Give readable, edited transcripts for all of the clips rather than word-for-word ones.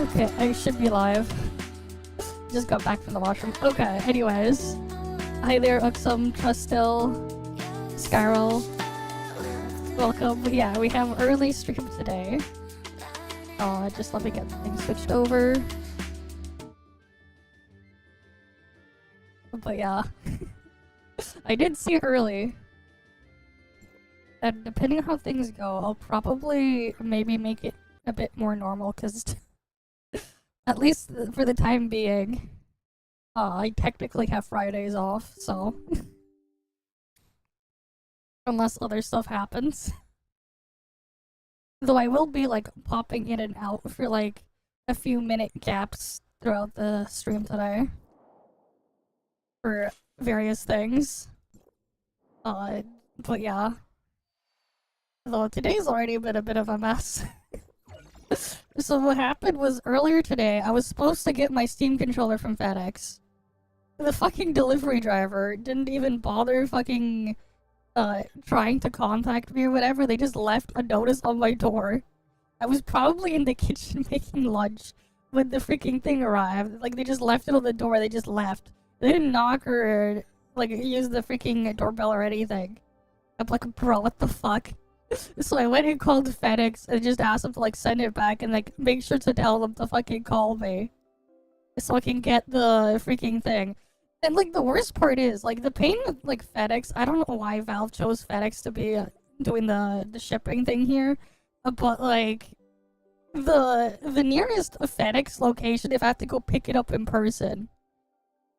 Okay, I should be live. Just got back from the washroom. Okay, anyways. Hi there, Uxum, Trustil, Skyral. Welcome. Yeah, we have early stream today. Just let me get things switched over. But yeah. I did see early. And depending on how things go, I'll probably maybe make it a bit more normal, because at least for the time being, I technically have Fridays off, so unless other stuff happens. Though I will be like popping in and out for like a few minute gaps throughout the stream today for various things. But yeah. Though today's already been a bit of a mess. So what happened was earlier today, I was supposed to get my Steam controller from FedEx. The fucking delivery driver didn't even bother fucking trying to contact me or whatever. They just left a notice on my door. I was probably in the kitchen making lunch when the freaking thing arrived. Like, they just left it on the door. They just left. They didn't knock or like use the freaking doorbell or anything. I'm like, bro, what the fuck? So I went and called FedEx and just asked them to like send it back and like make sure to tell them to fucking call me so I can get the freaking thing. And like the worst part is like the pain with like FedEx. I don't know why Valve chose FedEx to be doing the shipping thing here, but like the nearest FedEx location, if I have to go pick it up in person,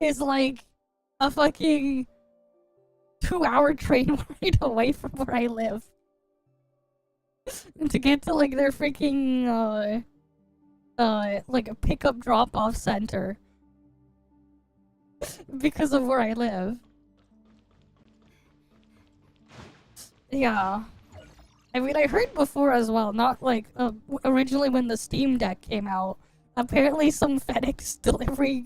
is like a fucking 2-hour train ride away from where I live. And to get to like their freaking like a pickup drop-off center because of where I live. Yeah. I mean, I heard before as well, not like originally when the Steam Deck came out, apparently some FedEx delivery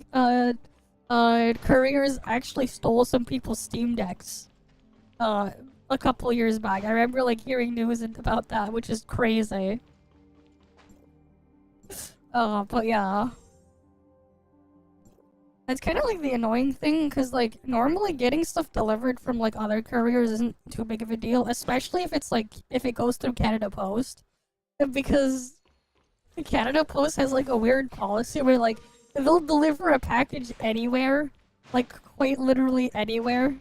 couriers actually stole some people's Steam Decks a couple years back. I remember like hearing news about that, which is crazy. But yeah. It's kind of like the annoying thing, because like normally getting stuff delivered from like other couriers isn't too big of a deal, especially if it's like if it goes through Canada Post, because Canada Post has like a weird policy where like they'll deliver a package anywhere, like quite literally anywhere.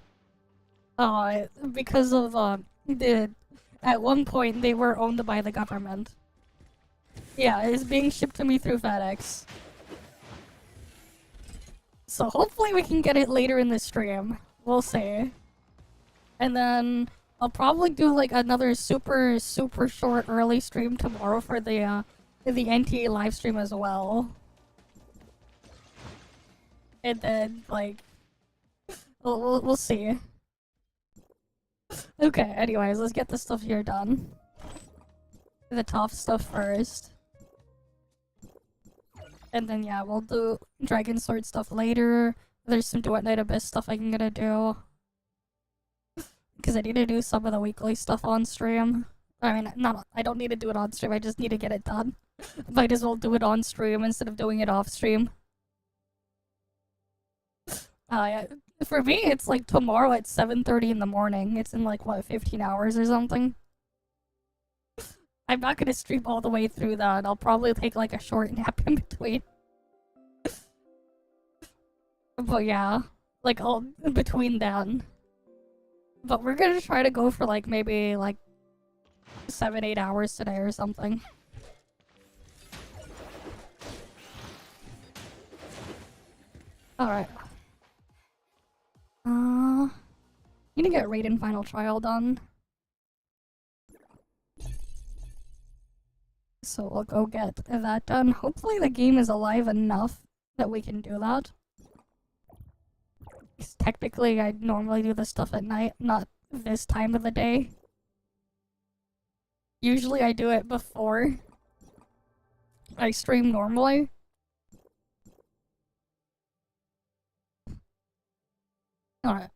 Because of at one point they were owned by the government. Yeah, it's being shipped to me through FedEx. So hopefully we can get it later in the stream. We'll see. And then I'll probably do like another super short early stream tomorrow for the NTE live stream as well. And then like we'll see. Okay, anyways, let's get this stuff here done. The ToF stuff first. And then yeah, we'll do Dragon Sword stuff later. There's some Duet Night Abyss stuff I'm gonna do. Because I need to do some of the weekly stuff on stream. I mean, I don't need to do it on stream, I just need to get it done. Might as well do it on stream instead of doing it off stream. Yeah. For me, it's like tomorrow at 7:30 in the morning. It's in like, what, 15 hours or something? I'm not gonna stream all the way through that. I'll probably take like a short nap in between. But yeah, like all in between then. But we're gonna try to go for like maybe like 7-8 hours today or something. Alright. Need to get Raiden Final Trial done. So we'll go get that done. Hopefully the game is alive enough that we can do that. Because technically I normally do this stuff at night, not this time of the day. Usually I do it before I stream normally. Alright.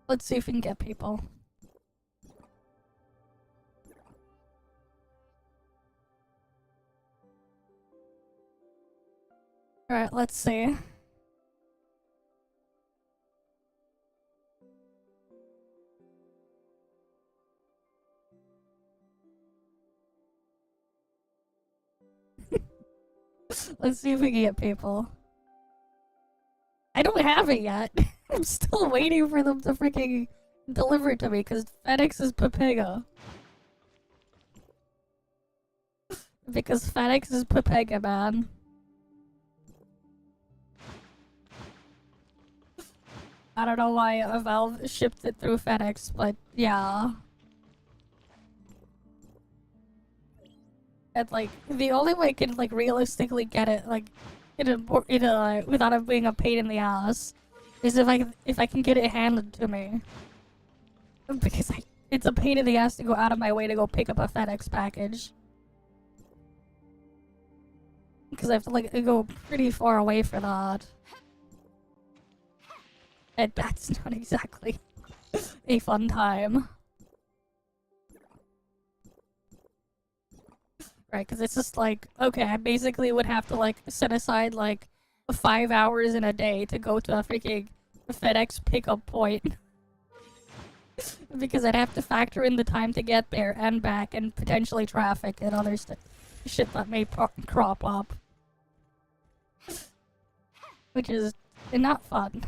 Let's see if we can get people. Alright, let's see. Let's see if we can get people. I don't have it yet. I'm still waiting for them to freaking deliver it to me because FedEx is Pepega. Because FedEx is Pepega, man. I don't know why Valve shipped it through FedEx, but yeah. And like, the only way I can like realistically get it, like, without it being a pain in the ass, is if I can get it handed to me. Because it's a pain in the ass to go out of my way to go pick up a FedEx package. Because I have to like go pretty far away for that. And that's not exactly a fun time. Right, because it's just like, okay, I basically would have to like set aside like 5 hours in a day to go to a freaking FedEx pickup point. Because I'd have to factor in the time to get there and back and potentially traffic and other shit that may crop up. Which is not fun.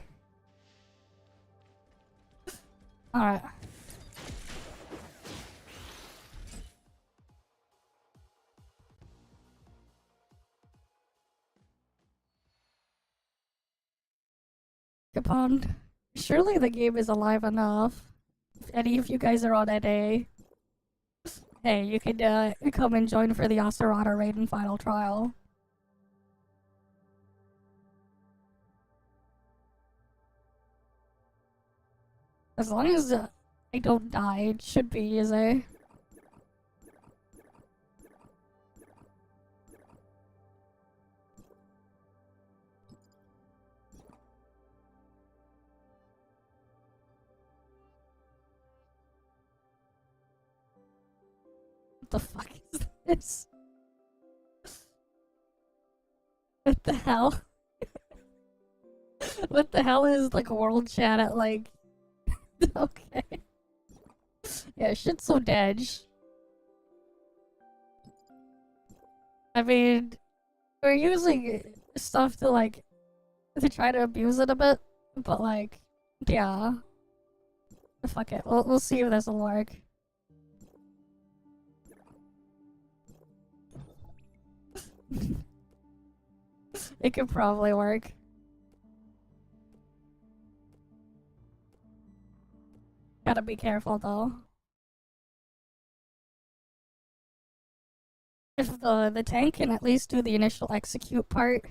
Alright. Capon, surely the game is alive enough. If any of you guys are on NA, hey, you can come and join for the Osterata Raiden final trial. As long as I don't die, it should be easy. What the fuck is this? What the hell? What the hell is like world chat at like... Okay. Yeah, shit's so dead. I mean, we're using stuff to like, to try to abuse it a bit, but like, yeah. Fuck it, we'll see if this will work. It could probably work. Gotta be careful though. If the tank can at least do the initial execute part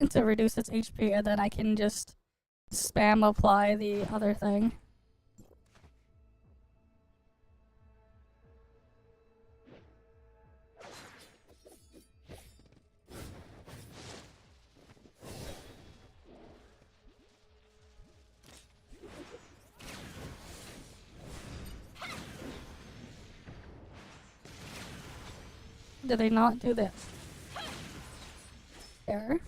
to reduce its HP, and then I can just spam apply the other thing. Did they not do this? There.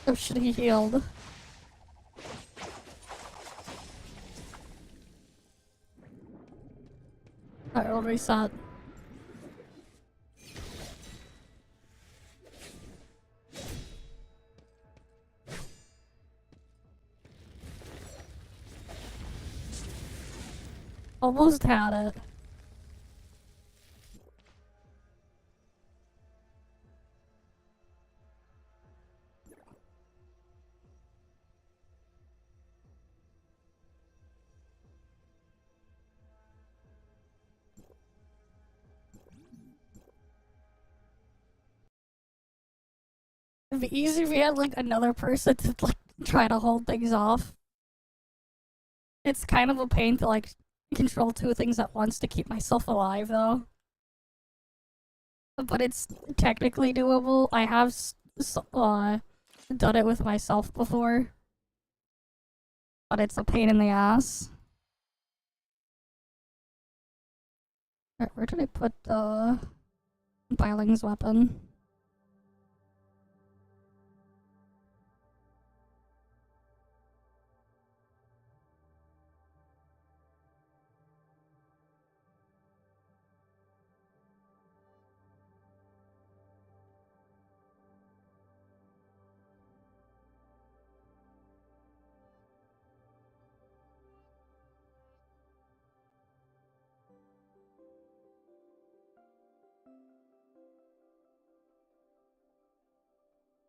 Oh shit, he healed. Alright, we'll reset. Almost had it. It'd be easier if we had like another person to like try to hold things off. It's kind of a pain to like control two things at once to keep myself alive though. But it's technically doable. I have done it with myself before. But it's a pain in the ass. Alright, where did I put Biling's weapon?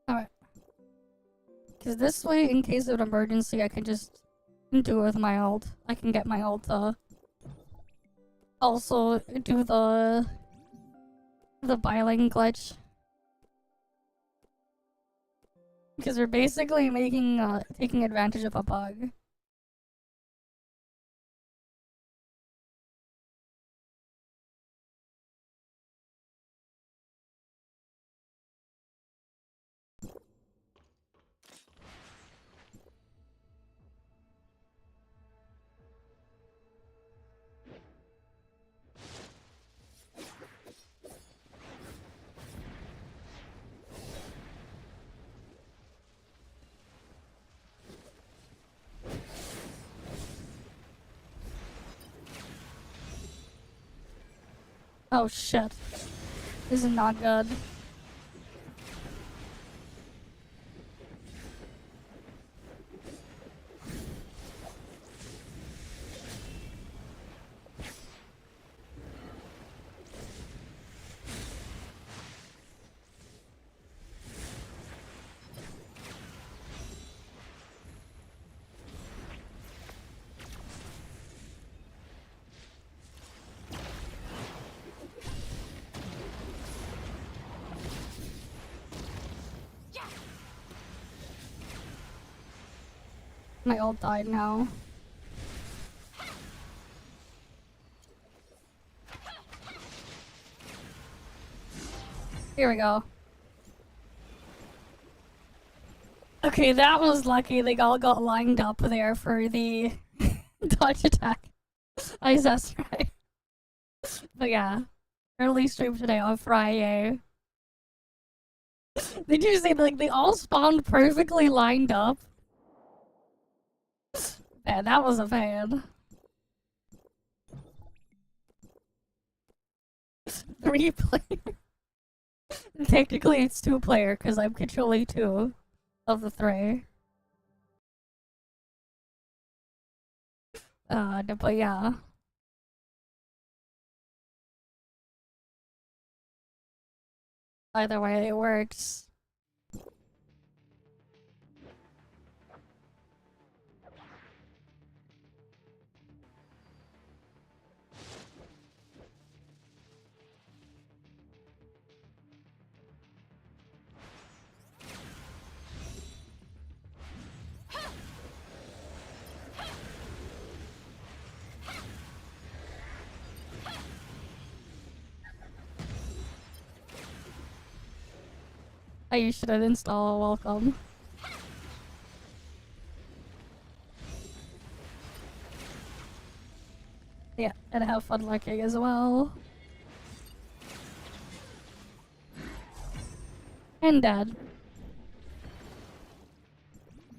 Alright. Because this way, in case of an emergency, I can just do it with my ult. I can get my ult to also do the Biling glitch. Because we're basically taking advantage of a bug. Oh shit. This is not good. My ult died now. Here we go. Okay, that was lucky. They all got lined up there for the dodge attack. I guess right. But yeah, early stream today on Friday. Did you see like they all spawned perfectly lined up? Man, that was a fan. 3 player. Technically it's 2 player because I'm controlling 2 of the 3. But yeah. Either way it works. Oh, you should have installed a welcome. Yeah, and have fun lurking as well. And dead.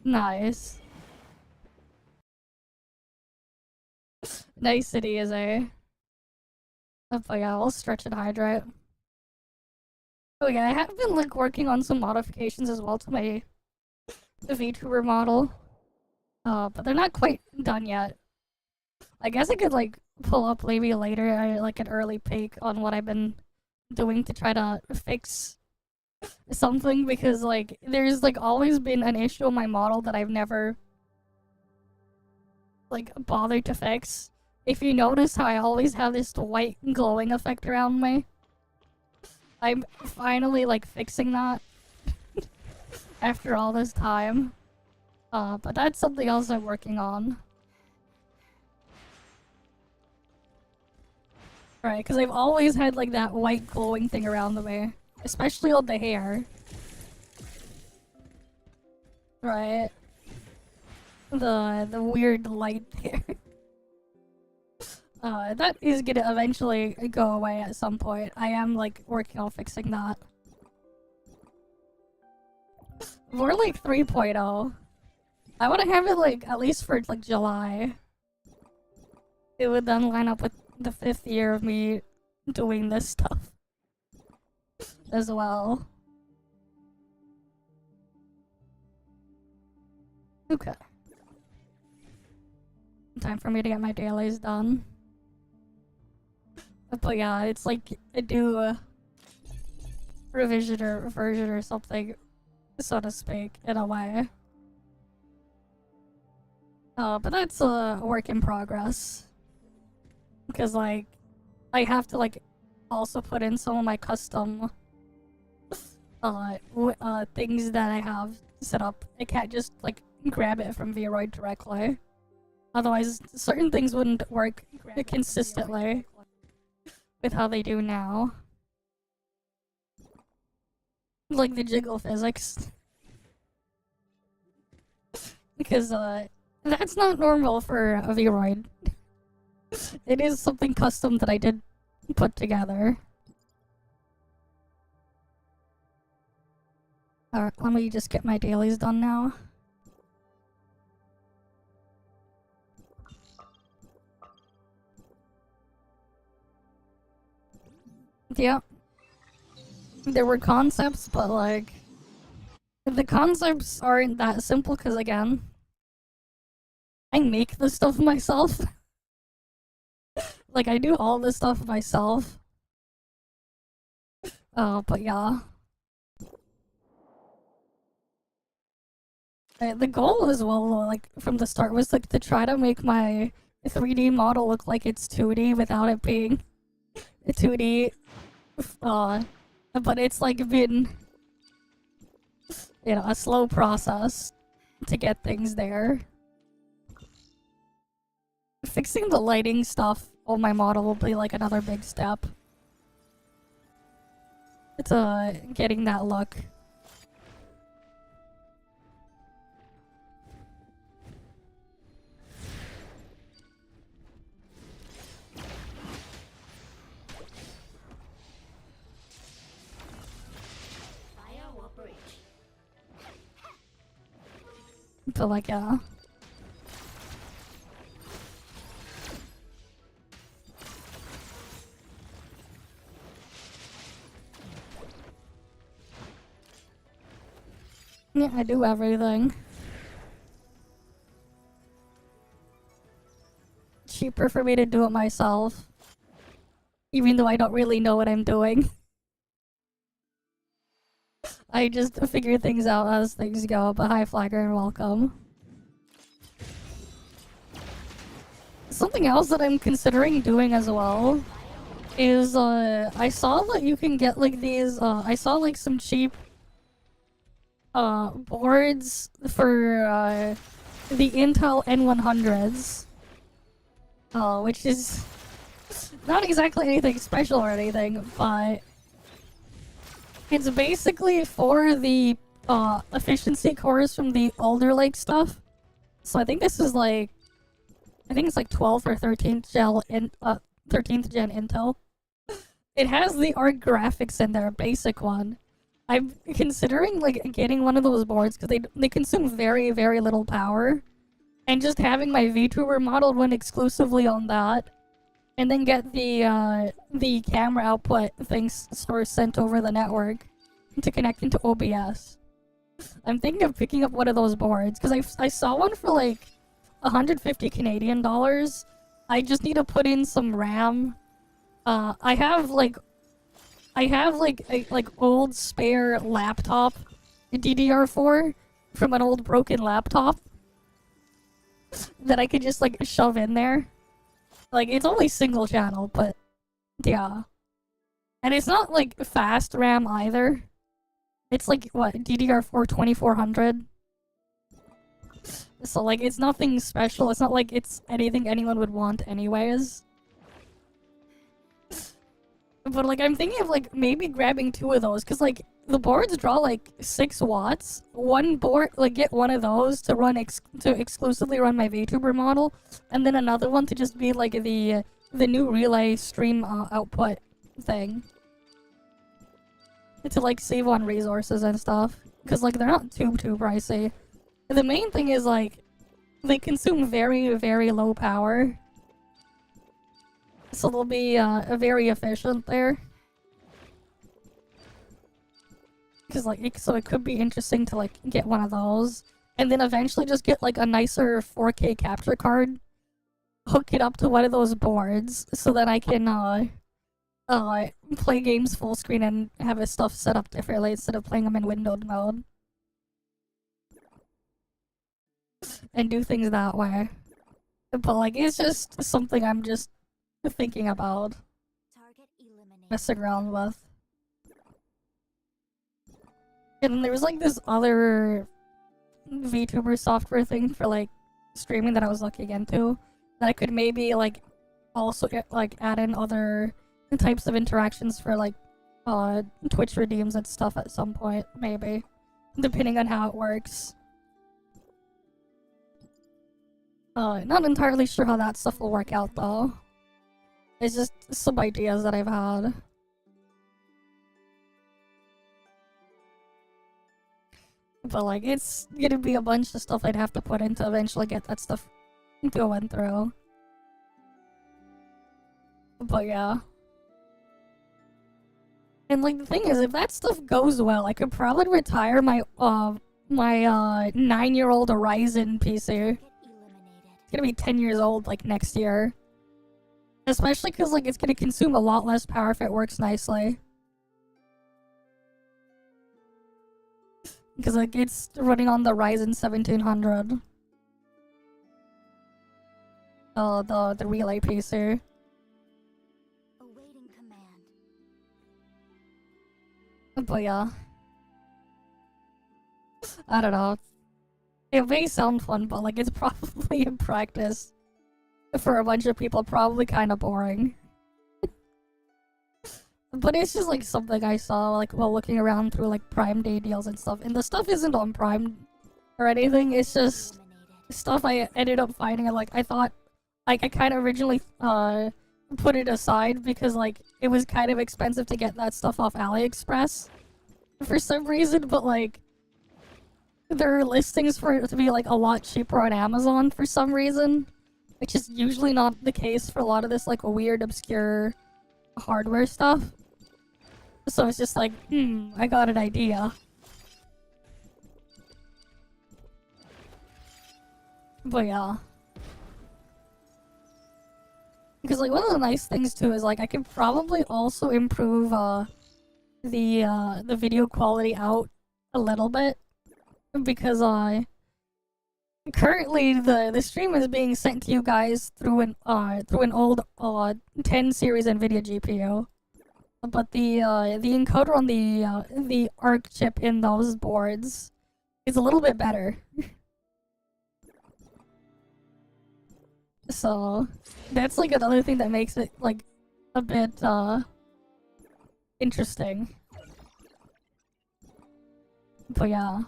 Nice. Nice city is a. Oh yeah, I'll stretch and hydrate. Oh yeah, I have been like working on some modifications as well to my Vtuber model. But they're not quite done yet. I guess I could like pull up maybe later, like an early peek on what I've been doing to try to fix something, because like there's like always been an issue in my model that I've never like bothered to fix. If you notice how I always have this white glowing effect around me, I'm finally like fixing that after all this time. But that's something else I'm working on. Right, because I've always had like that white glowing thing around the way, especially on the hair. Right. The weird light there. That is gonna eventually go away at some point. I am like working on fixing that. More like 3.0. I want to have it like at least for like July. It would then line up with the 5th year of me doing this stuff as well. Okay. Time for me to get my dailies done. But yeah, it's like a new revision or version or something, so to speak, in a way. But that's a work in progress. Because, like, I have to, like, also put in some of my custom things that I have set up. I can't just, like, grab it from Vroid directly. Otherwise, certain things wouldn't work consistently with how they do now. Like the jiggle physics. Because, that's not normal for a Vroid. It is something custom that I did put together. Alright, let me just get my dailies done now. Yeah. There were concepts, but like... the concepts aren't that simple because, again, I make the stuff myself. Like, I do all this stuff myself. But yeah. The goal as well, like, from the start was, like, to try to make my 3D model look like it's 2D without it being 2D. But it's, like, been, you know, a slow process to get things there. Fixing the lighting stuff on my model will be like another big step. It's getting that look. But like, yeah. Yeah, I do everything. Cheaper for me to do it myself. Even though I don't really know what I'm doing. I just figure things out as things go, but hi Flagger and welcome. Something else that I'm considering doing as well is, I saw that you can get like these, I saw like some cheap boards for the Intel N100s, which is not exactly anything special or anything, but it's basically for the efficiency cores from the older like stuff. So I think this is like, I think it's like 12th or 13th gen Intel. It has the ARC graphics in there, basic one. I'm considering like getting one of those boards because they consume very, very little power, and just having my Vtuber model run exclusively on that, and then get the camera output things sort of sent over the network to connect into OBS. I'm thinking of picking up one of those boards because I saw one for like 150 Canadian dollars I just need to put in some RAM. I have like a old spare laptop DDR4 from an old broken laptop that I could just like shove in there. Like, it's only single channel, but yeah. And it's not like fast RAM either. It's like, what, DDR4 2400? So like, it's nothing special. It's not like it's anything anyone would want anyways. But like, I'm thinking of like maybe grabbing 2 of those, because like the boards draw like 6 watts. One board, like, get one of those to run exclusively run my Vtuber model, and then another one to just be like the new relay stream output thing, to like save on resources and stuff, because like they're not too pricey. The main thing is like they consume very, very low power. So they'll be very efficient there. Because like, so it could be interesting to like get one of those, and then eventually just get like a nicer 4K capture card, hook it up to one of those boards, so that I can play games full screen and have his stuff set up differently instead of playing them in windowed mode, and do things that way. But like, it's just something I'm just thinking about messing around with. And there was like this other VTuber software thing for like streaming that I was looking into, that I could maybe like also get, like, add in other types of interactions for like Twitch redeems and stuff at some point, maybe, depending on how it works. Not entirely sure how that stuff will work out though. It's just some ideas that I've had. But like, it's gonna be a bunch of stuff I'd have to put in to eventually get that stuff going through. But yeah. And like, the thing is, if that stuff goes well, I could probably retire my 9-year-old Ryzen PC. It's gonna be 10 years old like next year. Especially because like, it's gonna consume a lot less power if it works nicely. Because like, it's running on the Ryzen 1700. The relay PC. Awaiting command. But yeah. I don't know. It may sound fun, but like, it's probably in practice for a bunch of people probably kind of boring. But it's just like something I saw like while looking around through like Prime Day deals and stuff. And the stuff isn't on Prime or anything. It's just stuff I ended up finding. And like, I thought, like, I kind of originally put it aside because like it was kind of expensive to get that stuff off AliExpress for some reason. But like, there are listings for it to be like a lot cheaper on Amazon for some reason, which is usually not the case for a lot of this like weird obscure hardware stuff. So it's just like, I got an idea. But yeah. Because like, one of the nice things too is like, I could probably also improve the video quality out a little bit, because currently the stream is being sent to you guys through an old 10 series NVIDIA GPU. But the encoder on the Arc chip in those boards is a little bit better. So that's like another thing that makes it like a bit interesting. But yeah,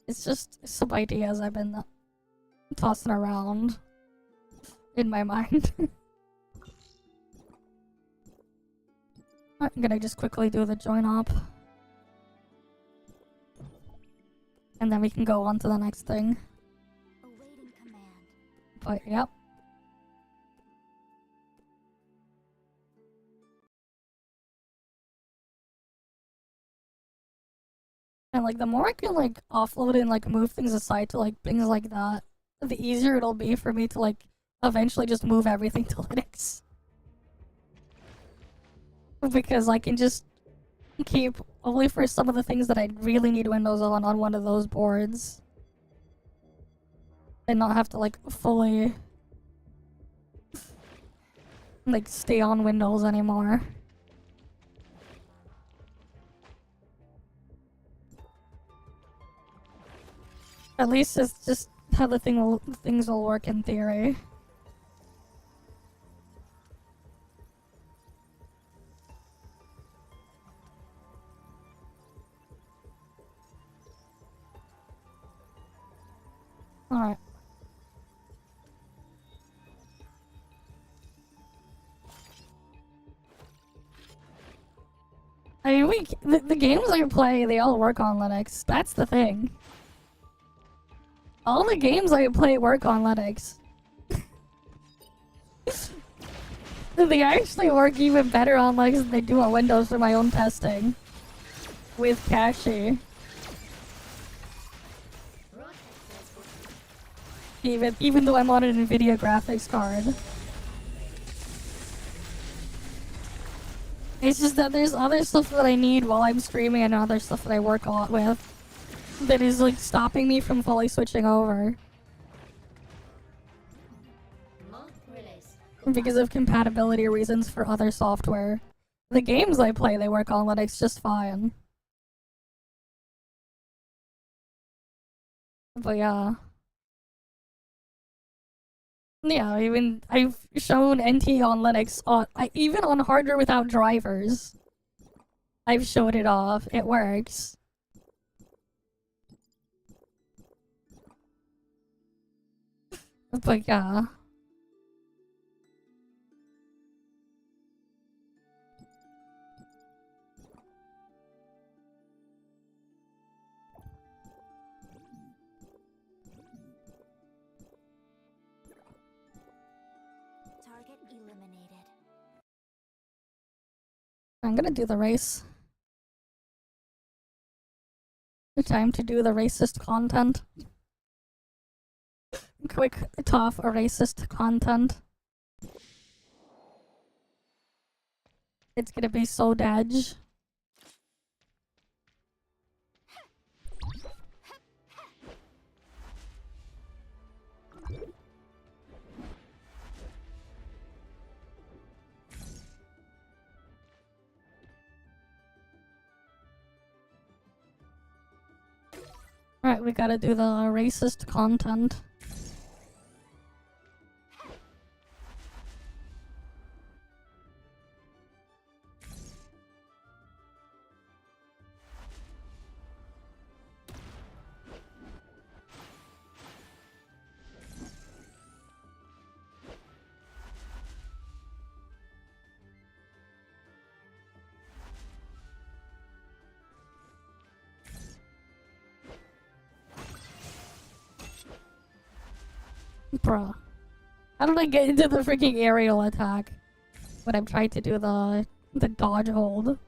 it's just some ideas I've been tossing around in my mind. I'm gonna just quickly do the join op, and then we can go on to the next thing. Awaiting command. But yep. And like, the more I can like offload and like move things aside to like things like that, the easier it'll be for me to like eventually just move everything to Linux. Because I can just keep only for some of the things that I really need Windows on one of those boards. And not have to like fully like stay on Windows anymore. At least it's just how the things will work in theory. Alright. I mean, the games I play, they all work on Linux. That's the thing. All the games I play work on Linux. They actually work even better on Linux than they do on Windows for my own testing. With cache. Even though I'm on an NVIDIA graphics card. It's just that there's other stuff that I need while I'm streaming and other stuff that I work a lot with that is like stopping me from fully switching over. Because of compatibility reasons for other software. The games I play, they work on Linux just fine. But yeah. Yeah, even I've shown NTE on Linux on even on hardware without drivers. I've showed it off. It works. But yeah. Target eliminated. I'm gonna do the race. Time to do the racist content. Quick ToF racist content. It's gonna be so dodge. Alright, we gotta do the racist content. Bruh. How did I get into the freaking aerial attack when I'm trying to do the dodge hold?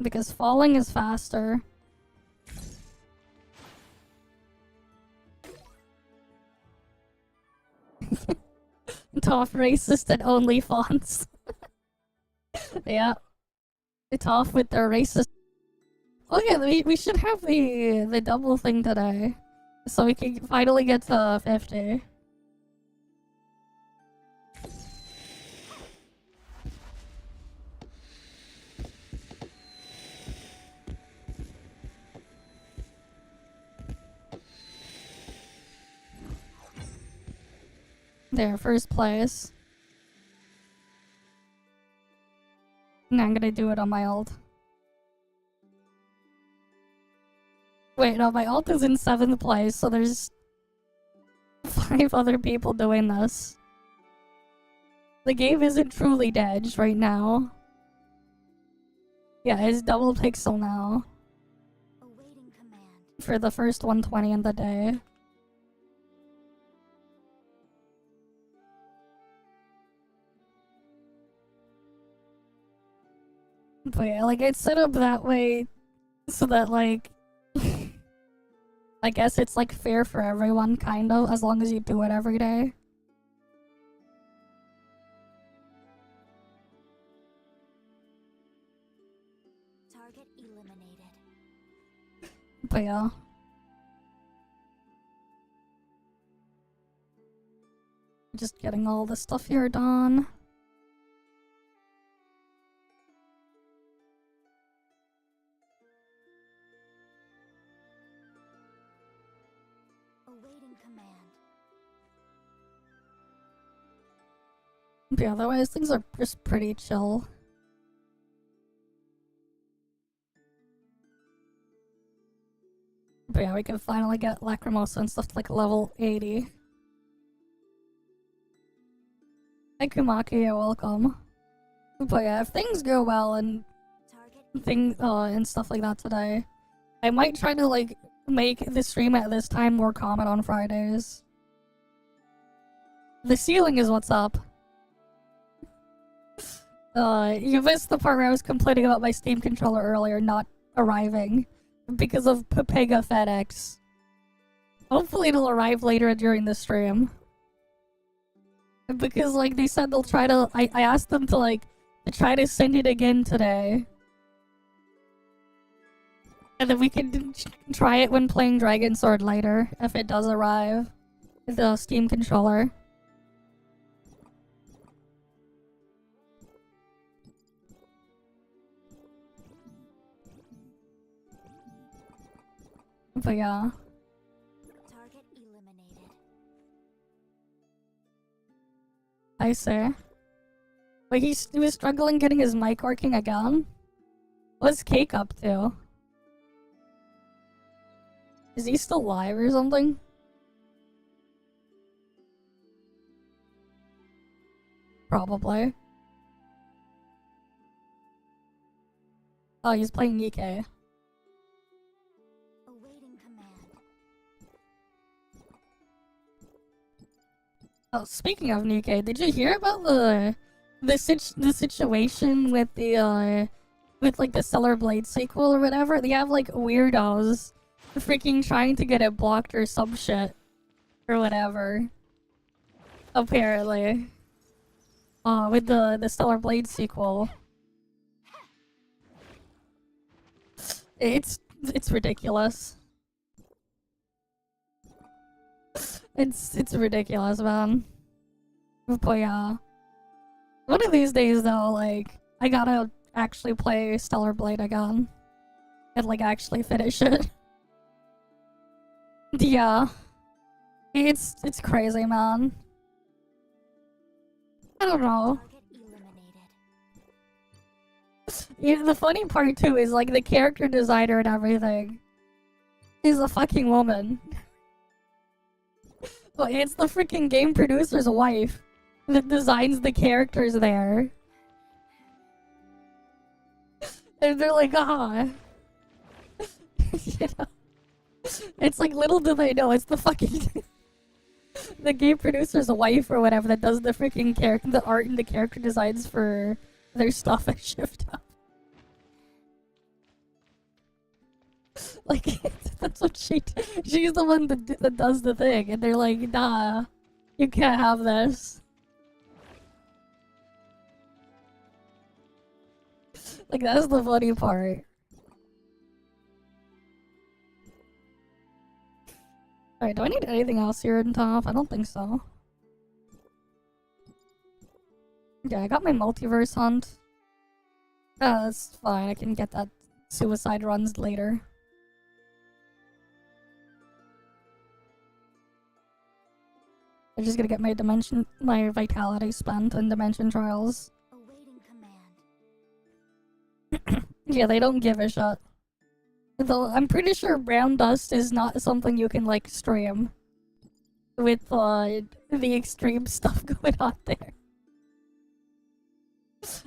Because falling is faster. ToF racist and only fonts. Yeah. It's off with their racist. Oh yeah, we should have the double thing today. So we can finally get to 50. There, first place. Now I'm gonna do it on my ult. Wait, no, my ult is in 7th place, so there's 5 other people doing this. The game isn't truly dead right now. Yeah, it's double pixel now. Awaiting command. For the first 120 in the day. But yeah, like, it's set up that way so that, like, I guess it's, like, fair for everyone, kind of, as long as you do it every day. Target eliminated. But yeah. Just getting all the stuff here done. Awaiting command. But yeah, otherwise things are just pretty chill. But yeah, we can finally get Lacrimosa and stuff to like level 80. Hi Kumaki, you're welcome. But yeah, if things go well and and stuff like that today, I might try to like make the stream at this time more common on Fridays. The ceiling is what's up. You missed the part where I was complaining about my Steam controller earlier not arriving because of Pepega FedEx. Hopefully it'll arrive later during the stream. Because, like, they said they'll try to... I asked them to, like, to try to send it again today. And then we can try it when playing Dragon Sword later, if it does arrive. The Steam controller. But yeah. Target eliminated. I see. Wait, he was struggling getting his mic working again? What's Cake up to? Is he still live or something? Probably. Oh, he's playing Nikkei. Awaiting command. Oh, speaking of Nikkei, did you hear about the situation with the with like the Stellar Blade sequel or whatever? They have like weirdos freaking trying to get it blocked or some shit or whatever. Apparently. With the Stellar Blade sequel. It's ridiculous. It's ridiculous, man. But yeah. One of these days though, like, I gotta actually play Stellar Blade again. And like actually finish it. Yeah. It's crazy, man. I don't know. Target eliminated. Yeah, the funny part too is like the character designer and everything is a fucking woman. Well, it's the freaking game producer's wife that designs the characters there. And they're like, ah. You know? It's like, little do they know, it's the fucking... the game producer's wife or whatever that does the freaking the art and the character designs for their stuff at Shift Up. Like, that's what she's the one that does the thing, and they're like, nah, you can't have this. Like, that's the funny part. Alright, do I need anything else here in ToF? I don't think so. Yeah, I got my multiverse hunt. That's fine, I can get that suicide runs later. I'm just gonna get my vitality spent in dimension trials. Awaiting command. Yeah, they don't give a shit. Though I'm pretty sure brown dust is not something you can like stream with the extreme stuff going on there.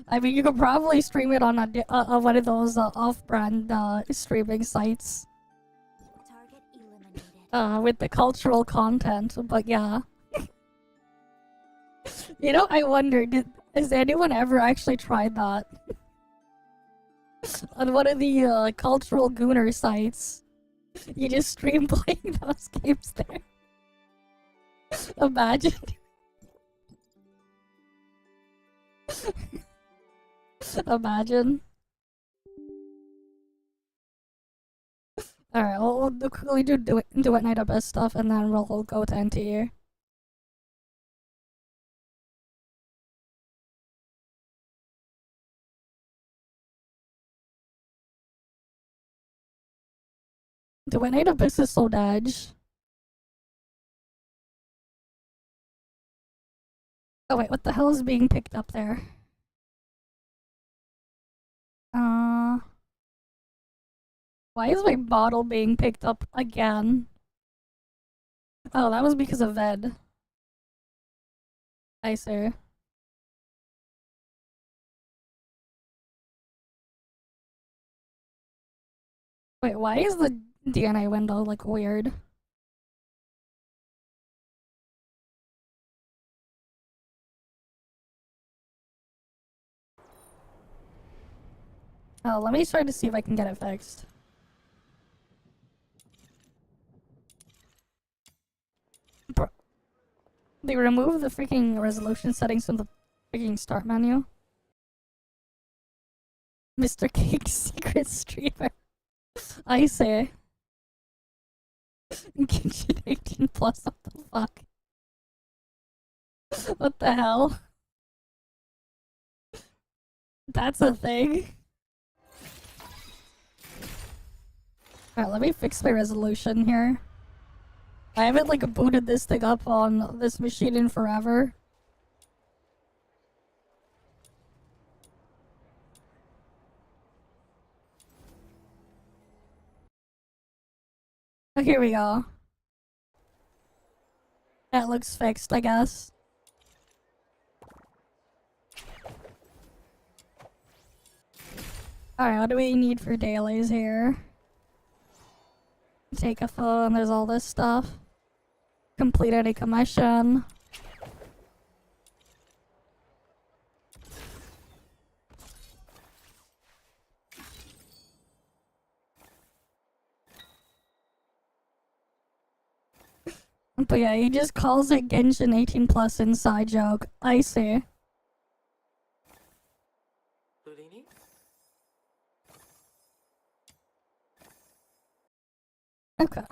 I mean, you could probably stream it on one of those off-brand streaming sites. Target eliminated. With the cultural content, but yeah. You know, I wonder, has anyone ever actually tried that? On one of the cultural gooner sites. You just stream playing those games there. Imagine. Imagine. Alright, we'll quickly do it Night Abyss stuff and then we'll go to NTE. Do Night Abyss is so dodge. Oh wait, what the hell is being picked up there? Why is my bottle being picked up again? Oh, that was because of Ved. I see. Wait, why is the DNA window, like, weird? Oh, let me try to see if I can get it fixed. Bro. They removed the freaking resolution settings from the freaking start menu. Mr. Cake's secret streamer. I say. Kitchen 18 plus, what the fuck? What the hell? That's a thing? Alright, let me fix my resolution here. I haven't like booted this thing up on this machine in forever. Oh, here we go. That looks fixed, I guess. Alright, what do we need for dailies here? Take a phone, there's all this stuff. Complete any commission. But yeah, he just calls it Genshin 18 plus inside joke. I see. Okay.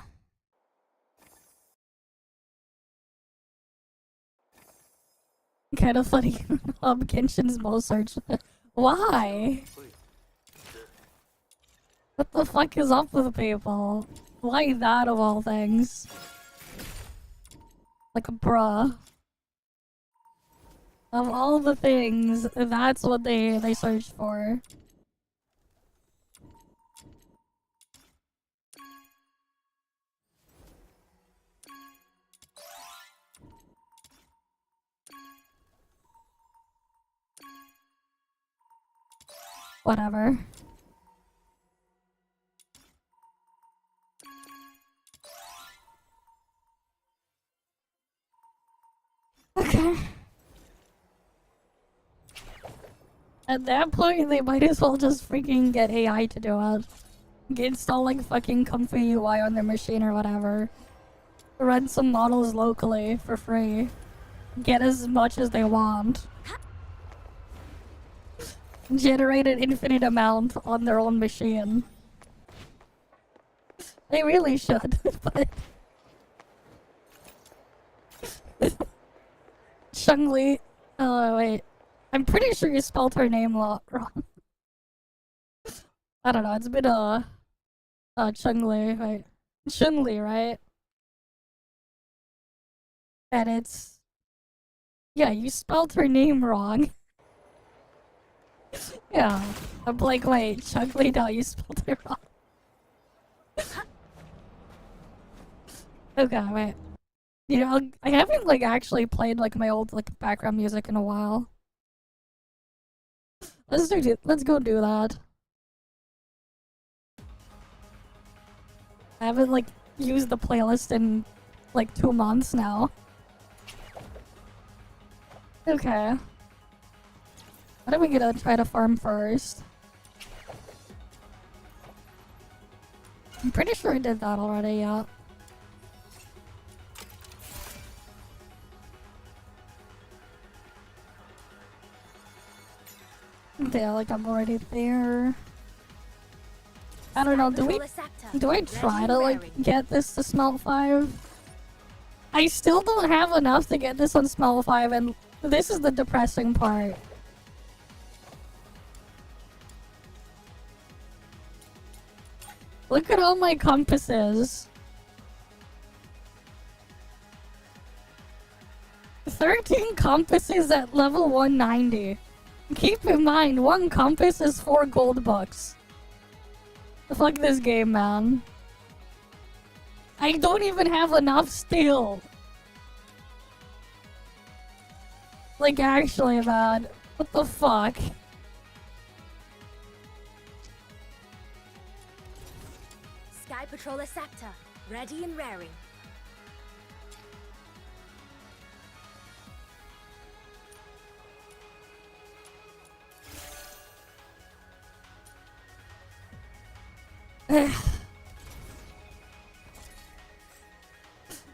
Kind of funny. Genshin's most searched. Why? What the fuck is up with people? Why that of all things? Like, bruh. Of all the things, that's what they searched for. Whatever. Okay. At that point, they might as well just freaking get AI to do it. Install like fucking comfy UI on their machine or whatever. Run some models locally for free. Get as much as they want. Generate an infinite amount on their own machine. They really should, but... Chun-Li... Oh, wait. I'm pretty sure you spelled her name wrong. I don't know, it's been Chun-Li, right? Chun-Li, right? And it's... Yeah, you spelled her name wrong. Yeah. I'm like, wait, Chun-Li, no, you spelled it wrong. Okay, wait. You know, I haven't like actually played like my old like background music in a while. Let's go do that. I haven't like used the playlist in like 2 months now. Okay. What are we gonna try to farm first? I'm pretty sure I did that already, yeah. Yeah, like I'm already there. I don't know, do I try to like get this to Smelt 5? I still don't have enough to get this on Smelt 5, and this is the depressing part. Look at all my compasses. 13 compasses at level 190. Keep in mind, one compass is 4 gold bucks. Fuck this game, man. I don't even have enough still. Like, actually, man. What the fuck? Sky Patroller Scepter, ready and raring.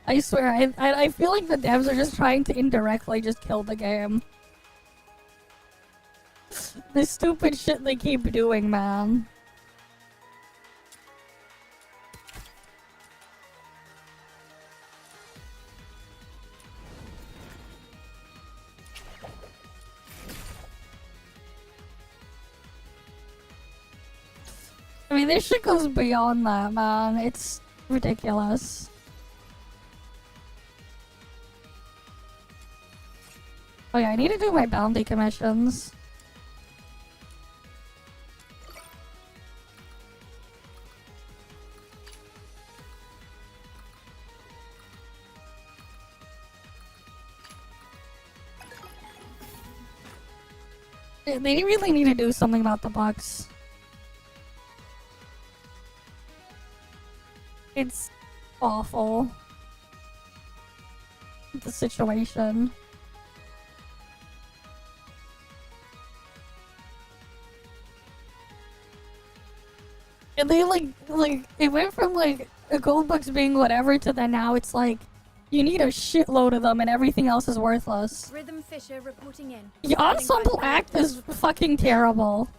I swear, I feel like the devs are just trying to indirectly just kill the game. The stupid shit they keep doing, man. I mean, this shit goes beyond that, man. It's ridiculous. Oh yeah, I need to do my bounty commissions. They really need to do something about the bugs. It's awful. The situation. And they like, it went from like a gold bucks being whatever to then now it's like, you need a shitload of them and everything else is worthless. Rhythm Fisher reporting in. The ensemble act is fucking terrible.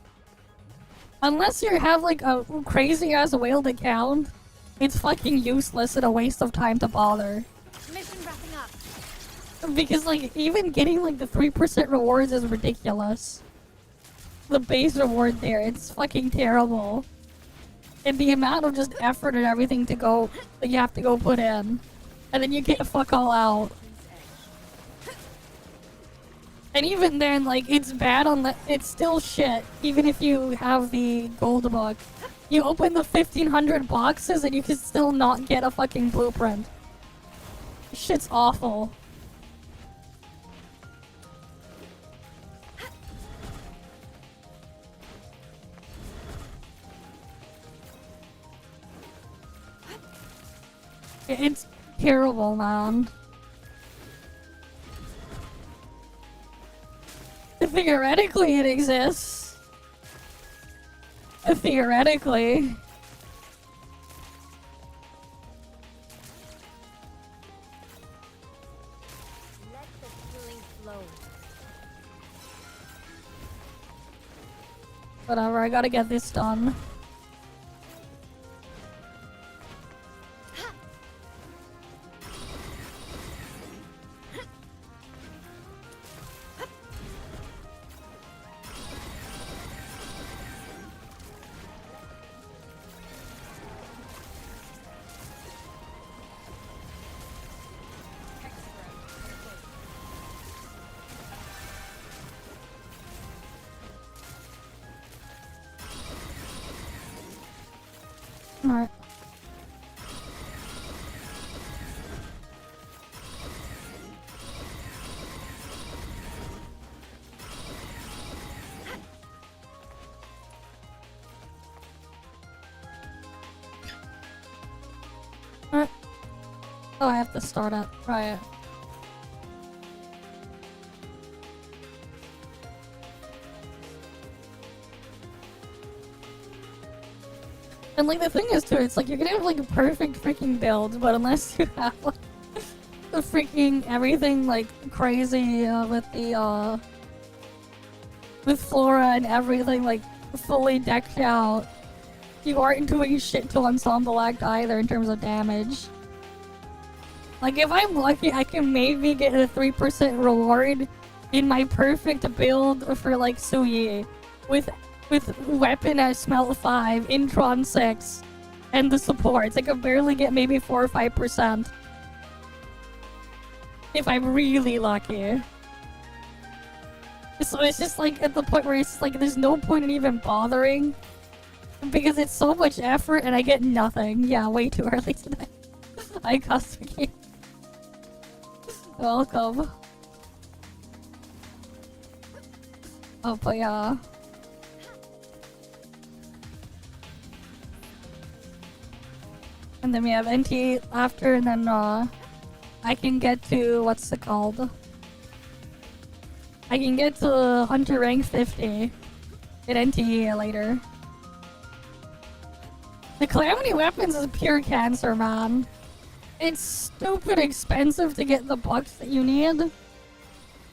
Unless you have like a crazy ass whaled account, it's fucking useless and a waste of time to bother. Mission wrapping up. Because like even getting like the 3% rewards is ridiculous. The base reward there, it's fucking terrible. And the amount of just effort and everything to go that you have to go put in. And then you get fuck all out. And even then, like, it's bad on the- it's still shit, even if you have the gold book. You open the 1500 boxes and you can still not get a fucking blueprint. Shit's awful. It's terrible, man. Theoretically, it exists. Theoretically. Let the healing flow. Whatever, I gotta get this done. Alright. Alright. Oh, I have to start up. Right. And like the thing is too, it's like you're gonna have like a perfect freaking build, but unless you have like the freaking everything like crazy with flora and everything like fully decked out, you aren't doing shit to Ensemble Act either in terms of damage. Like if I'm lucky, I can maybe get a 3% reward in my perfect build for like Suyi with weapon at Smelt 5, Intron 6, and the supports. I could barely get maybe 4 or 5%. If I'm really lucky. So it's just like at the point where it's like there's no point in even bothering. Because it's so much effort and I get nothing. Yeah, way too early today. I cussed again. Welcome. Oh, but yeah. And then we have NTE after, and then I can get to, what's it called? I can get to Hunter rank 50 at NTE later. The Calamity Weapons is pure cancer, man. It's stupid expensive to get the bucks that you need.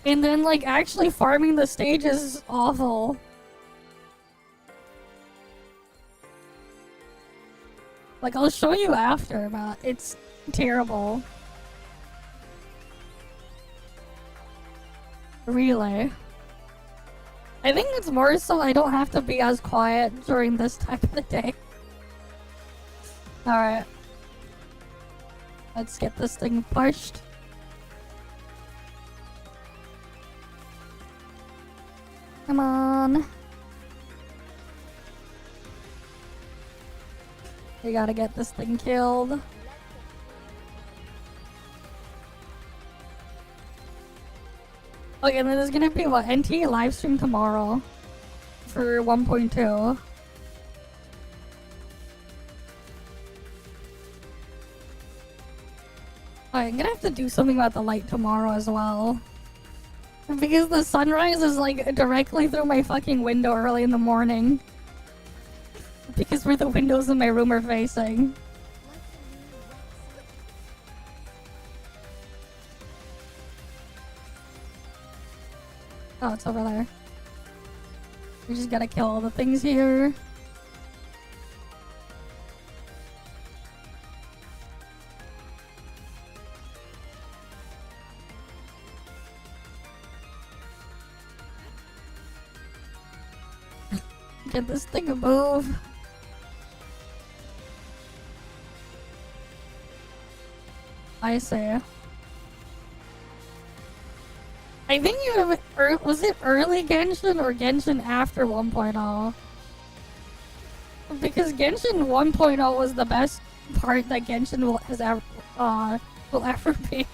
And then, like, actually farming the stage is awful. Like, I'll show you after, but it's terrible. Really. I think it's more so I don't have to be as quiet during this time of the day. Alright. Let's get this thing pushed. Come on. We gotta get this thing killed. Okay, and then there's gonna be what, NTE live stream tomorrow for 1.2. I'm gonna have to do something about the light tomorrow as well. Because the sunrise is like directly through my fucking window early in the morning. Because where the windows in my room are facing. Oh, it's over there. We just gotta kill all the things here. Get this thing to move. I see. I think you have. Was it early Genshin or Genshin after 1.0? Because Genshin 1.0 was the best part that Genshin will ever be.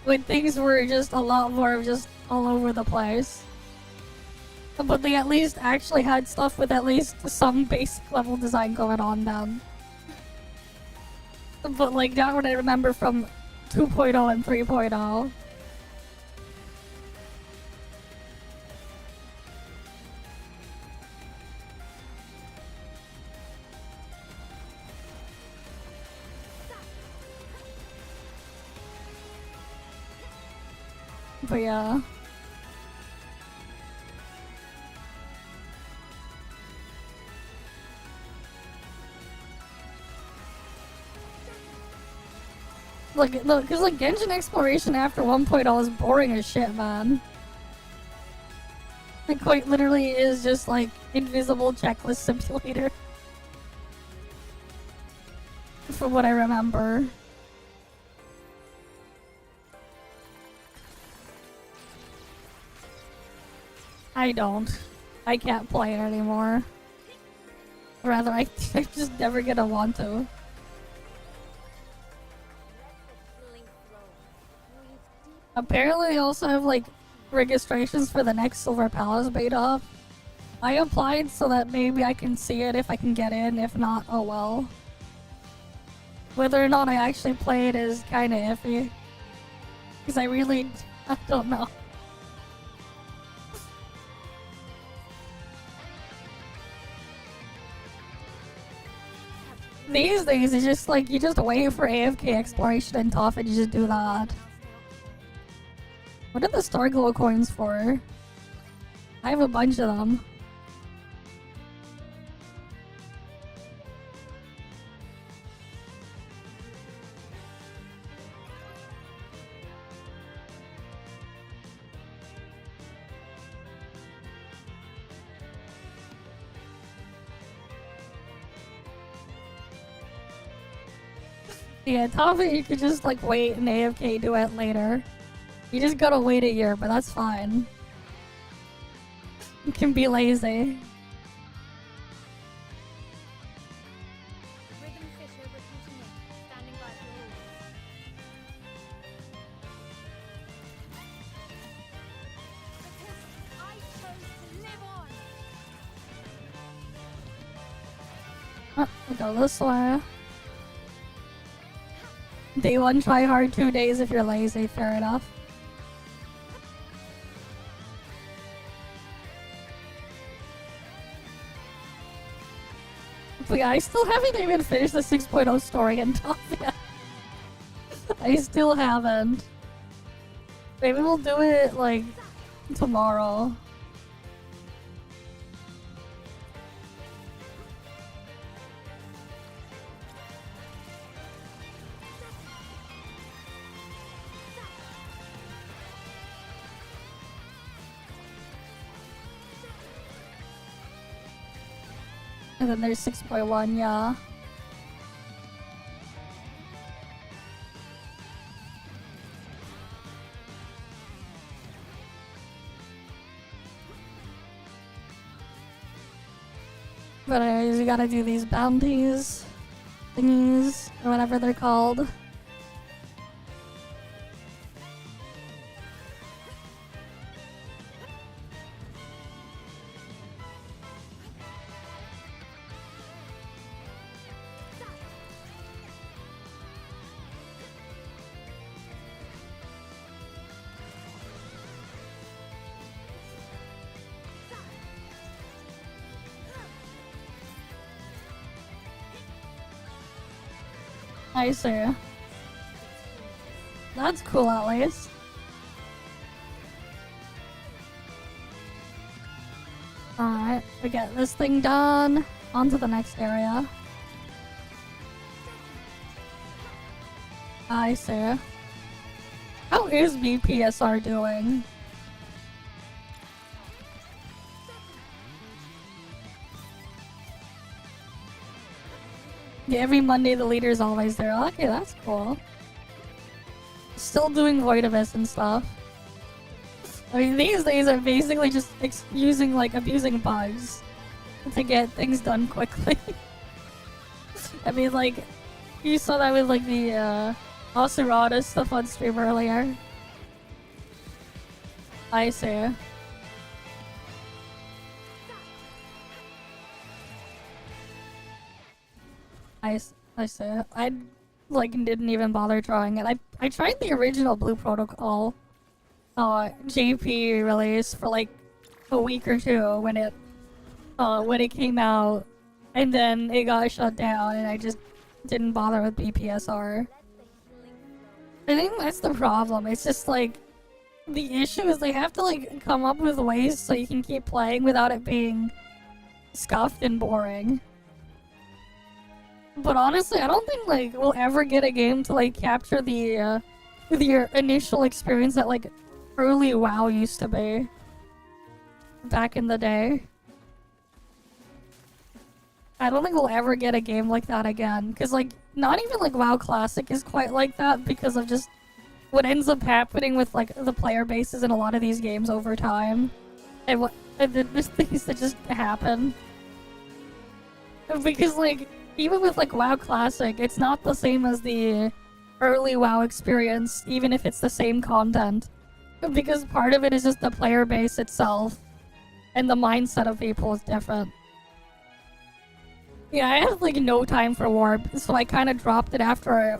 When things were just a lot more just all over the place. But they at least actually had stuff with at least some basic level design going on then. But like not what I remember from 2.0 and 3.0. But yeah. Like, look, because like Genshin exploration after 1.0 is boring as shit, man. It quite literally is just like invisible checklist simulator. From what I remember. I don't. I can't play it anymore. Rather, I'm just never gonna want to. Apparently they also have like registrations for the next Silver Palace beta. I applied so that maybe I can see it if I can get in, if not, oh well. Whether or not I actually play it is kinda iffy. Because I don't know. These days, it's just like, you just wait for AFK exploration and ToF and you just do that. What are the Star Glow coins for? I have a bunch of them. Yeah, ToF, you could just like wait and AFK do it later. You just gotta wait a year, but that's fine. You can be lazy. Rhythm Fisher repeating in, standing by for orders. Because I chose to live on. Oh, we go this way. Day 1 try hard, 2 days if you're lazy, fair enough. But yeah, I still haven't even finished the 6.0 story in ToF yet. I still haven't. Maybe we'll do it, like, tomorrow. And then there's 6.1, yeah. But anyways, you gotta do these bounties, thingies, or whatever they're called. I see. That's cool at least. Alright, we get this thing done. On to the next area. I see. How is VPSR doing? Yeah, every Monday the leader's always there. Okay, that's cool. Still doing Void Abyss and stuff. I mean, these days I'm basically just using, like, abusing bugs to get things done quickly. I mean, like, you saw that with, like, the, Oserata stuff on stream earlier. I see. I see. I like didn't even bother trying it. I tried the original Blue Protocol JP release for like a week or two when it came out, and then it got shut down and I just didn't bother with BPSR. I think that's the problem. It's just like the issue is they have to like come up with ways so you can keep playing without it being scuffed and boring. But honestly, I don't think like we'll ever get a game to like capture the your initial experience that like early WoW used to be back in the day. I don't think we'll ever get a game like that again, because like not even like WoW Classic is quite like that because of just what ends up happening with like the player bases in a lot of these games over time, and there's things that just happen. Because like even with like WoW Classic, it's not the same as the early WoW experience, even if it's the same content. Because part of it is just the player base itself, and the mindset of people is different. Yeah, I had like no time for Warp, so I kind of dropped it after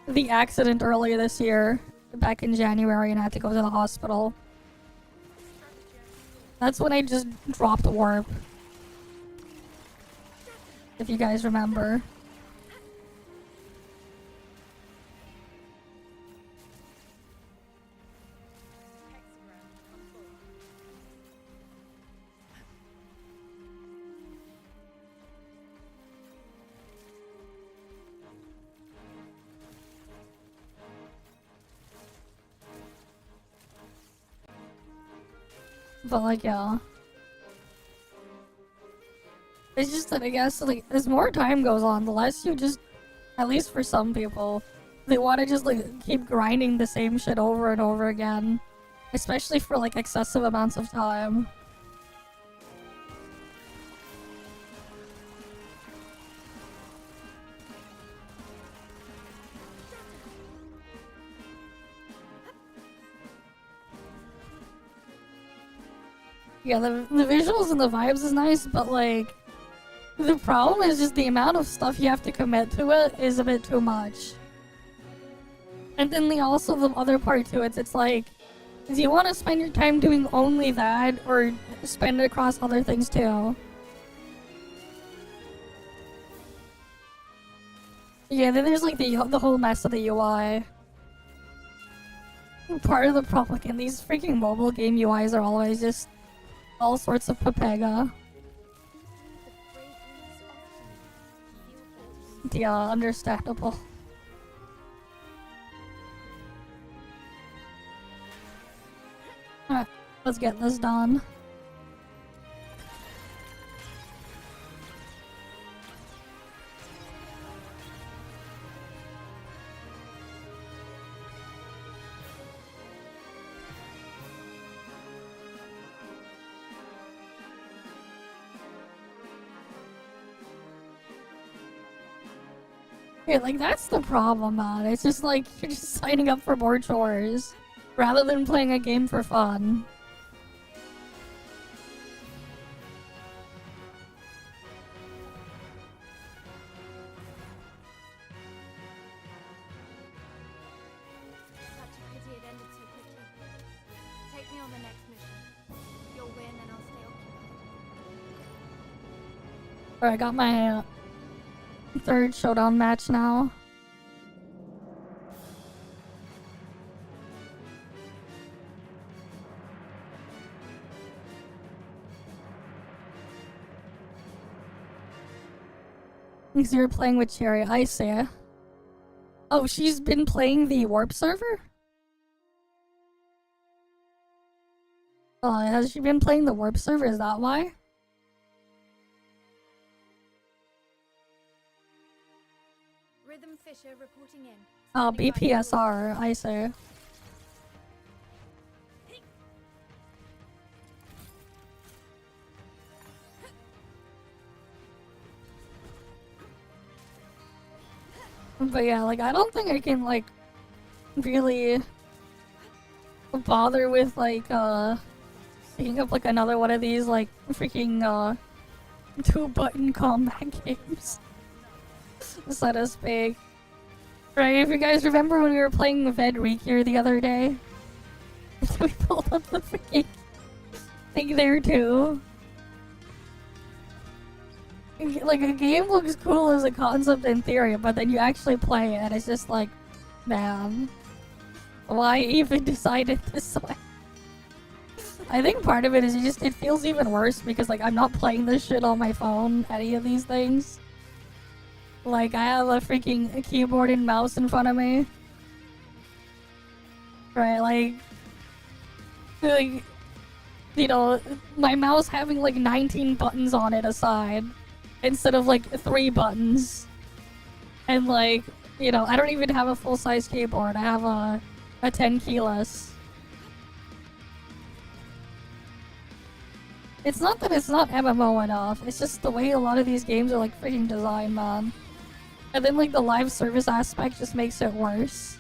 the accident earlier this year, back in January, and I had to go to the hospital. That's when I just dropped Warp. if you guys remember. But like, yeah. It's just that I guess, like, as more time goes on, the less you just, at least for some people, they want to just, like, keep grinding the same shit over and over again. Especially for, like, excessive amounts of time. Yeah, the visuals and the vibes is nice, but like, the problem is just the amount of stuff you have to commit to it is a bit too much. And then the other part to it, it's like, do you want to spend your time doing only that, or spend it across other things too? Yeah, then there's like the whole mess of the UI. Part of the problem, again, these freaking mobile game UIs are always just all sorts of papega. Yeah, understandable. Alright, let's get this done. Yeah, like, that's the problem, man. It's just like, you're just signing up for more chores, rather than playing a game for fun. Such a pity it ended so quickly. Take me on the next mission. You'll win and I'll stay occupied. Alright, I got my third showdown match now. Because you're playing with Cherry, I see. Oh, she's been playing the Warp server? Oh, has she been playing the Warp server? Is that why? Rhythm Fisher reporting in. Oh, Standing by. BPSR, I see. But yeah, like, I don't think I can, like, really bother with, like, picking up, like, another one of these, like, freaking, two-button combat games. So to speak. Right, if you guys remember when we were playing Vtuber the other day, we pulled up the freaking thing there too. Like, a game looks cool as a concept in theory, but then you actually play it and it's just like, man, why even decide it this way? I think part of it is it feels even worse because, like, I'm not playing this shit on my phone, any of these things. Like, I have a freaking keyboard and mouse in front of me. Right, like, you know, my mouse having like 19 buttons on it aside, instead of like 3 buttons. And like, you know, I don't even have a full-size keyboard, I have a 10 keyless. It's not that it's not MMO enough, it's just the way a lot of these games are like freaking designed, man. And then like the live service aspect just makes it worse.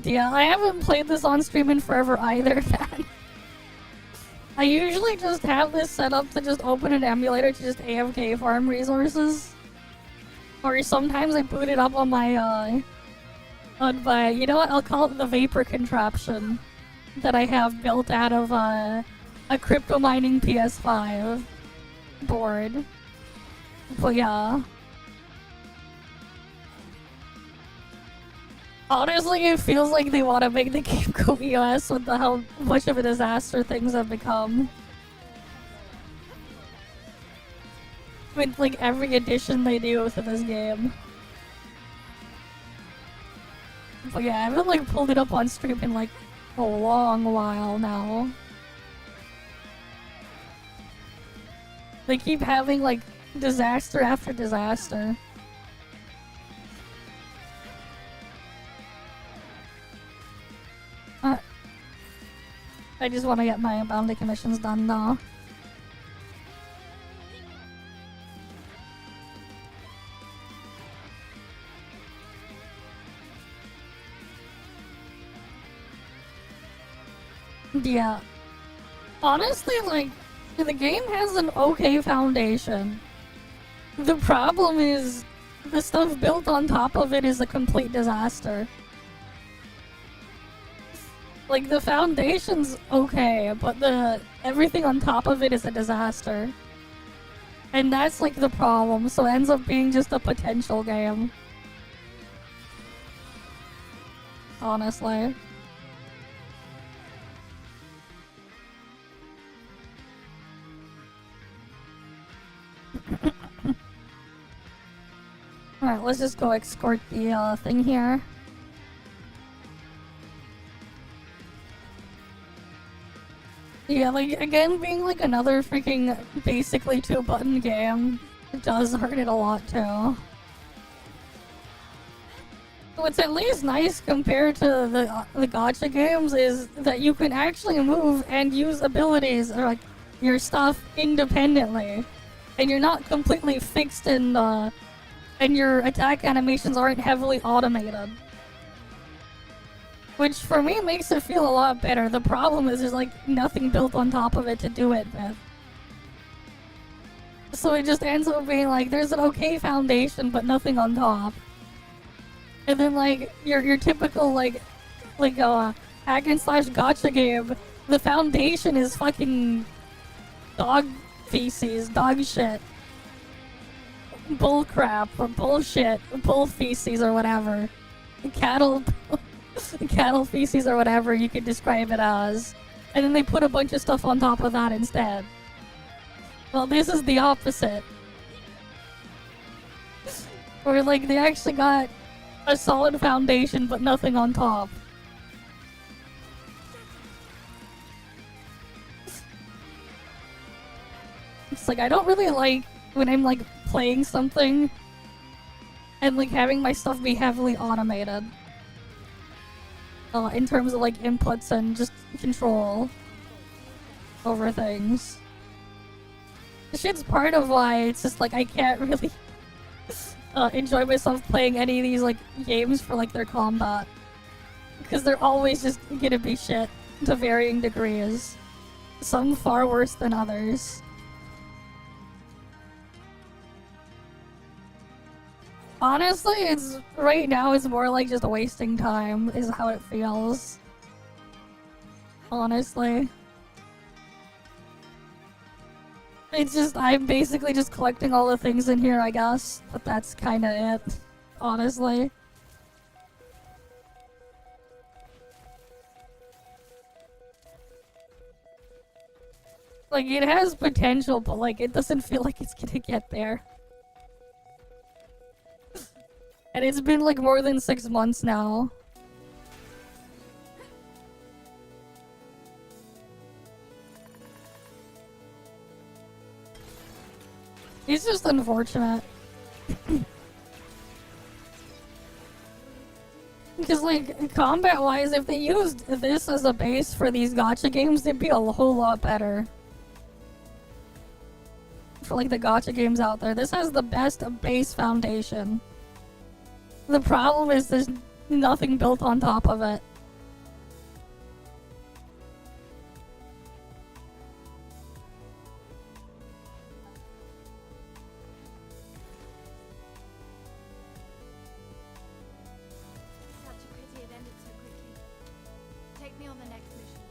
Yeah, I haven't played this on stream in forever either, man. I usually just have this set up to just open an emulator to just AFK farm resources. Or sometimes I boot it up on my, you know what, I'll call it the vapor contraption. that I have built out of a crypto mining PS5 board. But yeah. Honestly, it feels like they want to make the game go EOS with how much of a disaster things have become. With like every addition they do to this game. But yeah, I haven't like pulled it up on stream in like a long while now. They keep having like disaster after disaster. I just want to get my bounty commissions done though. Yeah. Honestly, like, the game has an okay foundation. The problem is, the stuff built on top of it is a complete disaster. Like, the foundation's okay, but everything on top of it is a disaster. And that's like the problem, so it ends up being just a potential game. Honestly. Alright, let's just go escort the thing here. Yeah, like, again, being like another freaking basically 2-button game, it does hurt it a lot too. What's at least nice compared to the gacha games is that you can actually move and use abilities or like your stuff independently, and you're not completely fixed in and your attack animations aren't heavily automated. Which for me makes it feel a lot better. The problem is there's like nothing built on top of it to do it with. So it just ends up being like there's an okay foundation but nothing on top. And then like your typical like hack and slash gacha game, the foundation is fucking dog feces, dog shit. Bull crap or bullshit, bull feces or whatever. Cattle feces or whatever you could describe it as. And then they put a bunch of stuff on top of that instead. Well, this is the opposite. Where like they actually got a solid foundation but nothing on top. It's like I don't really like when I'm like playing something and like having my stuff be heavily automated. In terms of like inputs and just control over things. This shit's part of why it's just like I can't really enjoy myself playing any of these like games for like their combat. Because they're always just gonna be shit to varying degrees. Some far worse than others. Honestly, it's right now it's more like just wasting time is how it feels. Honestly. It's just, I'm basically just collecting all the things in here, I guess. But that's kinda it. Honestly. Like, it has potential, but like, it doesn't feel like it's gonna get there. And it's been like more than 6 months now. It's just unfortunate. Because like, combat-wise, if they used this as a base for these gacha games, they'd be a whole lot better. For like the gacha games out there, this has the best base foundation. The problem is there's nothing built on top of it. Such a pity it ended so quickly. Take me on the next mission.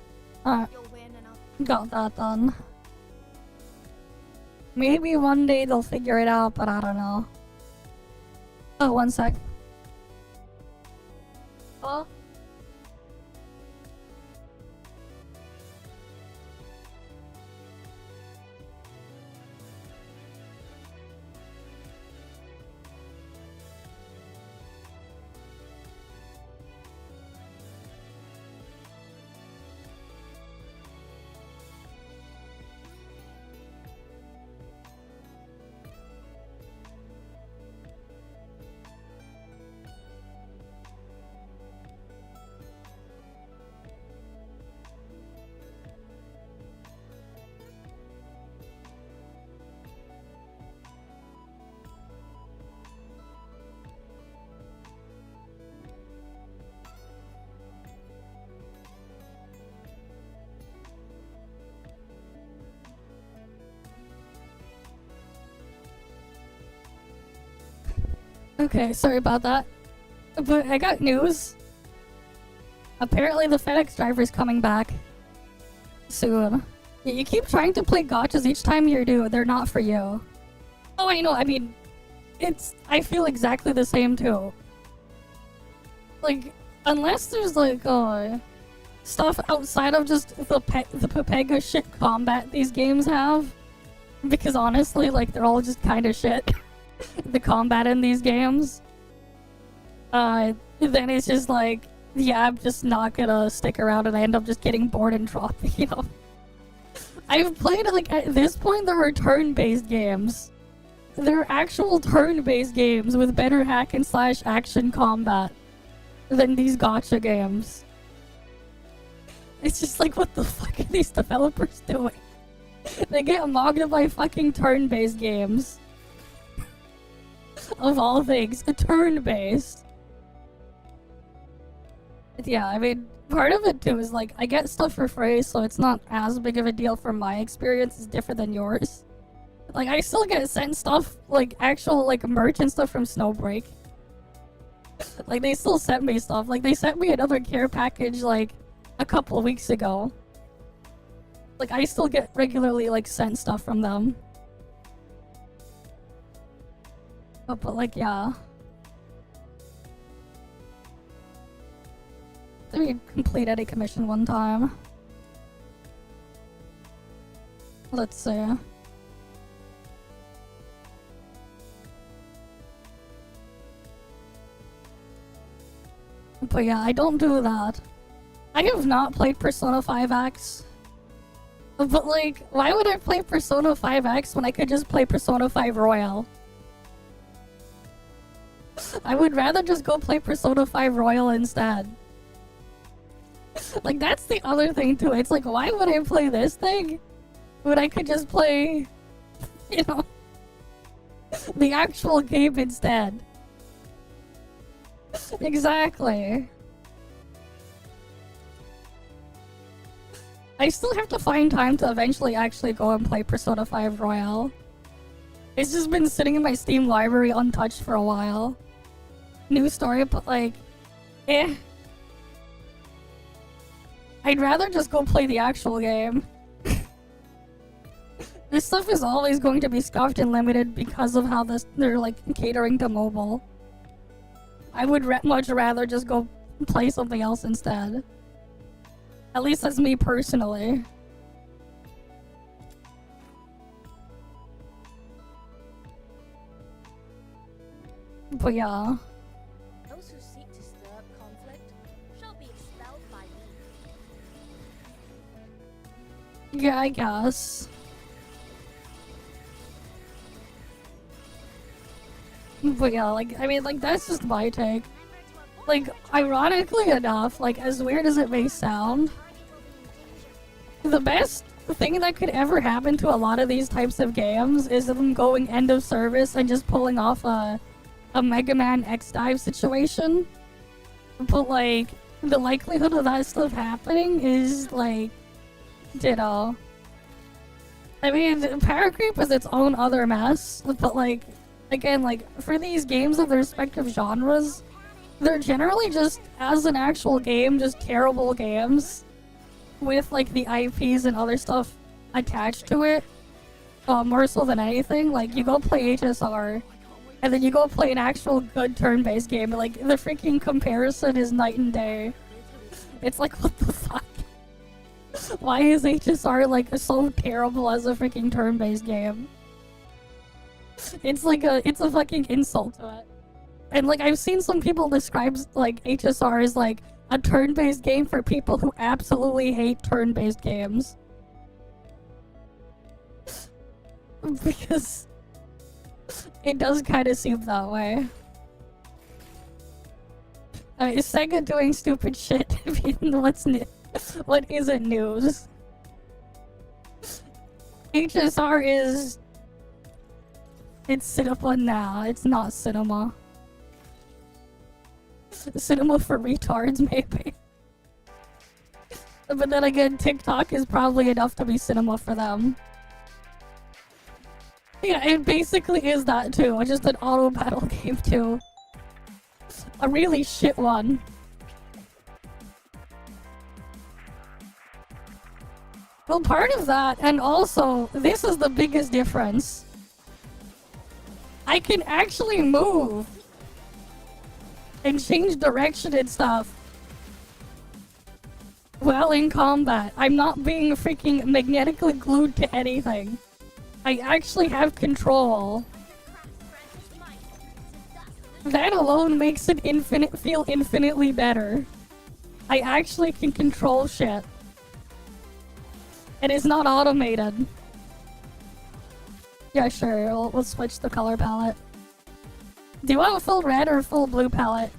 Alright, You'll win and I'll... got that done. Maybe one day they'll figure it out, but I don't know. Oh, one sec. Oh? Okay, sorry about that. But I got news. Apparently the FedEx driver's coming back soon. Yeah, you keep trying to play gotchas each time you do, they're not for you. Oh, I know, I mean, I feel exactly the same too. Like, unless there's like, stuff outside of just the Pepega shit combat these games have. Because honestly, like, they're all just kinda shit. The combat in these games. Then it's just like, yeah, I'm just not gonna stick around and I end up just getting bored and dropping, you know? I've played, like, at this point, there were turn-based games. There are actual turn-based games with better hack and slash action combat than these gotcha games. It's just like, what the fuck are these developers doing? They get mocked by fucking turn-based games. Of all things, a turn-based. Yeah, I mean, part of it too is like, I get stuff for free, so it's not as big of a deal from my experience. It's different than yours. Like, I still get sent stuff, like, actual, like, merch and stuff from Snowbreak. Like, they still sent me stuff. Like, they sent me another care package, like, a couple weeks ago. Like, I still get regularly, like, sent stuff from them. But like, yeah. Let me complete any commission one time. Let's see. But yeah, I don't do that. I have not played Persona 5X. But like, why would I play Persona 5X when I could just play Persona 5 Royal? I would rather just go play Persona 5 Royal instead. Like, that's the other thing too. It's like, why would I play this thing when I could just play, you know, the actual game instead? Exactly. I still have to find time to eventually actually go and play Persona 5 Royal. It's just been sitting in my Steam library untouched for a while. New story, but like, eh. I'd rather just go play the actual game. This stuff is always going to be scuffed and limited because of how they're like catering to mobile. I would much rather just go play something else instead. At least that's me personally. But yeah. Those who seek to stir up conflict shall be expelled by me. Yeah, I guess. But yeah, like, I mean, like, that's just my take. Like, ironically enough, like, as weird as it may sound, the best thing that could ever happen to a lot of these types of games is them going end of service and just pulling off a Mega Man X Dive situation. But, like, the likelihood of that stuff happening is, like, ditto. I mean, Power Creep is its own other mess, but, like, again, like, for these games of their respective genres, they're generally just, as an actual game, just terrible games. with like the IPs and other stuff attached to it, more so than anything. Like you go play HSR, and then you go play an actual good turn-based game. Like the freaking comparison is night and day. It's like, what the fuck? Why is HSR like so terrible as a freaking turn-based game? It's a fucking insult to it. And like I've seen some people describe like HSR as like a turn-based game for people who absolutely hate turn-based games. Because it does kind of seem that way. Is Sega doing stupid shit? I mean, what's new? What isn't news? HSR is... It's cinema now, it's not cinema. Cinema for retards, maybe. But then again, TikTok is probably enough to be cinema for them. Yeah, it basically is that too. Just an auto battle game too. A really shit one. Well, part of that, and also, this is the biggest difference. I can actually move and change direction and stuff while in combat. I'm not being freaking magnetically glued to anything. I actually have control. That alone makes it feel infinitely better. I actually can control shit. It is not automated. Yeah, sure, we'll switch the color palette. Do you want a full red or a full blue palette?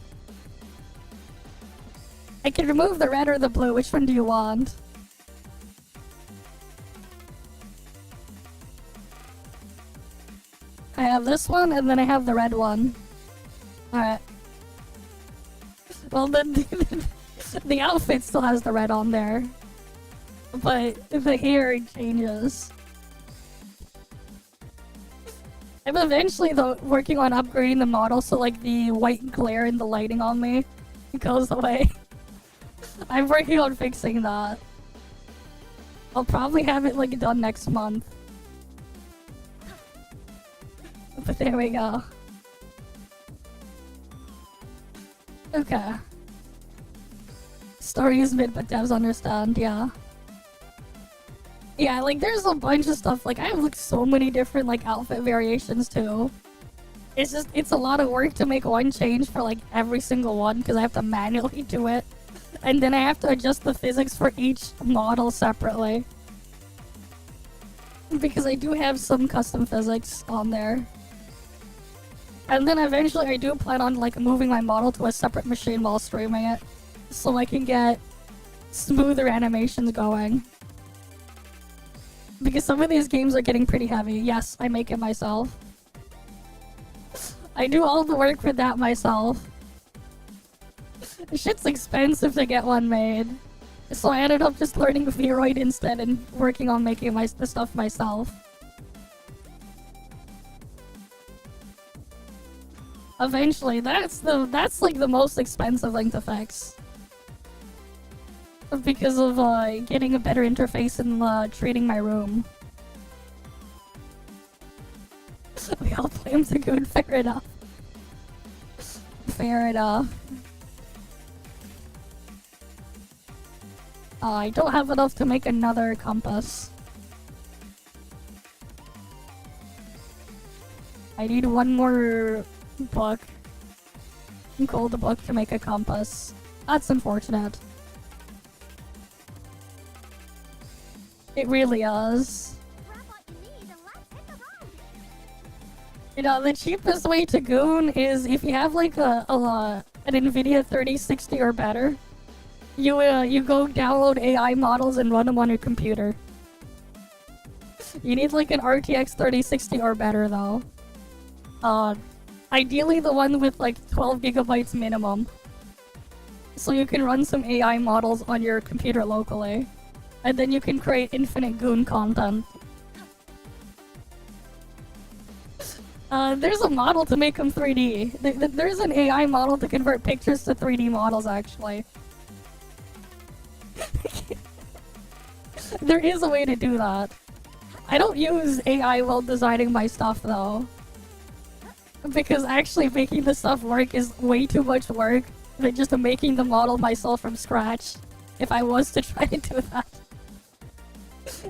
I can remove the red or the blue. Which one do you want? I have this one, and then I have the red one. Alright. Well, the outfit still has the red on there. But the hair changes. I'm eventually, though, working on upgrading the model so, like, the white glare and the lighting on me goes away. I'm working on fixing that. I'll probably have it, like, done next month. But there we go. Okay. Story is mid, but devs understand, yeah. Yeah, like, there's a bunch of stuff. Like, I have, like, so many different, like, outfit variations, too. It's just, it's a lot of work to make one change for, like, every single one, because I have to manually do it. And then I have to adjust the physics for each model separately. Because I do have some custom physics on there. And then eventually I do plan on, like, moving my model to a separate machine while streaming it. So I can get smoother animations going. Because some of these games are getting pretty heavy. Yes, I make it myself. I do all the work for that myself. Shit's expensive to get one made. So I ended up just learning Vroid instead and working on making the stuff myself. Eventually, that's like the most expensive thing to fix. Because of getting a better interface and treating my room. We all play him to good, fair enough. Fair enough. I don't have enough to make another compass. I need one more book. Gold book to make a compass. That's unfortunate. It really is. You know, the cheapest way to goon is if you have like an NVIDIA 3060 or better. You go download AI models and run them on your computer. You need like an RTX 3060 or better though. Ideally the one with like 12 gigabytes minimum. So you can run some AI models on your computer locally. And then you can create infinite goon content. There's a model to make them 3D. There's an AI model to convert pictures to 3D models, actually. There is a way to do that. I don't use AI while designing my stuff though. Because actually making the stuff work is way too much work than just making the model myself from scratch. If I was to try to do that.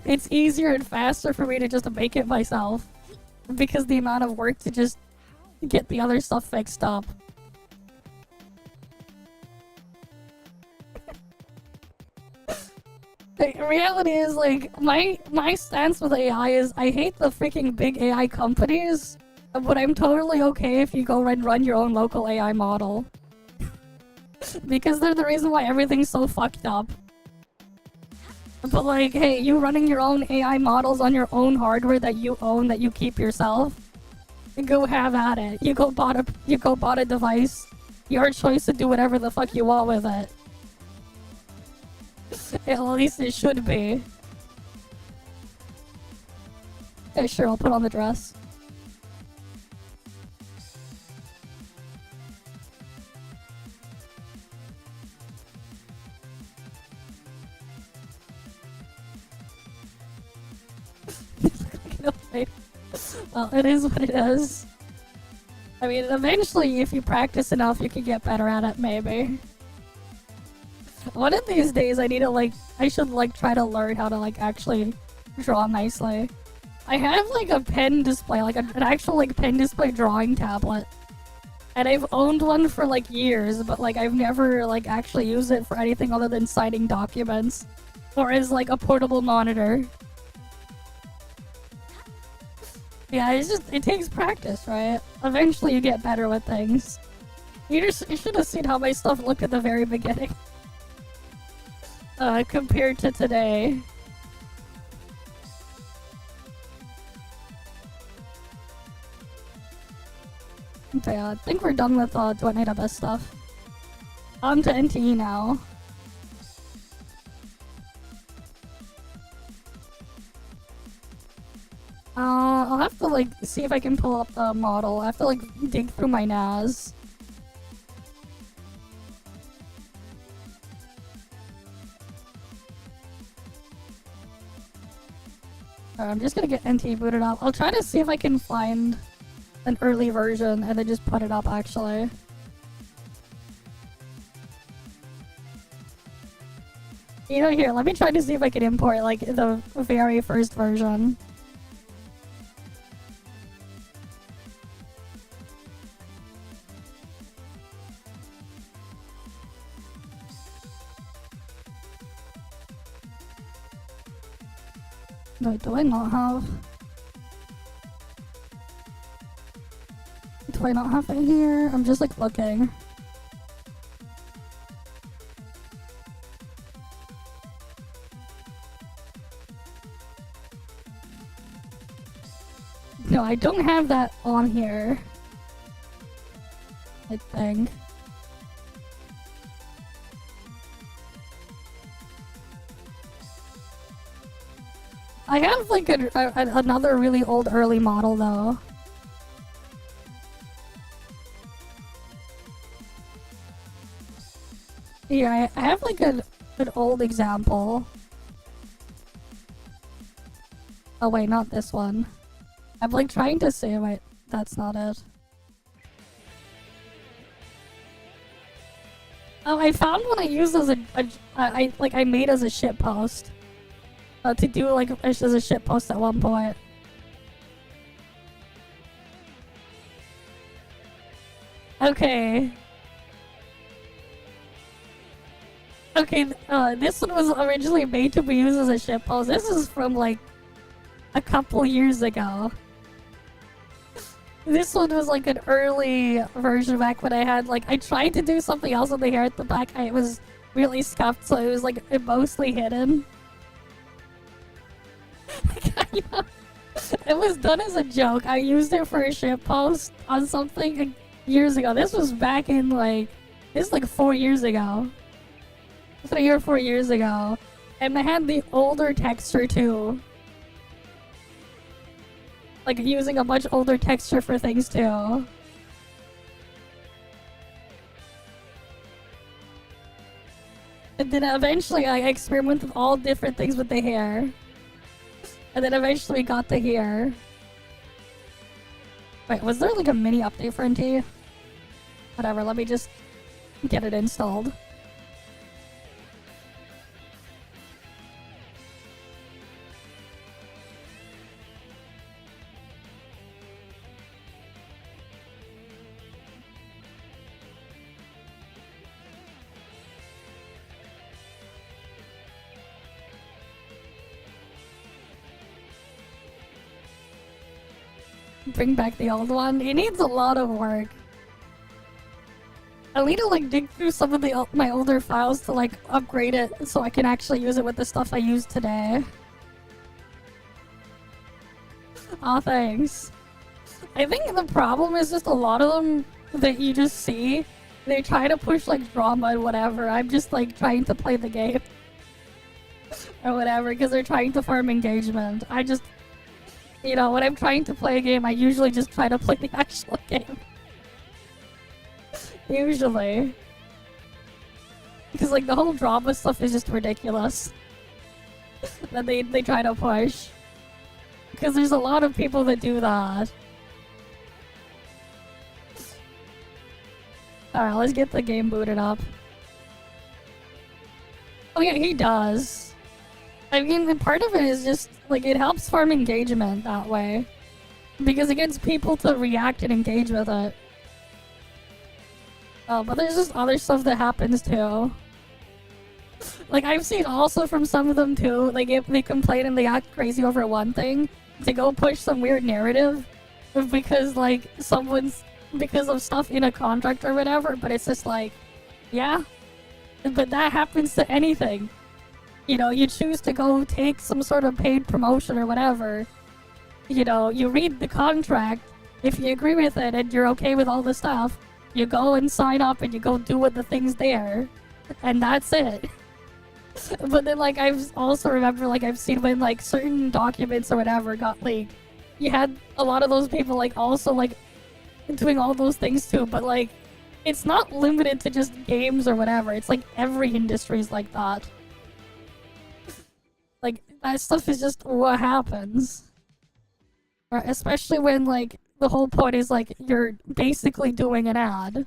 It's easier and faster for me to just make it myself. Because the amount of work to just get the other stuff fixed up. The reality is, like, my stance with AI is I hate the freaking big AI companies, but I'm totally okay if you go and run your own local AI model. Because they're the reason why everything's so fucked up. But like, hey, you running your own AI models on your own hardware that you own, that you keep yourself, go have at it. You go bought a device. Your choice to do whatever the fuck you want with it. At least it should be. Yeah, sure, I'll put on the dress. Well, it is what it is. I mean, eventually, if you practice enough, you can get better at it, maybe. One of these days, I should, like, try to learn how to, like, actually draw nicely. I have, like, a pen display, like, an actual, like, pen display drawing tablet. And I've owned one for, like, years, but, like, I've never, like, actually used it for anything other than signing documents. Or as, like, a portable monitor. Yeah, it takes practice, right? Eventually you get better with things. You should have seen how my stuff looked at the very beginning. Compared to today. Okay, I think we're done with Do I Need a Best stuff. On to NTE now. I'll have to, like, see if I can pull up the model. I have to, like, dig through my NAS. I'm just gonna get NTE booted up. I'll try to see if I can find an early version and then just put it up, actually. You know, here, let me try to see if I can import, like, the very first version. Wait, do I not have... Do I not have it here? I'm just, like, looking. No, I don't have that on here. I think. I have, like, another really old early model, though. Yeah, I have, like, an old example. Oh, wait, not this one. I'm, like, trying to say, wait, that's not it. Oh, I found one I used as I made as a shitpost. To do, like, as a shitpost at one point. Okay. Okay, this one was originally made to be used as a shitpost. This is from, like, a couple years ago. This one was, like, an early version back when I had, like, I tried to do something else on the hair at the back. It was really scuffed, so it was, like, mostly hidden. It was done as a joke. I used it for a shitpost on something like, years ago. This was back in, like... This is, like, 4 years ago. 3 or 4 years ago. And I had the older texture, too. Like, using a much older texture for things, too. then eventually I experimented with all different things with the hair. And then eventually we got to here. Wait, was there like a mini update for NTE? Whatever, let me just get it installed. Bring back the old one. It needs a lot of work. I need to like dig through some of my older files to like upgrade it so I can actually use it with the stuff I use today. Aw, thanks. I think the problem is just a lot of them that you just see, they try to push like drama and whatever. I'm just like trying to play the game. Or whatever, because they're trying to farm engagement. I just... You know, when I'm trying to play a game, I usually just try to play the actual game. Usually. Because, like, the whole drama stuff is just ridiculous. That they try to push. Because there's a lot of people that do that. Alright, let's get the game booted up. Oh yeah, he does. I mean, part of it is just, like, it helps farm engagement that way. Because it gets people to react and engage with it. But there's just other stuff that happens too. Like, I've seen also from some of them too, like, if they complain and they act crazy over one thing, they go push some weird narrative because, like, because of stuff in a contract or whatever, but it's just like, yeah. But that happens to anything. You know, you choose to go take some sort of paid promotion or whatever. You know, you read the contract. If you agree with it and you're okay with all the stuff, you go and sign up and you go do what the thing's there. And that's it. But then, like, I've also remember, like, I've seen when, like, certain documents or whatever got leaked. You had a lot of those people, like, also, like, doing all those things too. But, like, it's not limited to just games or whatever. It's, like, every industry is like that. Like, that stuff is just what happens. Or especially when, like, the whole point is, like, you're basically doing an ad.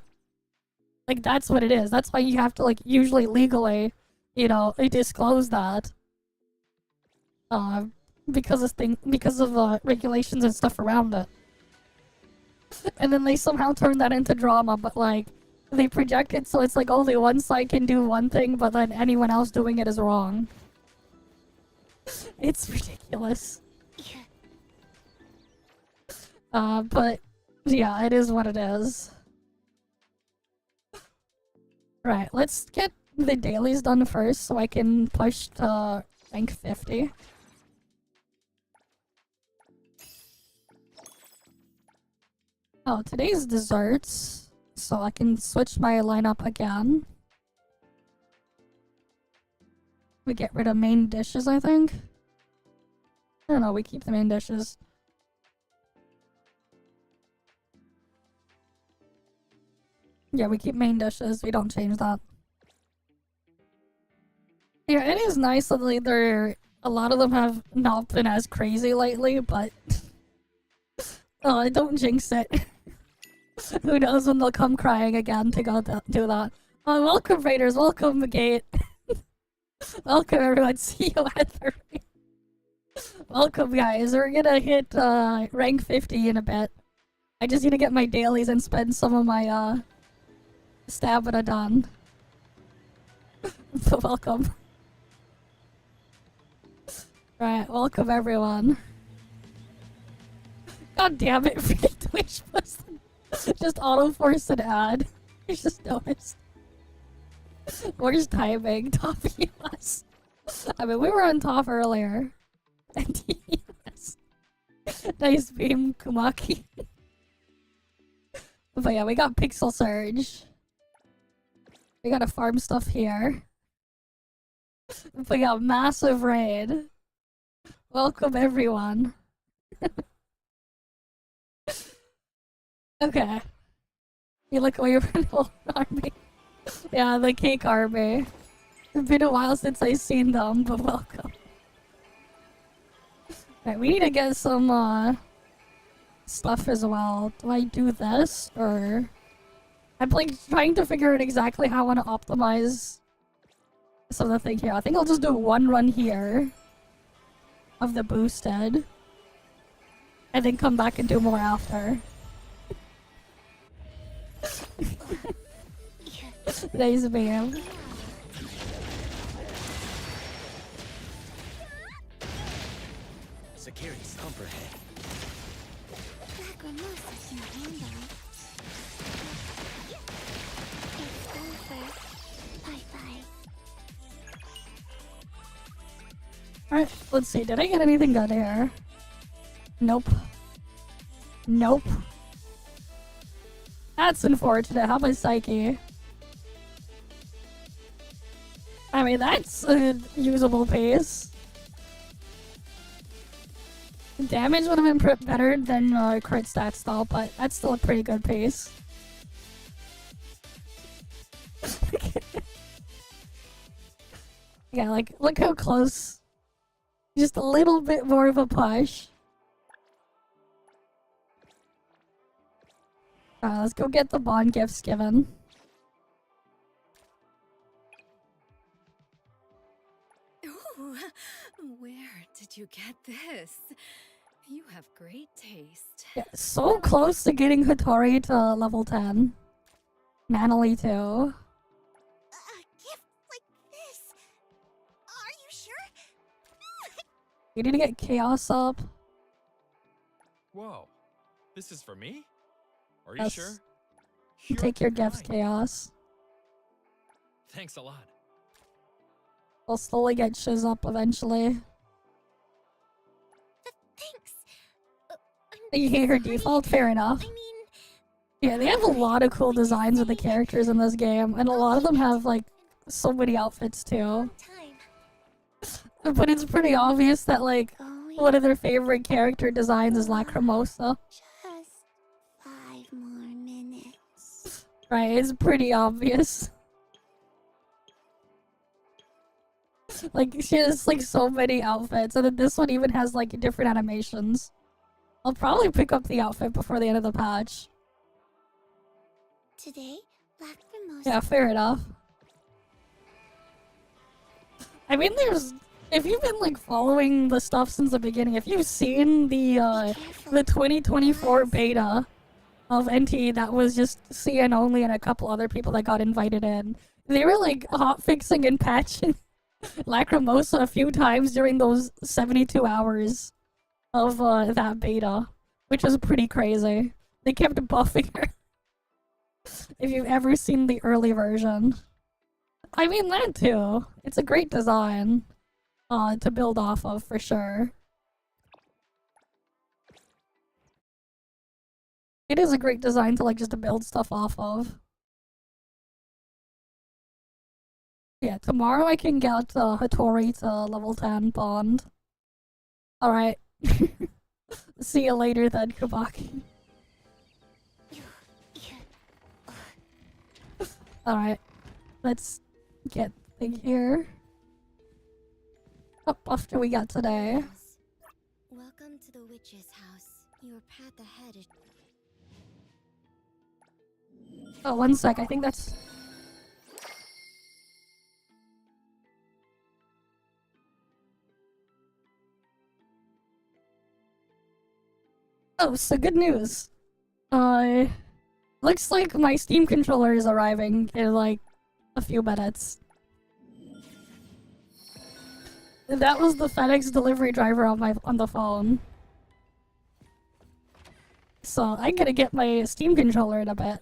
Like, that's what it is. That's why you have to, like, usually legally, you know, disclose that. Because of regulations and stuff around it. And then they somehow turn that into drama, but, like, they project it so it's, like, only one side can do one thing, but then anyone else doing it is wrong. It's ridiculous. But yeah, it is what it is. Right, let's get the dailies done first so I can push to rank 50. Oh, today's desserts, so I can switch my lineup again. We get rid of main dishes, I think. I don't know, we keep the main dishes. Yeah, we keep main dishes, we don't change that. Yeah, it is nice that like, a lot of them have not been as crazy lately, but... oh, don't jinx it. Who knows when they'll come crying again to go do that. Oh, welcome Raiders, welcome Gate. Welcome everyone, see you at 30. Welcome guys, we're gonna hit rank 50 in a bit. I just need to get my dailies and spend some of my stamina done. So welcome. Right, welcome everyone. God damn it, freaking Twitch was just auto-force an ad. I just noticed. Where's timing? ToF US. I mean, we were on ToF earlier. NTE US. Nice beam, Kumaki. But yeah, we got Pixel Surge. We gotta farm stuff here. We got massive raid. Welcome everyone. Okay. You look away from the whole army. Yeah, the cake army. It's been a while since I've seen them, but welcome. Alright, we need to get some, stuff as well. Do I do this, or... I'm, like, trying to figure out exactly how I want to optimize some of the thing here. I think I'll just do one run here of the boosted, and then come back and do more after. Nice, ma'am. Security stomp her head. Alright, let's see. Did I get anything good here? Nope. Nope. That's unfortunate. How about Psyche? I mean, that's a usable pace. Damage would have been better than crit stats though, but that's still a pretty good pace. Yeah, like, look how close. Just a little bit more of a push. Let's go get the bond gifts given. Ooh, where did you get this? You have great taste. Yeah, so close to getting Hattori to level 10. Manly too. A gift like this? Are you sure? You need to get Chaos up. Whoa, this is for me? Are you Yes. sure? Take your you're gifts, fine. Chaos. Thanks a lot. We'll slowly get Shiz up eventually. Thanks. You hate her default? Fair enough. I mean, Yeah, they have a lot of cool designs of the characters in this game, and a lot of them have, like, so many outfits too. time. But it's pretty obvious that, like, Going one of their favorite character designs is Lacrimosa. just 5 more minutes. Right, it's pretty obvious. Like, she has, like, so many outfits, and then this one even has, like, different animations. I'll probably pick up the outfit before the end of the patch. Today, Lacrimosa. Yeah, fair enough. I mean, if you've been, like, following the stuff since the beginning, if you've seen the 2024 beta of NTE that was just CN only and a couple other people that got invited in, they were, like, hotfixing and patching Lacrimosa a few times during those 72 hours of that beta, which was pretty crazy. They kept buffing her. If you've ever seen the early version. I mean, that too. It's a great design to build off of, for sure. It is a great design to, like, just to build stuff off of. Yeah, tomorrow I can get Hattori to level 10 Bond. Alright. See you later then, Kabaki. Alright. Let's get the thing here. What buff do we got today? Welcome to the witch's house. Your path ahead is... Oh, one sec. I think that's... Oh, so good news. Looks like my Steam controller is arriving in, like, a few minutes. That was the FedEx delivery driver on the phone. So I'm gonna get my Steam controller in a bit.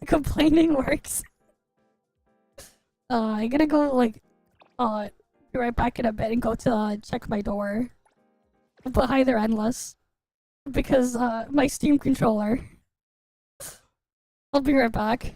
Complaining works. I'm gonna go, like, be right back in a bit and go to check my door. But hi there, Endless. Because my Steam controller. I'll be right back.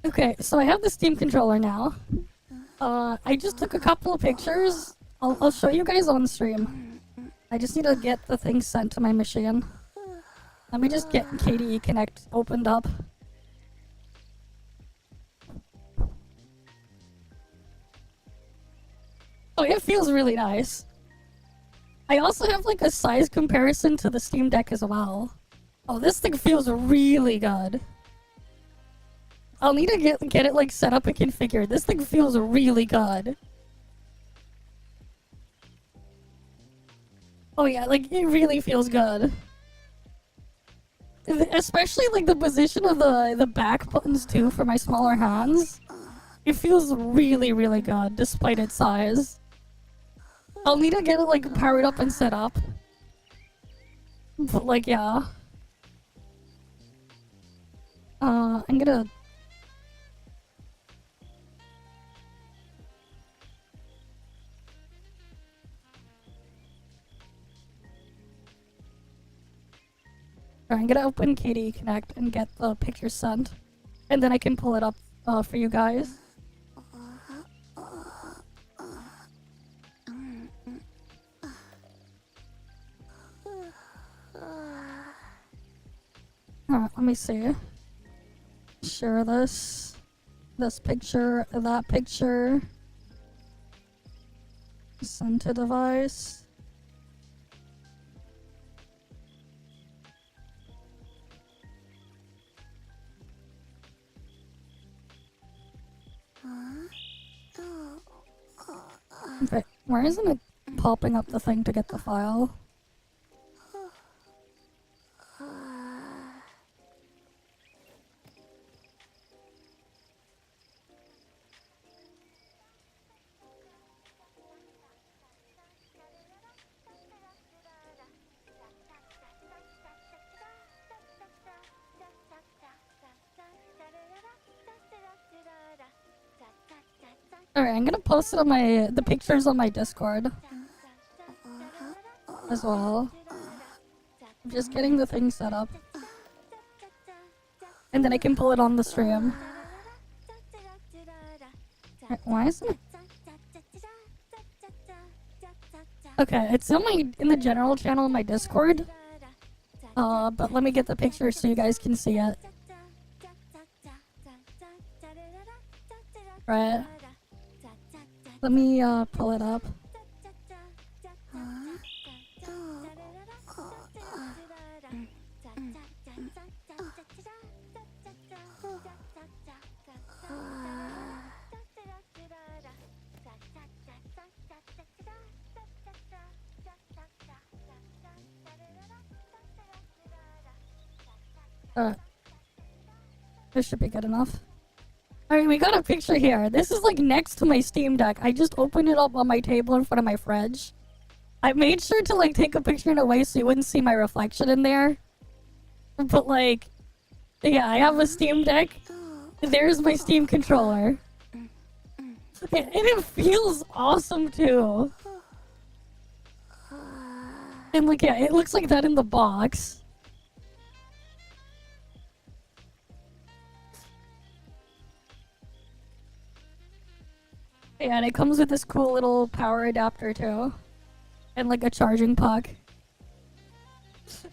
Okay, so I have the Steam controller now. I just took a couple of pictures. I'll show you guys on stream. I just need to get the thing sent to my machine. Let me just get KDE Connect opened up. Oh, it feels really nice. I also have like a size comparison to the Steam Deck as well. Oh, this thing feels really good. I'll need to get it like set up and configured. This thing feels really good. Oh yeah, like it really feels good. Especially like the position of the back buttons too for my smaller hands. It feels really, really good despite its size. I'll need to get it like powered up and set up. But like yeah. I'm gonna I'm gonna open KDE Connect and get the picture sent, and then I can pull it up for you guys. Alright, let me see. Share this picture, that picture. Send to device. Okay, why isn't it popping up the thing to get the file? Alright, I'm gonna post it on the pictures on my Discord as well. I'm just getting the thing set up. And then I can pull it on the stream. Right, why isn't it? Okay, it's in the general channel on my Discord. But let me get the picture so you guys can see it. Right. Let me pull it up. This should be good enough. Alright, we got a picture here. This is like next to my Steam Deck. I just opened it up on my table in front of my fridge. I made sure to like take a picture in a way so you wouldn't see my reflection in there. But like, yeah, I have a Steam Deck. There's my Steam controller. And it feels awesome too. And like, yeah, it looks like that in the box. Yeah, and it comes with this cool little power adapter too. And like a charging puck.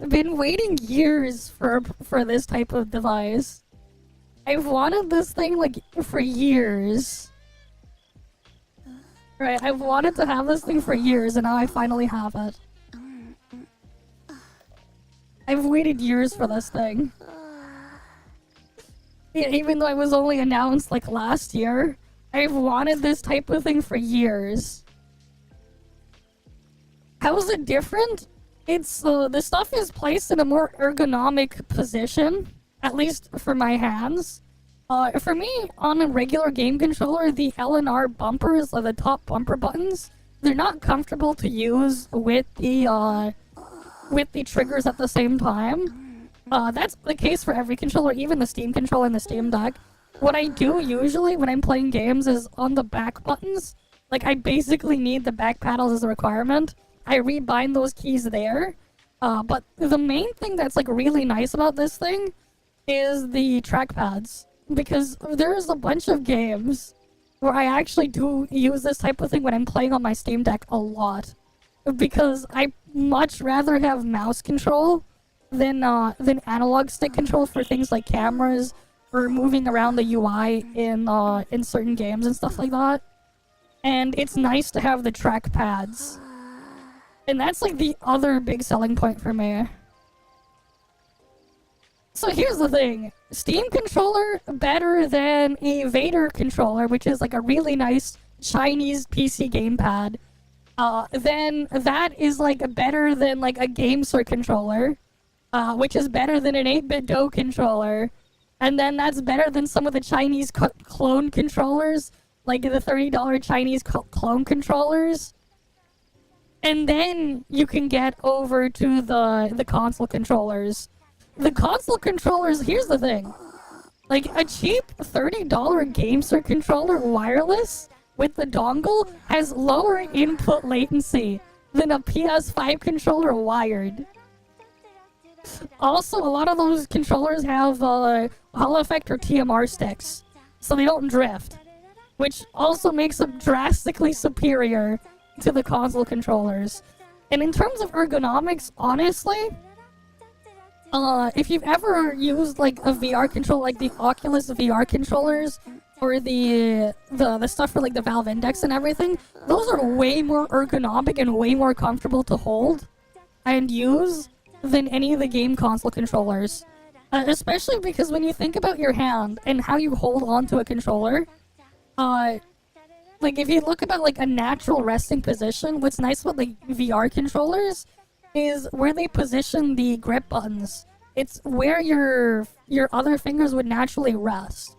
I've been waiting years for this type of device. I've wanted this thing like for years. Right, I've wanted to have this thing for years and now I finally have it. I've waited years for this thing. Yeah, even though it was only announced like last year. I've wanted this type of thing for years. How is it different? It's, the stuff is placed in a more ergonomic position, at least for my hands. For me, on a regular game controller, the L and R bumpers, or the top bumper buttons, they're not comfortable to use with the triggers at the same time. That's the case for every controller, even the Steam controller and the Steam Deck. What I do usually when I'm playing games is on the back buttons, like I basically need the back paddles as a requirement. I rebind those keys there. But the main thing that's like really nice about this thing is the trackpads. because there's a bunch of games where I actually do use this type of thing when I'm playing on my Steam Deck a lot. Because I much rather have mouse control than analog stick control for things like cameras or moving around the UI in certain games and stuff like that. And it's nice to have the track pads. And that's like the other big selling point for me. So here's the thing. Steam controller better than a Vader controller, which is like a really nice Chinese PC gamepad. Then that is like better than like a GameSir controller, which is better than an 8-bit Do controller. And then that's better than some of the Chinese clone controllers, like the $30 Chinese clone controllers. And then you can get over to the console controllers. The console controllers, here's the thing. Like, a cheap $30 GameSir controller wireless with the dongle has lower input latency than a PS5 controller wired. Also, a lot of those controllers have Hall effect or TMR sticks, so they don't drift, which also makes them drastically superior to the console controllers. And in terms of ergonomics, honestly, if you've ever used like a VR controller, like the Oculus VR controllers, or the stuff for like the Valve Index and everything, those are way more ergonomic and way more comfortable to hold and use than any of the game console controllers. Especially because when you think about your hand and how you hold onto a controller, like if you look about like a natural resting position, what's nice about like VR controllers is where they position the grip buttons. It's where your other fingers would naturally rest,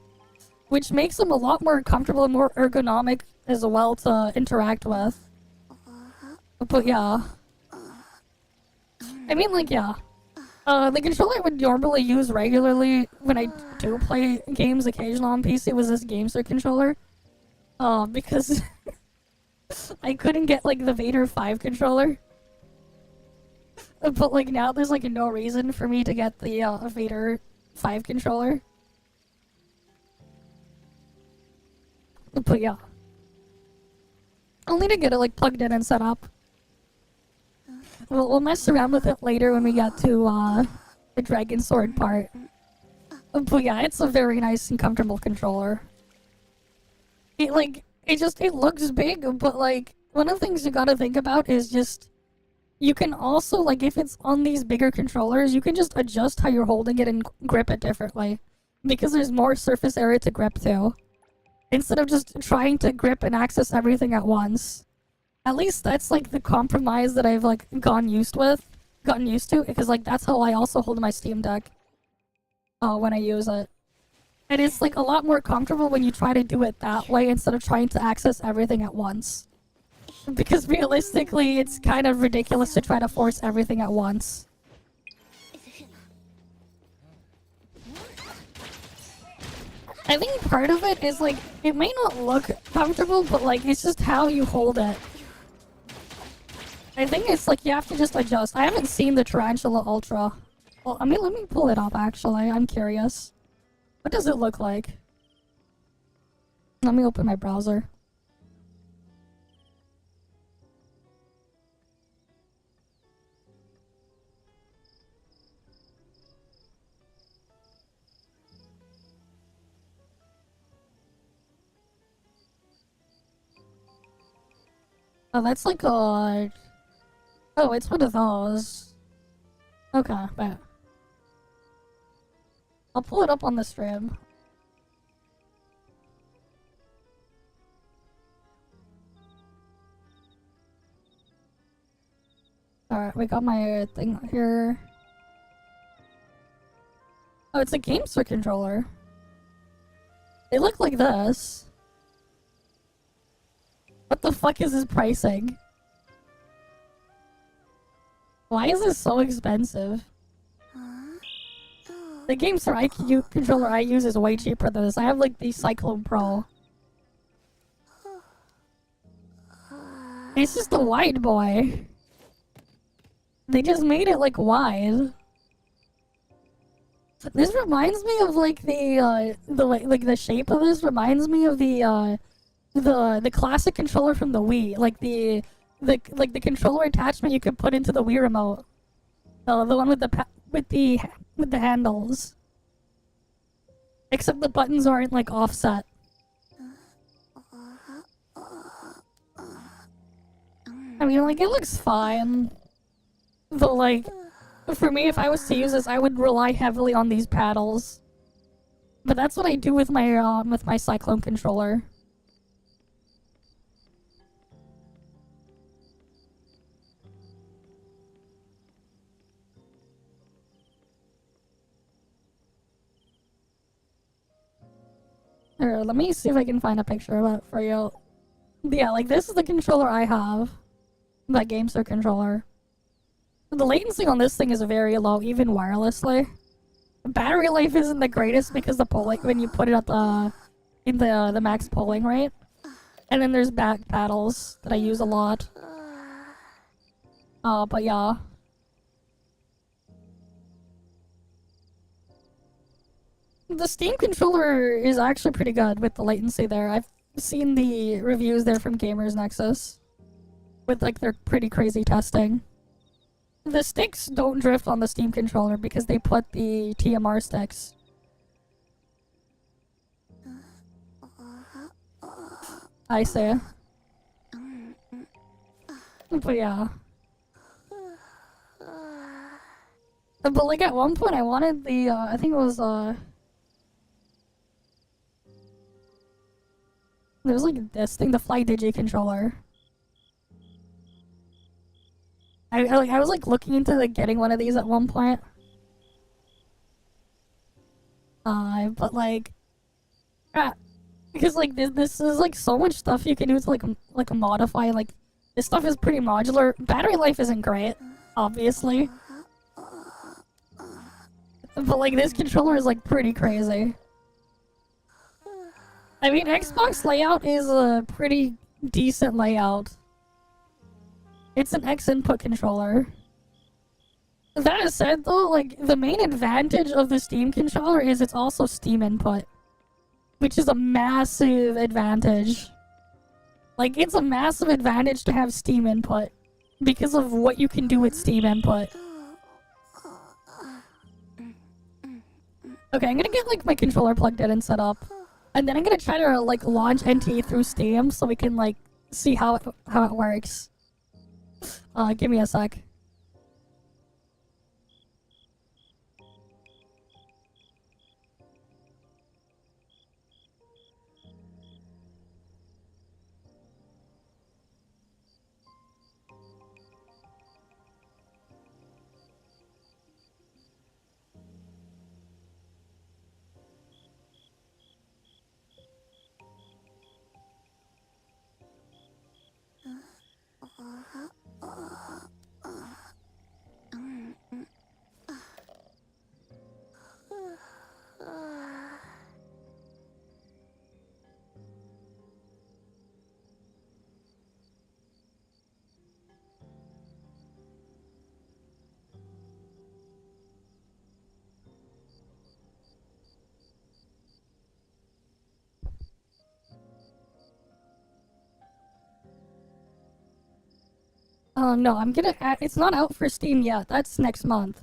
which makes them a lot more comfortable and more ergonomic as well to interact with. But yeah. I mean, like, yeah. The controller I would normally use regularly when I do play games occasionally on PC was this GameSir controller. Because I couldn't get, like, the Vader 5 controller. But, like, now there's, like, no reason for me to get the Vader 5 controller. But yeah. I'll need to get it, like, plugged in and set up. We'll mess around with it later when we get to, the Dragon Sword part. But yeah, it's a very nice and comfortable controller. It looks big, but like, one of the things you gotta think about is just, you can also, like, if it's on these bigger controllers, you can just adjust how you're holding it and grip it differently. Because there's more surface area to grip to. Instead of just trying to grip and access everything at once. At least that's, like, the compromise that I've, like, gotten used to, because, like, that's how I also hold my Steam Deck. When I use it. And it's, like, a lot more comfortable when you try to do it that way instead of trying to access everything at once. Because realistically, it's kind of ridiculous to try to force everything at once. I think part of it is, like, it may not look comfortable, but, like, it's just how you hold it. I think it's, like, you have to just adjust. I haven't seen the Tarantula Ultra. Well, I mean, let me pull it up, actually. I'm curious. What does it look like? Let me open my browser. Oh, that's like a... Oh, it's one of those. Okay, bet. I'll pull it up on the stream. Alright, we got my thing here. Oh, it's a GameSir controller. They look like this. What the fuck is this pricing? Why is this so expensive? The GameSir controller I use is way cheaper than this. I have like the Cyclone Pro. It's just a wide boy. They just made it like wide. This reminds me of like the shape of this reminds me of the classic controller from the Wii, like the controller attachment you could put into the Wii remote. The one with the handles. Except the buttons aren't like offset. I mean, like, it looks fine. But like, for me, if I was to use this, I would rely heavily on these paddles. But that's what I do with my Cyclone controller. Here, let me see if I can find a picture of it for you. Yeah, like, this is the controller I have. That GameSir controller. The latency on this thing is very low, even wirelessly. Battery life isn't the greatest because the polling, when you put it at the max polling rate. And then there's back paddles that I use a lot. But yeah. The Steam controller is actually pretty good with the latency there. I've seen the reviews there from Gamers Nexus. With like their pretty crazy testing. The sticks don't drift on the Steam controller because they put the TMR sticks. I see. But yeah. But like at one point I wanted the, I think it was, there was like this thing, the FlyDigi controller. I was like looking into like getting one of these at one point. But like, because like this is like so much stuff you can do to like modify. Like this stuff is pretty modular. Battery life isn't great, obviously. But like this controller is like pretty crazy. I mean, Xbox layout is a pretty decent layout. It's an X input controller. That said though, like, the main advantage of the Steam controller is it's also Steam input. Which is a massive advantage. Like, it's a massive advantage to have Steam input. Because of what you can do with Steam input. Okay, I'm gonna get, like, my controller plugged in and set up. And then I'm gonna try to, like, launch NTE through Steam so we can, like, see how it works. Give me a sec. No, I'm gonna add— it's not out for Steam yet, that's next month.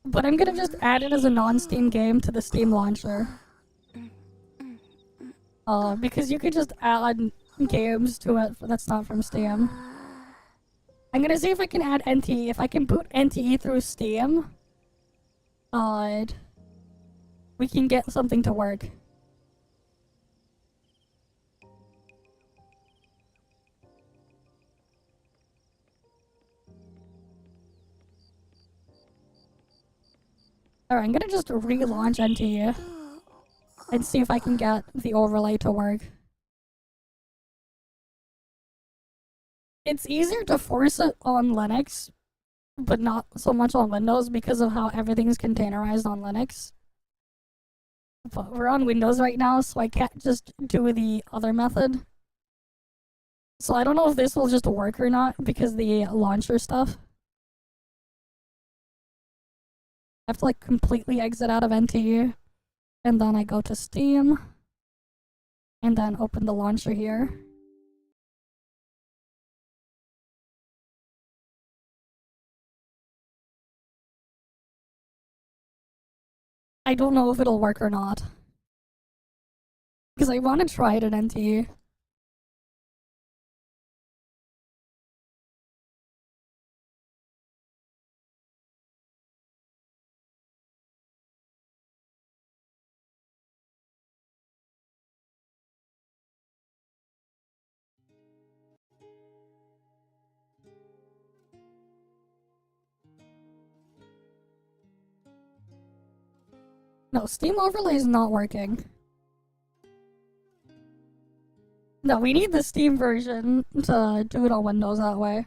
But I'm gonna just add it as a non-Steam game to the Steam launcher. Because you could just add games to it that's not from Steam. I'm gonna see if I can add NTE. If I can boot NTE through Steam, we can get something to work. Alright, I'm gonna just relaunch NTE and see if I can get the overlay to work. It's easier to force it on Linux, but not so much on Windows because of how everything's containerized on Linux. But we're on Windows right now, so I can't just do the other method. So I don't know if this will just work or not because the launcher stuff. I have to like completely exit out of NTE, and then I go to Steam, and then open the launcher here. I don't know if it'll work or not. Because I want to try it at NTE. No, Steam overlay is not working. No, we need the Steam version to do it on Windows that way.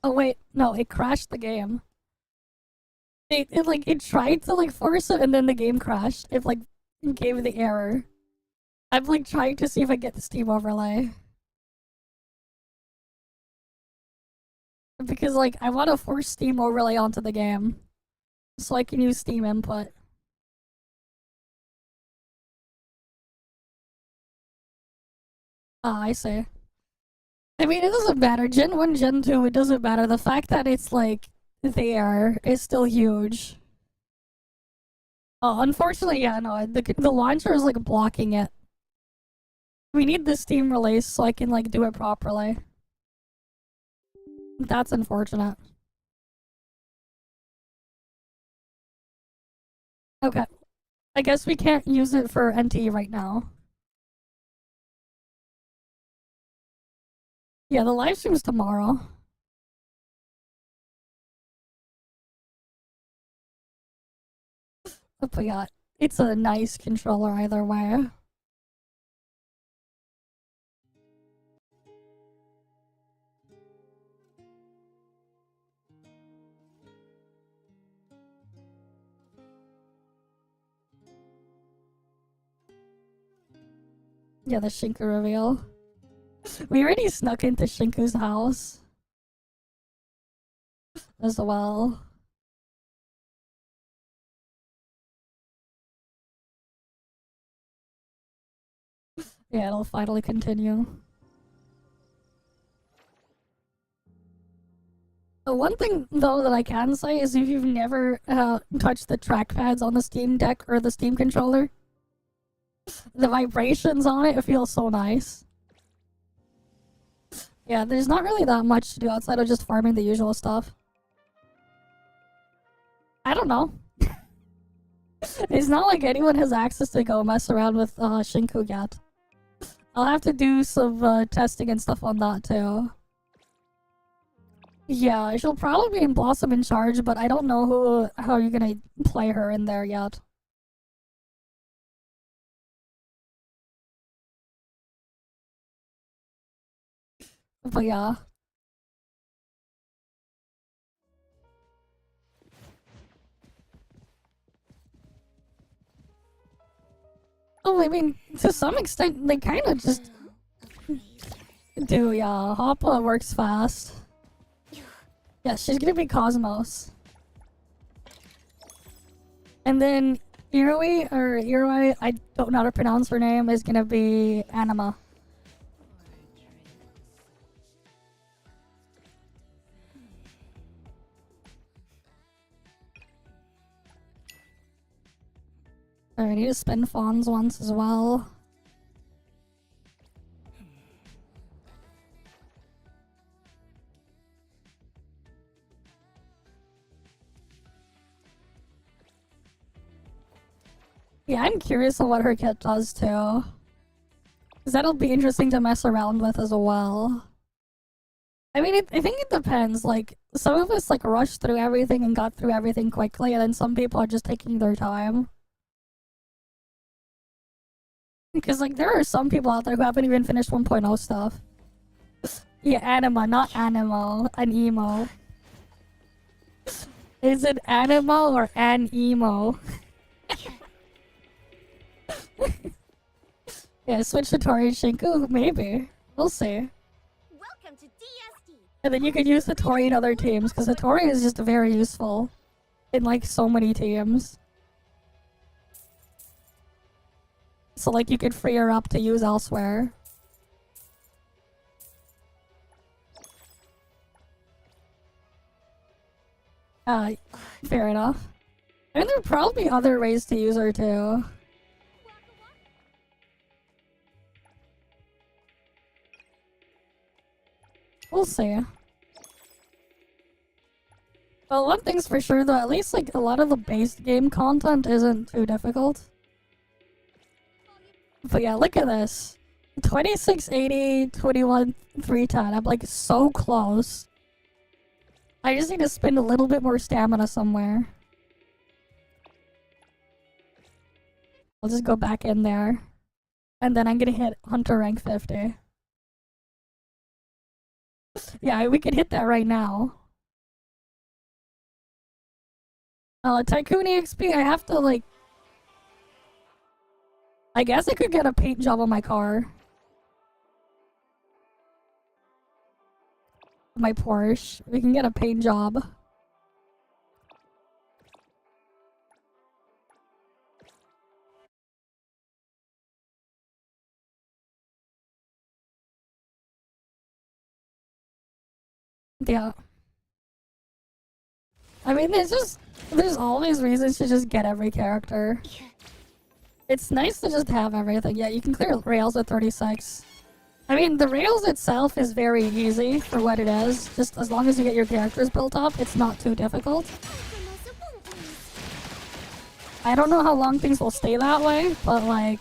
Oh wait, no, it crashed the game. It tried to like force it and then the game crashed. It like gave the error. I'm like trying to see if I get the Steam overlay. Because like I want to force Steam overlay onto the game. So I can use Steam input. Ah, I see. I mean, it doesn't matter. Gen 1, Gen 2, it doesn't matter. The fact that it's like there is still huge. Oh, unfortunately, yeah, no, the launcher is like blocking it. We need the Steam release so I can like do it properly. That's unfortunate. Okay. I guess we can't use it for NTE right now. Yeah, the live stream's tomorrow. But yeah, it's a nice controller either way. Yeah, the Shinku reveal. We already snuck into Shinku's house. As well. Yeah, it'll finally continue. The one thing, though, that I can say is if you've never touched the trackpads on the Steam Deck or the Steam controller, the vibrations on it feels so nice. Yeah, there's not really that much to do outside of just farming the usual stuff. I don't know. It's not like anyone has access to go mess around with Shinku yet. I'll have to do some testing and stuff on that too. Yeah, she'll probably be in Blossom in Charge, but I don't know how you're gonna play her in there yet. But yeah. Oh, I mean, to some extent, they kind of just do, yeah. Hoppa works fast. Yeah, she's gonna be Cosmos. And then Iroi, I don't know how to pronounce her name, is gonna be Anima. I need to spin Fawns once as well. Yeah, I'm curious on what her kit does too. Because that'll be interesting to mess around with as well. I mean, I think it depends. Like, some of us like rushed through everything and got through everything quickly, and then some people are just taking their time. Because, like, there are some people out there who haven't even finished 1.0 stuff. Yeah, Anima, not Animo. An emo. Is it Animo or an emo? Yeah, switch to Tori and Shinku? Maybe. We'll see. Welcome to DST. And then you could use the Tori in other teams, because the Tori is just very useful in like so many teams. So like you could free her up to use elsewhere. Fair enough. And there are probably other ways to use her too. We'll see. Well, one thing's for sure though, at least like a lot of the base game content isn't too difficult. But yeah, look at this. 2680, 21,310. I'm like so close. I just need to spend a little bit more stamina somewhere. I'll just go back in there. And then I'm gonna hit Hunter rank 50. Yeah, we could hit that right now. Tycoon EXP, I have to like... I guess I could get a paint job on my car. My Porsche. We can get a paint job. Yeah. I mean, there's always reasons to just get every character. It's nice to just have everything. Yeah, you can clear rails at 36. I mean, the rails itself is very easy for what it is. Just as long as you get your characters built up, it's not too difficult. I don't know how long things will stay that way, but like,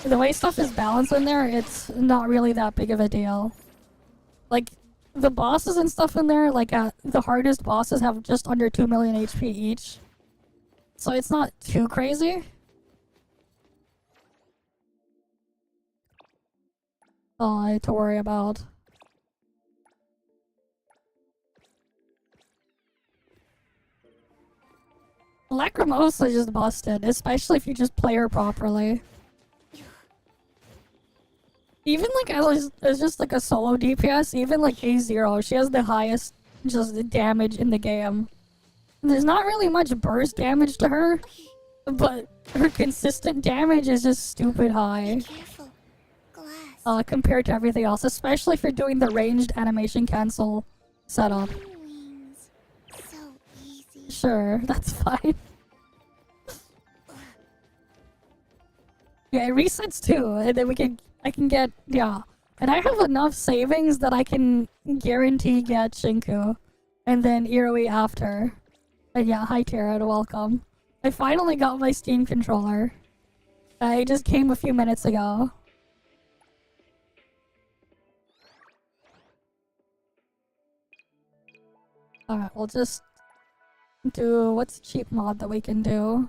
the way stuff is balanced in there, it's not really that big of a deal. Like, the bosses and stuff in there, like the hardest bosses have just under 2 million HP each. So it's not too crazy. All to worry about. Lacrimosa just busted, especially if you just play her properly. Even like as just like a solo DPS, even like A0, she has the highest just damage in the game. There's not really much burst damage to her, but her consistent damage is just stupid high. Compared to everything else, especially if you're doing the ranged animation cancel setup. So easy. Sure, that's fine. Yeah, it resets too, and then I can get, yeah. And I have enough savings that I can guarantee get Shinku, and then Iroi after. And yeah, hi Tara, welcome. I finally got my Steam controller. I just came a few minutes ago. Alright, we'll just do... what's a cheap mod that we can do?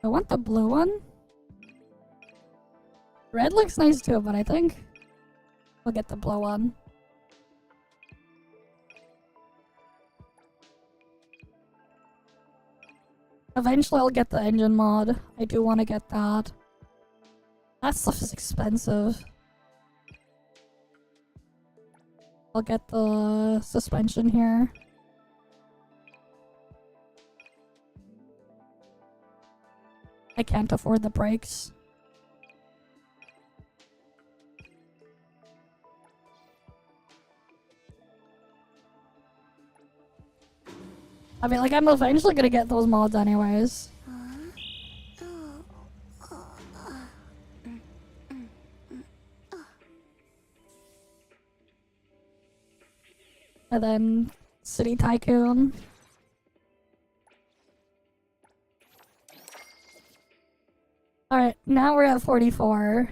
I want the blue one. Red looks nice too, but I think we'll get the blue one. Eventually I'll get the engine mod. I do want to get that. That stuff is expensive. I'll get the suspension here. I can't afford the brakes. I mean, like, I'm eventually gonna get those mods anyways. And then City Tycoon. Alright, now we're at 44.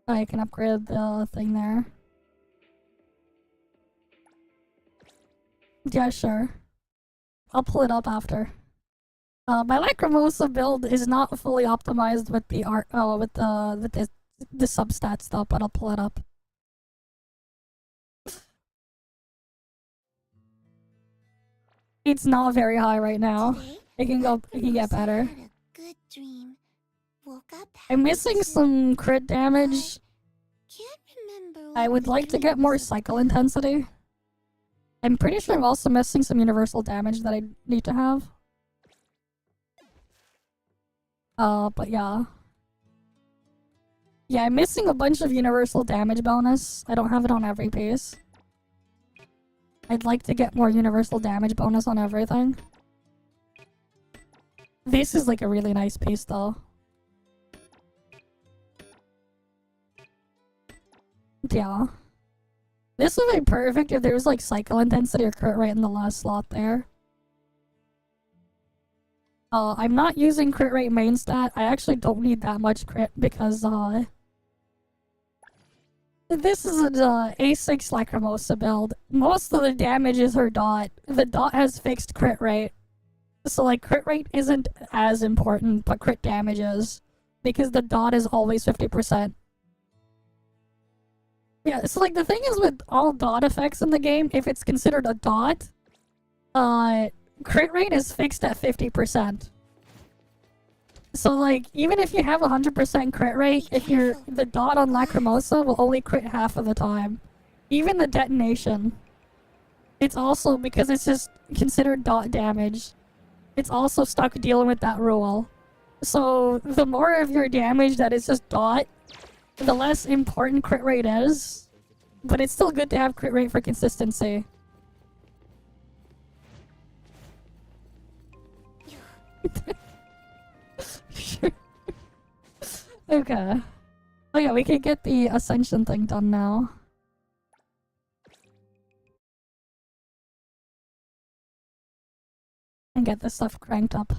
I can upgrade the thing there. Yeah, sure. I'll pull it up after. My Lacrimosa build is not fully optimized with the art, with the substats though, but I'll pull it up. It's not very high right now. Today, It can go. It can get Arknights better. had a good dream. Woke up I'm missing happy some crit damage. Can't remember I what would the like to dream get more was cycle about. intensity. I'm pretty sure I'm also missing some universal damage that I need to have. But yeah. Yeah, I'm missing a bunch of universal damage bonus. I don't have it on every piece. I'd like to get more universal damage bonus on everything. This is like a really nice piece though. Yeah. This would be perfect if there was like cycle intensity or crit rate in the last slot there. I'm not using crit rate main stat. I actually don't need that much crit because this is an A6 Lacrimosa build. Most of the damage is her dot. The dot has fixed crit rate. So like crit rate isn't as important, but crit damage is. Because the dot is always 50%. Yeah, so like the thing is with all dot effects in the game, if it's considered a dot, crit rate is fixed at 50%. So like, even if you have 100% crit rate, if you're the dot on Lacrimosa will only crit half of the time. Even the detonation. It's also, because it's just considered dot damage, it's also stuck dealing with that rule. So the more of your damage that is just dot, the less important crit rate is. But it's still good to have crit rate for consistency. Okay. Oh yeah, we can get the ascension thing done now. And get this stuff cranked up.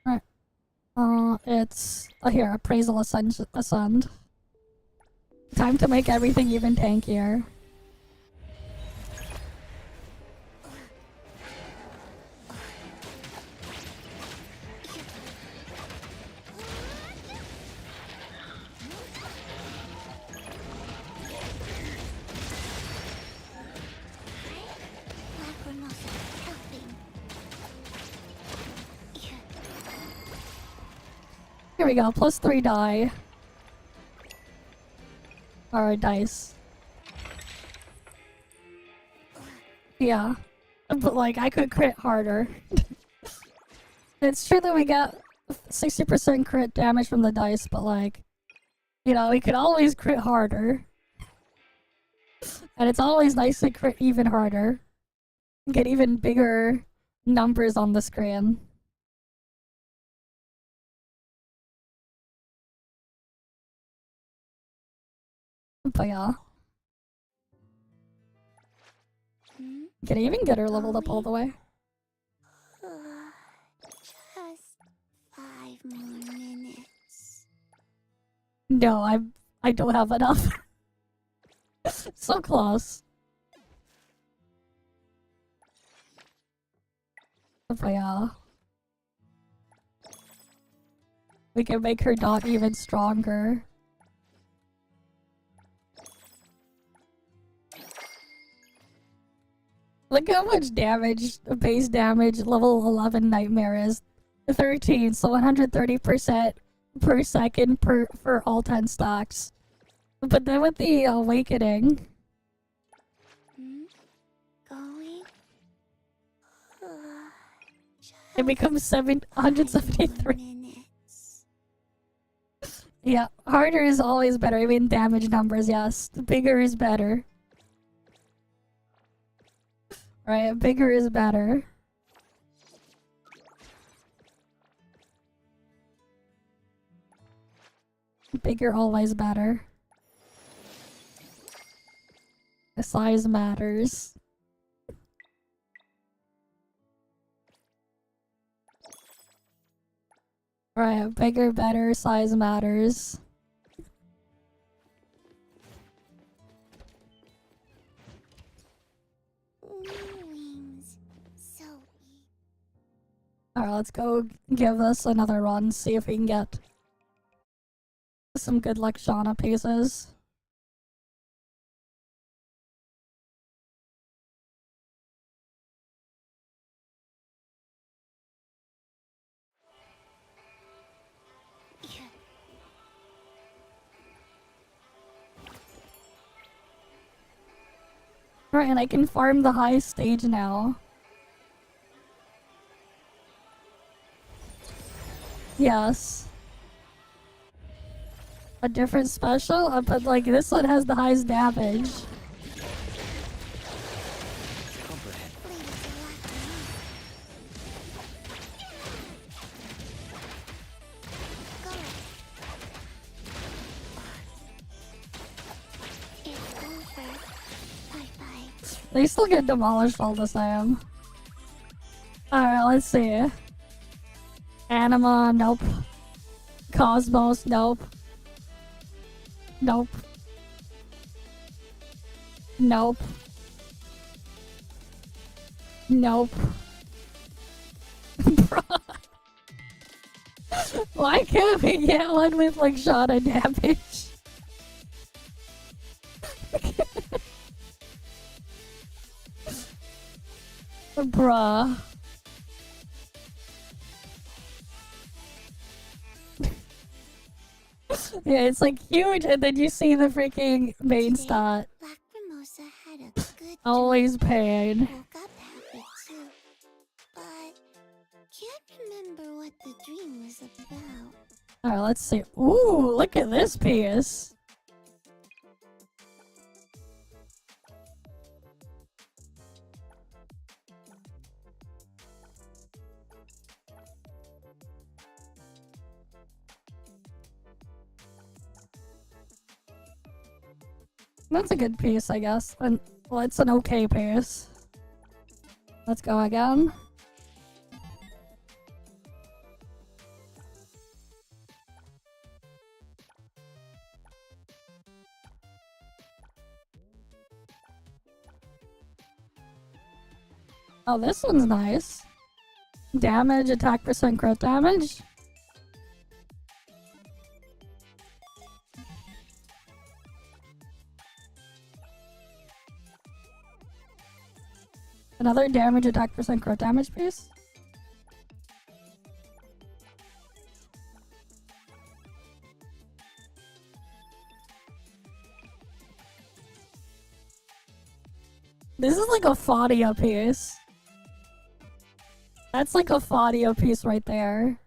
Alright. It's... Oh here, appraisal ascend. Time to make everything even tankier. Lacrimosa helping. Here we go, plus 3 die. Or dice. Yeah. But like, I could crit harder. It's true that we got 60% crit damage from the dice, but like, you know, we could always crit harder. And it's always nice to crit even harder. Get even bigger numbers on the screen. But yeah. Can I even get her leveled up all the way? Just 5 more minutes. No, I don't have enough. So close. But yeah. We can make her dot even stronger. Look how much damage, base damage, level 11 Nightmare is. 13, so 130% per second for all 10 stocks. But then with the Awakening... Going? It becomes 173. Minutes. Yeah, harder is always better. I mean, damage numbers, yes. The bigger is better. Right, bigger is better. Bigger always better. The size matters. Right, bigger, better, size matters. New wings. So Alright, let's go give this another run, see if we can get some good luck Shauna pieces. Right, and I can farm the high stage now. Yes. A different special? But like this one has the highest damage. Comprehend. It's over. Bye-bye. They still get demolished all the same. Alright, let's see. Anima, nope. Cosmos, nope. Nope. Nope. Nope. Bruh. Why can't we get one with like shot of damage? Bruh. Yeah, it's like huge, and then you see the freaking main Today, stat. Black Mimosa had a good Always dream. pain. Woke up happy too. But can't remember what the dream was about. Alright, let's see. Ooh, look at this piece. That's a good piece, I guess. And, well, it's an okay piece. Let's go again. Oh, this one's nice. Damage, attack percent, crit damage. Another damage, attack percent, crit damage piece. This is like a Fadia piece. That's like a Fadia piece right there.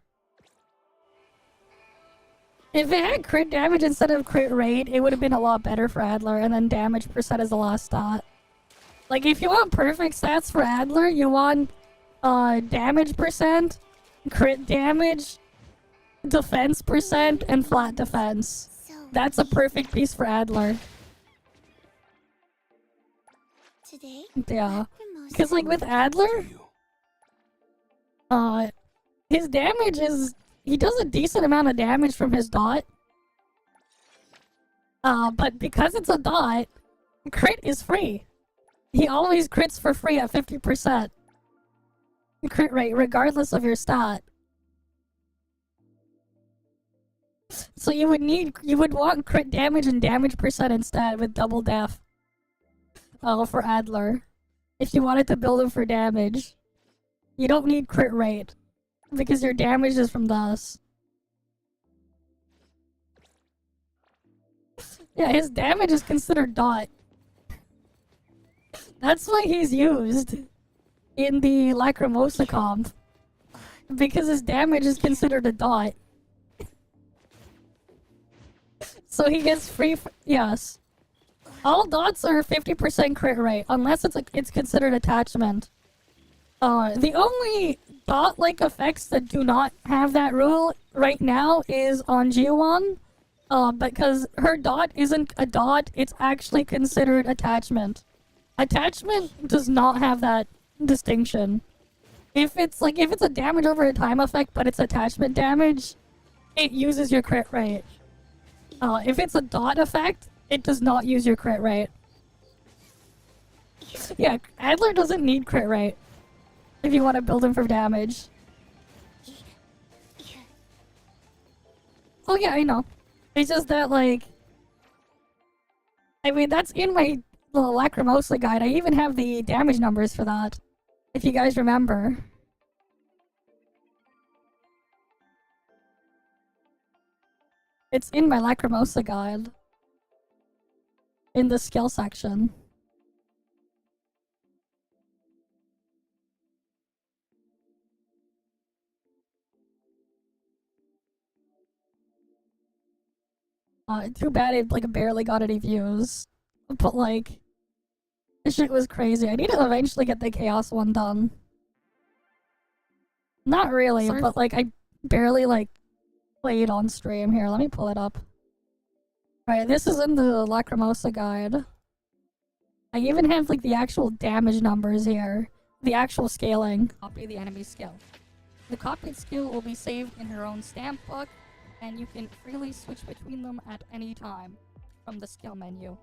If it had crit damage instead of crit rate, it would have been a lot better for Adler, and then damage percent is the last stat. Like, if you want perfect stats for Adler, you want damage percent, crit damage, defense percent, and flat defense. So That's a perfect piece for Adler. today, Yeah. Black Mimosa Because, like, with Adler, his damage is... He does a decent amount of damage from his dot. But because it's a dot, crit is free. He always crits for free at 50%. Crit rate, regardless of your stat. So you would want crit damage and damage percent instead with double def. For Adler. If you wanted to build him for damage. You don't need crit rate. Because your damage is from thus. Yeah, his damage is considered dot. That's why he's used in the Lacrimosa comp. Because his damage is considered a dot. So he gets free yes. All dots are 50% crit rate, unless it's considered attachment. The only dot-like effects that do not have that rule right now is on Jiwon. Because her dot isn't a dot, it's actually considered attachment. Attachment does not have that distinction. If it's a damage over a time effect, but it's attachment damage, it uses your crit rate. If it's a dot effect, it does not use your crit rate. Yeah, Adler doesn't need crit rate if you want to build him for damage. Oh yeah, I know. It's just that, like... I mean, that's in my little Lacrimosa guide. I even have the damage numbers for that. If you guys remember. It's in my Lacrimosa guide. In the skill section. Too bad it like barely got any views. But like, this shit was crazy. I need to eventually get the Chaos one done. Not really, but like I barely like played on stream. Here, let me pull it up. Right, this is in the Lacrimosa guide. I even have like the actual damage numbers here. The actual scaling. Copy the enemy skill. The copied skill will be saved in her own stamp book, and you can freely switch between them at any time from the skill menu.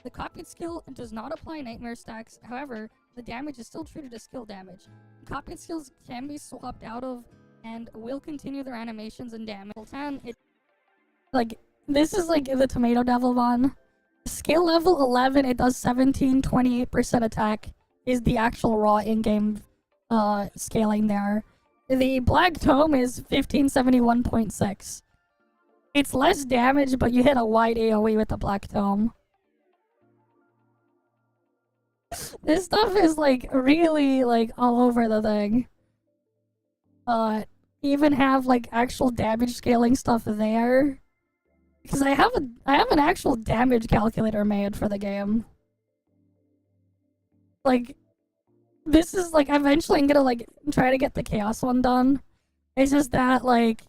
The copied skill does not apply nightmare stacks, however, the damage is still treated as skill damage. Copied skills can be swapped out of and will continue their animations and damage. 10, like, this is like the Tomato Devil one. Skill level 11, it does 28% attack, is the actual raw in-game scaling there. The Black Tome is 1571.6. It's less damage, but you hit a wide AoE with the Black Tome. This stuff is like really like all over the thing. Even have like actual damage scaling stuff there. Because I have an actual damage calculator made for the game. Like, this is like eventually I'm gonna like try to get the Chaos one done. It's just that like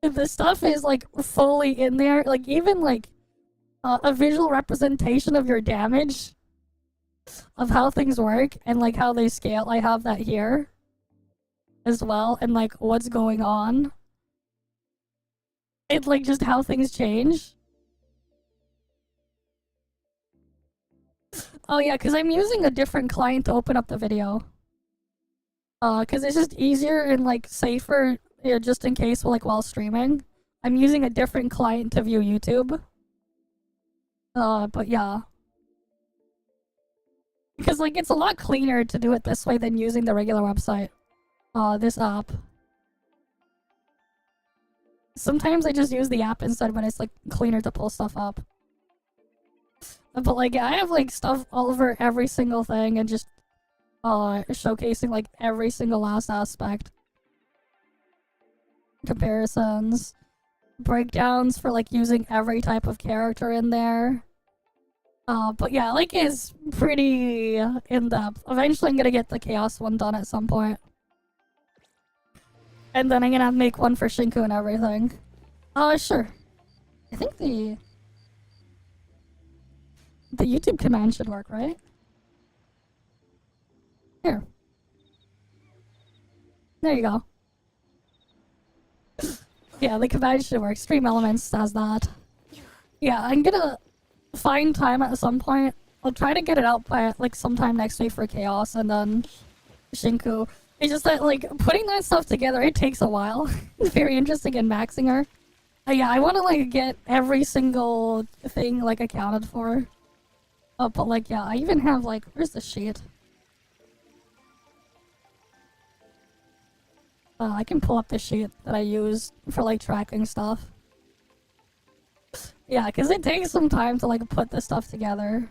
the stuff is like fully in there. Like even like a visual representation of your damage, of how things work and like how they scale. I have that here as well, and like what's going on. It's like just how things change. Oh yeah, because I'm using a different client to open up the video. Because it's just easier and like safer, just in case like while streaming. I'm using a different client to view YouTube. But yeah. Because like it's a lot cleaner to do it this way than using the regular website. This app. Sometimes I just use the app instead when it's like cleaner to pull stuff up. But like I have like stuff all over every single thing and just showcasing like every single last aspect. Comparisons. Breakdowns for like using every type of character in there. But yeah, like it's pretty in-depth. Eventually I'm gonna get the Chaos one done at some point. And then I'm gonna make one for Shinku and everything. Sure. I think the YouTube command should work, right? Here. There you go. Yeah, the command should work. Stream Elements does that. Yeah, I'm gonna find time at some point. I'll try to get it out by like sometime next week for Chaos and then Shinku. It's just that like putting that stuff together, it takes a while. It's very interesting in maxing her. Yeah, I want to like get every single thing like accounted for. But like yeah, I even have like, where's the sheet? I can pull up the sheet that I use for like tracking stuff. Yeah, because it takes some time to like put this stuff together.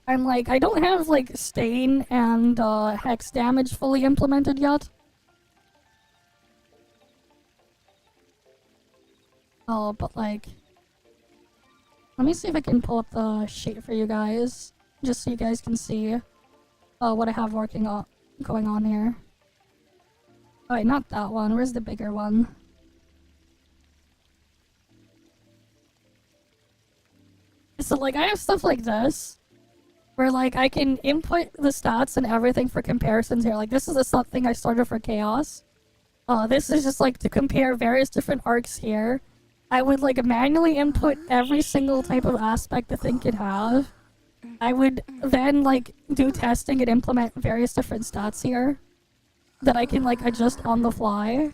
And like, I don't have like stain and hex damage fully implemented yet. But like, let me see if I can pull up the sheet for you guys, just so you guys can see what I have going on here. Oh wait, not that one. Where's the bigger one? So like, I have stuff like this, where like I can input the stats and everything for comparisons here. Like this is the thing I started for Chaos. This is just like to compare various different arcs here. I would like manually input every single type of aspect the thing could have. I would then like do testing and implement various different stats here. that I can like adjust on the fly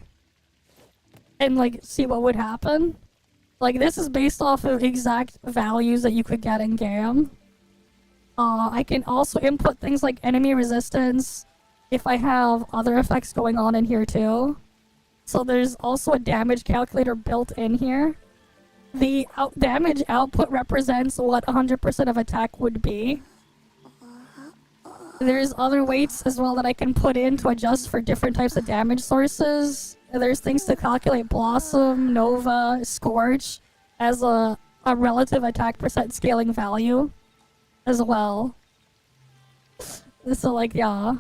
and like see what would happen. Like this is based off of exact values that you could get in game. I can also input things like enemy resistance if I have other effects going on in here too. So there's also a damage calculator built in here. The damage output represents what 100% of attack would be. There's other weights as well that I can put in to adjust for different types of damage sources. There's things to calculate Blossom, Nova, Scorch as a relative attack percent scaling value as well. So like, yeah.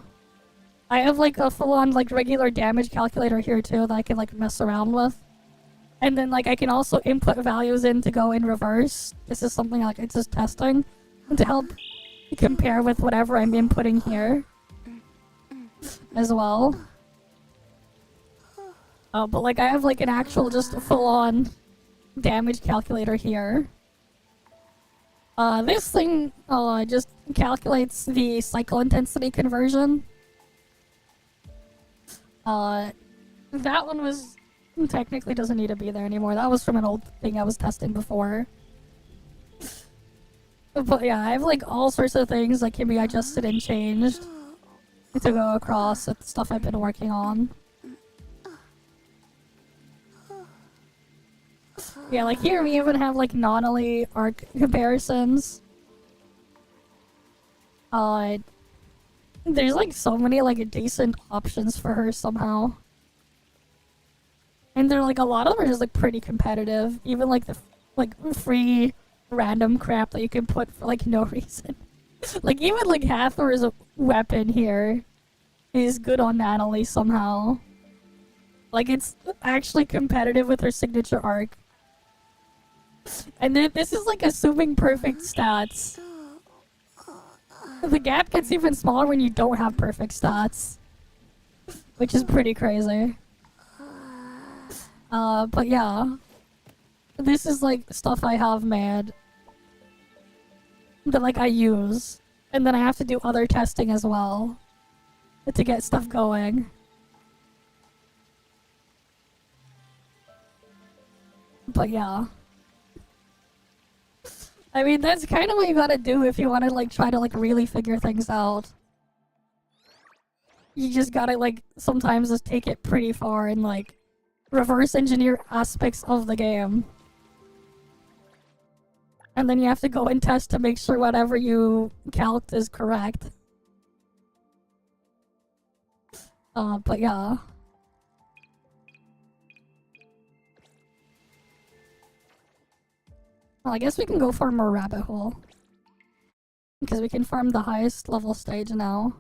I have like a full-on like regular damage calculator here too that I can like mess around with. And then like I can also input values in to go in reverse. This is something like it's just testing to help compare with whatever I'm inputting here as well. But like I have like an actual just full-on damage calculator here. This thing just calculates the cycle intensity conversion. That one was technically doesn't need to be there anymore. That was from an old thing I was testing before. But yeah, I have like all sorts of things that can be adjusted and changed to go across with stuff I've been working on. Yeah, like here we even have like non-elite arc comparisons. There's like so many like decent options for her somehow. And they're like a lot of them are just like pretty competitive. Even like the free random crap that you can put for like no reason. Like even like Hathor's weapon here is good on Natalie somehow. Like it's actually competitive with her signature arc. And then this is like assuming perfect stats. The gap gets even smaller when you don't have perfect stats. Which is pretty crazy. But yeah. This is like stuff I have made that like I use. And then I have to do other testing as well to get stuff going. But yeah. I mean, that's kind of what you gotta do if you want to like try to like really figure things out. You just gotta like sometimes just take it pretty far and like reverse engineer aspects of the game. And then you have to go and test to make sure whatever you calced is correct. But yeah. Well, I guess we can go farm more rabbit hole. Because we can farm the highest level stage now.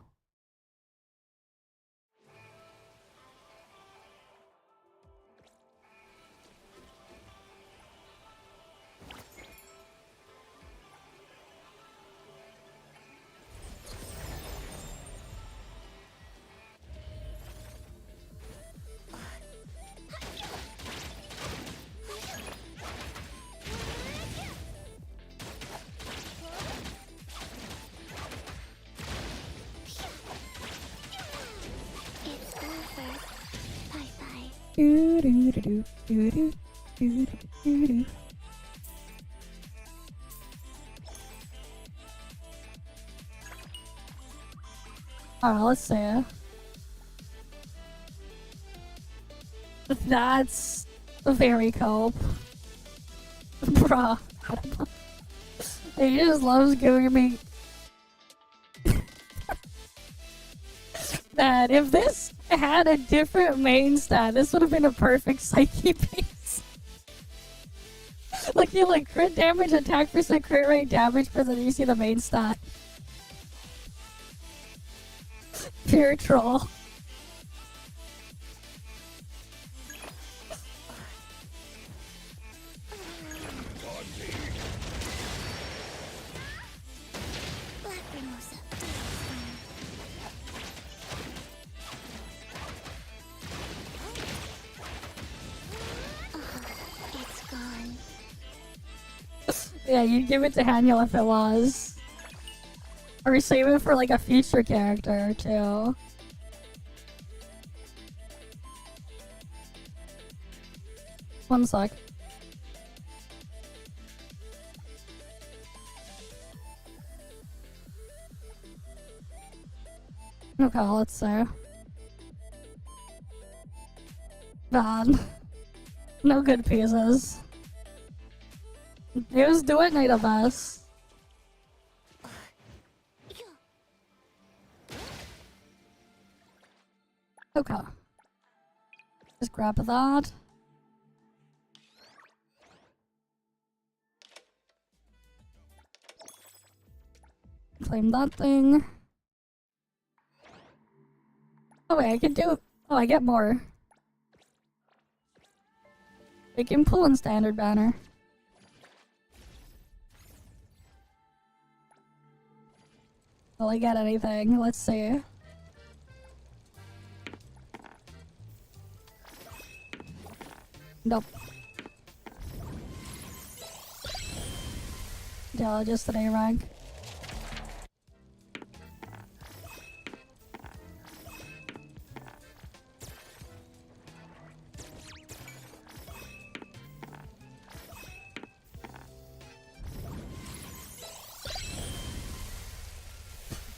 It's over. Bye-bye. Alright, let's see. That's very cope. Bruh. He just loves giving me... Man, if this had a different main stat, this would have been a perfect Psyche piece. Like, you like crit damage, attack percent, crit rate, damage percent, you see the main stat. Pure troll. Black Mimosa. It's gone. Yeah, you'd give it to Haniel if it was. Or save it for like a future character too. 1 sec. Okay, let's see. Bad. No good pieces. He was doing the best. Okay. Just grab that. Claim that thing. Oh wait, I can do... Oh, I get more. I can pull in standard banner. Will I get anything? Let's see. Nope. Yeah, just an A rank.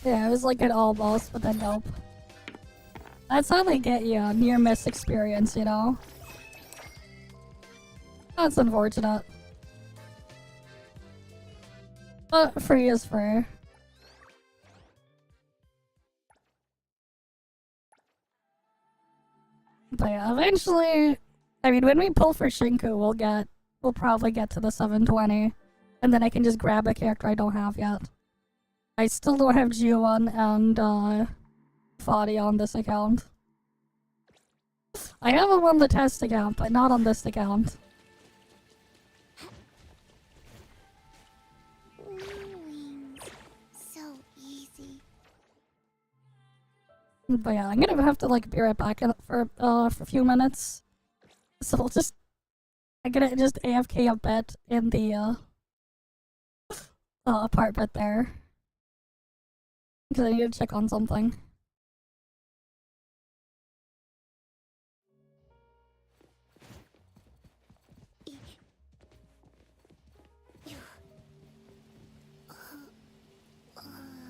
Yeah, it was like an almost, but then nope. That's how they get you a near miss experience, you know? That's unfortunate. But free is free. But yeah, eventually, I mean, when we pull for Shinku, we'll probably get to the 720. And then I can just grab a character I don't have yet. I still don't have G1 and, Fadi on this account. I have him on the test account, but not on this account. So easy. But yeah, I'm gonna have to like be right back for a few minutes. So I'm gonna just AFK a bit in the apartment there. Because I need to check on something.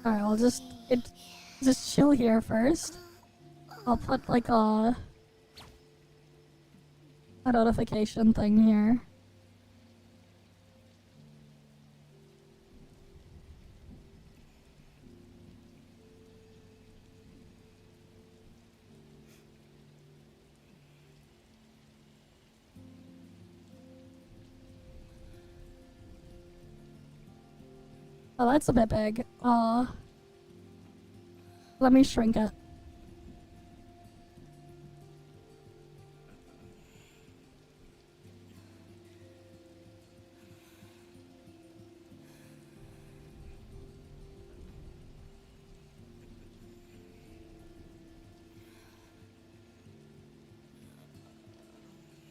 Alright, I'll just chill here first. I'll put like a notification thing here. Oh, that's a bit big. Let me shrink it.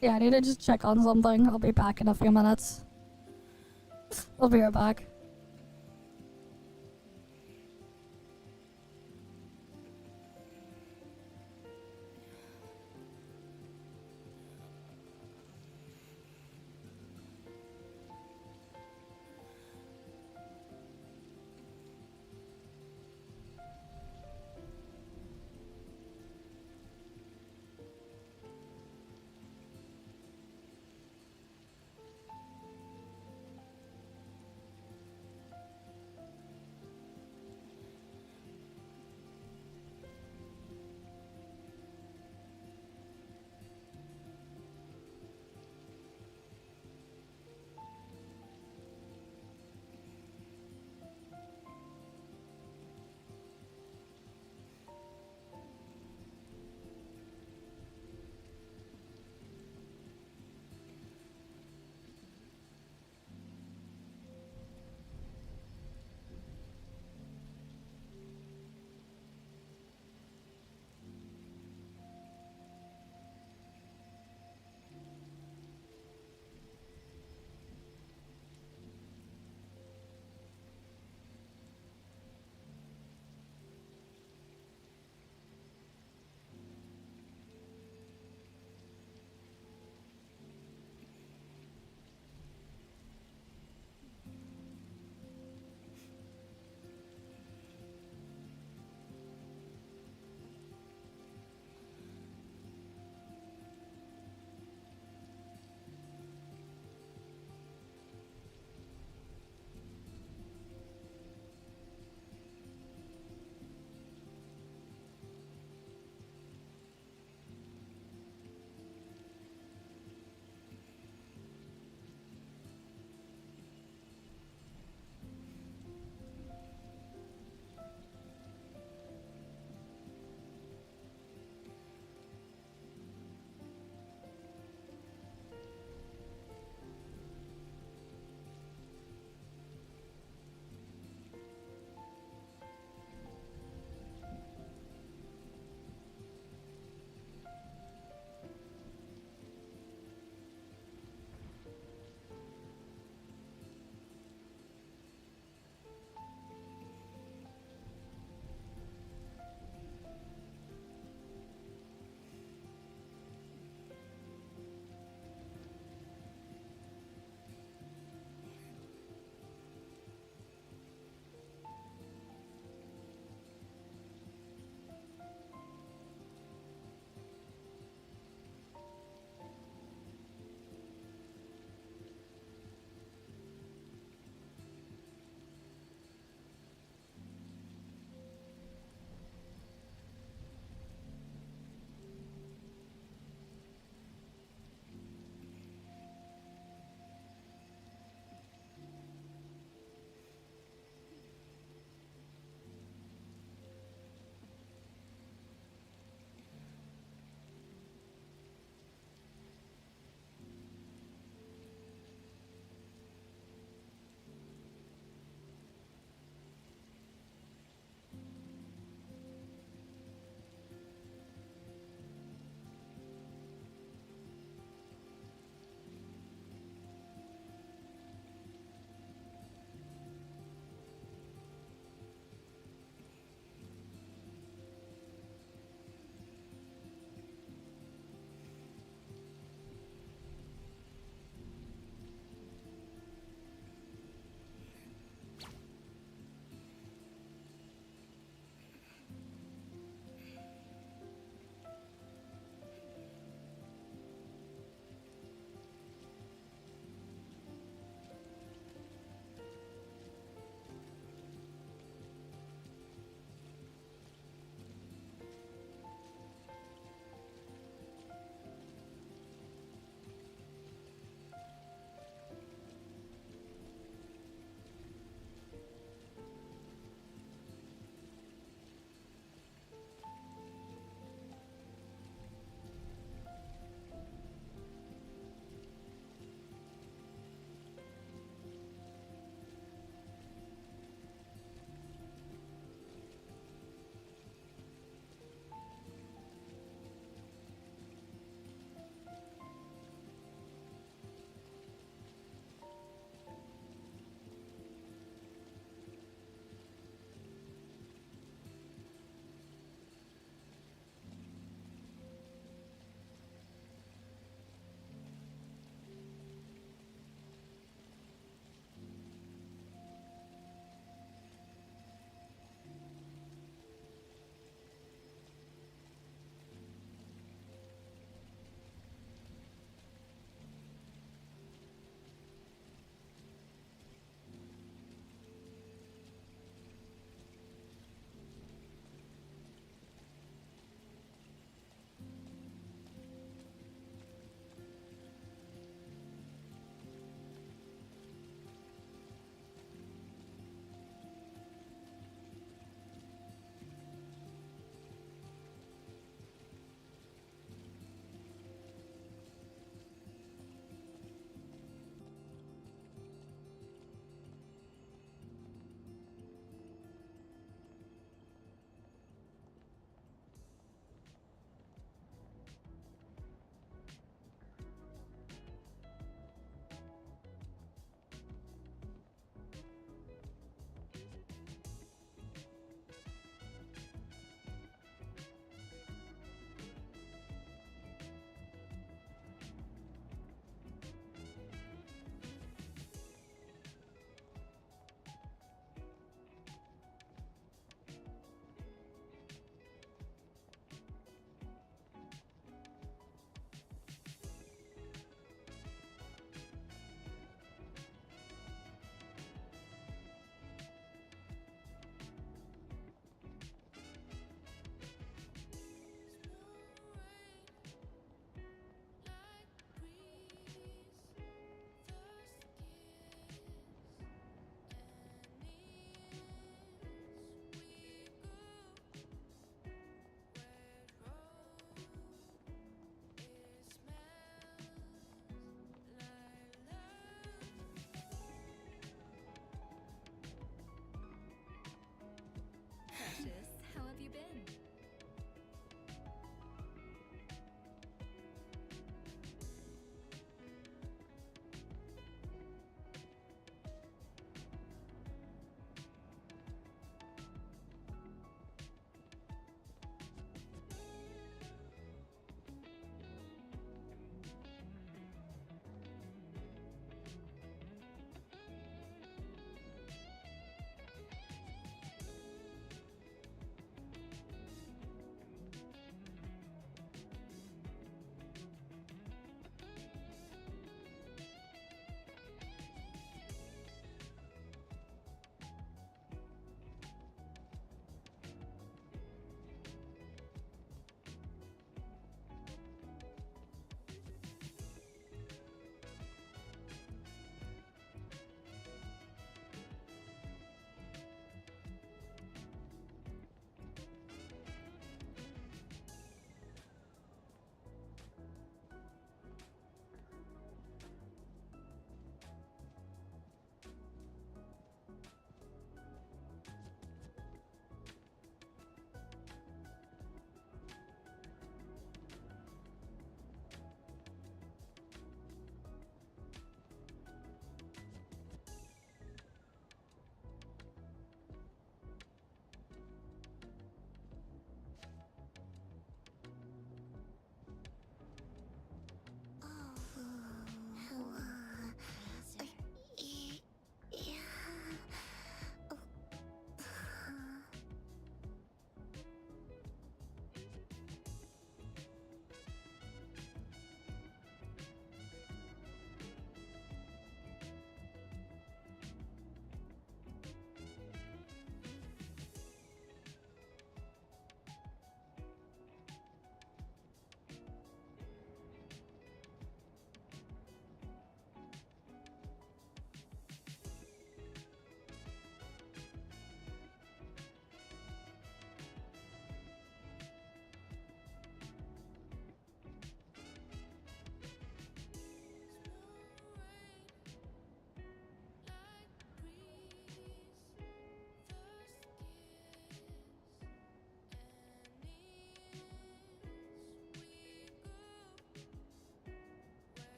Yeah, I need to just check on something. I'll be back in a few minutes. I'll be right back.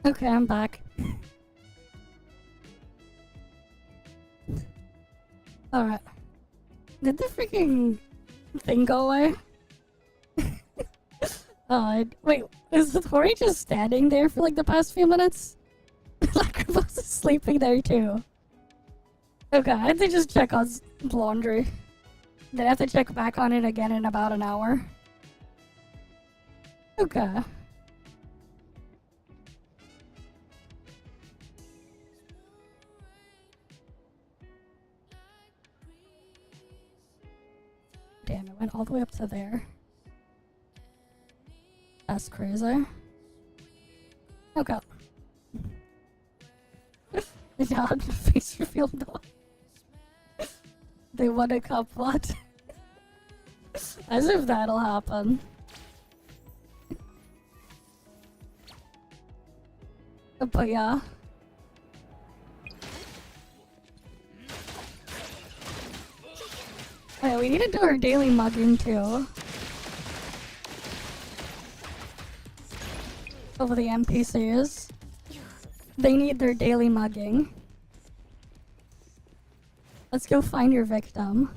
Okay, I'm back. Alright. Did the freaking thing go away? Wait, is the Tori just standing there for like the past few minutes? Like, I was sleeping there too. Okay, I had to just check on laundry. Then I have to check back on it again in about an hour. Okay. Damn, it went all the way up to there. That's crazy. Okay. Yeah, face reveal no. They want a cup what? As if that'll happen. But yeah. Wait, we need to do our daily mugging too. Over the NPCs. They need their daily mugging. Let's go find your victim.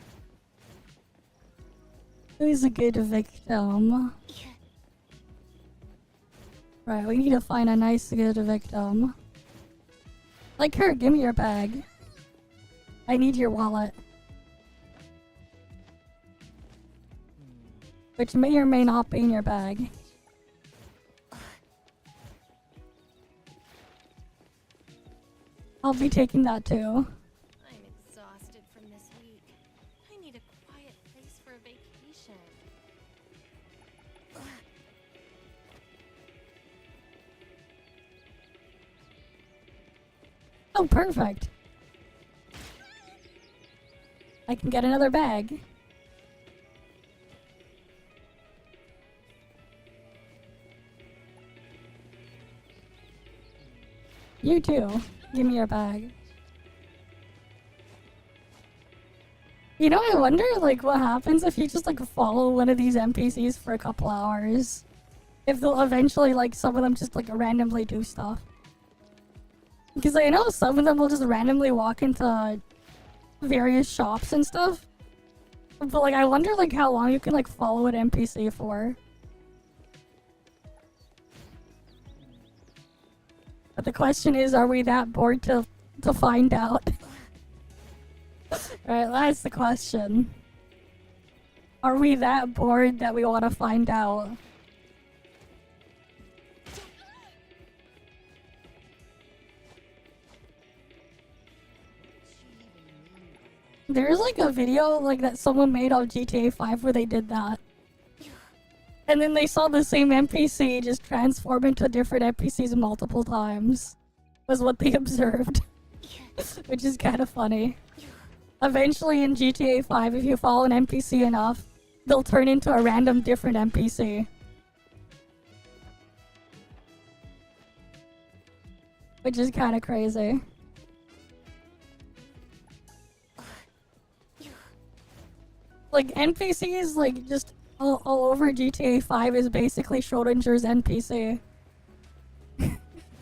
Who's a good victim? Right, we need to find a nice good victim. Like her, give me your bag. I need your wallet. Which may or may not be in your bag. I'll be taking that too. I'm exhausted from this week. I need a quiet place for a vacation. Oh, perfect. I can get another bag. You too. Give me your bag. You know, I wonder, like, what happens if you just, like, follow one of these NPCs for a couple hours. If they'll eventually, like, some of them just, like, randomly do stuff. Because I know some of them will just randomly walk into various shops and stuff. But, like, I wonder, like, how long you can, like, follow an NPC for. But the question is, are we that bored to find out? Right, that's the question. Are we that bored that we want to find out? There's like a video like that someone made on GTA 5 where they did that. And then they saw the same NPC just transform into different NPCs multiple times. Was what they observed. Which is kind of funny. Eventually in GTA 5, if you follow an NPC enough, they'll turn into a random different NPC. Which is kind of crazy. Like, NPCs, like, just all over GTA 5 is basically Schrodinger's NPC.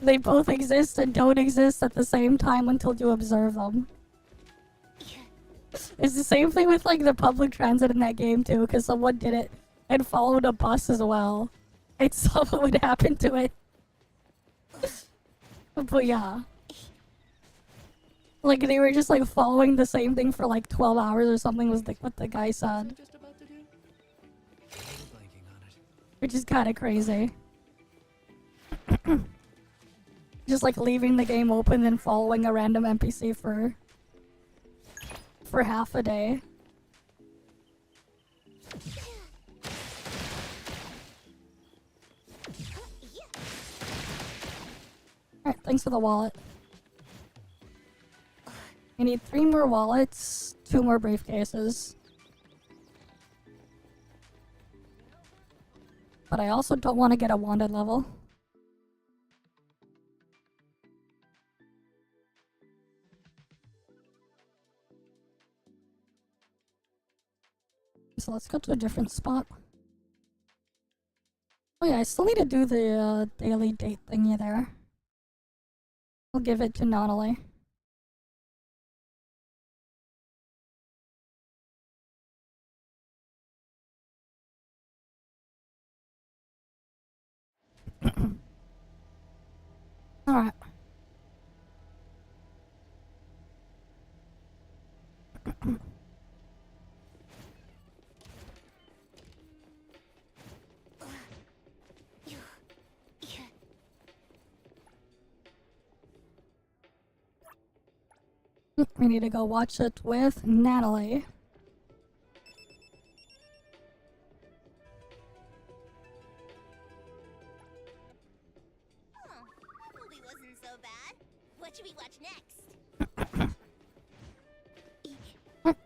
They both exist and don't exist at the same time until you observe them. It's the same thing with, like, the public transit in that game, too, because someone did it and followed a bus as well. And saw what would happen to it. But yeah. Like, they were just, like, following the same thing for, like, 12 hours or something was what the guy said. Which is kind of crazy. Just, like, leaving the game open and following a random NPC for half a day. Alright, thanks for the wallet. I need 3 more wallets, 2 more briefcases. But I also don't want to get a wanted level. So let's go to a different spot. Oh yeah, I still need to do the daily date thingy there. I'll give it to Natalie. Alright. We need to go watch it with Natalie. Huh. Movie wasn't so bad. What should we watch next?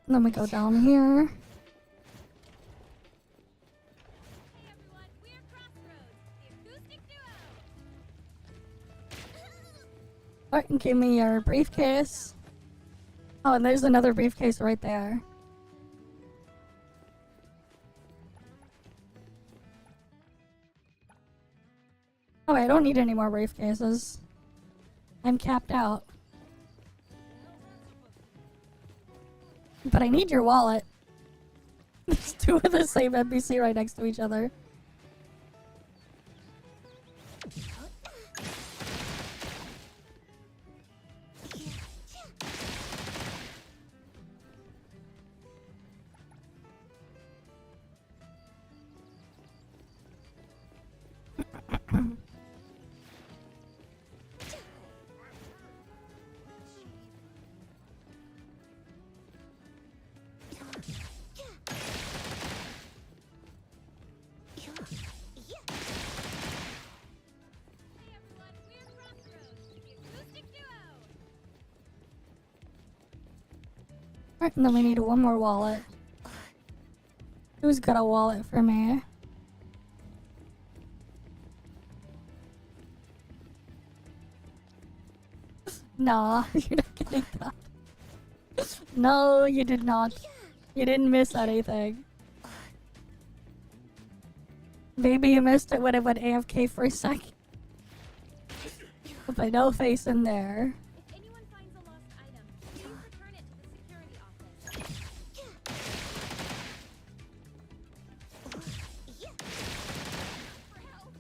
Then we go down here. Hey everyone, we're Crossroads, the acoustic duo. Alright, give me your briefcase. Oh, and there's another briefcase right there. Oh, I don't need any more briefcases. I'm capped out. But I need your wallet. There's two of the same NPC right next to each other. Hey everyone, we're Crossroads, the acoustic duo. Alright, and then we need one more wallet. Who's got a wallet for me? Nah, you're not getting that. No, you did not. You didn't miss anything. Maybe you missed it when it went AFK for a second. But no face in there. If anyone finds a lost item, please return it to the security office. For help.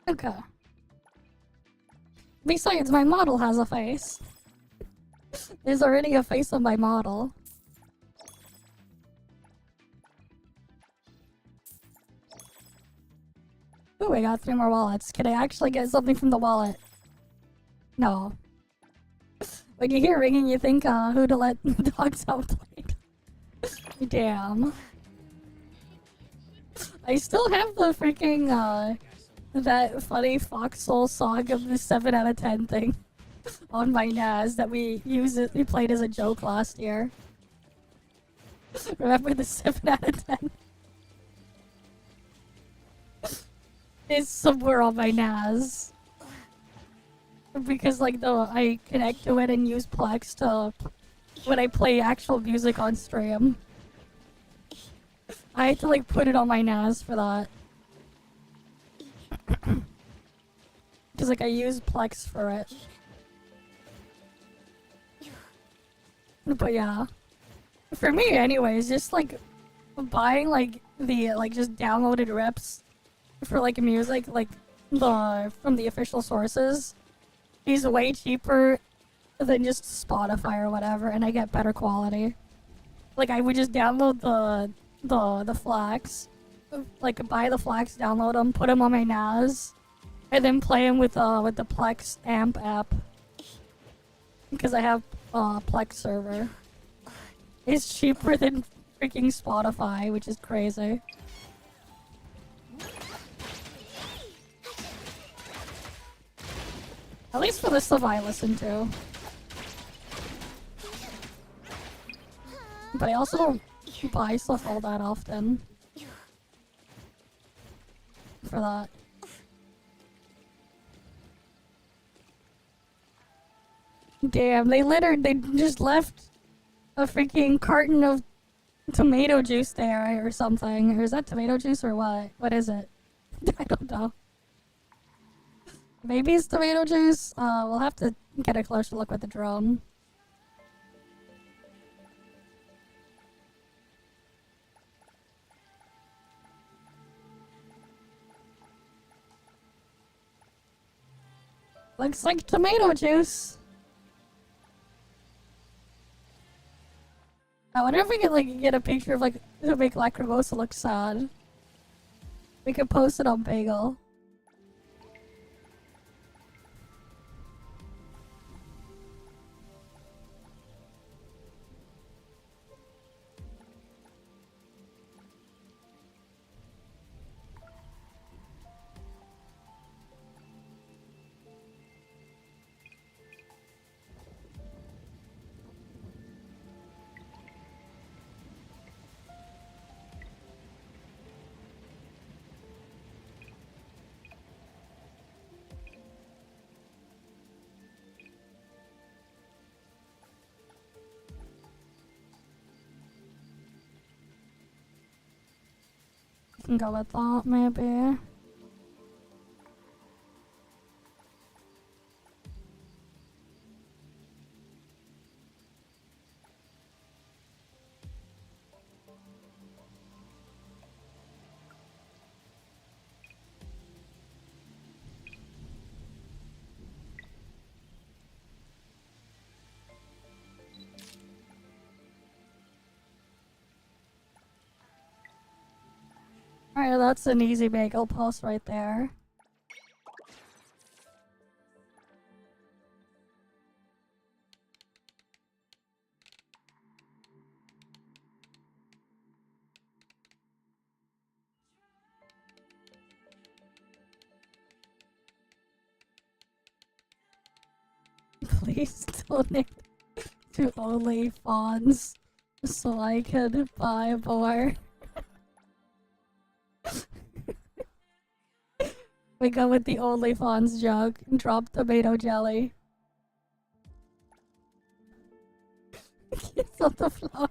Okay. Besides, my model has a face. There's already a face on my model. Ooh, I got 3 more wallets. Can I actually get something from the wallet? No. When you hear ringing, you think, who to let the dogs out played. Damn. I still have the freaking, that funny Foxhole song of the 7 out of 10 thing on my NAS that we played as a joke last year. Remember the 7 out of 10? It's somewhere on my NAS. Because like I connect to it and use Plex to when I play actual music on stream. I had to like put it on my NAS for that. Cause like I use Plex for it. But yeah. For me anyways, just like buying like the like just downloaded rips for like music like from the official sources is way cheaper than just Spotify or whatever, and I get better quality. Like I would just download the FLACs, like buy the FLACs, download them, put them on my NAS, and then play them with the Plex amp app because I have Plex server. It's cheaper than freaking Spotify, which is crazy. At least for the stuff I listen to. But I also don't buy stuff all that often. For that. Damn, they just left a freaking carton of tomato juice there or something. Or is that tomato juice or what? What is it? I don't know. Maybe it's tomato juice. We'll have to get a closer look with the drone. Looks like tomato juice. I wonder if we could like get a picture of like to make Lacrimosa look sad. We could post it on Bagel. Can go with that, maybe. Alright, that's an easy bagel post right there. Please donate to only fawns so I can buy more. We go with the OnlyFans joke and drop tomato jelly. It's on the floor.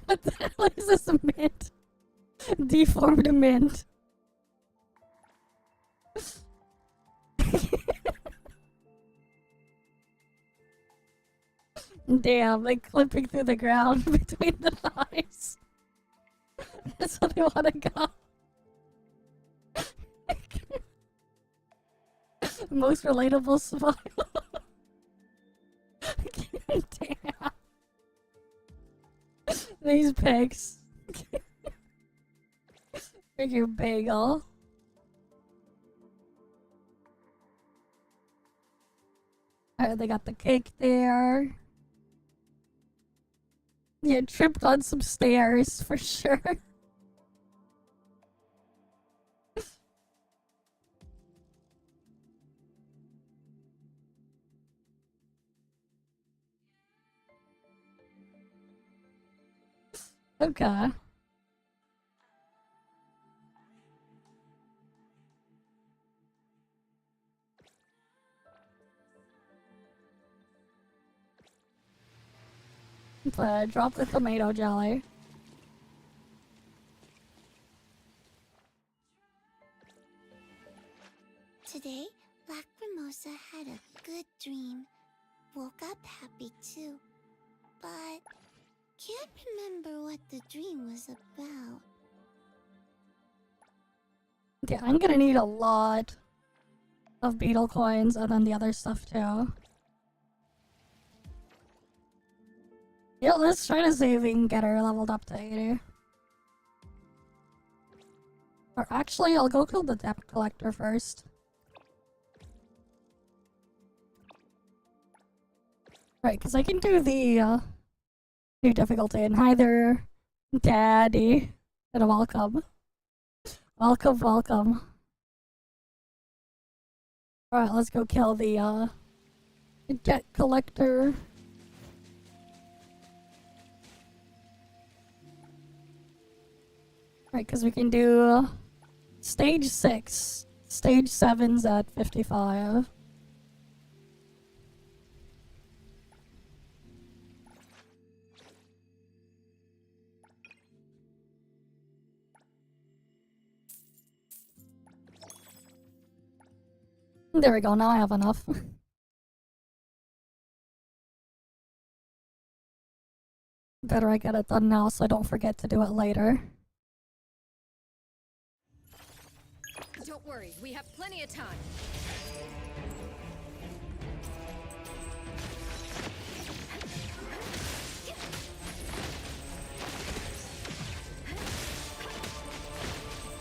What the hell is this mint? Deformed mint. Damn, like clipping through the ground between the thighs. That's what they wanna go. Most relatable smile. Damn. These pigs. Freaking bagel. Alright, they got the cake there. Yeah, tripped on some stairs for sure. Okay. But drop the tomato jelly. Today, Lacrimosa had a good dream. Woke up happy too. But can't remember what the dream was about. Yeah, I'm gonna need a lot of beetle coins and then the other stuff too. Yeah, let's try to see if we can get her leveled up to 80. Or actually, I'll go kill the debt collector first. Right, because I can do the new difficulty and hi there, Daddy. And welcome. Welcome, welcome. Alright, let's go kill the debt collector. Right, because we can do stage 6. Stage 7's at 55. There we go, now I have enough. Better I get it done now so I don't forget to do it later. Don't worry, we have plenty of time.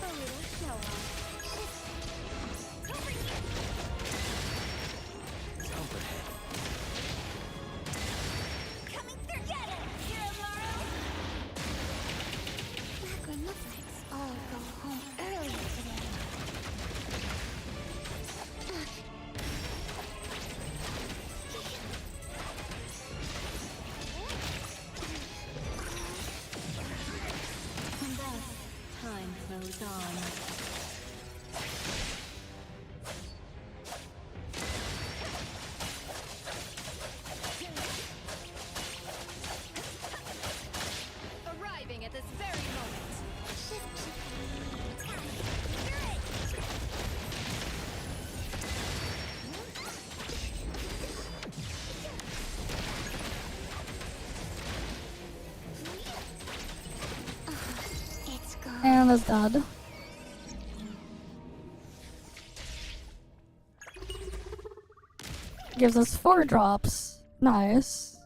A little show off. Copperhead. Coming through, get it! Here, Laurel! Let's all go home early today. And thus, time flows on. Arriving at this very moment. It's gone. And it's dead. Gives us 4 drops. Nice.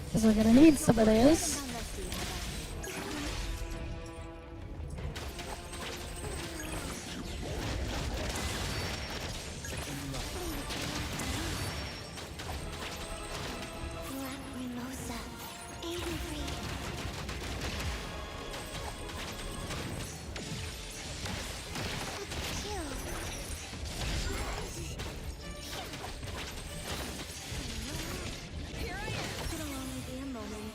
Because we're gonna need some of these. Black Mimosa. Angry. Kill. Here I am. It'll only be a moment.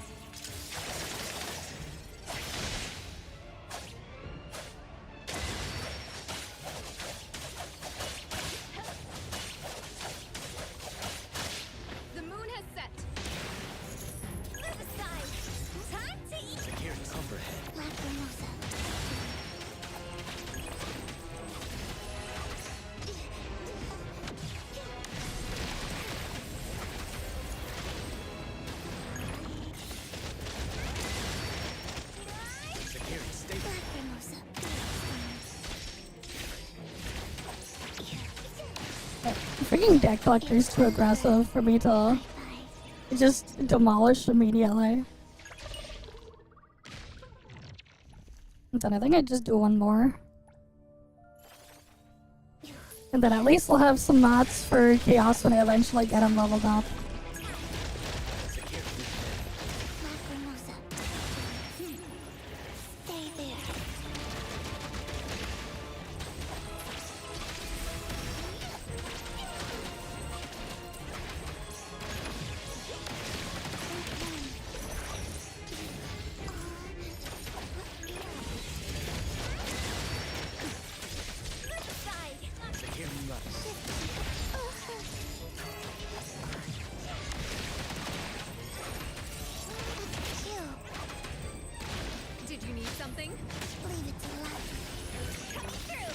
The moon has set. Move aside! Time to eat! Secure Copperhead. Black Mimosa. Secure Staple. Black Mimosa. Freaking deck collector's too aggressive for me to Bye. just demolish immediately. Then I think I'd just do one more. And then at least we'll have some mats for Chaos when I eventually get him leveled up. Secure Black Mimosa. Stay there. Move aside! Secure Lux. Kill. Did you need something? Leave it to luck. Coming through!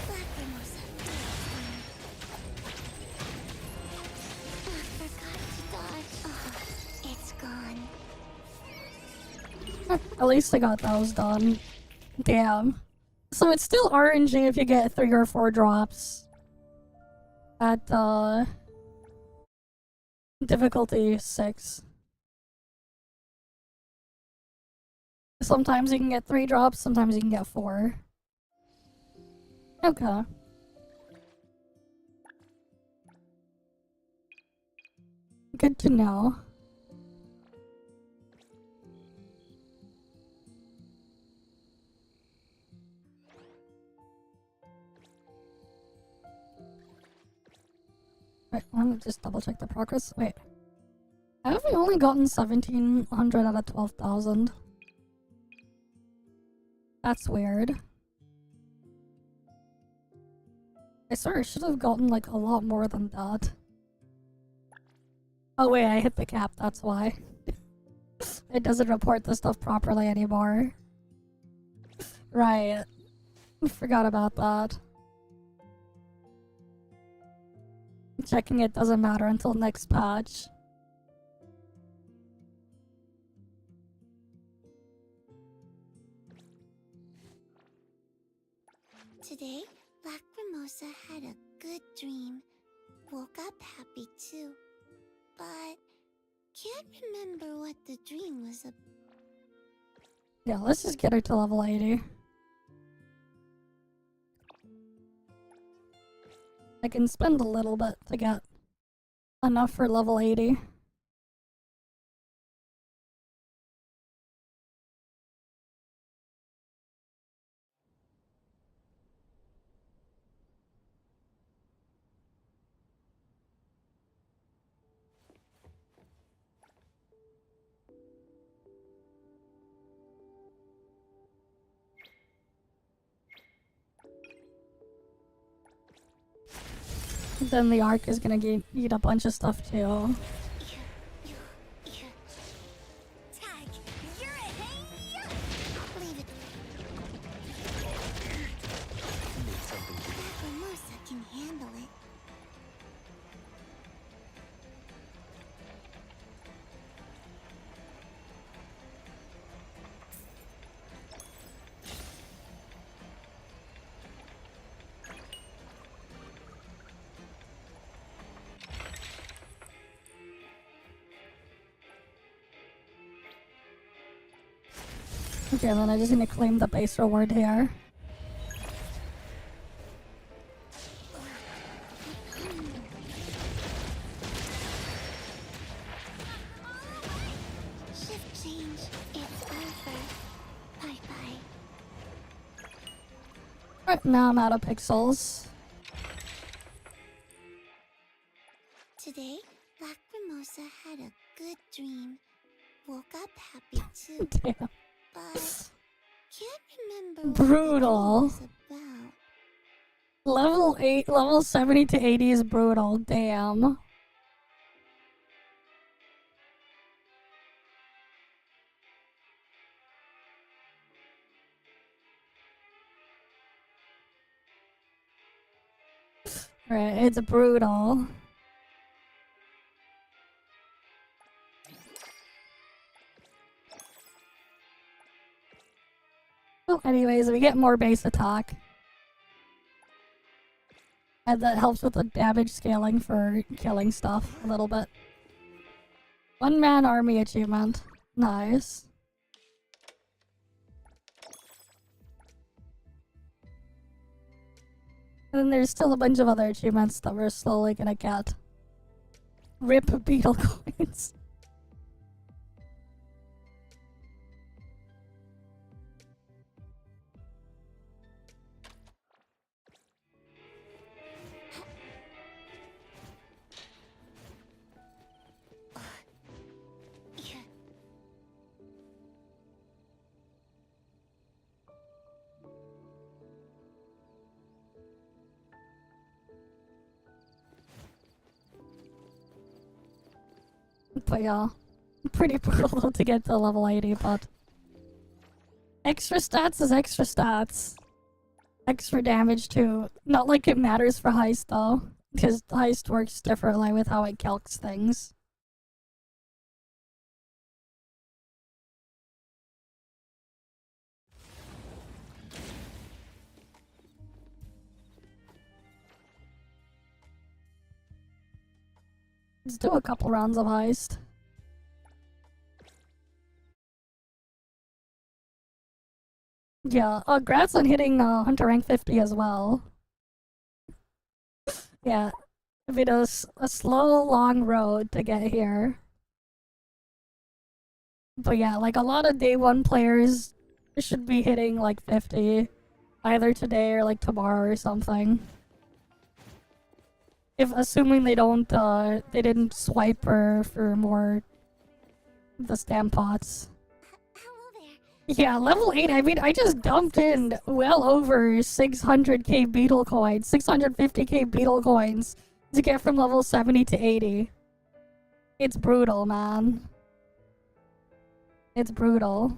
Black Mimosa. Forgot to dodge. It's gone. At least I got those done. Damn. So it's still RNG if you get 3 or 4 drops. At, difficulty 6. Sometimes you can get 3 drops, sometimes you can get 4. Okay. Good to know. Wait, let me just double check the progress. Wait. Have we only gotten 1,700 out of 12,000? That's weird. I swear I should have gotten like a lot more than that. Oh wait, I hit the cap, that's why. It doesn't report the stuff properly anymore. Right. Forgot about that. Checking it doesn't matter until next patch. Today, Lacrimosa had a good dream. Woke up happy too. But can't remember what the dream was about. Yeah, let's just get her to level 80. I can spend a little bit to get enough for level 80. Then the Ark is gonna eat a bunch of stuff too. Tag, you're it, hey! Leave it. Need something to do. Lacrimosa can handle it. Okay, then I just need to claim the base reward here. Shift change. It's over. Bye-bye. Right now I'm out of pixels. Today, Lacrimosa had a good dream. Woke up happy too. Damn. But can't remember Brutal. what the dream was about. Level 70 to 80 is brutal, damn. Right, it's brutal. Well, anyways, we get more base attack. And that helps with the damage scaling for killing stuff a little bit. One-man army achievement. Nice. And then there's still a bunch of other achievements that we're slowly gonna get. Rip beetle coins. But yeah, pretty brutal to get to level 80, but extra stats is extra stats. Extra damage too. Not like it matters for heist though, because heist works differently with how it calcs things. Let's do a couple rounds of heist. Yeah, congrats on hitting Hunter rank 50 as well. Yeah, it was a slow, long road to get here. But yeah, like a lot of day 1 players should be hitting like 50 either today or like tomorrow or something. If assuming they didn't swipe for more the stamp pots. Hello there. Yeah, level 8, I mean, I just dumped in well over 600k beetle coins, 650k beetle coins to get from level 70 to 80. It's brutal, man. It's brutal.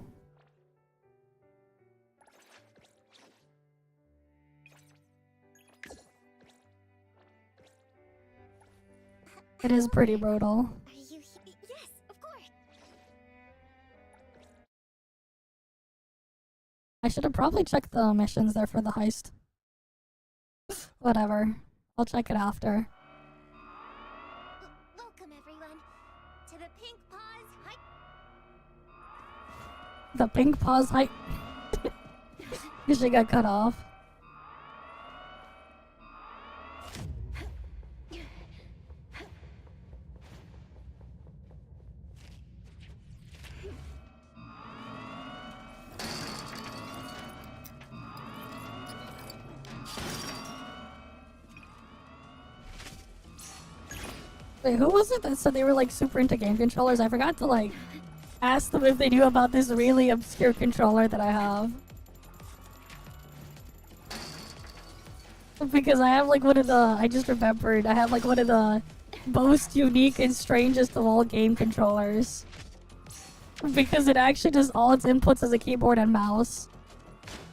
It is pretty brutal. Are you yes, of course. I should have probably checked the missions there for the heist. Whatever. I'll check it after. Welcome everyone to the Pink Paws Hike. The pink paws height. She got cut off. Wait, who was it that said they were like super into game controllers? I forgot to like ask them if they knew about this really obscure controller that I have. Because I have like one of the, I just remembered, I have like one of the most unique and strangest of all game controllers. Because it actually does all its inputs as a keyboard and mouse.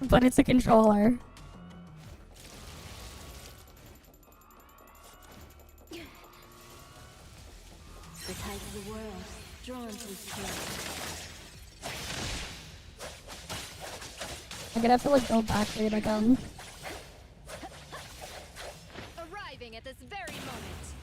But it's a controller. The tide of the world, drawn to this place. I'm gonna have to like go back there again. Arriving at this very moment.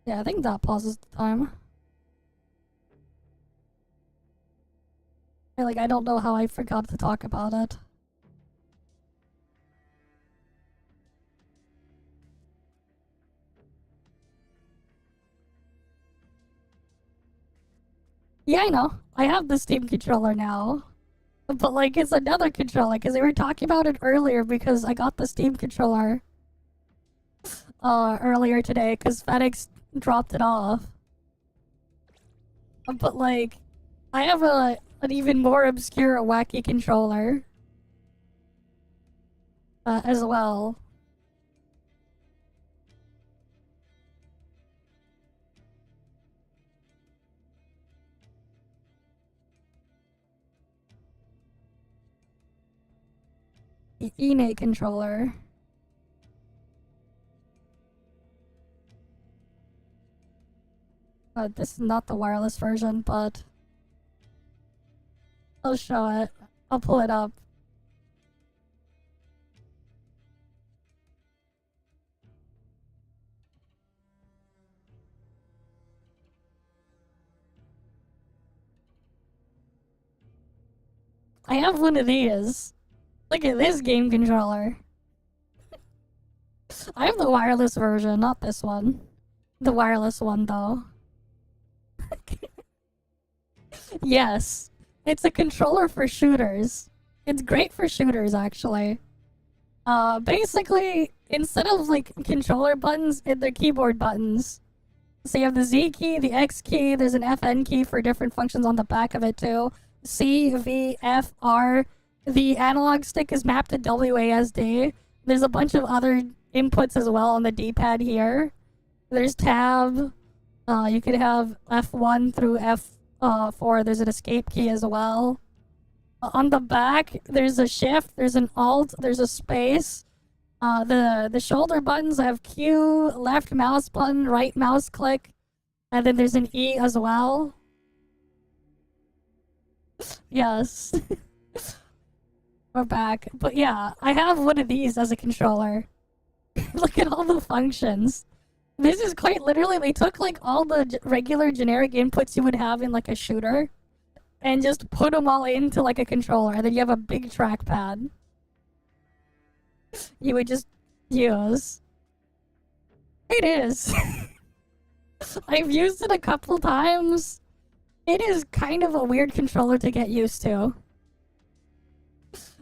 Yeah, I think that pauses the time. I don't know how I forgot to talk about it. Yeah, I know. I have the Steam controller now. But, like, it's another controller, because we were talking about it earlier, because I got the Steam controller earlier today, because FedEx dropped it off. But, like, I have an even more obscure, wacky controller as well. The Innate controller. This is not the wireless version, but I'll show it. I'll pull it up. I have one of these. Look at this game controller. I have the wireless version, not this one. The wireless one, though. Yes. It's a controller for shooters. It's great for shooters, actually. Basically, instead of, like, controller buttons, they're keyboard buttons. So you have the Z key, the X key, there's an FN key for different functions on the back of it, too. C, V, F, R. The analog stick is mapped to WASD. There's a bunch of other inputs as well on the D-pad here. There's tab. You could have F1 through F4. There's an escape key as well. On the back, there's a shift, there's an alt, there's a space. The shoulder buttons have Q, left mouse button, right mouse click, and then there's an E as well. Yes. We're back. But yeah, I have one of these as a controller. Look at all the functions. This is quite literally, they took like all the regular generic inputs you would have in like a shooter and just put them all into like a controller, and then you have a big trackpad you would just use. It is. I've used it a couple times. It is kind of a weird controller to get used to.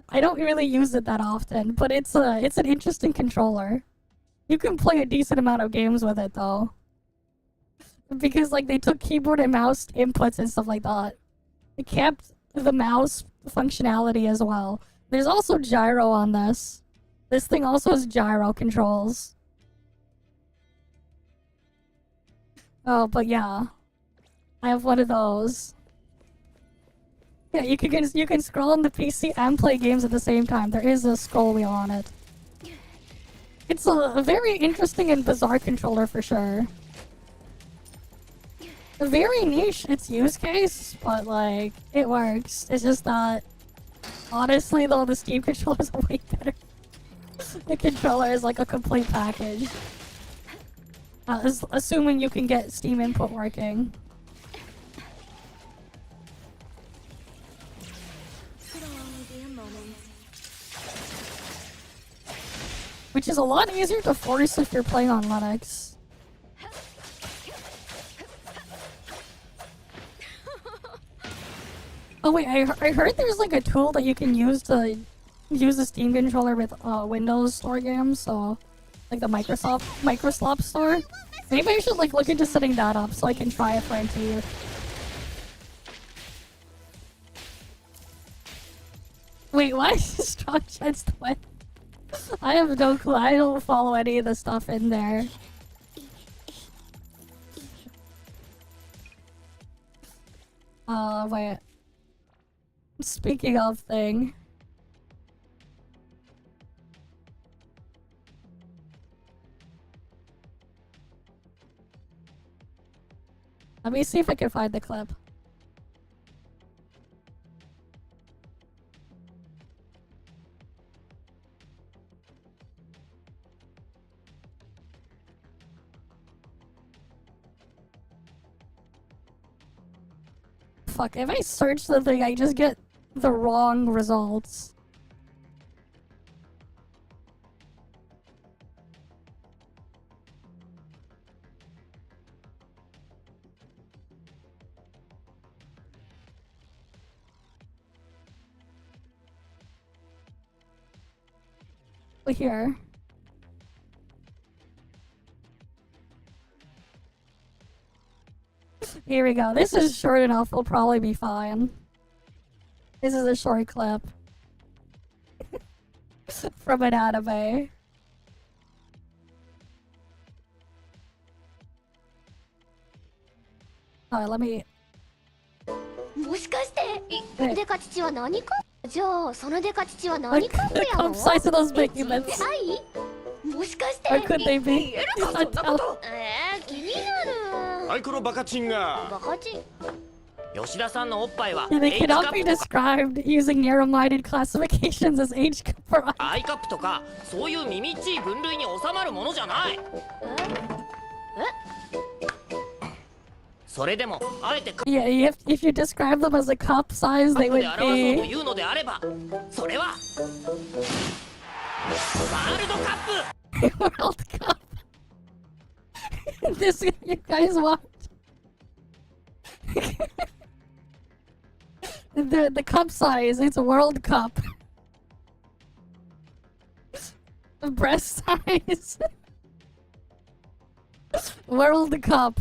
I don't really use it that often, but it's an interesting controller. You can play a decent amount of games with it though. Because like they took keyboard and mouse inputs and stuff like that. It kept the mouse functionality as well. There's also gyro on this. This thing also has gyro controls. Oh, but yeah. I have one of those. Yeah, you can scroll on the PC and play games at the same time. There is a scroll wheel on it. It's a very interesting and bizarre controller for sure. Very niche its use case, but like it works. It's just that honestly though the Steam controller is way better. The controller is like a complete package. Assuming you can get Steam input working. Which is a lot easier to force if you're playing on Linux. Oh wait, I heard there's like a tool that you can use to use the Steam controller with Windows Store games, so like the Microsoft Store. Maybe I should like look into setting that up so I can try it for NTE. Wait, why is Strong Shed's the win? I have no clue. I don't follow any of the stuff in there. Wait. Speaking of thing. Let me see if I can find the clip. Fuck, if I search something, I just get the wrong results. Here. Here we go. This is short enough. We'll probably be fine. This is a short clip. From an anime. Alright, let me... もしかしてデカ父は何かじゃあそのデカ父は Look, 何か the やの cup size of those Mickey Mints. 愛もしかして Or could they be? 言えるかそんなこと気になるはい、このバカチンが。バカチン吉田さんのおっぱいは Yeah, they エイジカ cannot ッ be プとか described using narrow-minded classifications as age for アイカップとかそういう耳っちい分類に収まるものじゃないそれでもあえてカッ Yeah, if you describe them as a cup size, they プで would 表そうと be... いうのであればそれはワールドカップ World Cup. This you guys want? the cup size. It's a World Cup. The breast size. World Cup.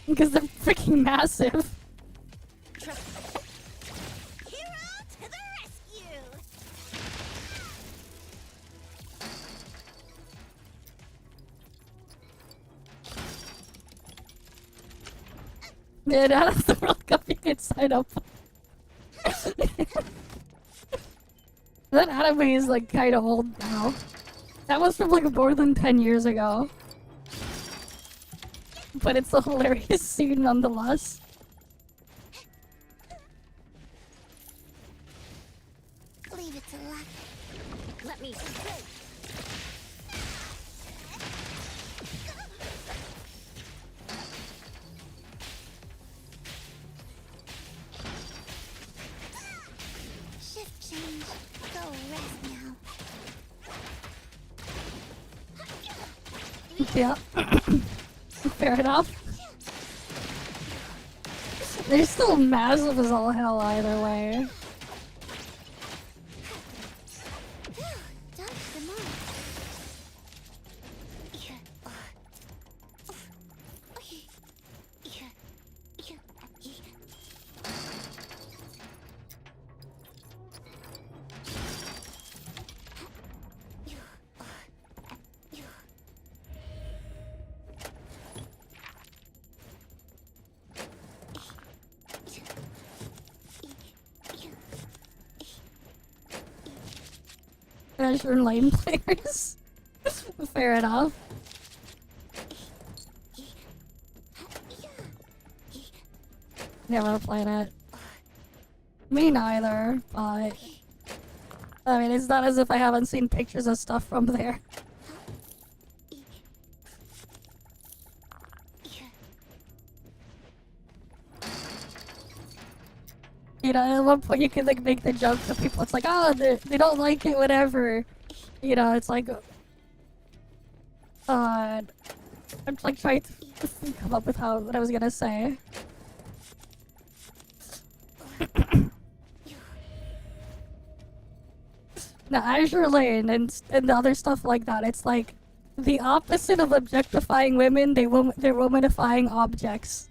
Because they're freaking massive. Yeah, now that's the World Cup you can sign up for. That anime is like kind of old now. That was from like more than 10 years ago. But it's a hilarious scene nonetheless. Leave it to luck. Let me Shift change. Go rest now. Yeah. Fair enough. They're still massive as all hell either way. Dodge them all. Azure Lane players. Fair enough. Never played it. Me neither, but I mean, it's not as if I haven't seen pictures of stuff from there. You know, at one point you can like make the joke to people. It's like, oh, they don't like it, whatever. You know, it's like, I'm like trying to come up with what I was gonna say. Now, Azure Lane and the other stuff like that, it's like the opposite of objectifying women. They're womanifying objects,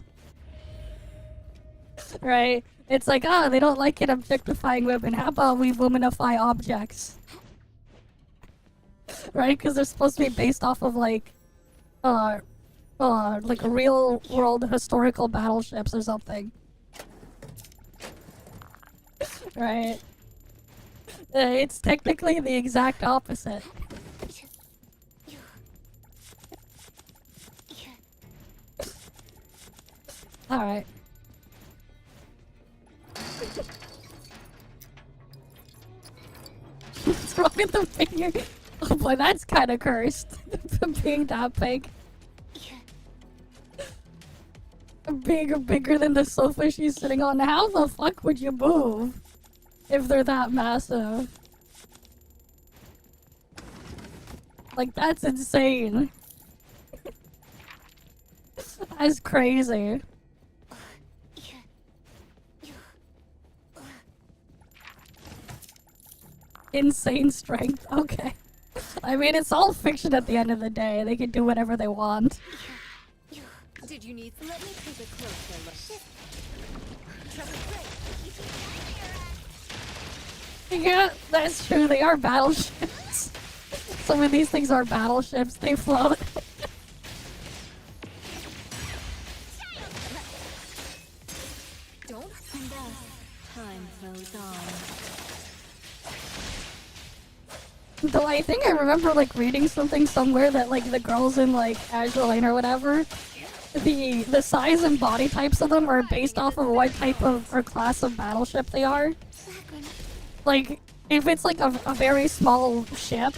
right? It's like, oh, they don't like it objectifying women. How about we womanify objects? Right? Because they're supposed to be based off of like real world historical battleships or something. Right? It's technically the exact opposite. Alright. What's wrong with the finger? Oh boy, that's kind of cursed. Being that big. Bigger than the sofa she's sitting on. How the fuck would you move if they're that massive? Like, that's insane. That's crazy. Insane strength. Okay. I mean, it's all fiction at the end of the day. They can do whatever they want. Did you need? Let me take a closer look. Yeah, that's true. They are battleships. Some of these things are battleships. They float. Don't come back. Time flows on. Though I think I remember like reading something somewhere that like the girls in like Azure Lane or whatever, the size and body types of them are based off of what type of or class of battleship they are. Like, if it's like a very small ship,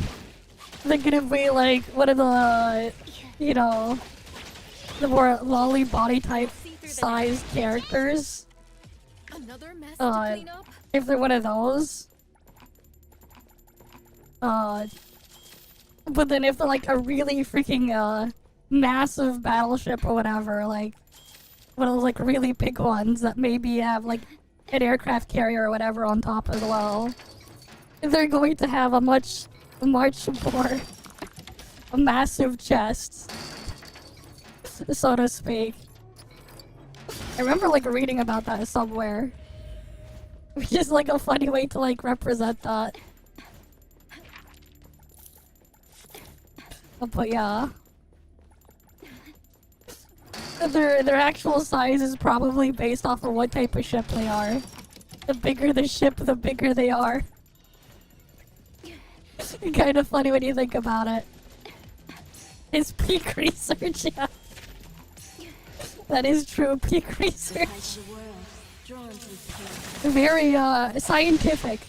they're gonna be like one of the, you know, the more lolly body type size characters. Another mess to clean up? If they're one of those. But then if they're like a really freaking massive battleship or whatever, like one of those like really big ones that maybe have like an aircraft carrier or whatever on top as well, they're going to have a much more a massive chest, so to speak. I remember like reading about that somewhere, which is like a funny way to like represent that. But yeah, their actual size is probably based off of what type of ship they are. The bigger the ship, the bigger they are. Kind of funny when you think about it. It's peak research, yeah. That is true, peak research. Very scientific.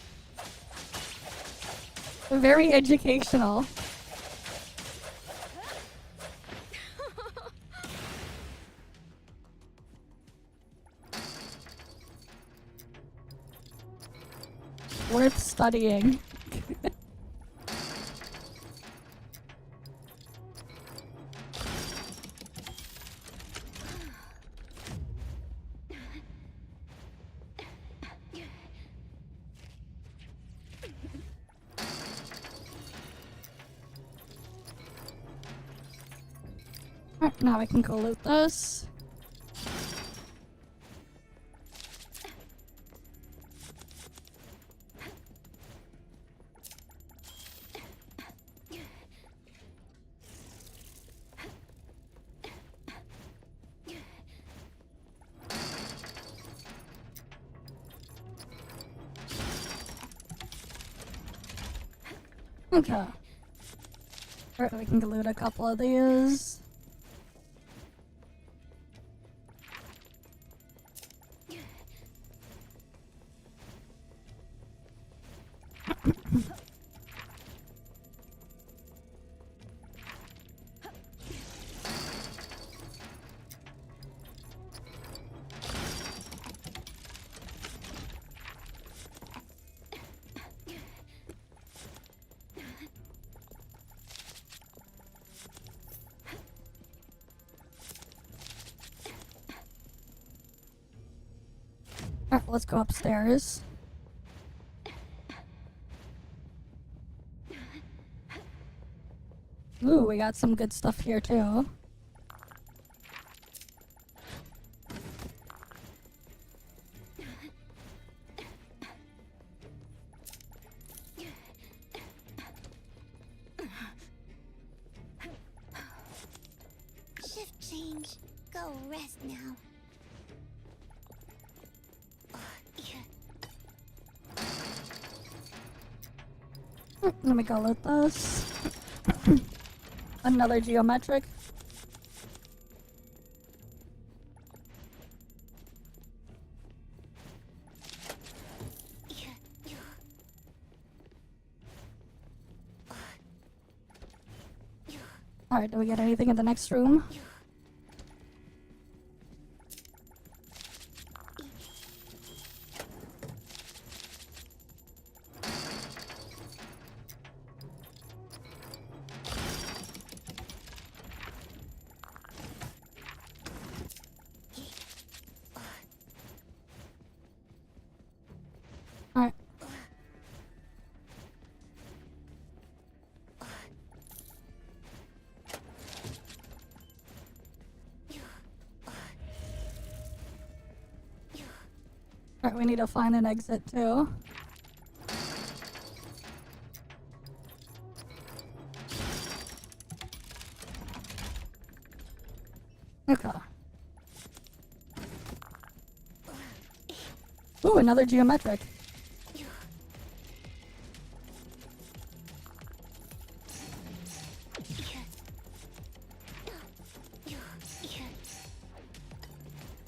Very educational. Worth studying. Alright, now I can go loot this. Okay. Alright, we can loot a couple of these. Alright, let's go upstairs. Ooh, we got some good stuff here too. Shift change. Go rest now. Let me go loot this. Another geometric. Alright, do we get anything in the next room? Alright. Alright, we need to find an exit too. Okay. Ooh, another geometric.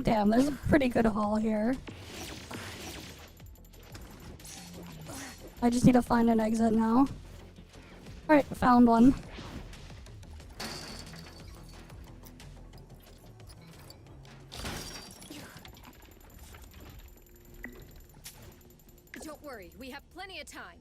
Damn, there's a pretty good haul here. I just need to find an exit now. Alright, found one. Don't worry, we have plenty of time.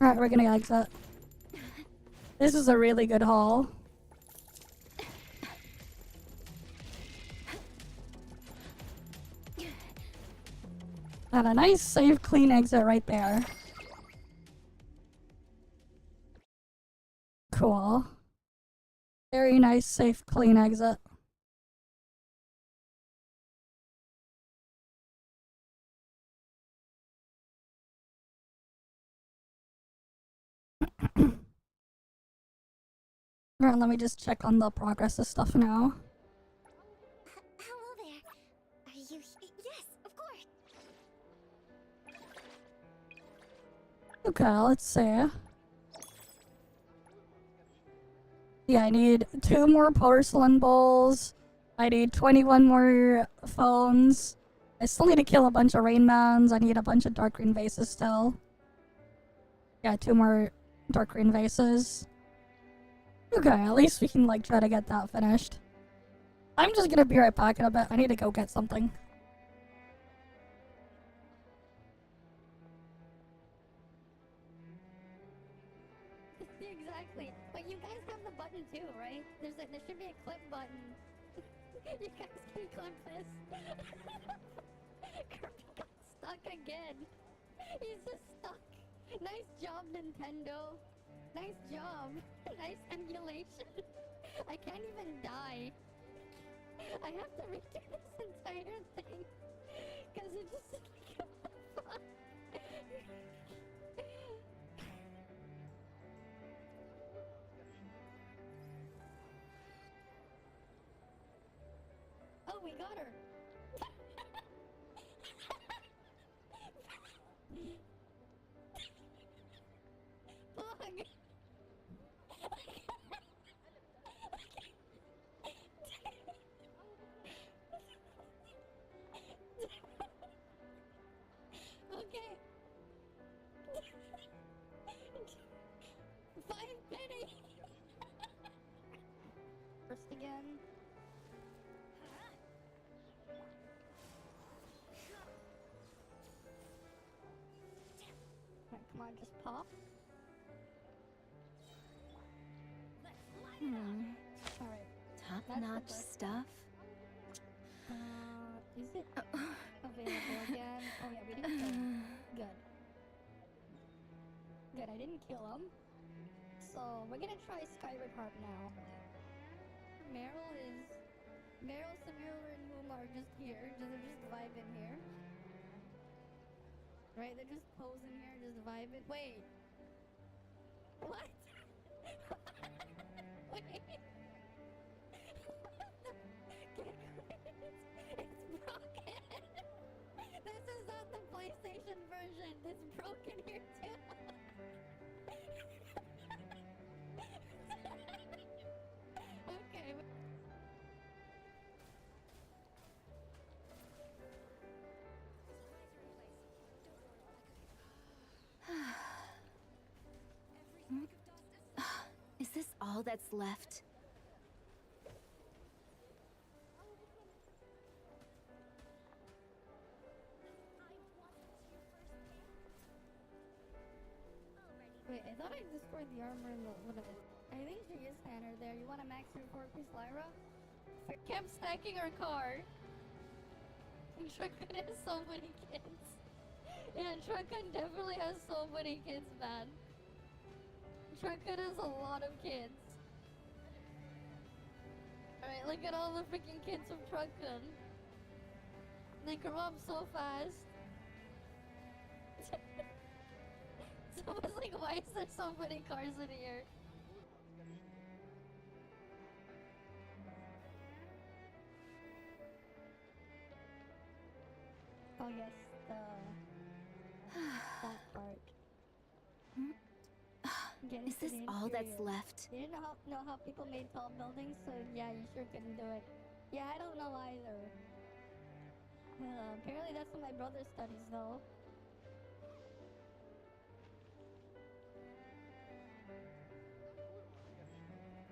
Alright, we're gonna exit. This is a really good haul. And a nice, safe, clean exit right there. Cool. Very nice, safe, clean exit. Alright, let me just check on the progress of stuff now. Hello there. Are you Yes, of course. Okay, let's see. Yeah, I need 2 more porcelain bowls. I need 21 more phones. I still need to kill a bunch of rainmans. I need a bunch of dark green vases still. Yeah, 2 more dark green vases. Okay, at least we can like try to get that finished. I'm just gonna be right back in a bit. I need to go get something. Exactly. But you guys have the button too, right? There should be a clip button. You guys can clip this. Kirby got stuck again. He's just stuck. Nice job, Nintendo. Nice job. Nice emulation. I can't even die. I have to redo this entire thing. Cause it just fuck. Oh, we got her. Bug. Okay. 5 penny. First again. Alright, come on, just pop. Alright. Top-notch That's the stuff. Is it available again? Oh yeah, we didn't kill him. Good. Good, I didn't kill him. So, we're gonna try Skyward Harp now. Meryl, Samira, and Huma are just here. They're just vibing here. Right, they're just posing here, just vibing. Wait! What? Wait! It's broken! This is not the PlayStation version! It's broken here too! Okay. Is this all that's left? Wait, I thought I destroyed the armor in the... What is it? I think she is Tanner there. You want to max your 4-piece Lyra? I kept stacking her car. And Truckun has so many kids. Yeah, Truckun definitely has so many kids, man. Truckun has a lot of kids. Alright, look at all the freaking kids of Truckun. They grow up so fast. It's almost like, why is there so many cars in here? Oh yes, that part. Getting Is to this the all that's interior. left? You didn't know how people made tall buildings, so yeah, you sure couldn't do it. Yeah, I don't know either. Apparently that's what my brother studies, though.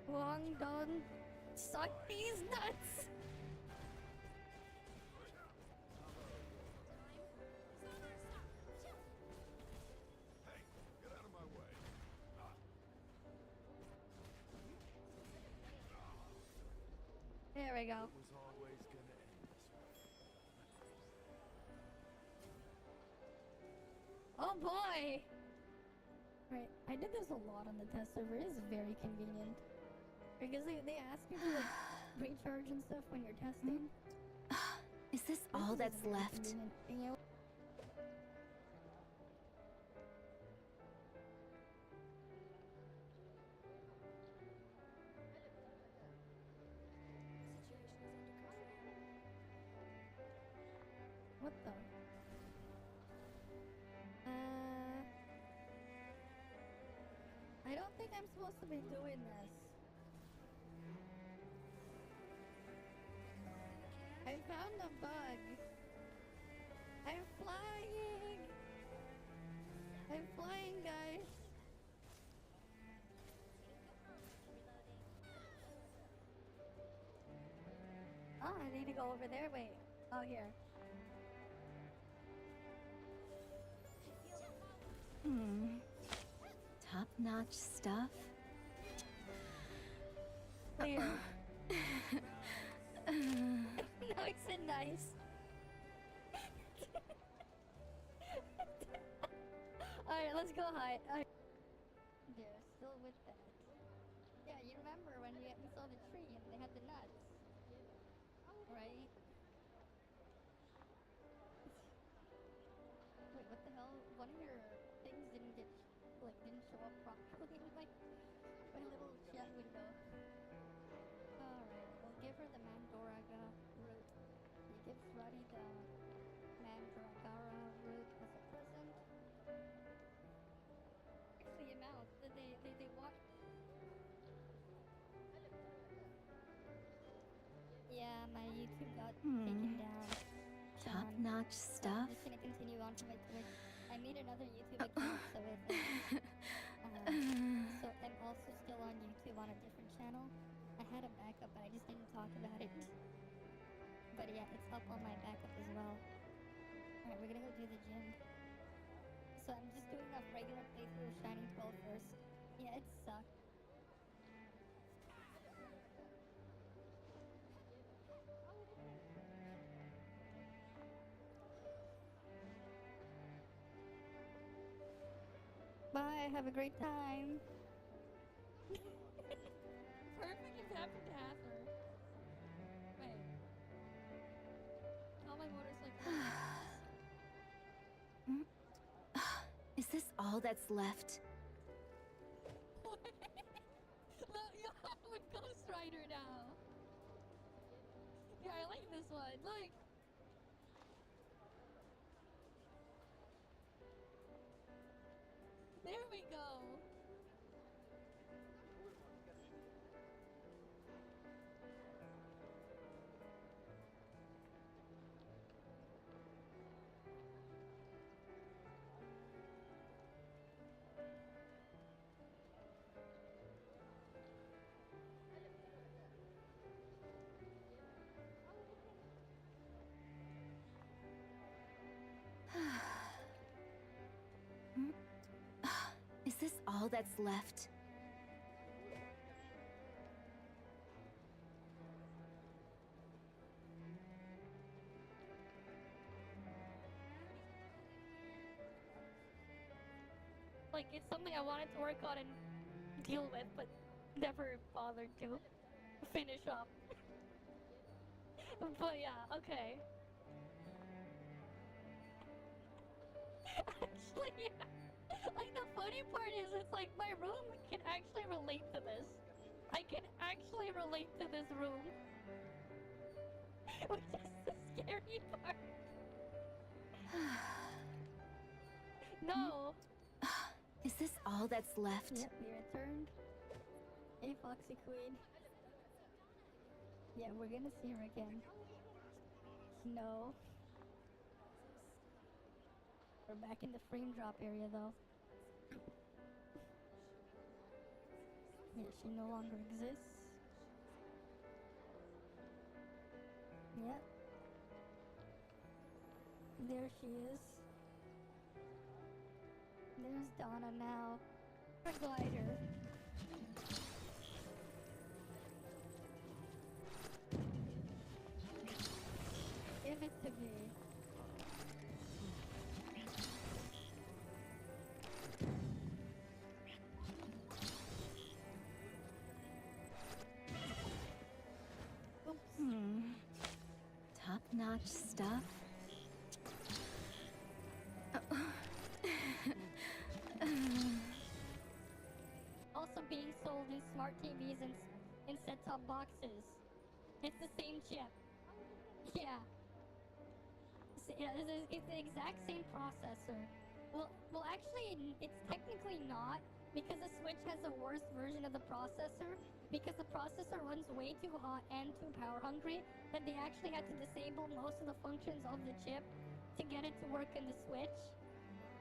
Wong Dong, suck these nuts! Get out of my way. There we go. It was always gonna end this way. Oh boy! Right, I did this a lot on the test server. It is very convenient. Because they ask you to like recharge and stuff when you're testing. Is this all that's left? Being able What the? I don't think I'm supposed to be doing this. I found a bug. I'm flying! I'm flying, guys! Oh, I need to go over there. Wait. Oh, here. Top-notch stuff? Clear. Nice and nice. Alright, let's go hide. They're still with that. Yeah, you remember when we saw the tree and they had the nuts? right? Wait, what the hell? One of your things didn't get, didn't show up properly in my little chat window. Alright, we'll give her the Mandoraga root. He gives Ruddy the Mandragara root as a present. Actually, amount that they want. Yeah, my YouTube got taken down. Top-notch So I'm stuff. just gonna continue on to my Twitch. I made another YouTube account, so so I'm also still on YouTube on a different channel. I had a backup, but I just didn't talk about it. But yeah, it's up on my backup as well. Alright, we're gonna go do the gym. So I'm just doing a regular playthrough of Shining 12 first. Yeah, it sucked. Bye, have a great time. Perfect example to have her. Wait. All my motorcycles. Is this all that's left? Look, you have with Ghost Rider now. Yeah, I like this one. Look. There we go. Is this all that's left? Like, it's something I wanted to work on and deal with, but never bothered to finish up. But yeah, okay. Actually, yeah. Like, the funny part is, it's like my room can actually relate to this. I can actually relate to this room. Which is the scary part. No! Is this all that's left? Yep, we returned. Hey, Foxy Queen. Yeah, we're gonna see her again. No. We're back in the frame drop area, though. Yeah, she no longer exists. Yep. There she is. There's Donna now. Her glider. Give it to me. Top-notch stuff. Also being sold in smart TVs and in set-top boxes. It's the same chip. Yeah. It's the exact same processor. Well, actually, it's technically not, because the Switch has a worse version of the processor, because the processor runs way too hot and too power hungry, that they actually had to disable most of the functions of the chip to get it to work in the Switch.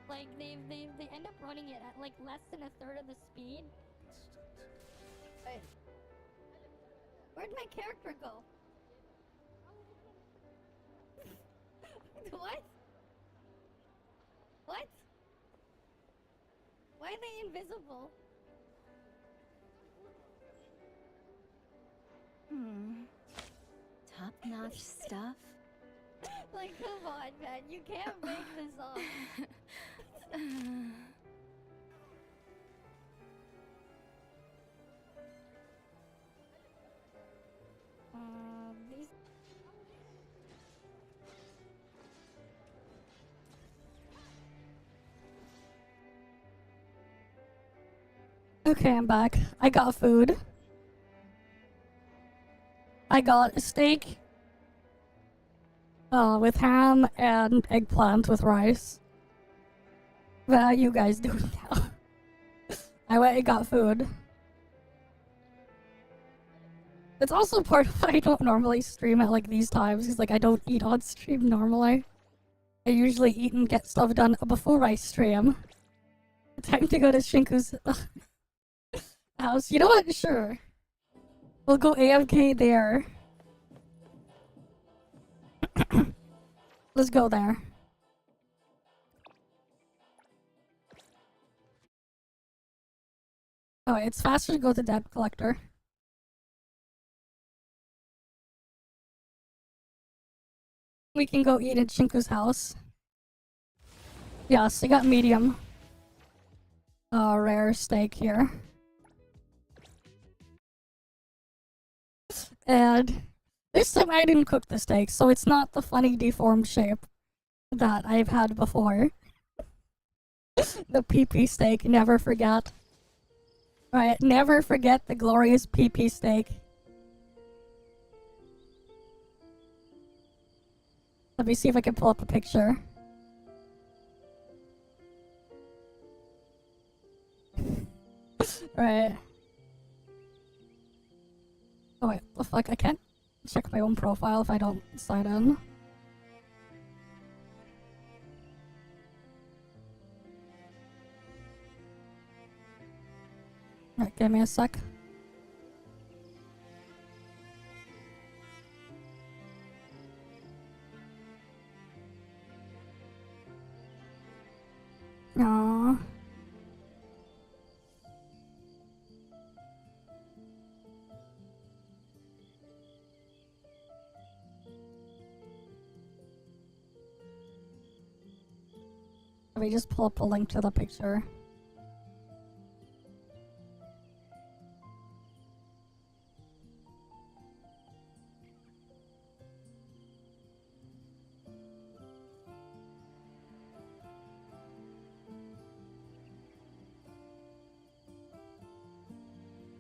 Like, they end up running it at, like, less than a third of the speed. Wait. Where'd my character go? What? What? Why are they invisible? Top-notch stuff. Like, come on, man. You can't make this up. These... Okay, I'm back. I got food. I got a steak with ham and eggplant with rice. What are you guys doing now? I went and got food. It's also part of why I don't normally stream at like these times, because like I don't eat on stream normally. I usually eat and get stuff done before I stream. Time to go to Shinku's house. You know what? Sure. We'll go AFK there. Let's go there. Oh, it's faster to go to Debt Collector. We can go eat at Shinku's house. Yes, I got medium. Rare steak here. And this time I didn't cook the steak, so it's not the funny deformed shape that I've had before. The PP steak, never forget. Alright, never forget the glorious PP steak. Let me see if I can pull up a picture. Right. Oh wait, the fuck, I can't check my own profile if I don't sign in. Alright, give me a sec. Aww. Let me just pull up a link to the picture.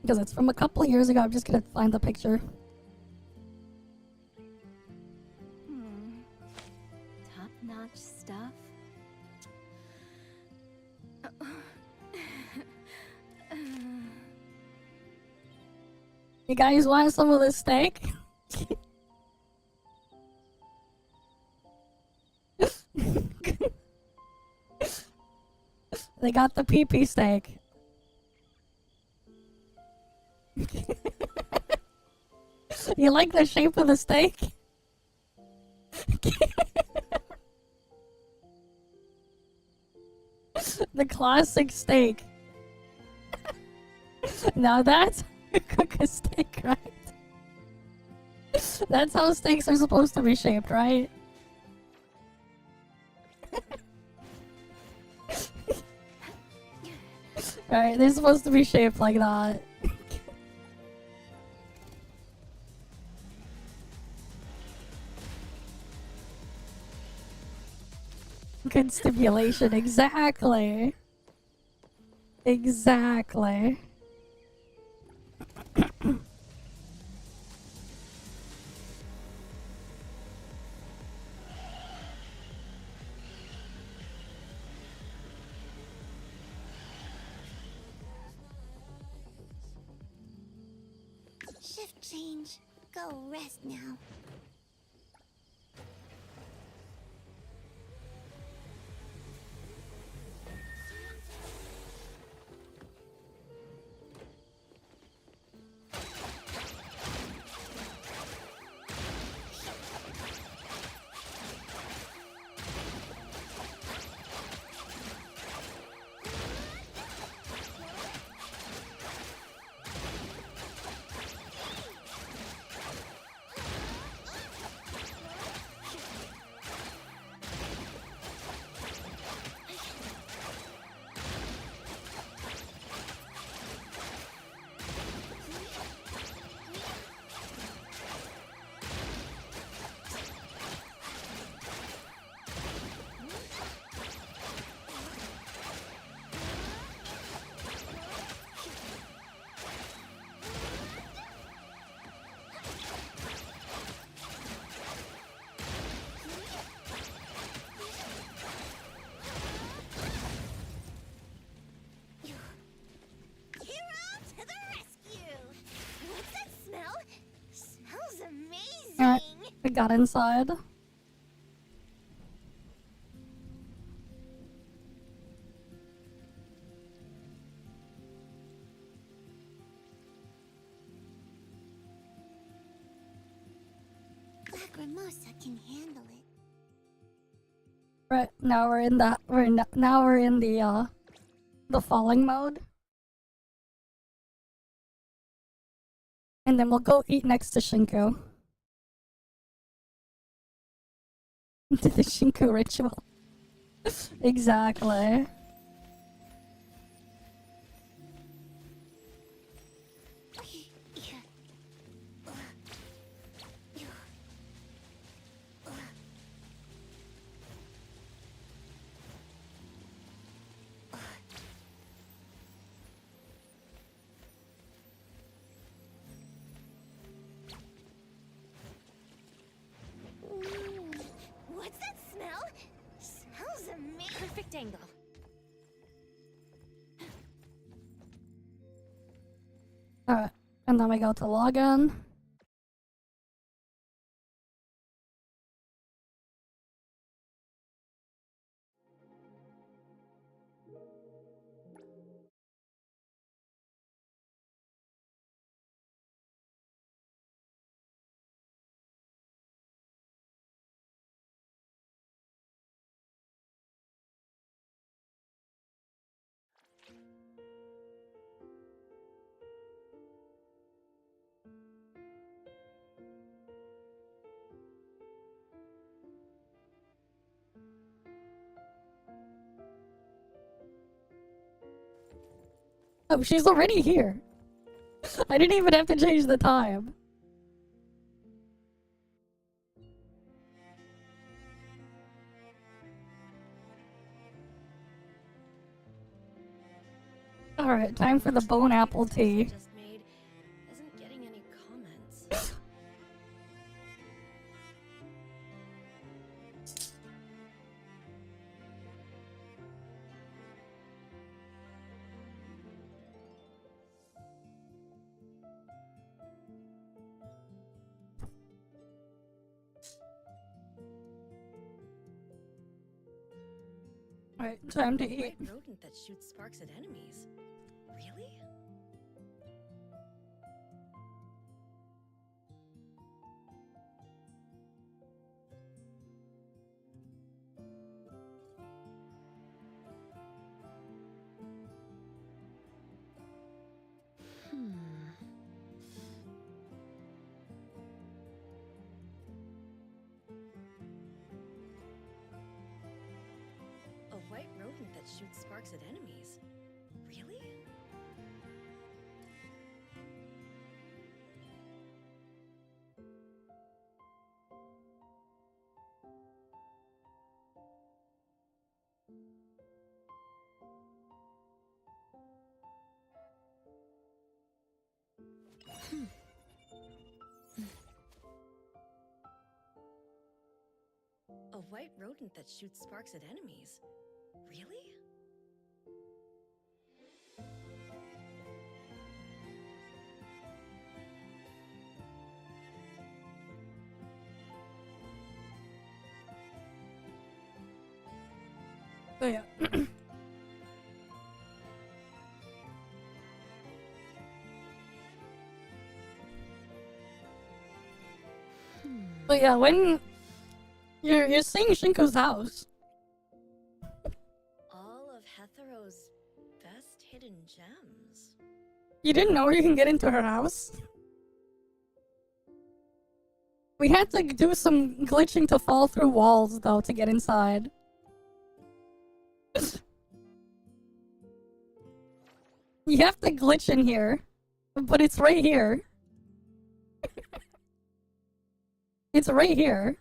Because it's from a couple of years ago, I'm just gonna find the picture. Top-notch stuff. You guys want some of this steak? They got the PP steak. You like the shape of the steak? The classic steak. Now that's cook a steak, right? That's how steaks are supposed to be shaped, right? Right, they're supposed to be shaped like that. Good stimulation, exactly. Exactly. Shift change. Go rest now. got inside. Lacrimosa can handle it. Right, now we're in that now we're in the falling mode. And then we'll go eat next to Shinku. To the Shinku ritual. Exactly. What's that smell? Smells amazing. Perfect angle. Alright, and then we go to login. Oh, she's already here. I didn't even have to change the time. Alright, time for the bone apple tea. Just made isn't getting any comments. Alright, time to A eat. white rodent that shoots sparks at enemies. Really? A white rodent that shoots sparks at enemies. Really? A white rodent that shoots sparks at enemies. Really? So yeah. But yeah, when you're seeing Shinko's house. All of Hethero's best hidden gems. You didn't know you can get into her house? We had to do some glitching to fall through walls though to get inside. You have to glitch in here, but it's right here. It's right here.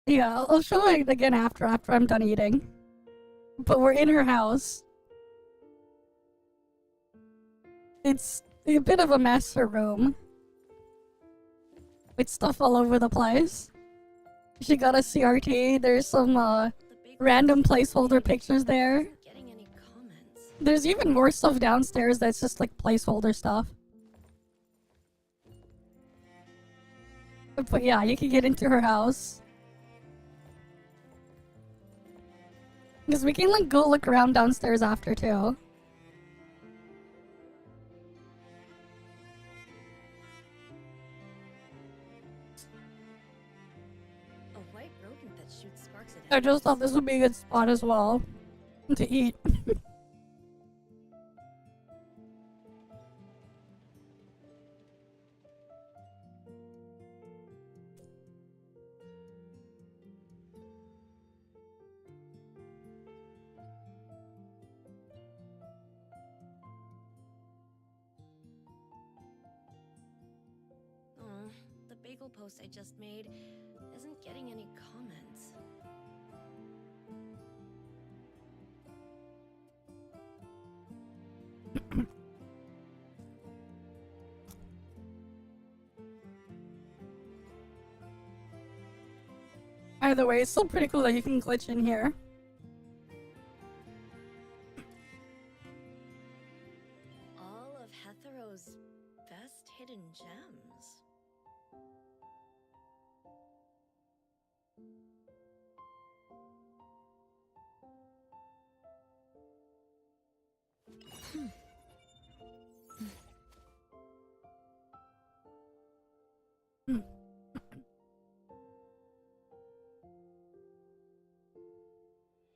Yeah, I'll show it again after I'm done eating. But we're in her house. It's a bit of a mess, her room. With stuff all over the place. She got a CRT, there's some random placeholder pictures there. Getting any comments? There's even more stuff downstairs that's just like placeholder stuff. But yeah, you can get into her house. Because we can like go look around downstairs after too. A white rodent that shoots sparks at I just thought this would be a good spot as well to eat. Aw, the bagel post I just made isn't getting any comments. Either way, it's still pretty cool that you can glitch in here. All of Hethero's best hidden gems.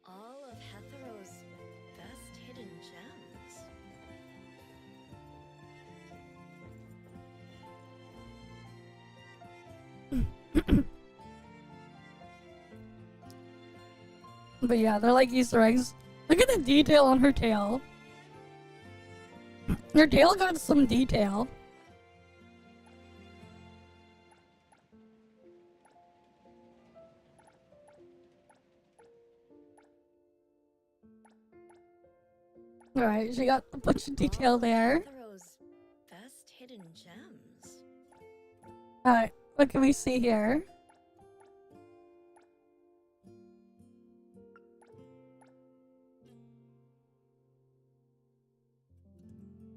All of Hethero's best hidden gems. But yeah, they're like Easter eggs. Look at the detail on her tail. Her tail got some detail. Alright, she got a bunch of detail All of there. Hethero's best hidden gems. Alright, what can we see here?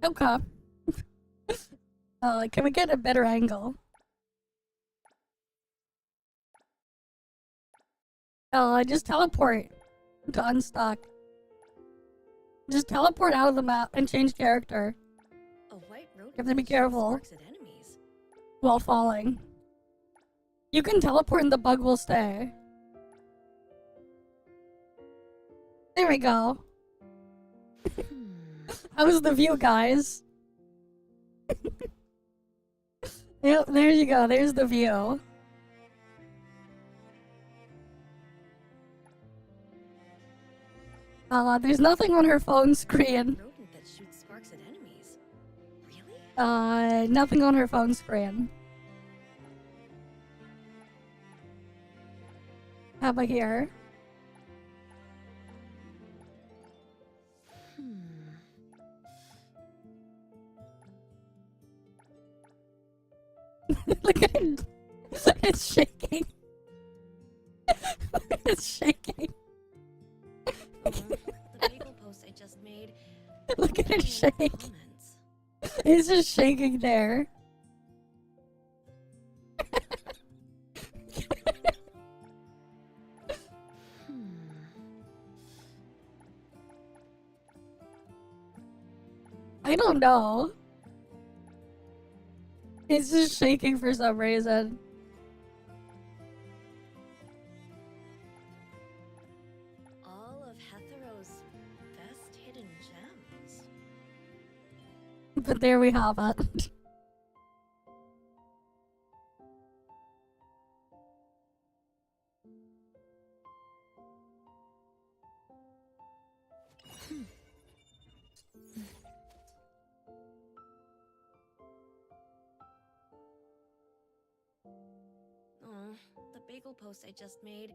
Okay. Can we get a better angle? Just teleport to unstock. Just teleport out of the map and change character A white rodent You have to be that shoots careful. sparks at enemies. while falling. You can teleport and the bug will stay. There we go. How's the view, guys? Yep, there you go. There's the view. There's nothing on her phone screen. Rodent that shoots sparks at enemies. Really? Nothing on her phone screen. How about here? Look at it. It's shaking. It's shaking. The bagel post I just made. Look at it isn't getting any shake. comments. It's just shaking there. I don't know. It's just shaking for some reason. All of Hethero's best hidden gems. But there we have it. Oh, the bagel post I just made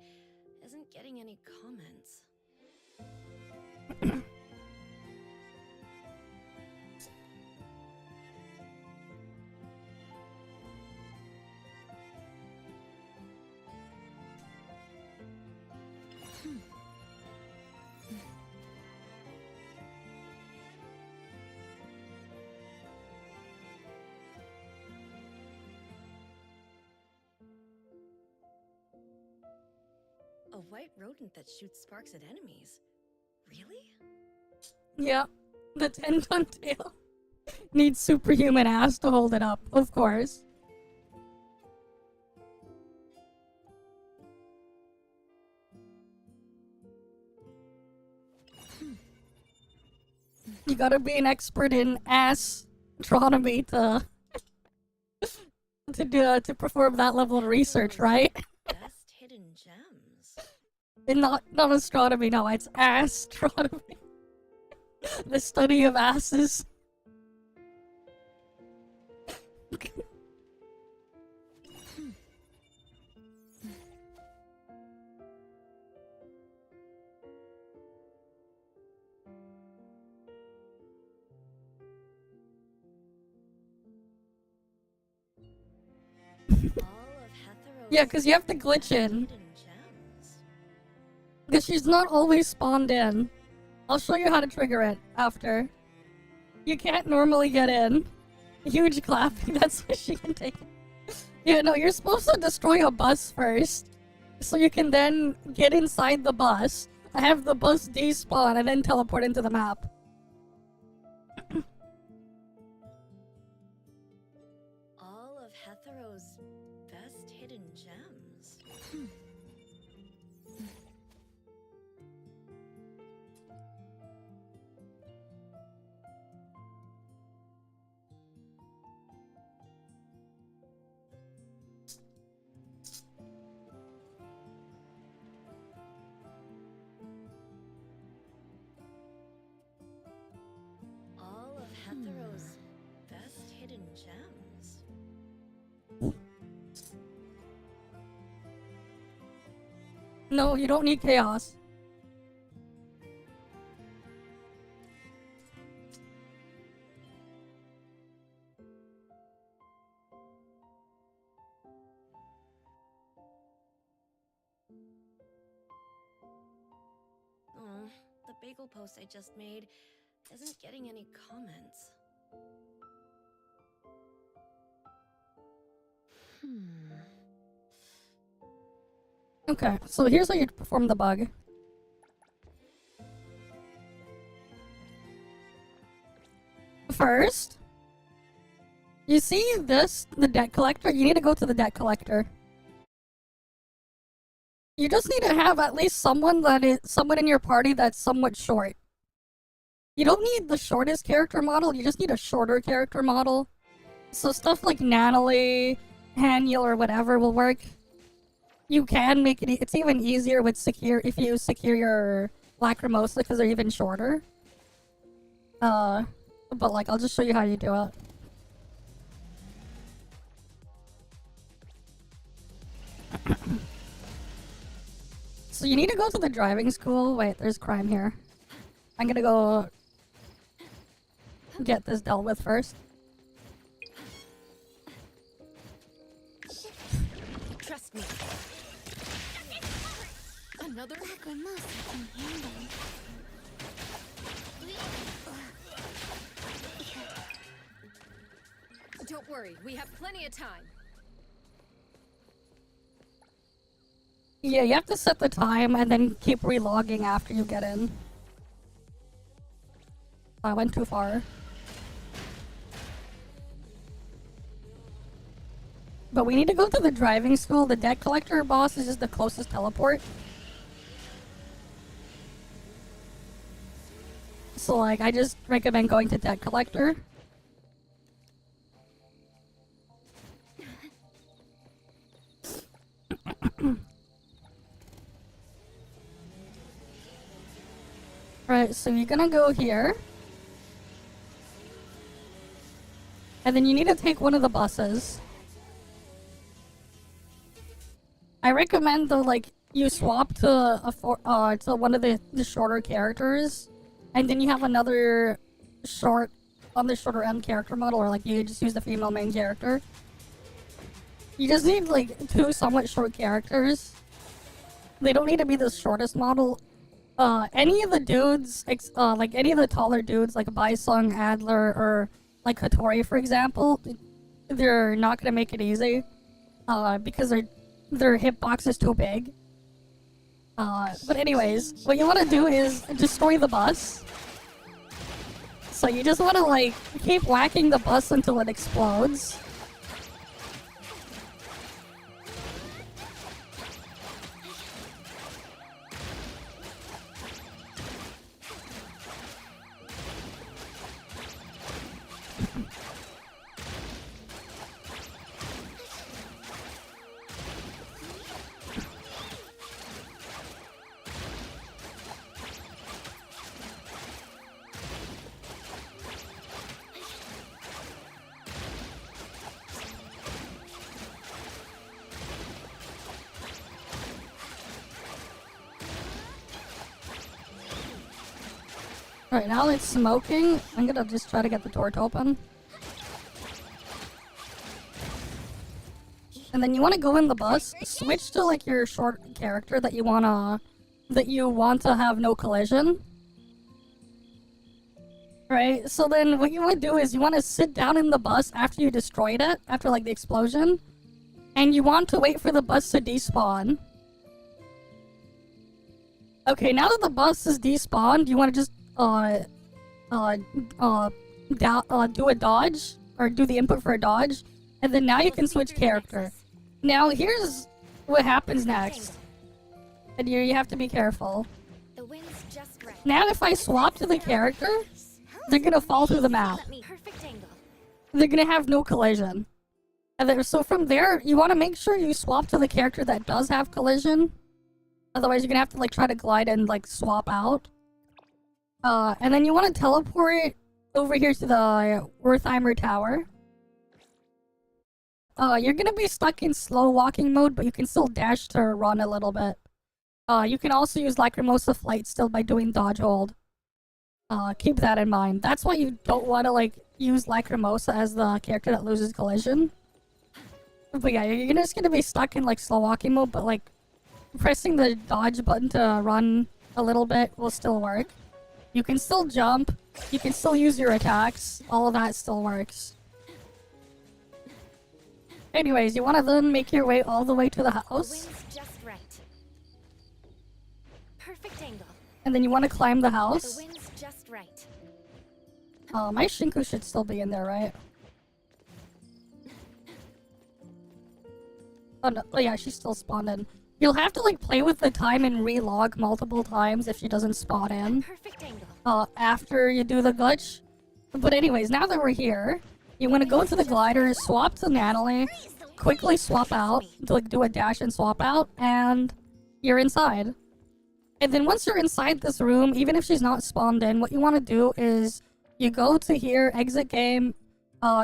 isn't getting any comments. A white rodent that shoots sparks at enemies. Really? Yeah, the 10-ton tail needs superhuman ass to hold it up, of course. You gotta be an expert in ass astronomy to to perform that level of research, right? Best hidden gems. And not astronomy, no, it's astronomy. The study of asses. Yeah, because you have to glitch in. Because she's not always spawned in. I'll show you how to trigger it after. You can't normally get in. Huge clapping, that's what she can take. Yeah, no, you're supposed to destroy a bus first. So you can then get inside the bus, have the bus despawn, and then teleport into the map. All of Hethero's best hidden gems. All of Hethero's best hidden gems. No, you don't need chaos. Oh, the bagel post I just made isn't getting any comments. Okay, so here's how you perform the bug. First, you see this, the debt collector? You need to go to the debt collector. You just need to have at least someone in your party that's somewhat short. You don't need the shortest character model, you just need a shorter character model. So stuff like Natalie, Haniel, or whatever will work. You can make it, it's even easier with if you secure your Lacrimosa because they're even shorter. But like, I'll just show you how you do it. So you need to go to the driving school. Wait, there's crime here. I'm gonna go get this dealt with first. Trust me. Another Lacrimosa can handle it. Don't worry, we have plenty of time. Yeah, you have to set the time and then keep relogging after you get in. I went too far. But we need to go to the driving school. The debt collector boss is just the closest teleport. So like, I just recommend going to debt collector. Right, so you're gonna go here. And then you need to take one of the buses. I recommend though, like, you swap to to one of the shorter characters, and then you have another on the shorter end character model, or like you just use the female main character. You just need like two somewhat short characters. They don't need to be the shortest model. Any of the dudes, like any of the taller dudes, like Baisong, Adler, or like Hattori, for example, they're not gonna make it easy, because their hitbox is too big. But anyways, what you want to do is destroy the bus. So you just want to like keep whacking the bus until it explodes. Alright, now it's smoking. I'm gonna just try to get the door to open. And then you want to go in the bus, switch to like your short character that you want to have no collision. Right, so then what you want to do is you want to sit down in the bus after you destroyed it, after like the explosion. And you want to wait for the bus to despawn. Okay, now that the bus is despawned, you want to just do a dodge, or do the input for a dodge, and then now you can switch character. Now here's what happens next, and you have to be careful. The wind's just right. Now if I swap to the character, they're gonna fall through the map. Perfect angle. They're gonna have no collision. And then, so from there, you want to make sure you swap to the character that does have collision. Otherwise, you're gonna have to like try to glide and like swap out. And then you want to teleport over here to the Wertheimer Tower. You're gonna be stuck in slow walking mode, but you can still dash to run a little bit. You can also use Lacrimosa Flight still by doing dodge hold. Keep that in mind. That's why you don't want to like use Lacrimosa as the character that loses collision. But yeah, you're just gonna be stuck in like slow walking mode, but like pressing the dodge button to run a little bit will still work. You can still jump, you can still use your attacks, all of that still works. Anyways, you want to then make your way all the way to the house. The wind's just right. Perfect angle. And then you want to climb the house. The wind's just right. My Shinku should still be in there, right? Oh no, oh yeah, she's still spawned in. You'll have to like play with the time and relog multiple times if she doesn't spawn in. Perfect angle. After you do the glitch. But anyways, now that we're here, you want to go to the glider, swap to Natalie, quickly swap out, to like do a dash and swap out, and you're inside. And then once you're inside this room, even if she's not spawned in, what you want to do is you go to here, exit game,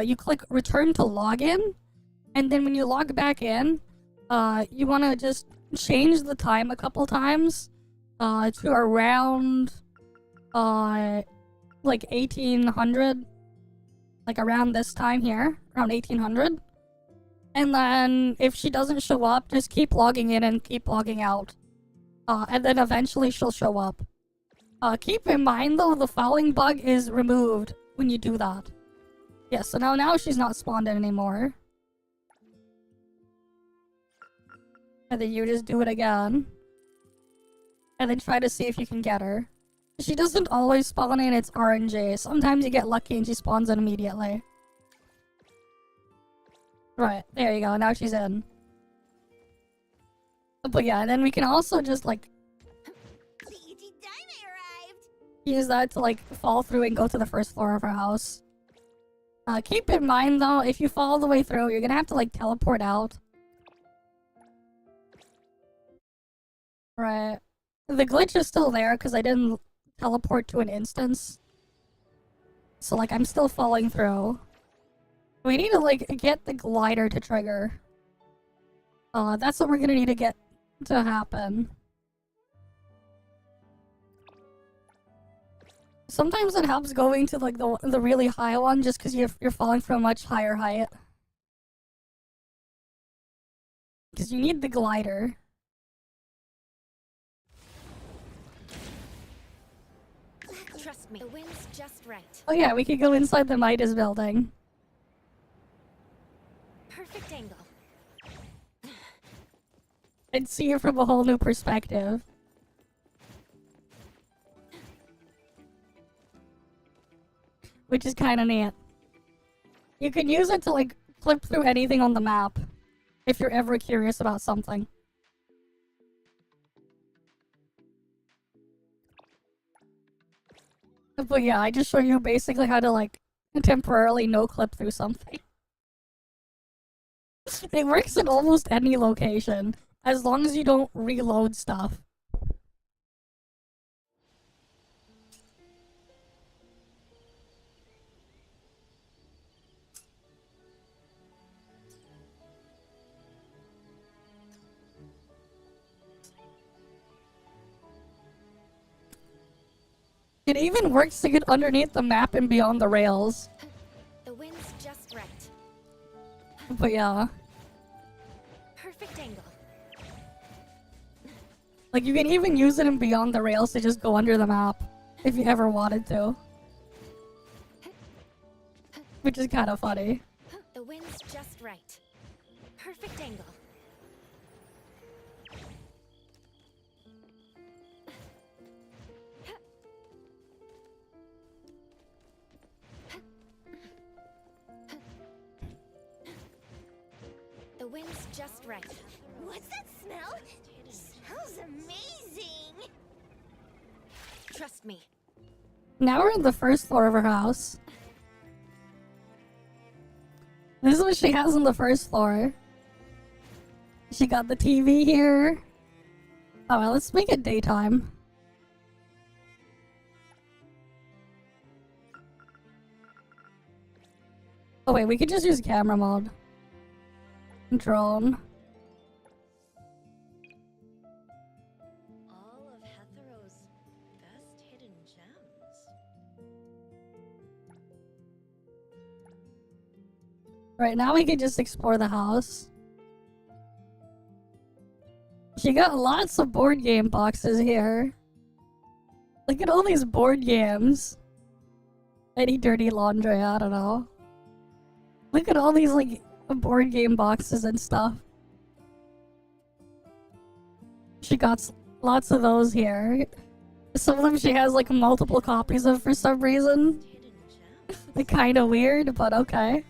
you click return to login, and then when you log back in, you want to just change the time a couple times to around like 1800, like around this time here, around 1800. And then if she doesn't show up, just keep logging in and keep logging out. And then eventually she'll show up. Keep in mind though, the fouling bug is removed when you do that. Yeah, so now she's not spawned in anymore. And then you just do it again. And then try to see if you can get her. She doesn't always spawn in, it's RNG. Sometimes you get lucky and she spawns in immediately. Right, there you go, now she's in. But yeah, and then we can also just like use that to like fall through and go to the first floor of our house. Keep in mind though, if you fall all the way through, you're gonna have to like teleport out. Right. The glitch is still there because I didn't teleport to an instance. So like I'm still falling through. We need to like get the glider to trigger. That's what we're gonna need to get to happen. Sometimes it helps going to like the really high one just because you're falling from a much higher height. Because you need the glider. Trust me, the wind's just right. Oh yeah, we could go inside the Midas building. Perfect angle. And see it from a whole new perspective. which is kind of neat. You can use it to like flip through anything on the map if you're ever curious about something. But yeah, I just show you basically how to like temporarily no clip through something. It works in almost any location as long as you don't reload stuff. It even works to get underneath the map and beyond the rails. The wind's just right. But yeah. Perfect angle. Like you can even use it in beyond the rails to just go under the map if you ever wanted to. Which is kind of funny. The wind's just right. Perfect angle. The wind's just right. What's that smell? Smells amazing! Trust me. Now we're on the first floor of her house. This is what she has on the first floor. She got the TV here. Oh, well, let's make it daytime. Oh wait, we could just use camera mode. Drone. All of Hethero's best hidden gems. Right now we can just explore the house. She got lots of board game boxes here. Look at all these board games. Any dirty laundry, I don't know. Look at all these like board game boxes and stuff. She got lots of those here. Some of them she has like multiple copies of for some reason. Like kinda weird, but okay.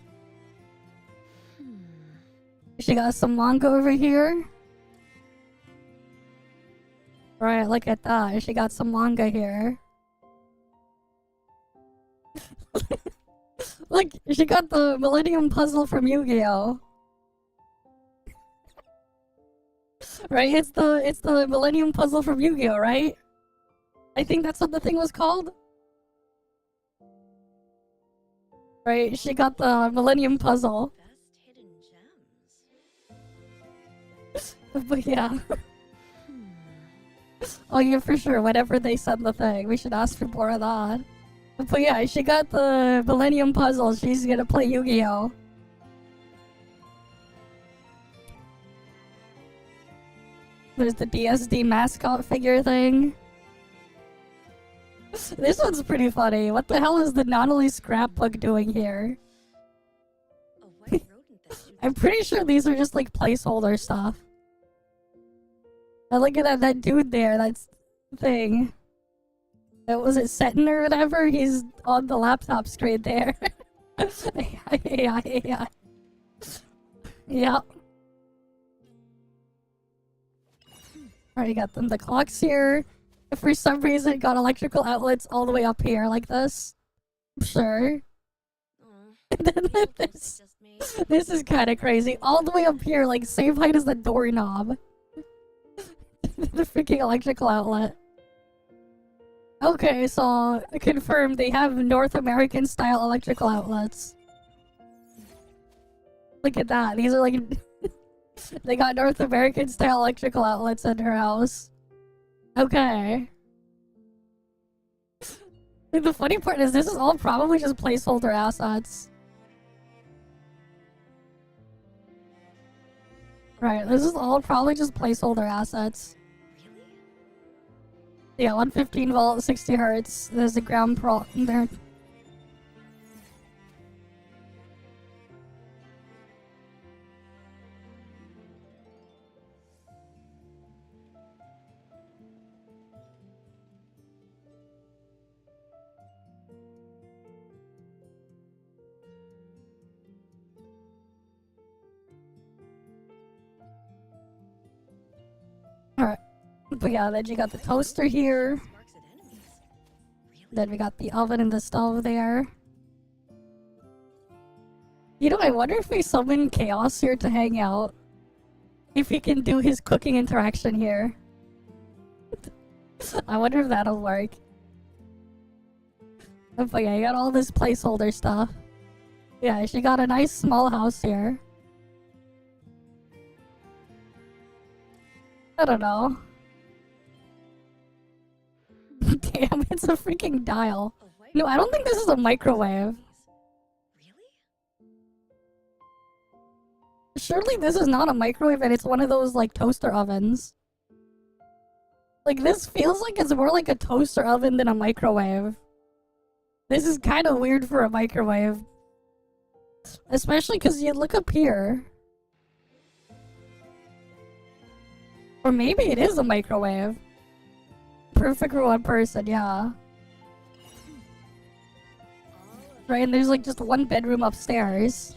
She got some manga over here. Right, look at that. She got some manga here. Look, she got the Millennium Puzzle from Yu-Gi-Oh! Right, it's the Millennium Puzzle from Yu-Gi-Oh, right? I think that's what the thing was called. Right, she got the Millennium Puzzle. Best hidden gems. But yeah. Oh yeah, for sure, whenever they send the thing, we should ask for more of that. But yeah, she got the Millennium Puzzle, she's gonna play Yu-Gi-Oh! There's the DSD mascot figure thing. This one's pretty funny. What the hell is the Nautilus scrapbook doing here? A white rodent that shoots I'm pretty sure these are just like placeholder stuff. And look at that dude there, that's the thing. Was it Seton or whatever? He's on the laptop screen there. Yeah. Yep. Alright, got them. The clock's here. If for some reason it got electrical outlets all the way up here like this. Sure. And then this is kind of crazy. All the way up here, like same height as the doorknob. The freaking electrical outlet. Okay, so confirmed they have North American style electrical outlets. Look at that. These are like they got North American style electrical outlets in her house. Okay. Like, the funny part is this is all probably just placeholder assets. Right, this is all probably just placeholder assets. Yeah, 115 volt, 60 hertz. There's a ground pro there. Alright. But yeah, then you got the toaster here. Then we got the oven and the stove there. You know, I wonder if we summon Chaos here to hang out. If he can do his cooking interaction here. I wonder if that'll work. But yeah, you got all this placeholder stuff. Yeah, she got a nice small house here. I don't know. Damn, it's a freaking dial. No, I don't think this is a microwave. Surely this is not a microwave and it's one of those, like, toaster ovens. Like, this feels like it's more like a toaster oven than a microwave. This is kind of weird for a microwave. Especially because you look up here. Or maybe it is a microwave. Perfect for one person, yeah. Right, and there's like just one bedroom upstairs.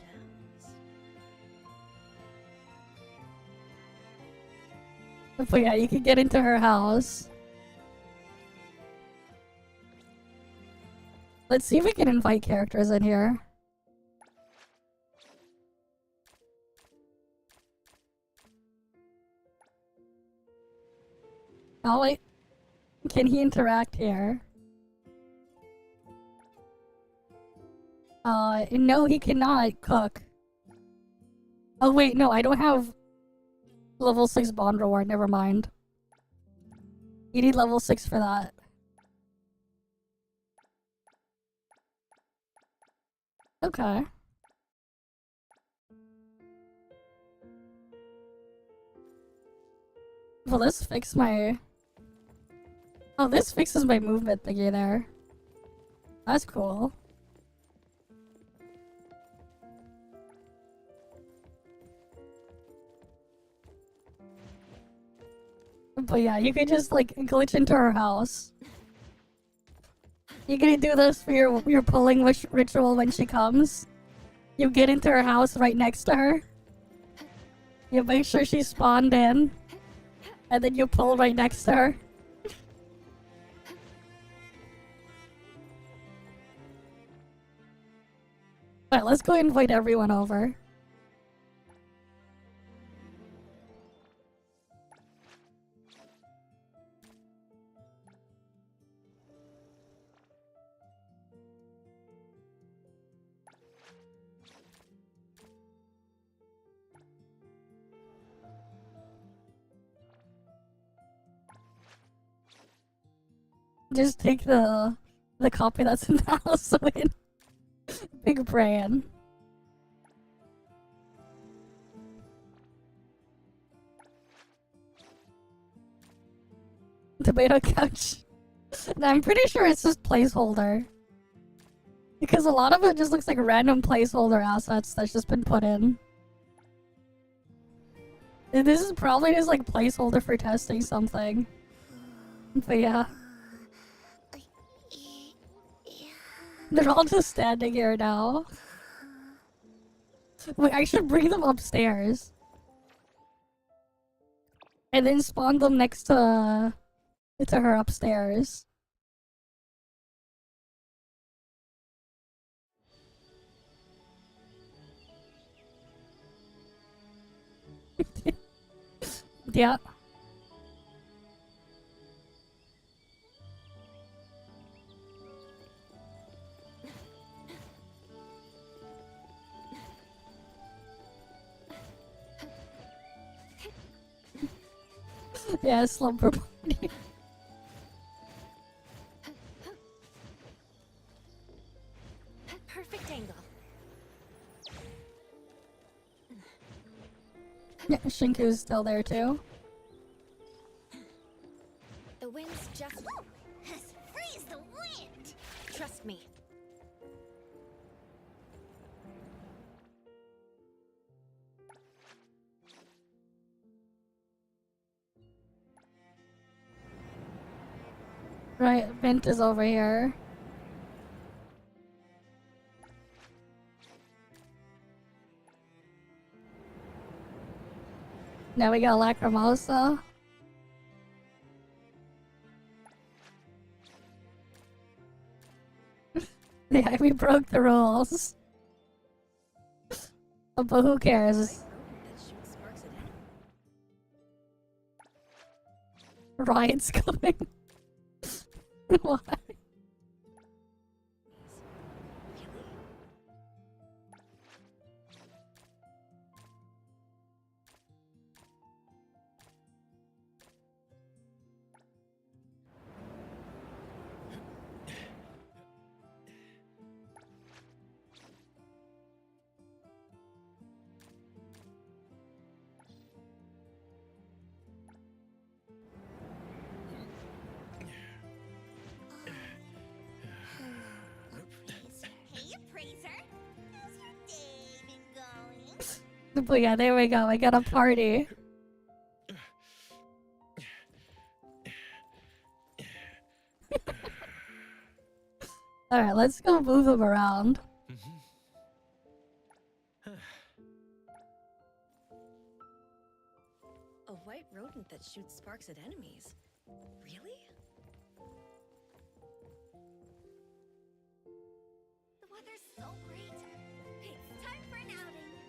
But yeah, you can get into her house. Let's see if we can invite characters in here. Oh wait, can he interact here? No, he cannot cook. Oh wait, no, I don't have level 6 bond reward, never mind. You need level 6 for that. Okay. Well, this fix my... Oh, this fixes my movement thingy there. That's cool. But yeah, you can just like glitch into her house. You're gonna do this for your pulling ritual when she comes. You get into her house right next to her. You make sure she's spawned in. And then you pull right next to her. Alright, let's go invite everyone over. Just take the copy that's in the house win. Big brain. Tomato couch. And I'm pretty sure it's just placeholder. Because a lot of it just looks like random placeholder assets that's just been put in. And this is probably just like placeholder for testing something. But yeah. They're all just standing here now. Wait, I should bring them upstairs. And then spawn them next to her upstairs. Yeah. Yeah, slumber party. Perfect angle. Yeah, Shinku's still there too. The wind's just... Freeze the wind! Trust me. Right, Vint is over here. Now we got Lacrimosa. Yeah, we broke the rules. But who cares? That shoots sparks at enemies. Riot's coming. Why? Hey, appraiser. How's your day been going? But yeah, there we go. I got a party. Alright, let's go move them around. A white rodent that shoots sparks at enemies. Really? The weather's so great. It's time for an outing.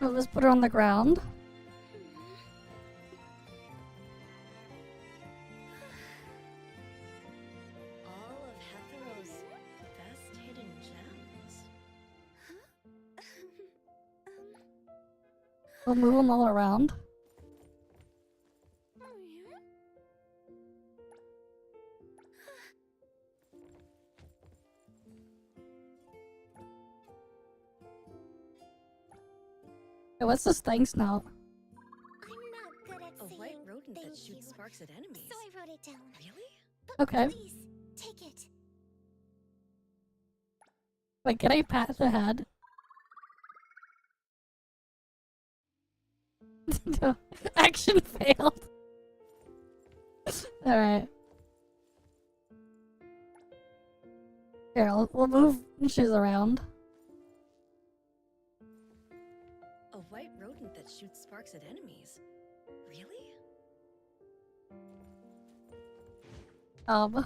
We'll just put her on the ground. All of Hethero's best hidden gems. We'll move them all around. Hey, what's this thanks note? I'm not good at A saying white rodent that thank shoots you, sparks at enemies. so I wrote it down. Really? But Okay. please, take it. Wait, can I pat the head? No. Action failed. Alright. Here, we'll move shoes around. A white rodent that shoots sparks at enemies. Really? Oh, the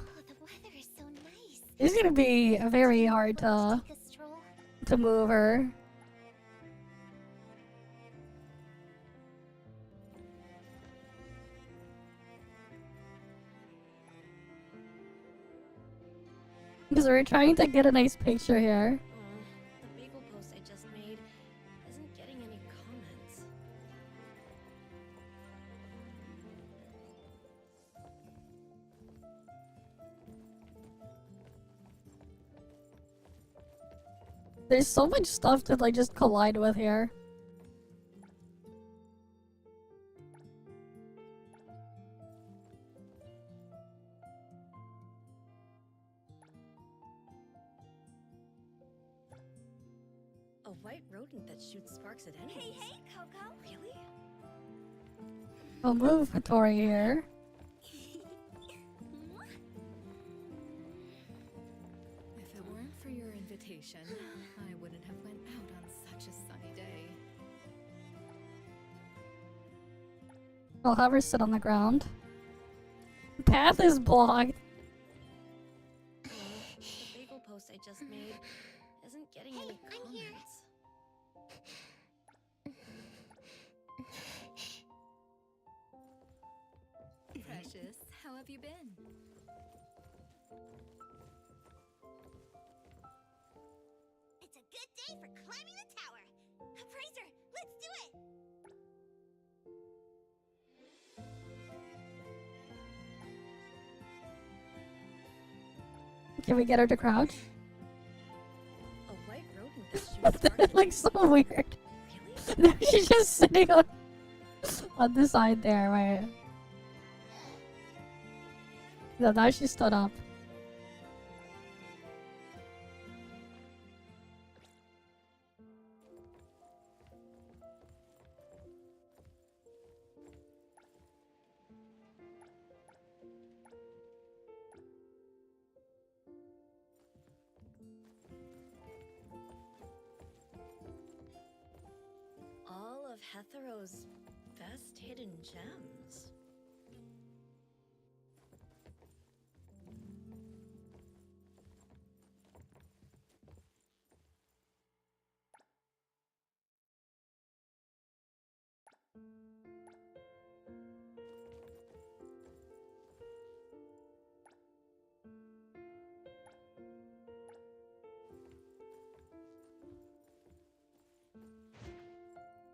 weather is so nice. It's gonna be very hard Let's take a stroll. to move her. Because we're trying to get a nice picture here. The bagel post I just made isn't getting any comments. There's so much stuff to like just collide with here. A white rodent that shoots sparks at enemies. Hey, Coco. Really? We'll move Tori here. If it weren't for your invitation, I wouldn't have went out on such a sunny day. I'll have her sit on the ground. Path is blocked. The bagel post I just made isn't getting any I'm here. comments. Precious, how have you been? It's a good day for climbing the tower. Appraiser, let's do it. Can we get her to crouch? A white rodent that shoots sparks That at looks so enemies. weird. Really? No, she's just sitting on the side there, right? No, now she stood up. All of Hethero's Best hidden gems.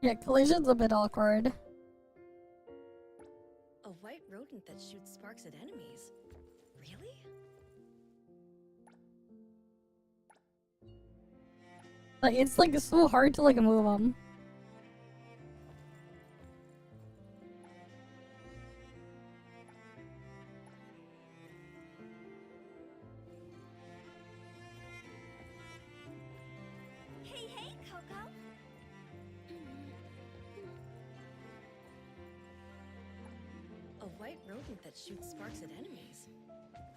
Yeah, collision's a bit awkward. A white rodent that shoots sparks at enemies. Really? Like, it's like so hard to like move them. Hey, hey, Coco. A white rodent that shoots sparks at enemies.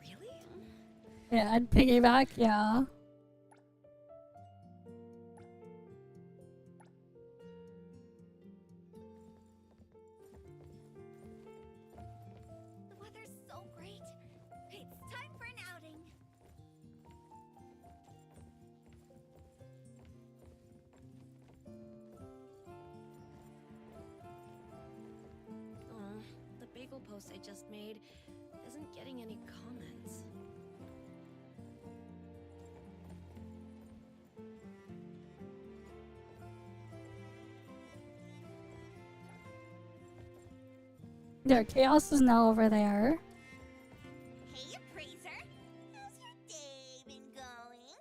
Really? Yeah, I'd piggyback, yeah. The weather's so great. It's time for an outing. The bagel post I just made isn't getting any comments. Yeah, Chaos is now over there. Hey, Appraiser. How's your day been going?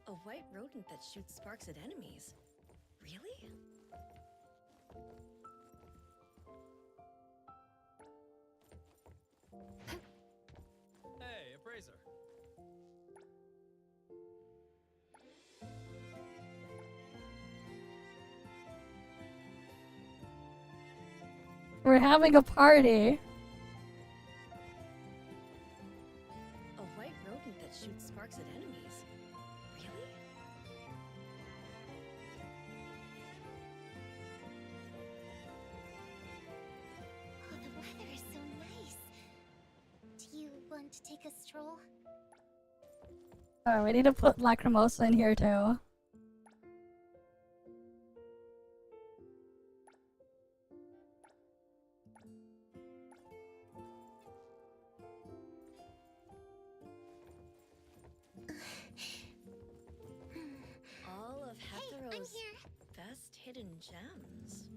A white rodent that shoots sparks at enemies. Really? Hey, appraiser. We're having a party. A white rodent that shoots sparks at enemies. Really? Oh, the weather is so nice. Do you want to take a stroll? Oh, we need to put Lacrimosa in here too. All of Hey, I'm Hethero's here. best hidden gems.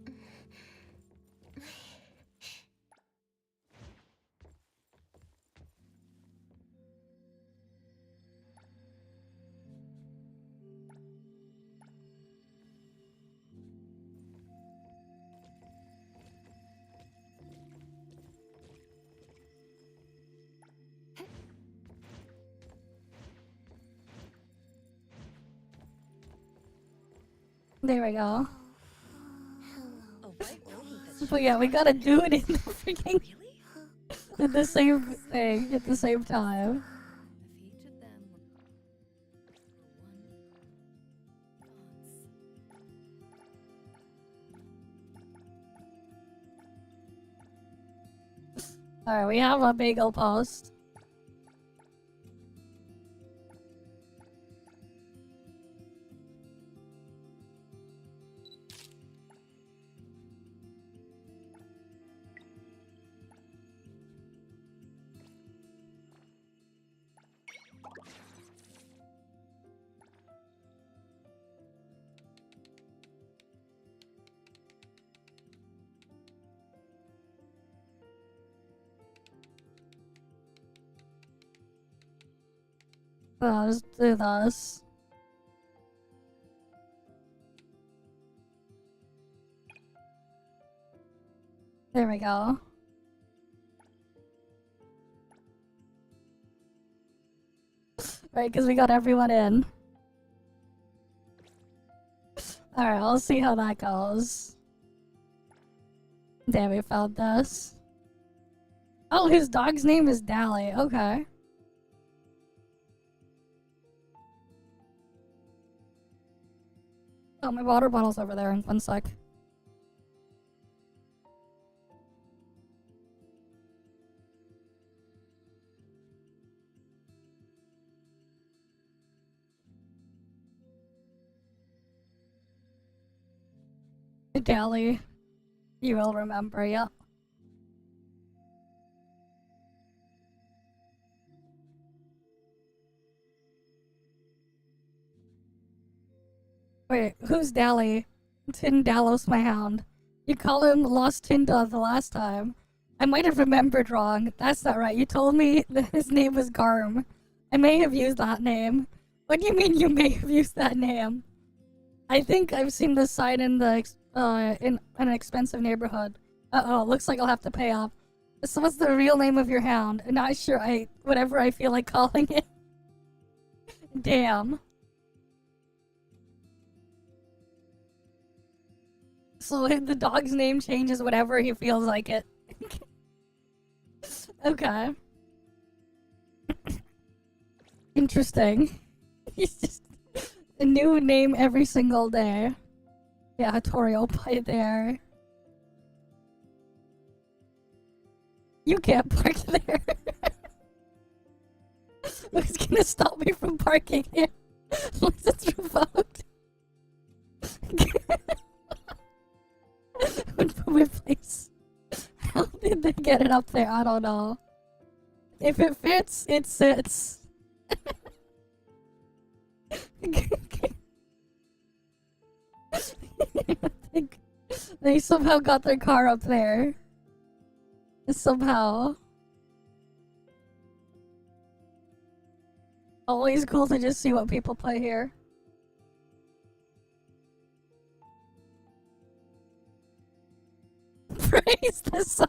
There we go. A white rodent that shoots But yeah, we gotta do it in the freaking Really? in the same thing at the same time. If each of them were thoughts. Alright, we have a bagel post. Let's do this. There we go. Right, because we got everyone in. Alright, I'll see how that goes. Damn, we found this. Oh, his dog's name is Dally. Okay. Oh, my water bottle's over there in 1 sec. Dally. You will remember, yep. Wait, who's Dally? Tin Dallos, my hound. You call him Lost Tinda the last time. I might have remembered wrong. That's not right. You told me that his name was Garm. I may have used that name. What do you mean you may have used that name? I think I've seen this sign in the in an expensive neighborhood. Uh-oh, looks like I'll have to pay up. So what's the real name of your hound? Not sure. Whatever I feel like calling it. Damn. So the dog's name changes whenever he feels like it. Okay. Interesting. He's just a new name every single day. Yeah, Toriel pie there. You can't park there. Who's gonna stop me from parking here once it's revoked? Would put my place. How did they get it up there? I don't know. If it fits, it sits. I think they somehow got their car up there. Somehow. Always cool to just see what people play here. Praise the sun.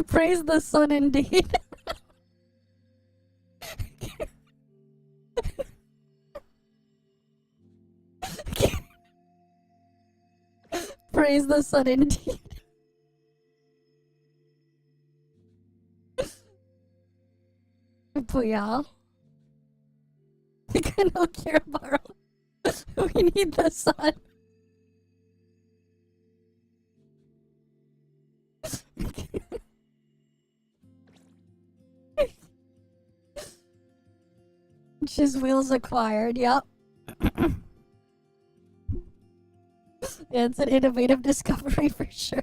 Praise the sun indeed. Praise the sun indeed. But yeah. We can no care borrow. We need the sun. His wheels acquired, yep. Yeah, it's an innovative discovery for sure.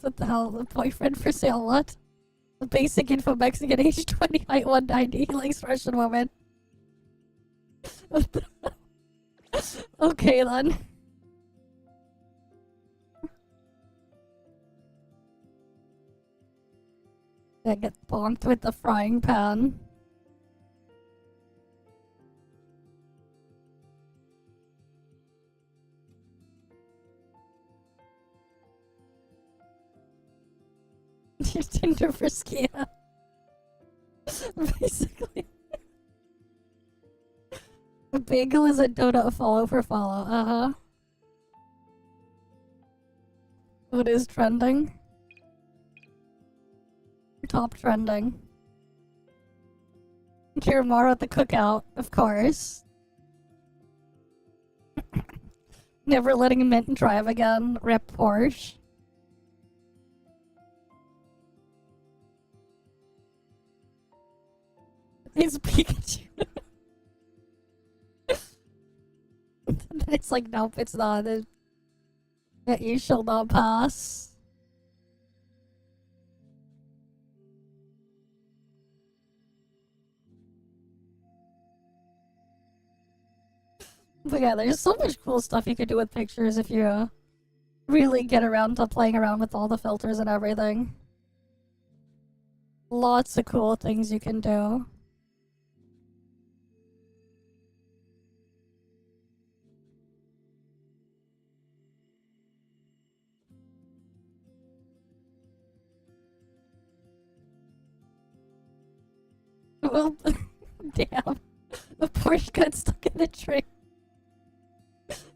What the hell? The boyfriend for sale, what? The basic info Mexican, age 20, height 190, he likes Russian women. What the okay then. I get bonked with the frying pan. Your Tinder for Skia. Basically. A bagel is a donut follow for follow. Uh-huh. What is trending? Top trending. Kiramara at the cookout, of course. Never letting Mint drive again. Rep Porsche. It's Pikachu. It's like, nope, it's not. That you shall not pass. But yeah, there's so much cool stuff you could do with pictures if you really get around to playing around with all the filters and everything. Lots of cool things you can do. Well, damn. The poor Porsche got stuck in the tree.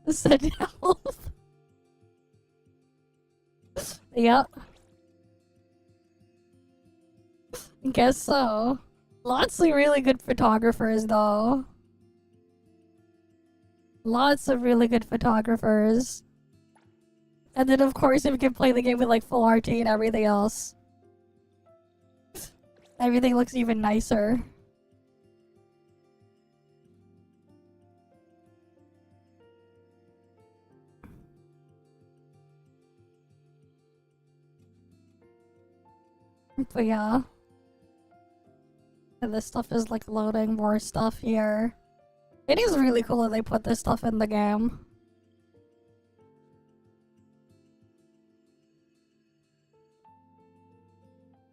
Said help. Yep. Guess so. Lots of really good photographers, though. Lots of really good photographers. And then, of course, if you can play the game with, like, full RT and everything else, everything looks even nicer. But yeah. And this stuff is, like, loading more stuff here. It is really cool that they put this stuff in the game.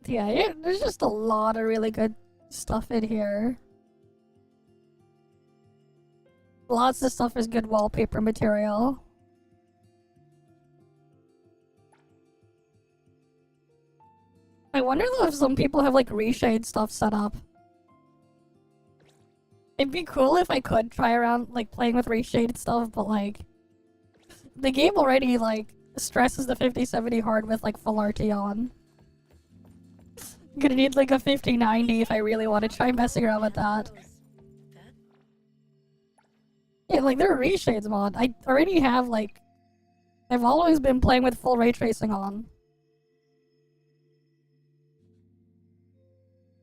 Yeah, there's just a lot of really good stuff in here. Lots of stuff is good wallpaper material. I wonder though if some people have like reshade stuff set up. It'd be cool if I could try around like playing with reshaded stuff, but like the game already like stresses the 5070 hard with like full RT on. Gonna need like a 5090 if I really want to try messing around with that. Yeah, like there are reshades mod. I already have like I've always been playing with full ray tracing on.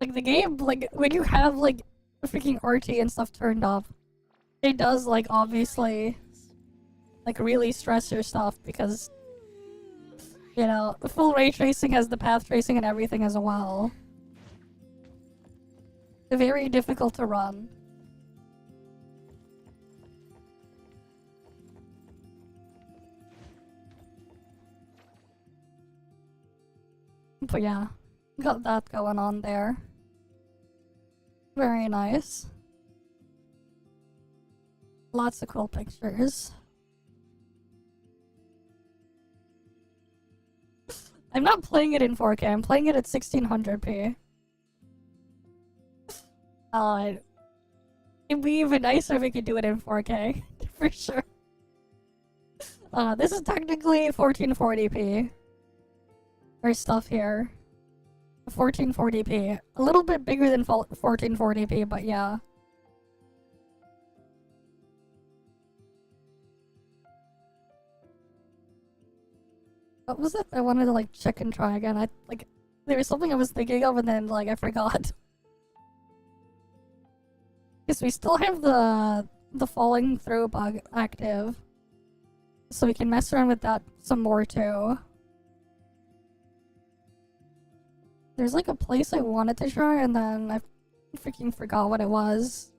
Like the game, like when you have like freaking RT and stuff turned up, it does like obviously like really stress your stuff because you know, the full ray tracing has the path tracing and everything as well. Very difficult to run. But yeah, got that going on there. Very nice. Lots of cool pictures. I'm not playing it in 4K, I'm playing it at 1600p. It'd be even nicer if we could do it in 4K, for sure. This is technically 1440p. There's stuff here. 1440p. A little bit bigger than 1440p, but yeah. What was it? I wanted to like check and try again. There was something I was thinking of and then like I forgot. Because we still have the falling through bug active. So we can mess around with that some more too. There's like a place I wanted to try and then I freaking forgot what it was.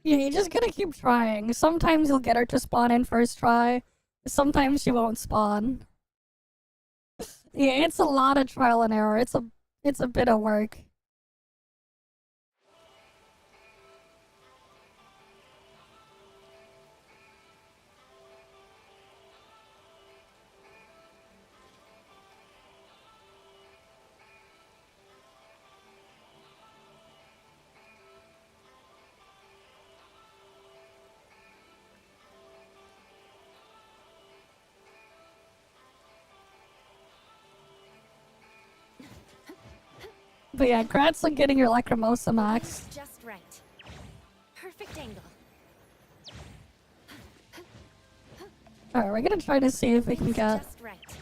Yeah, you just gotta keep trying. Sometimes you'll get her to spawn in first try. Sometimes she won't spawn. Yeah, it's a lot of trial and error. It's a bit of work. But yeah, congrats on getting your Lacrimosa max. Just right. Perfect angle. Alright, we're gonna try to see if we can get... Just right.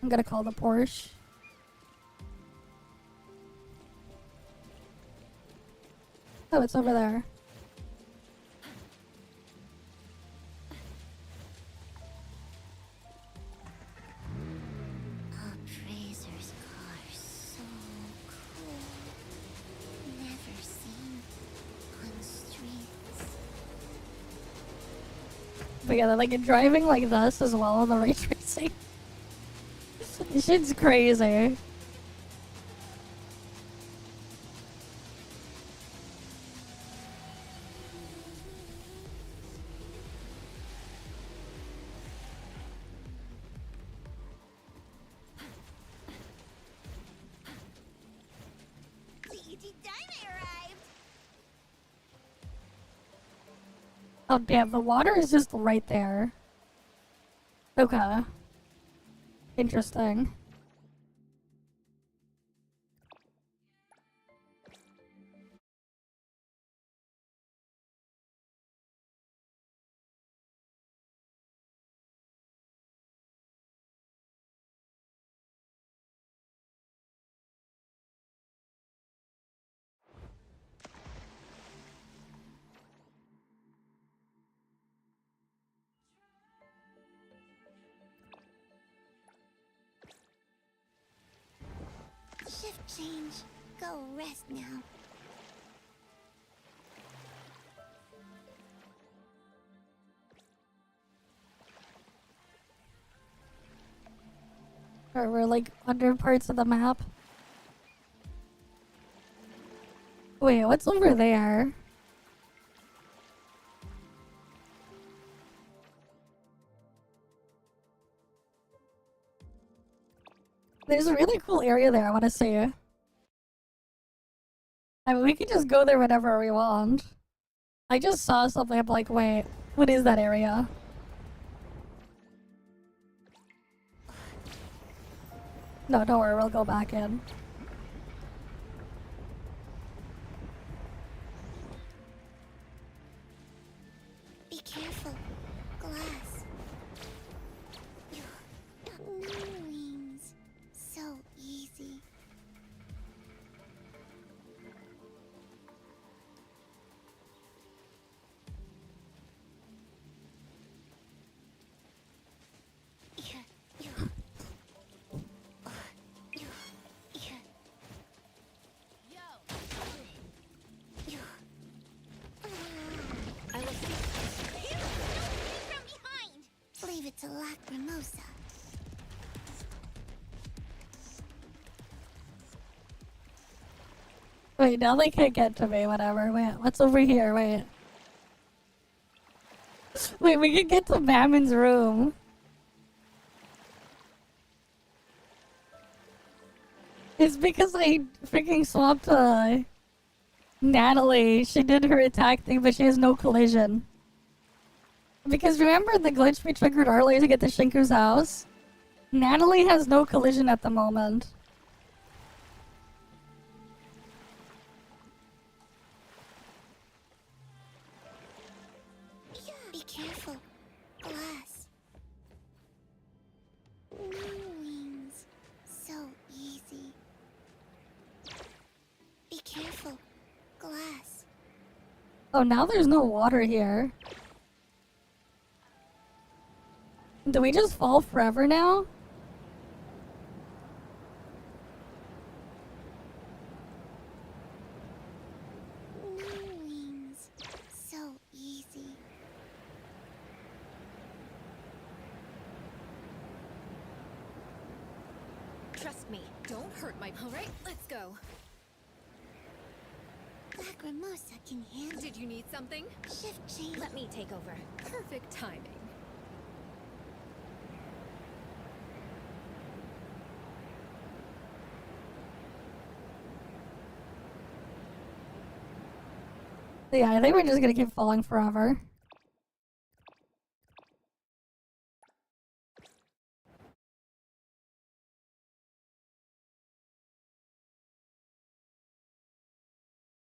I'm gonna call the Porsche. Oh, it's over there. Appraiser's car, so cool. Never seen on streets. But yeah, like driving like this as well on the ray tracing. This shit's crazy. Oh damn, the water is just right there. Okay. Interesting. Shift change. Go rest now. Or we're like under parts of the map. Wait, what's over there? There's a really cool area there I want to see. I mean, we can just go there whenever we want. I just saw something, I'm like, wait, what is that area? No, don't worry, we'll go back in. Be careful. Glass. Wings. So easy. Leave it to Lacrimosa. Wait, now they can't get to me, whatever. Wait, what's over here? Wait. Wait, we can get to Mammon's room. It's because I freaking swapped Natalie. She did her attack thing, but she has no collision. Because remember the glitch we triggered earlier to get to Shinku's house? Natalie has no collision at the moment. Be careful. Glass. Wings. So easy. Be careful. Glass. Oh, now there's no water here. Do we just fall forever now? Wings. So easy. Trust me, don't hurt my. Alright, let's go. Lacrimosa can handle. Did you need something? Shift change. Let me take over. Perfect timing. Yeah, I think we're just gonna keep falling forever.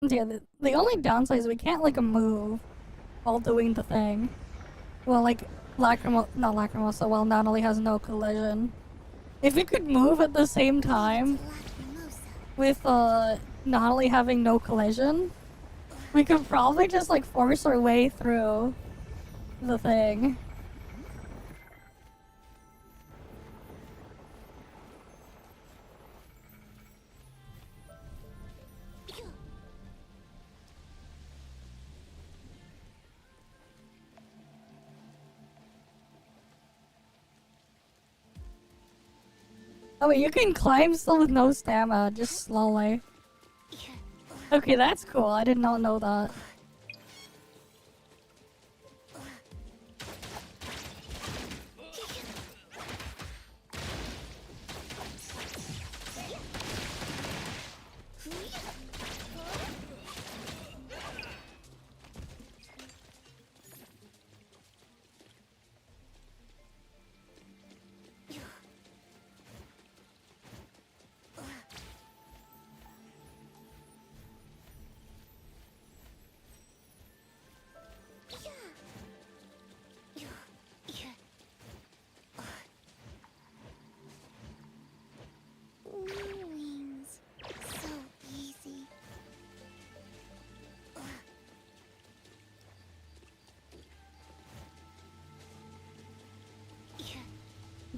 Yeah, the only downside is we can't like move while doing the thing. Well, like not Lacrimosa, well, Natalie has no collision. If we could move at the same time with Natalie having no collision, we could probably just like force our way through the thing. Oh wait, you can climb still with no stamina, just slowly. Okay, that's cool. I did not know that.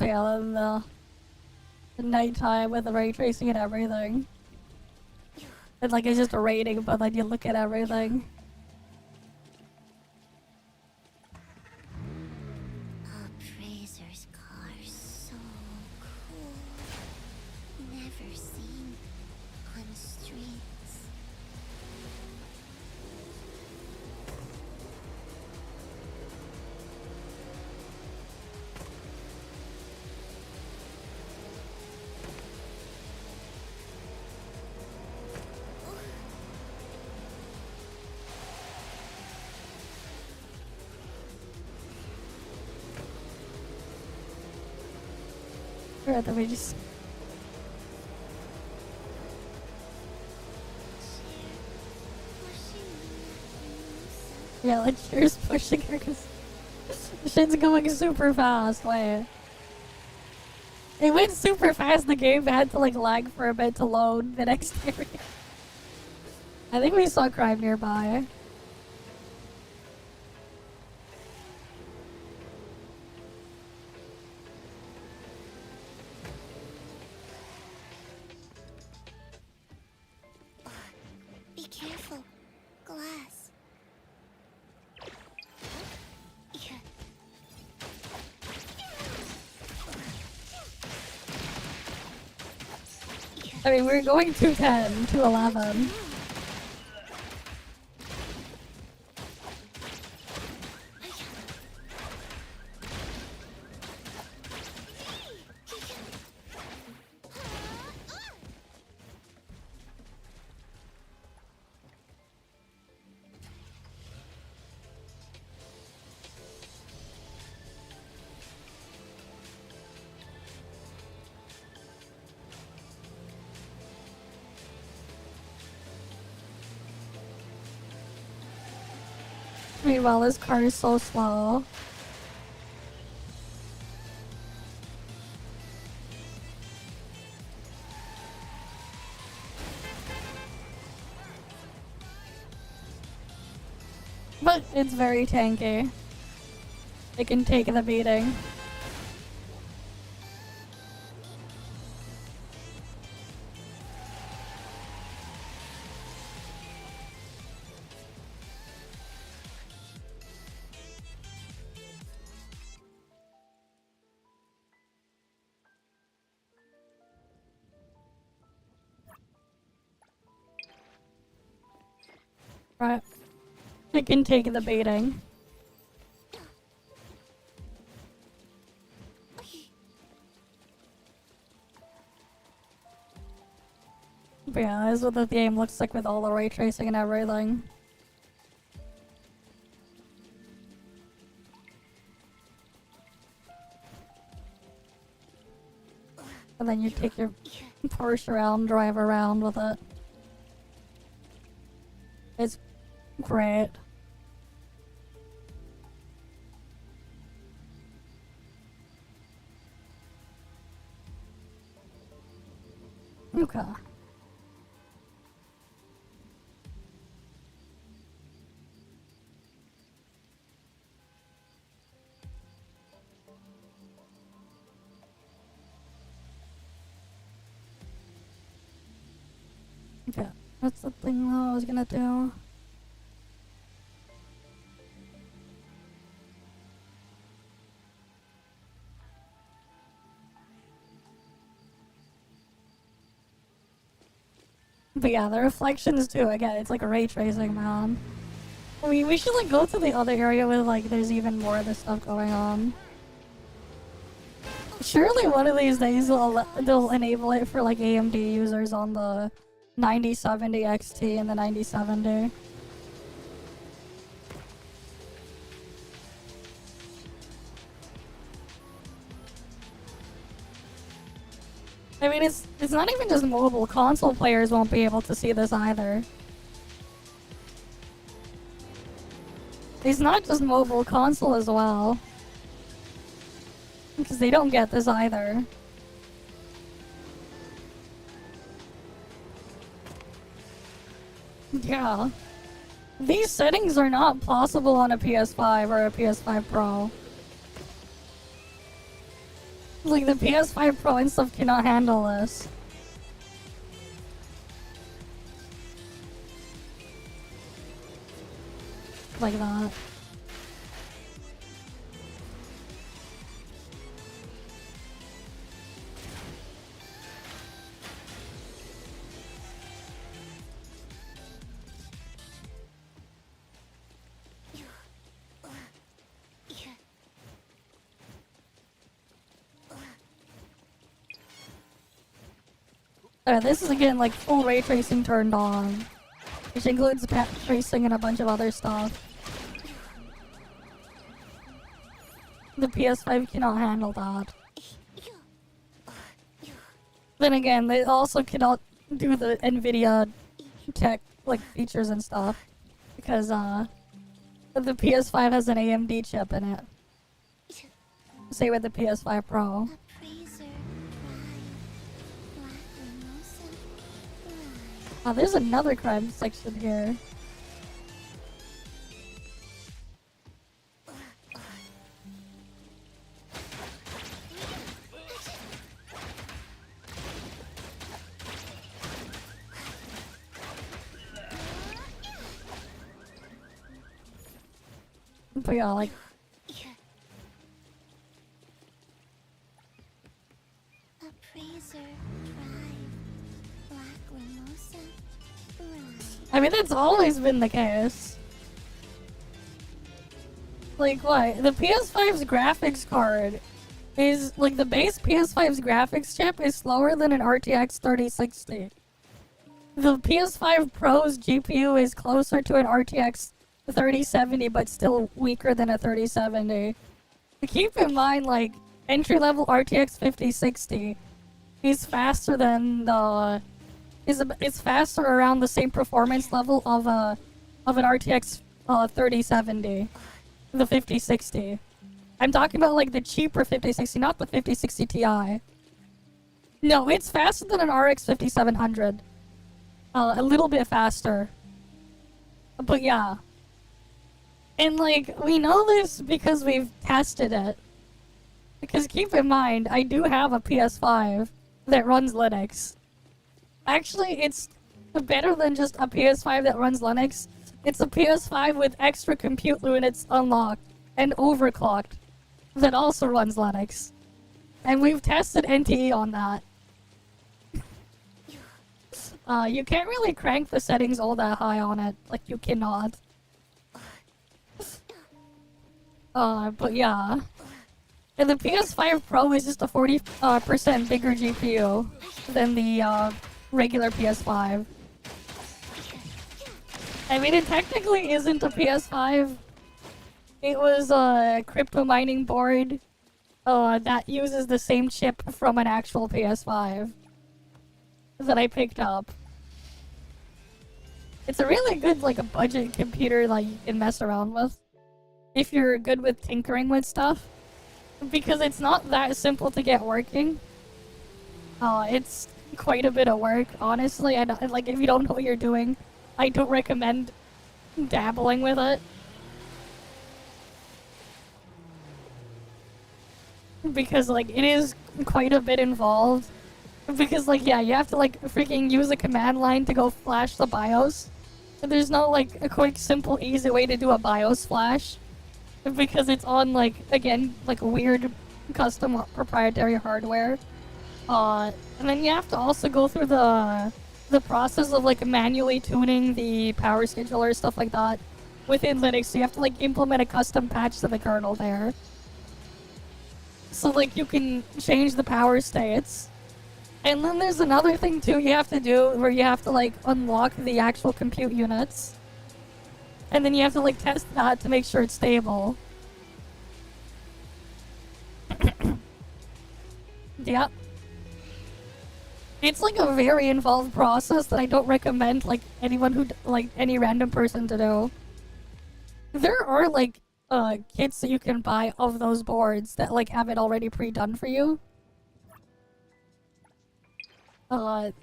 Yeah, and the nighttime with the ray tracing and everything. And like it's just a rating, but then you look at everything. Appraiser's car, so cool. Never seen on streets. Or then we just yeah, like cheers pushing her because the shit's going super fast. Wait, it went super fast. The game had to like lag for a bit to load the next area. I think we saw crime nearby. Be careful. Glass. I mean, we're going 210, 211. Meanwhile, this car is so slow. But it's very tanky. It can take the beating. Right. It can take the beating. But yeah, that's what the game looks like with all the ray tracing and everything. And then you take your Porsche around, drive around with it. It's great. Okay. Okay, that's the thing that I was gonna do. But yeah, the reflections too, again, it's like a ray tracing, man. We should like go to the other area where like there's even more of this stuff going on. Surely one of these days they'll enable it for like AMD users on the 9070 XT and the 9070. I mean, it's not even just mobile. Console players won't be able to see this either. It's not just mobile, console as well. Because they don't get this either. Yeah. These settings are not possible on a PS5 or a PS5 Pro. Like the PS5 Pro and stuff cannot handle this. Like that. This is again like full ray tracing turned on, which includes path tracing and a bunch of other stuff. The PS5 cannot handle that. Then again, they also cannot do the NVIDIA tech like features and stuff because the PS5 has an AMD chip in it. Same with the PS5 Pro. Oh, there's another crime section here. But yeah, like... I mean, that's always been the case. Like, what? The PS5's graphics card is, like, the base PS5's graphics chip is slower than an RTX 3060. The PS5 Pro's GPU is closer to an RTX 3070, but still weaker than a 3070. Keep in mind, like, entry-level RTX 5060 is faster than the... It's faster around the same performance level of an RTX 3070, the 5060. I'm talking about like the cheaper 5060, not the 5060 Ti. No, it's faster than an RX 5700. A little bit faster. But yeah. And like, we know this because we've tested it. Because keep in mind, I do have a PS5 that runs Linux. Actually, it's better than just a PS5 that runs Linux. It's a PS5 with extra compute units unlocked and overclocked that also runs Linux. And we've tested NTE on that. You can't really crank the settings all that high on it. Like, you cannot. But yeah. And the PS5 Pro is just a 40% bigger GPU than the, regular PS5. I mean, it technically isn't a PS5. It was a crypto mining board that uses the same chip from an actual PS5 that I picked up. It's a really good, like, a budget computer that you can mess around with if you're good with tinkering with stuff, because it's not that simple to get working. It's quite a bit of work, honestly. And like, if you don't know what you're doing, I don't recommend dabbling with it. Because like, it is quite a bit involved. Because like, yeah, you have to like freaking use a command line to go flash the BIOS. And there's no like a quick, simple, easy way to do a BIOS flash. Because it's on like, again, like weird custom proprietary hardware. And then you have to also go through the process of like manually tuning the power scheduler, stuff like that, within Linux. So you have to like implement a custom patch to the kernel there. So like you can change the power states. And then there's another thing too you have to do where you have to like unlock the actual compute units. And then you have to like test that to make sure it's stable. Yep. It's like a very involved process that I don't recommend like anyone who like any random person to do. There are like kits that you can buy of those boards that like have it already pre-done for you.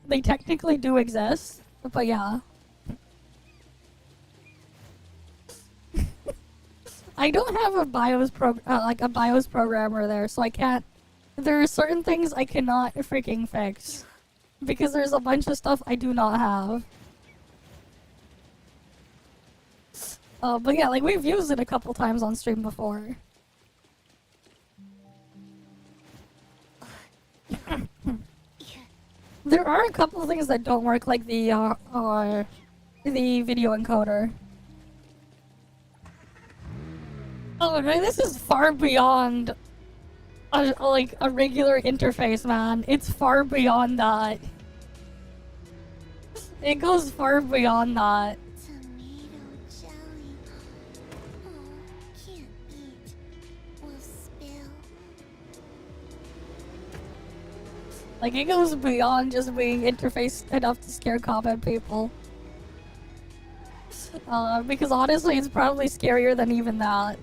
They technically do exist, but yeah. I don't have a BIOS BIOS programmer there, so I can't there are certain things I cannot freaking fix. Because there's a bunch of stuff I do not have. But yeah, like we've used it a couple times on stream before. There are a couple of things that don't work, like the video encoder. Oh no, this is far beyond like a regular interface, man. It's far beyond that. It goes far beyond that. Tomato jelly. Oh, can't eat. Will spill. Like, it goes beyond just being interfaced enough to scare combat people. Because honestly, it's probably scarier than even that.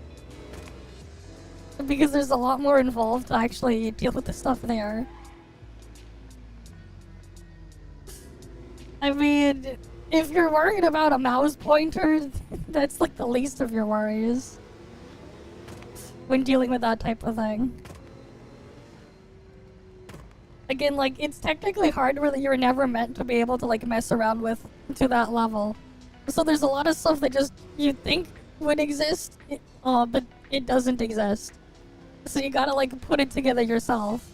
Because there's a lot more involved to actually deal with the stuff there. I mean, if you're worried about a mouse pointer, that's like the least of your worries when dealing with that type of thing. Again, like, it's technically hardware that you're never meant to be able to, like, mess around with to that level. So there's a lot of stuff that just you think would exist, but it doesn't exist. So you gotta, like, put it together yourself.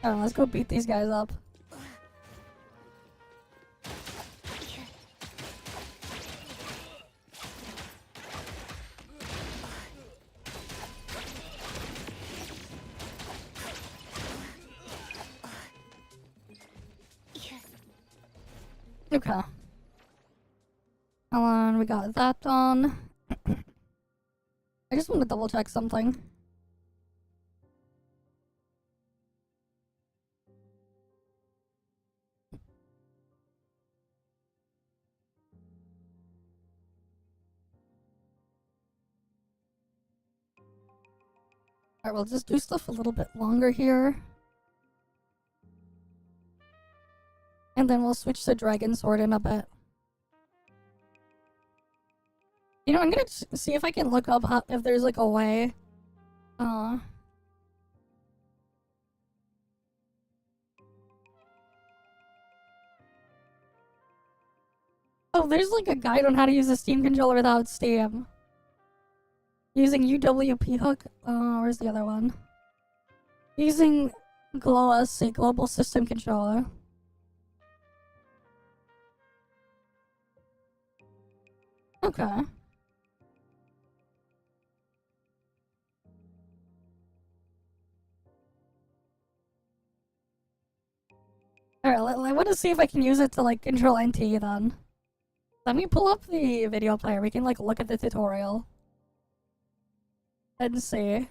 Alright, let's go beat these guys up. Okay. Hold on, we got that done. I just want to double check something. Alright, we'll just do stuff a little bit longer here. And then we'll switch to Dragon Sword in a bit. You know, I'm gonna see if I can look up if there's like a way. Oh, there's like a guide on how to use a Steam controller without Steam. Using UWP hook. Where's the other one? Using GLOS, a global system controller. Okay. Alright, I want to see if I can use it to, like, control NTE then. Let me pull up the video player. We can, like, look at the tutorial. And see.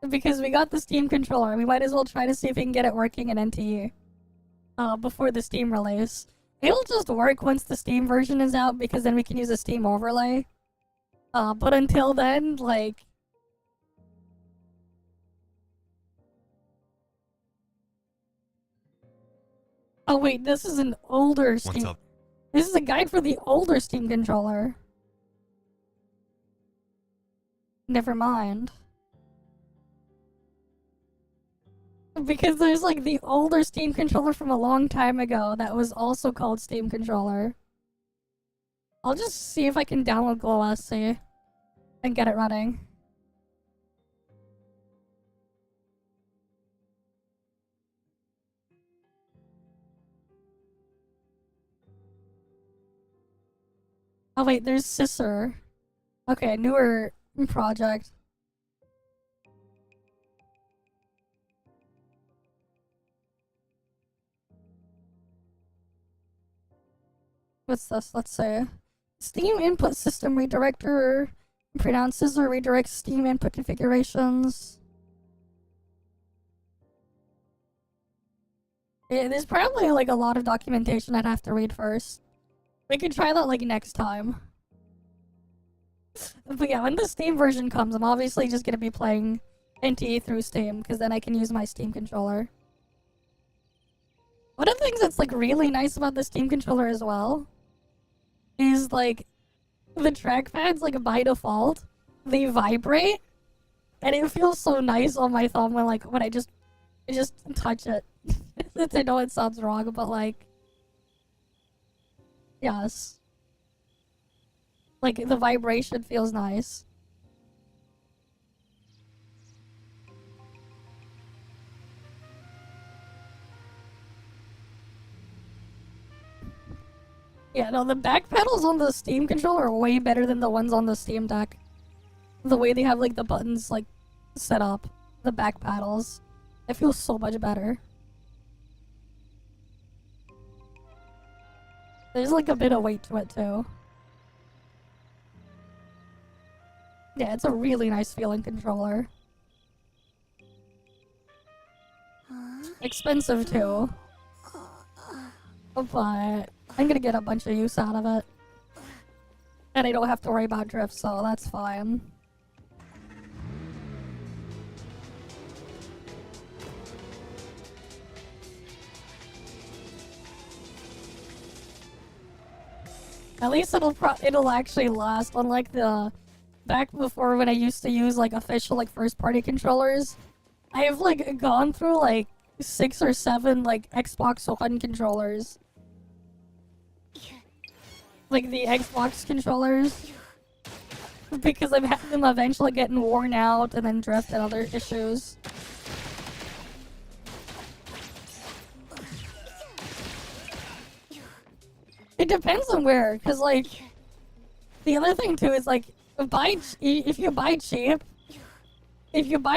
Because we got the Steam controller, we might as well try to see if we can get it working in NTE. Before the Steam release. It'll just work once the Steam version is out, because then we can use a Steam overlay. But until then, like... Oh wait, this is an older Steam... What's up? This is a guide for the older Steam controller. Never mind. Because there's like the older Steam controller from a long time ago that was also called Steam controller. I'll just see if I can download GLOS and get it running. Oh wait, there's Sisser. Okay, newer project. What's this? Let's say Steam input system redirector pronounces or redirects Steam input configurations. Yeah, there's probably like a lot of documentation I'd have to read first. We could try that like next time. But yeah, when the Steam version comes, I'm obviously just gonna be playing NTE through Steam, because then I can use my Steam controller. One of the things that's like really nice about the Steam controller as well is like the trackpads, like by default, they vibrate, and it feels so nice on my thumb when I just touch it. I know it sounds wrong, but like, yes, like the vibration feels nice. Yeah, no, the back pedals on the Steam controller are way better than the ones on the Steam Deck. The way they have like the buttons like set up, the back paddles, it feels so much better. There's like a bit of weight to it too. Yeah, it's a really nice feeling controller. Expensive too. But I'm gonna get a bunch of use out of it. And I don't have to worry about drift, so that's fine. At least it'll actually last, unlike the back before when I used to use like official like first party controllers. I've like gone through like 6 or 7 like Xbox One controllers. Like the Xbox controllers. Because I've had them eventually getting worn out and then drift and other issues. It depends on where, cause like the other thing too is like if you buy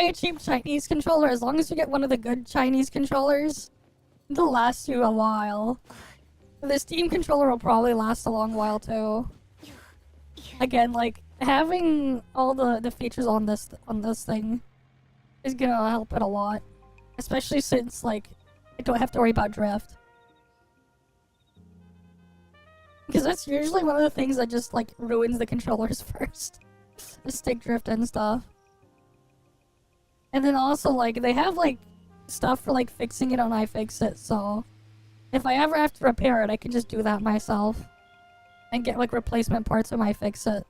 a cheap Chinese controller, as long as you get one of the good Chinese controllers, they'll last you a while. The Steam controller will probably last a long while too. Again, like having all the features on this thing is gonna help it a lot, especially since like I don't have to worry about drift. Because that's usually one of the things that just like ruins the controllers first. The stick drift and stuff. And then also like they have like stuff for like fixing it on iFixit, so if I ever have to repair it, I can just do that myself. And get like replacement parts from iFixit.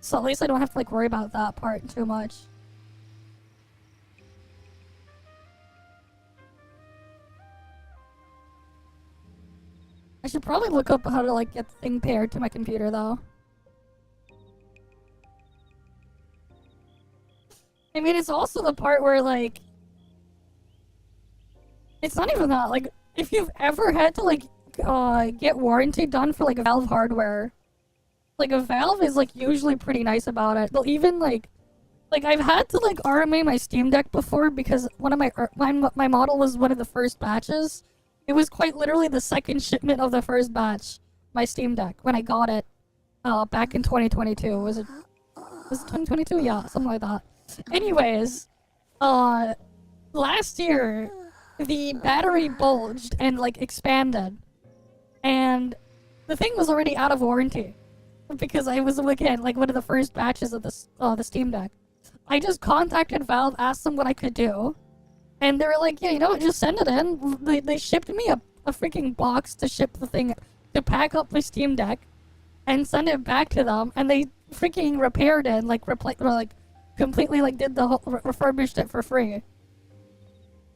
So at least I don't have to like worry about that part too much. I should probably look up how to like get the thing paired to my computer though. I mean, it's also the part where like it's not even that, like if you've ever had to like get warranty done for like Valve hardware, like a Valve is like usually pretty nice about it. They'll even like I've had to like RMA my Steam Deck before because one of my model was one of the first batches. It was quite literally the second shipment of the first batch, my Steam Deck, when I got it back in 2022. Was it 2022? Yeah, something like that. Anyways, last year the battery bulged and like expanded, and the thing was already out of warranty because I was again like one of the first batches of the Steam Deck. I just contacted Valve, asked them what I could do, and they were like, yeah, you know what, just send it in. They shipped me a freaking box to ship the thing, to pack up my Steam Deck, and send it back to them, and they freaking repaired it, like completely like did the whole, refurbished it for free.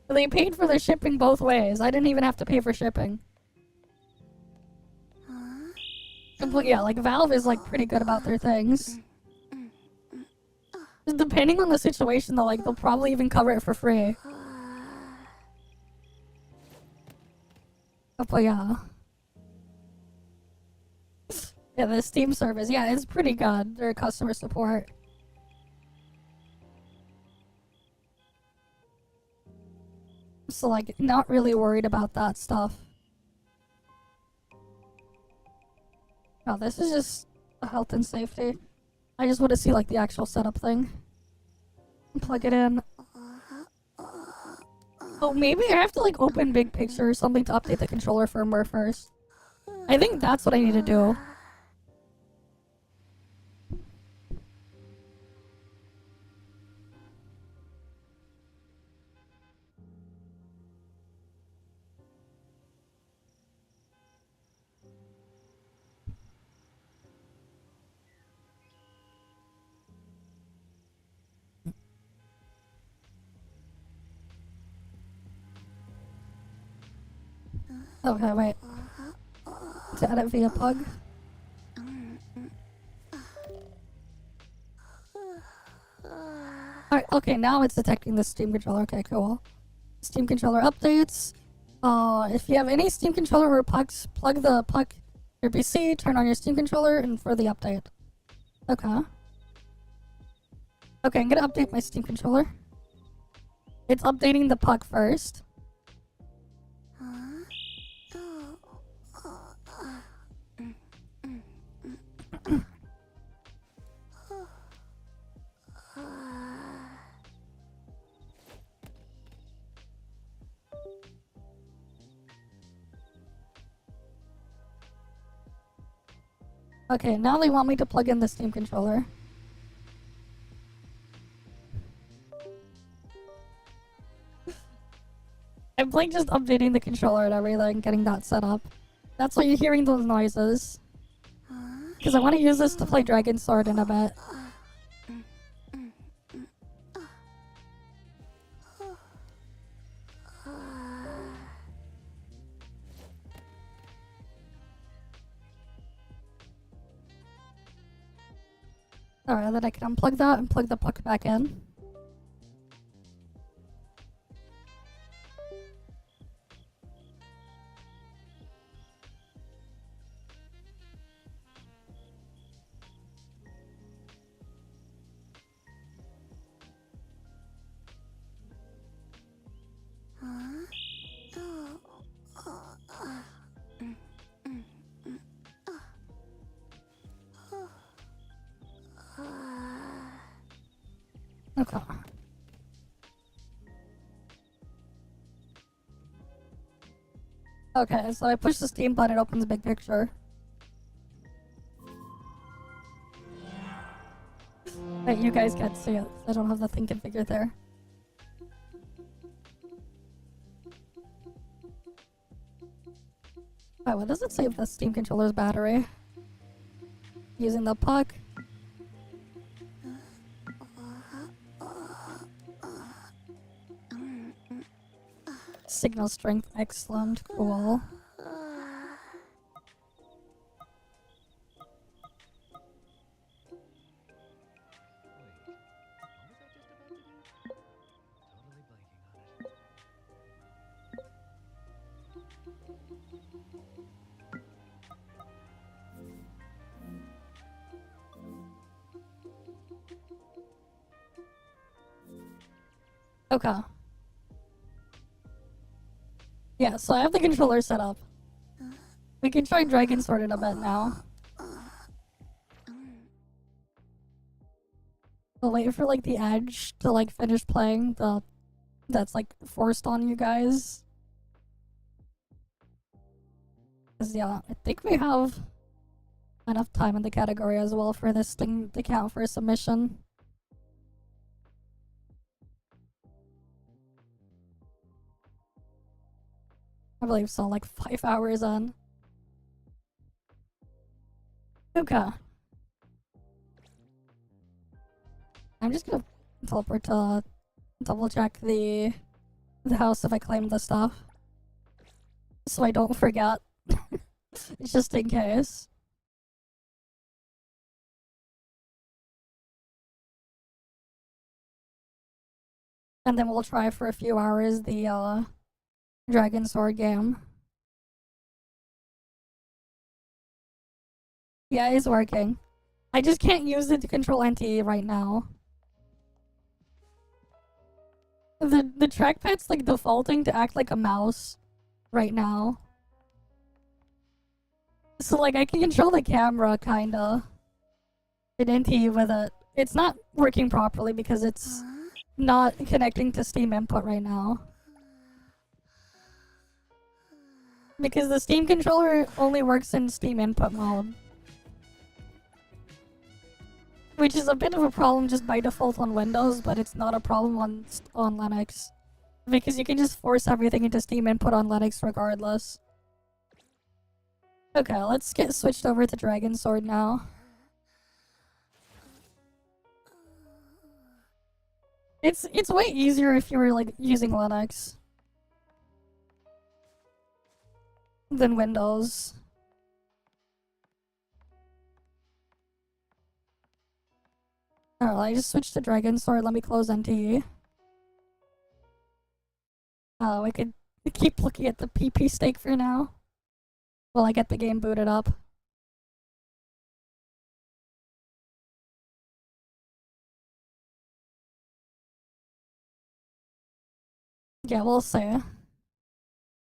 They paid for the shipping both ways. I didn't even have to pay for shipping. Yeah, like Valve is like pretty good about their things. Depending on the situation though, like they'll probably even cover it for free. Oh, but yeah. Yeah, the Steam service, yeah, it's pretty good. Their customer support. So like, not really worried about that stuff. Oh, this is just a health and safety. I just want to see like the actual setup thing. Plug it in. Oh, maybe I have to like open Big Picture or something to update the controller firmware first. I think that's what I need to do. Okay, wait. To edit via plug. Alright, okay, now it's detecting the Steam controller. Okay, cool. Steam controller updates. If you have any Steam controller or pucks, plug the puck your PC, turn on your Steam controller, and for the update. Okay. Okay, I'm gonna update my Steam controller. It's updating the puck first. Okay, now they want me to plug in the Steam controller. I'm like just updating the controller and everything, getting that set up. That's why you're hearing those noises. Because I want to use this to play Dragon Sword in a bit. Alright, then I can unplug that and plug the puck back in. Okay. Okay, so I push the Steam button, it opens big picture. Wait, you guys can't see it. I don't have the thing configured there. Oh, what does it save the Steam controller's battery? Using the puck. Signal strength, excellent, cool. Okay. Yeah, so I have the controller set up. We can try Dragon Sword in a bit now. I'll wait for like the edge to like finish playing the that's like forced on you guys. 'Cause yeah, I think we have enough time in the category as well for this thing to count for a submission. I believe so, like 5 hours in. Okay. I'm just gonna teleport to double check the house if I claim the stuff. So I don't forget. Just in case. And then we'll try for a few hours the Dragon Sword game. Yeah, it's working. I just can't use it to control NTE right now. The trackpad's like defaulting to act like a mouse right now. So like I can control the camera kinda in NTE with it. It's not working properly because it's not connecting to Steam input right now. Because the Steam controller only works in Steam input mode. Which is a bit of a problem just by default on Windows, but it's not a problem on Linux. Because you can just force everything into Steam input on Linux regardless. Okay, let's get switched over to Dragon Sword now. It's way easier if you were like using Linux. than Windows. Alright, I just switched to Dragon Sword. Let me close NTE. We could keep looking at the PP stake for now while I get the game booted up. Yeah, we'll see.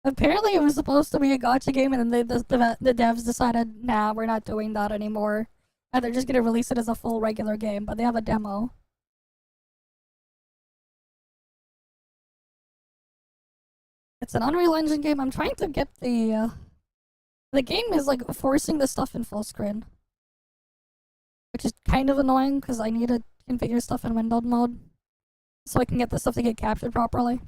Apparently it was supposed to be a gacha game, and then the devs decided, nah, we're not doing that anymore. And they're just gonna release it as a full regular game, but they have a demo. It's an Unreal Engine game. I'm trying to get the game is like forcing the stuff in full screen, which is kind of annoying because I need to configure stuff in windowed mode so I can get the stuff to get captured properly.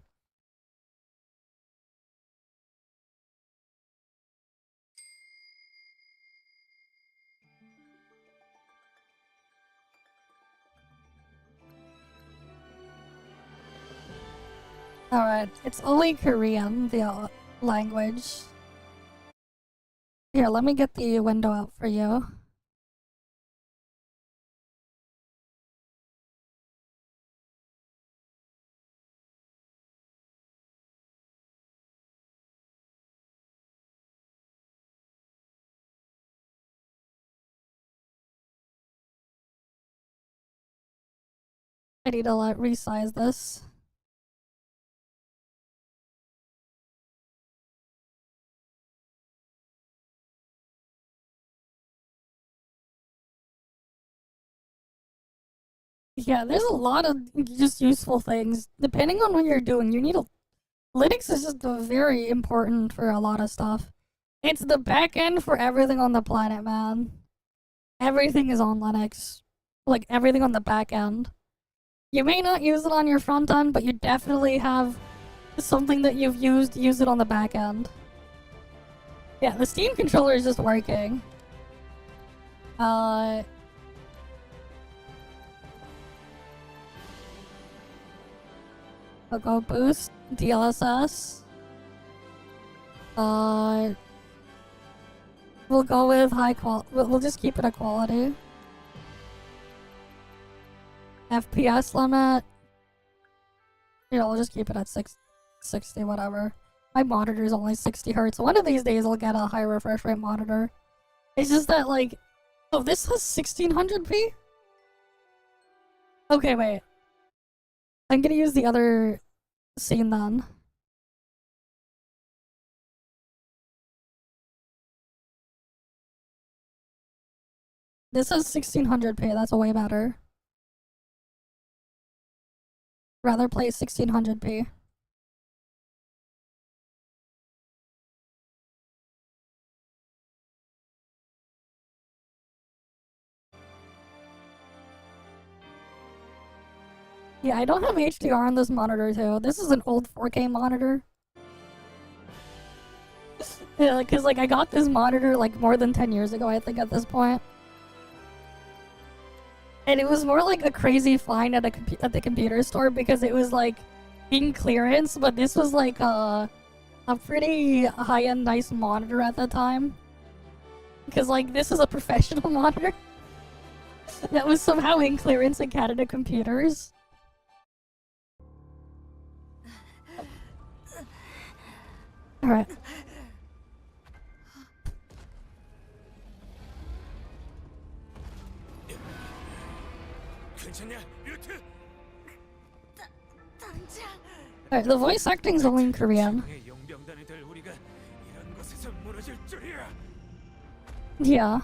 Alright, it's only Korean, the language. Here, let me get the window out for you. I need to resize this. Yeah, there's a lot of just useful things. Depending on what you're doing, you need a... Linux is just very important for a lot of stuff. It's the back end for everything on the planet, man. Everything is on Linux. Like, everything on the back end. You may not use it on your front end, but you definitely have something that you've used, use it on the back end. Yeah, the Steam controller is just working. I'll go boost DLSS. We'll go with high quality. We'll just keep it at quality. FPS limit. Yeah, we'll just keep it at 60, whatever. My monitor is only 60 Hz. One of these days I'll get a high refresh rate monitor. It's just that, like... Oh, this has 1600p? Okay, wait. I'm gonna use the other scene then. This has 1600p, that's way better. Rather play 1600p. Yeah, I don't have HDR on this monitor too. This is an old 4K monitor. Yeah, cause like I got this monitor like more than 10 years ago, I think at this point. And it was more like a crazy find at the computer store because it was like in clearance, but this was like a pretty high-end nice monitor at the time. Because like this is a professional monitor that was somehow in clearance at Canada Computers. Alright. Alright, the voice acting's only in Korean. Yeah.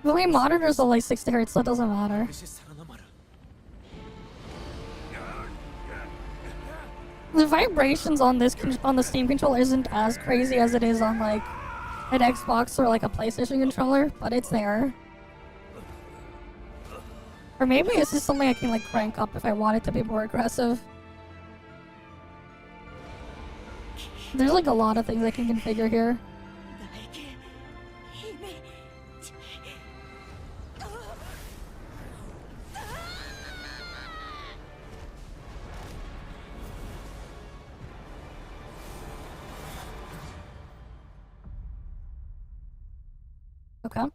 But my monitor's only 60 Hz, so it doesn't matter. The vibrations on this on the Steam controller isn't as crazy as it is on like an Xbox or like a PlayStation controller, but it's there. Or maybe it's just something I can like crank up if I want it to be more aggressive. There's like a lot of things I can configure here. Okay.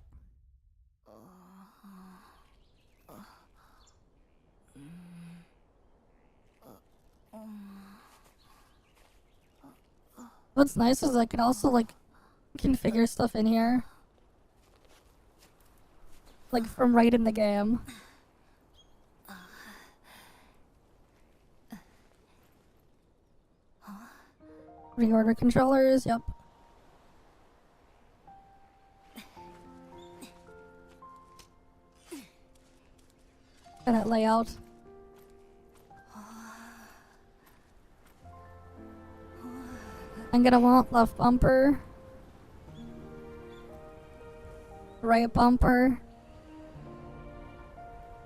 What's nice is I can also like configure stuff in here. Like from right in the game. Reorder controllers, yep. Edit layout. I'm gonna want left bumper. Right bumper.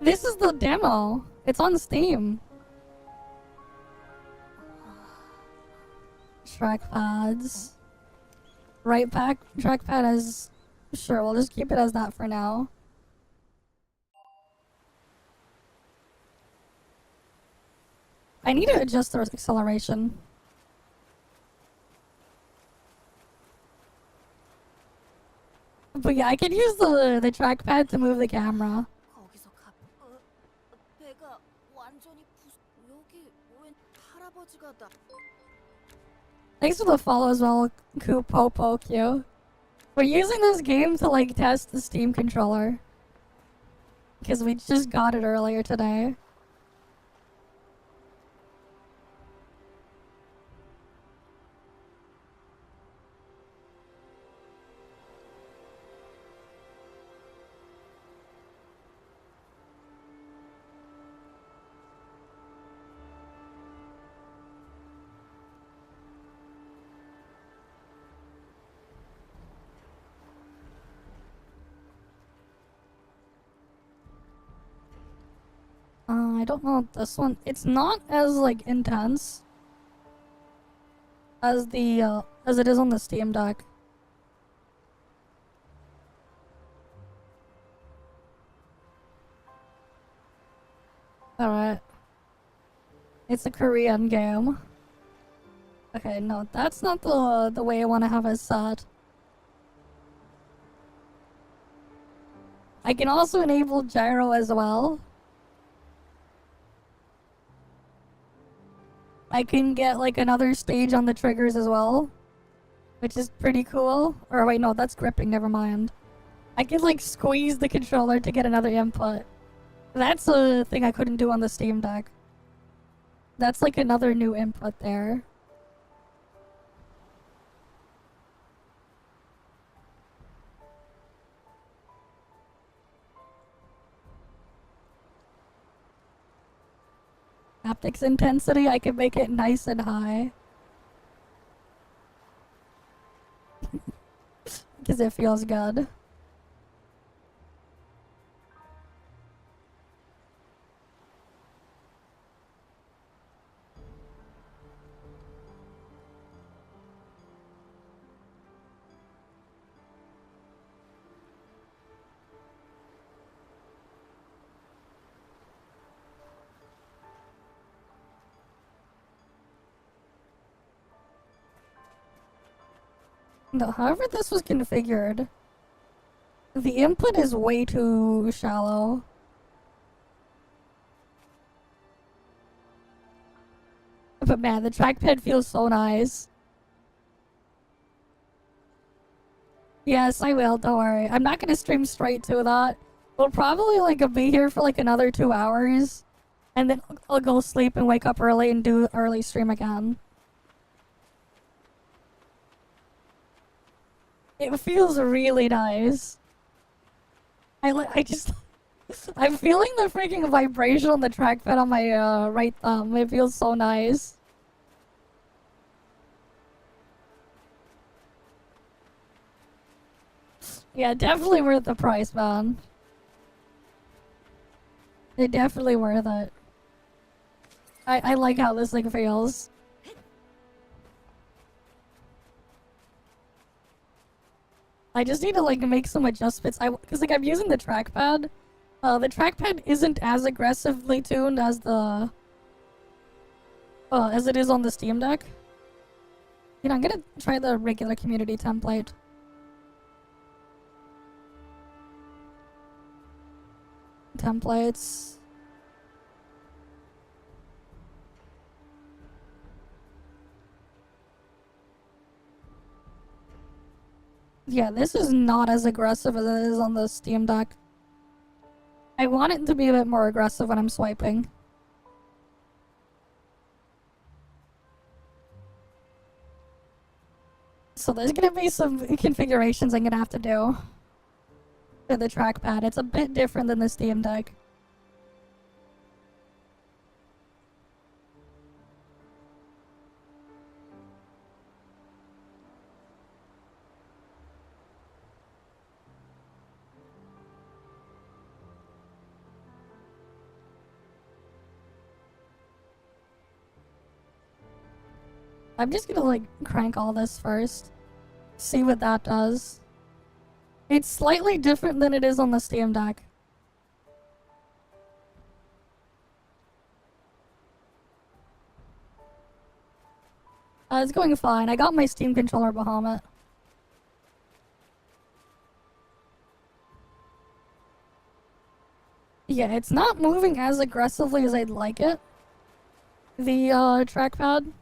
This is the demo. It's on Steam. Trackpads. Right back trackpad as... Sure, we'll just keep it as that for now. I need to adjust the acceleration. But yeah, I can use the trackpad to move the camera. Thanks for the follow as well, Kupopoq. We're using this game to like test the Steam controller. Because we just got it earlier today. I don't know this one. It's not as like intense as the as it is on the Steam Deck. Alright. It's a Korean game. Okay, no, that's not the way I want to have it set. I can also enable gyro as well. I can get like another stage on the triggers as well, which is pretty cool. Or wait, no, that's gripping, never mind. I can like squeeze the controller to get another input. That's a thing I couldn't do on the Steam Deck. That's like another new input there. Haptics intensity, I can make it nice and high. Because it feels good. No, however this was configured, the input is way too shallow. But man, the trackpad feels so nice. Yes, I will, don't worry. I'm not gonna stream straight to that. We'll probably like be here for like another 2 hours. And then I'll go sleep and wake up early and do early stream again. It feels really nice. I'm feeling the freaking vibration on the trackpad on my right thumb. It feels so nice. Yeah, definitely worth the price, man. They're definitely worth it. I like how this thing feels. I just need to like make some adjustments. Because like I'm using the trackpad. The trackpad isn't as aggressively tuned as the as it is on the Steam Deck. You know, I'm gonna try the regular community template. templates. Yeah, this is not as aggressive as it is on the Steam Deck. I want it to be a bit more aggressive when I'm swiping. So there's gonna be some configurations I'm gonna have to do for the trackpad. It's a bit different than the Steam Deck. I'm just gonna like crank all this first. See what that does. It's slightly different than it is on the Steam Deck. It's going fine. I got my Steam controller Bahamut. Yeah, it's not moving as aggressively as I'd like it. The trackpad.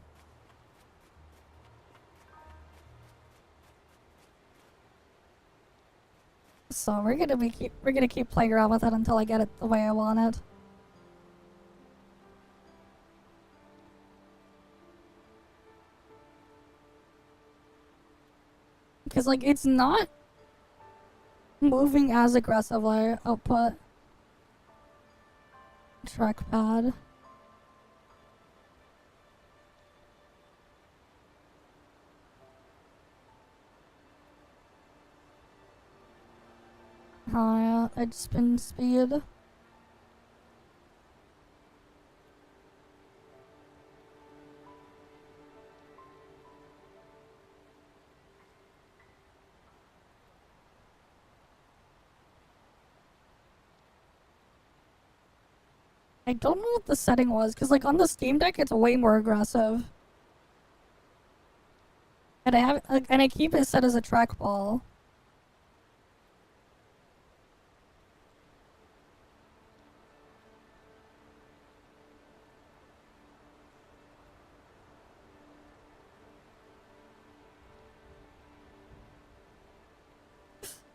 So we're gonna keep playing around with it until I get it the way I want it. Because like it's not moving as aggressively. Output trackpad. I'd spin speed. I don't know what the setting was, because like on the Steam Deck it's way more aggressive. And I keep it set as a trackball.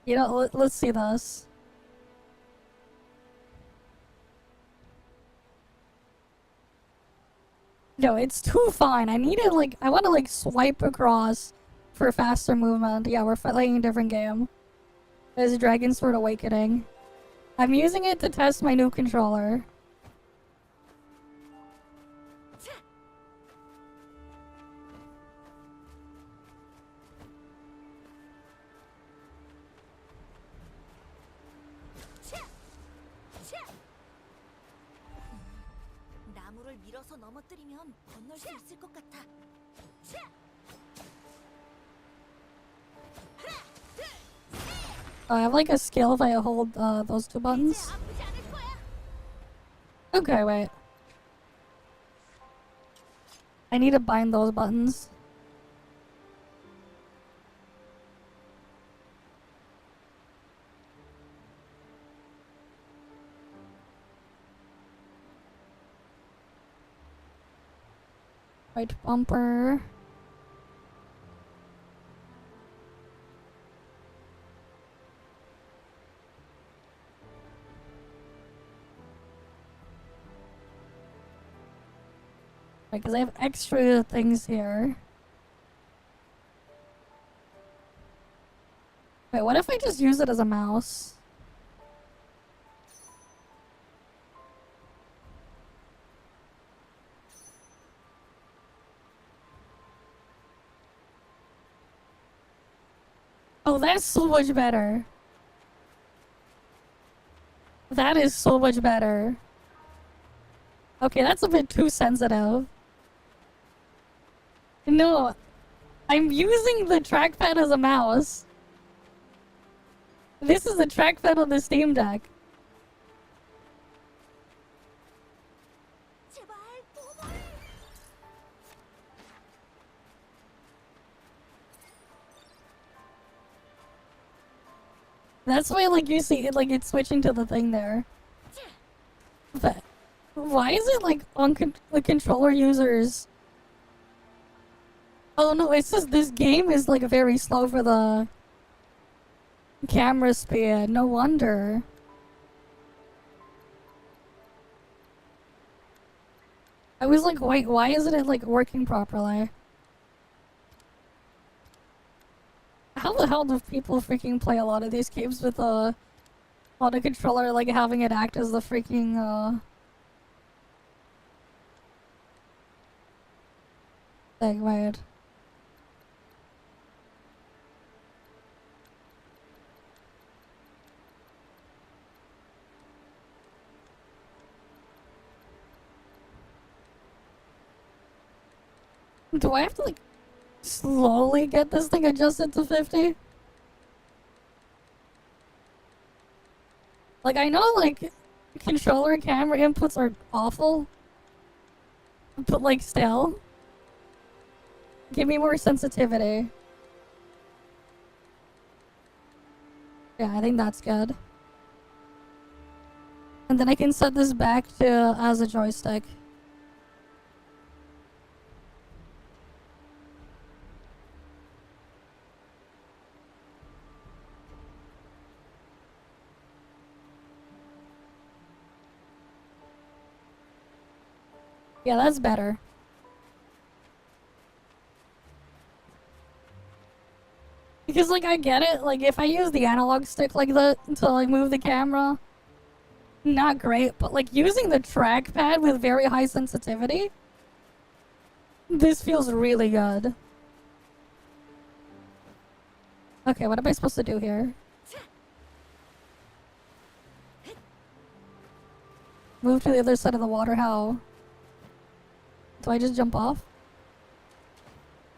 You know, let's see this. No, it's too fine. I need it like, I want to like swipe across for faster movement. Yeah, we're playing a different game. There's Dragon Sword Awakening. I'm using it to test my new controller. I have like a skill if I hold those two buttons. Okay, wait. I need to bind those buttons. Right bumper. Because I have extra things here. Wait, what if I just use it as a mouse? Oh, that's so much better. That is so much better. Okay, that's a bit too sensitive. No, I'm using the trackpad as a mouse. This is the trackpad on the Steam Deck. That's why, like, you see it, like, it's switching to the thing there. But why is it like on the controller users? Oh no, it's just this game is like very slow for the camera speed. No wonder. I was like, wait, why isn't it like working properly? How the hell do people freaking play a lot of these games with on a controller, like having it act as the freaking thing, weird. Do I have to like slowly get this thing adjusted to 50? Like, I know like controller and camera inputs are awful, but like still, give me more sensitivity. Yeah, I think that's good. And then I can set this back to as a joystick. Yeah, that's better. Because, like, I get it. Like, if I use the analog stick like that to, like, move the camera, not great. But, like, using the trackpad with very high sensitivity, this feels really good. Okay, what am I supposed to do here? Move to the other side of the water, how? Do I just jump off?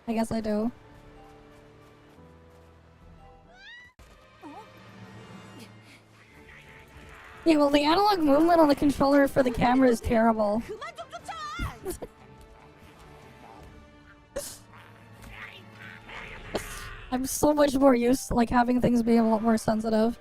I guess I do. Yeah, well, the analog movement on the controller for the camera is terrible. I'm so much more used to, like, having things be a lot more sensitive.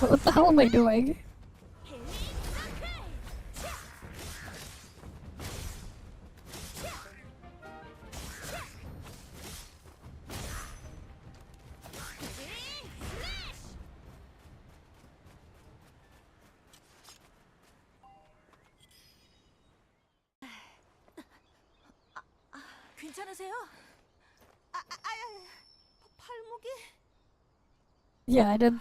What the hell am I doing? 괜찮으세요? 팔목이? Yeah, I did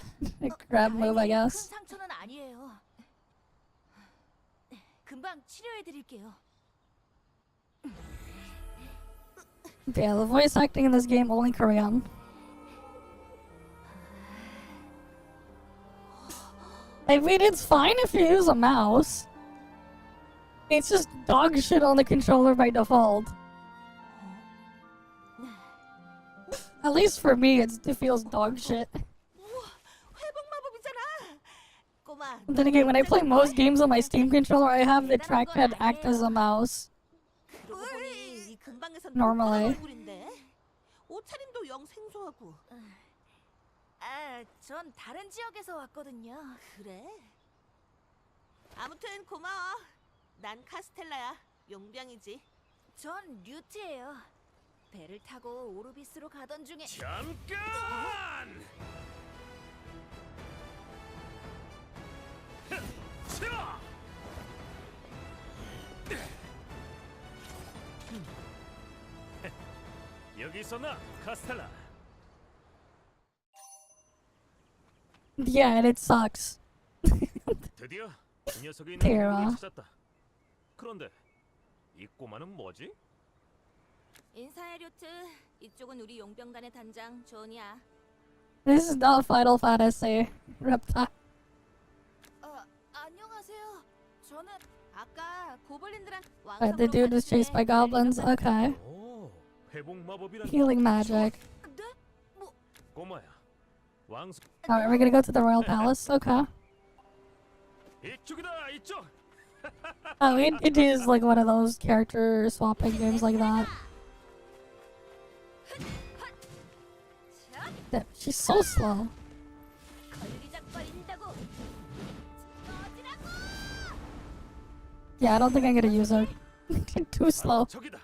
a grab move, I guess. 큰 상처는 아니에요. 금방 치료해 드릴게요. Yeah, the voice acting in this game only Korean. I mean, it's fine if you use a mouse. It's just dog shit on the controller by default. At least for me, it feels dog shit. Then again, when I play most games on my Steam controller, I have the trackpad act as a mouse. Normally. 옷차림도 영 생소하고. 전 다른 지역에서 왔거든요. 그래? 아무튼 고마워. 난 카스텔라야. 용병이지. 전 류트예요. 배를 타고 오르비스로 가던 중에 잠깐! 여기 있었나, 카스텔라? Yeah, and it sucks. 드디어 그 녀석이 있는 Tara. 곳을 찾았다. 그런데 이 꼬마는 뭐지? 인사해 류트. 이쪽은 우리 용병단의 단장 존이야. This is not Final Fantasy. Reptile. 안녕하세요. 저는 아까 고블린들한 The dude was chased by goblins. Okay. 오, 회복 마법이란 Healing magic. 네? 뭐 꼬마야. 왕수 Alright, we're gonna go to the royal palace. Okay. 이쪽이다, 이쪽. Oh, it is like one of those character swapping games like that. Damn, she's so slow. Yeah, I don't think I'm gonna use her. Too slow. 저기다.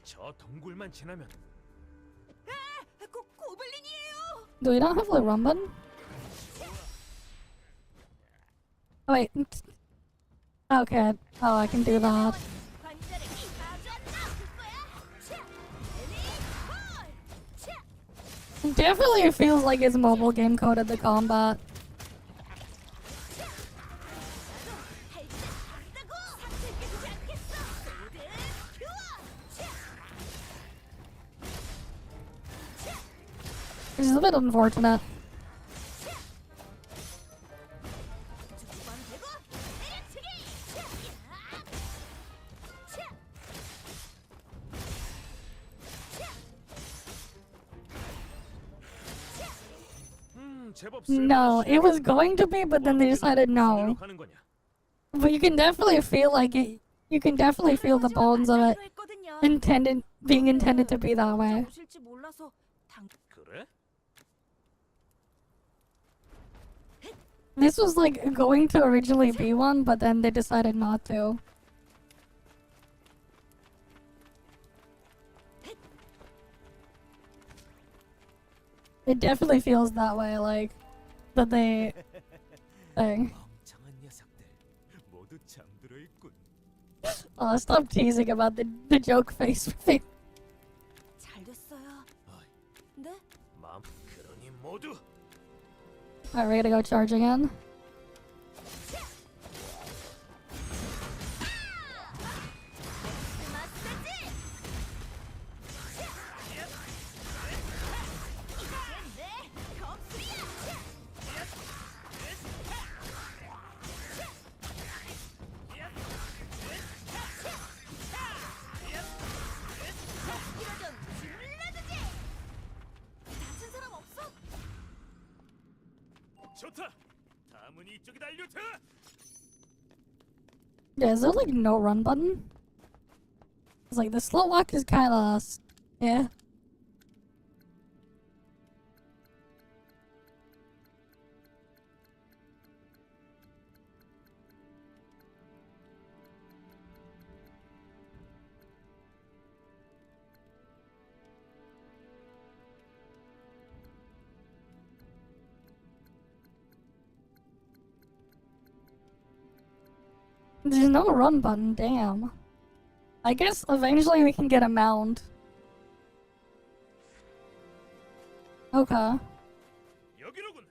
저 동굴만 지나면 고블린이에요. Do we not have like run button? Oh, wait. Okay. Oh, I can do that. Definitely feels like it's mobile game coded the combat. Which is a bit unfortunate. No, it was going to be, but then they decided no. But you can definitely feel like it. You can definitely feel the bones of it being intended to be that way. 그래? This was like going to originally be one, but then they decided not to. It definitely feels that way, like that they thing. Oh, stop teasing about the joke face thing. Alright, ready to go charge again. Yeah, is there like no run button? It's like the slow walk is kinda... yeah. There's no run button, damn. I guess eventually we can get a mount. Okay. 여기로군.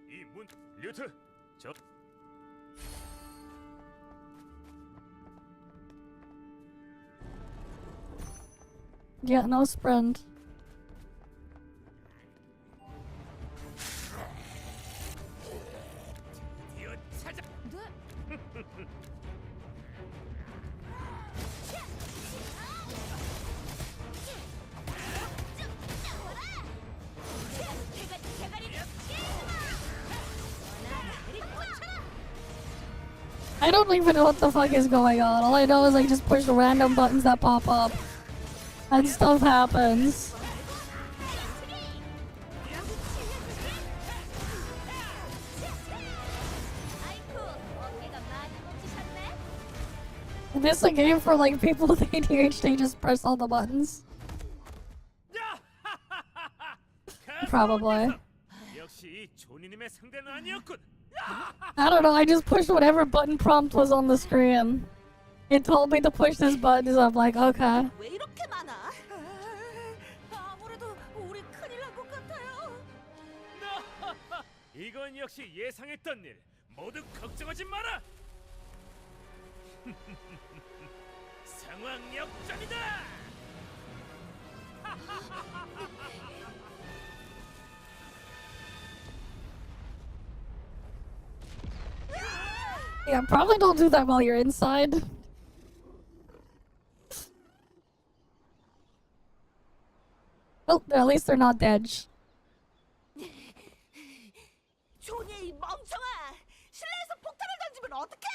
이 문, 류트. 저 Yeah, no sprint. I don't even know what the fuck is going on. All I know is I just push random buttons that pop up. And stuff happens. Is this a game for like people with ADHD just press all the buttons? Probably. I don't know, I just pushed whatever button prompt was on the screen. It told me to push this button, so I'm like, okay. 이건 역시 예상했던 일. 모두 걱정하지 마라. 상황 역전이다. Yeah, probably don't do that while you're inside. Well, at least they're not dead. 존이 이 멍청아! 실내에서 폭탄을 던지면 어떡해!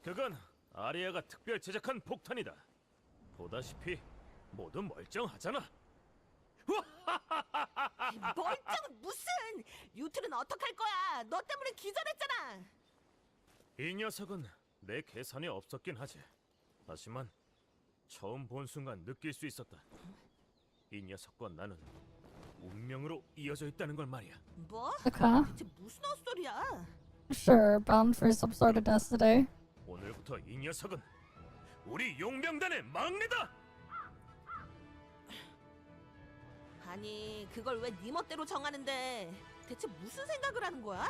그건 아리아가 특별 제작한 폭탄이다. 보다시피 모두 멀쩡하잖아. 멀쩡은 무슨! 류트는 어떡할 거야? 너 때문에 기절했잖아. 이 녀석은 내 계산에 없었긴 하지. 하지만 처음 본 순간 느낄 수 있었다. 이 녀석과 나는 운명으로 이어져 있다는 걸 말이야. 뭐? Okay. 대체 무슨 헛소리야? Sure, bound for some sort of destiny. 오늘부터 이 녀석은 우리 용병단의 막내다. 아니, 그걸 왜 네 멋대로 정하는데? 대체 무슨 생각을 하는 거야?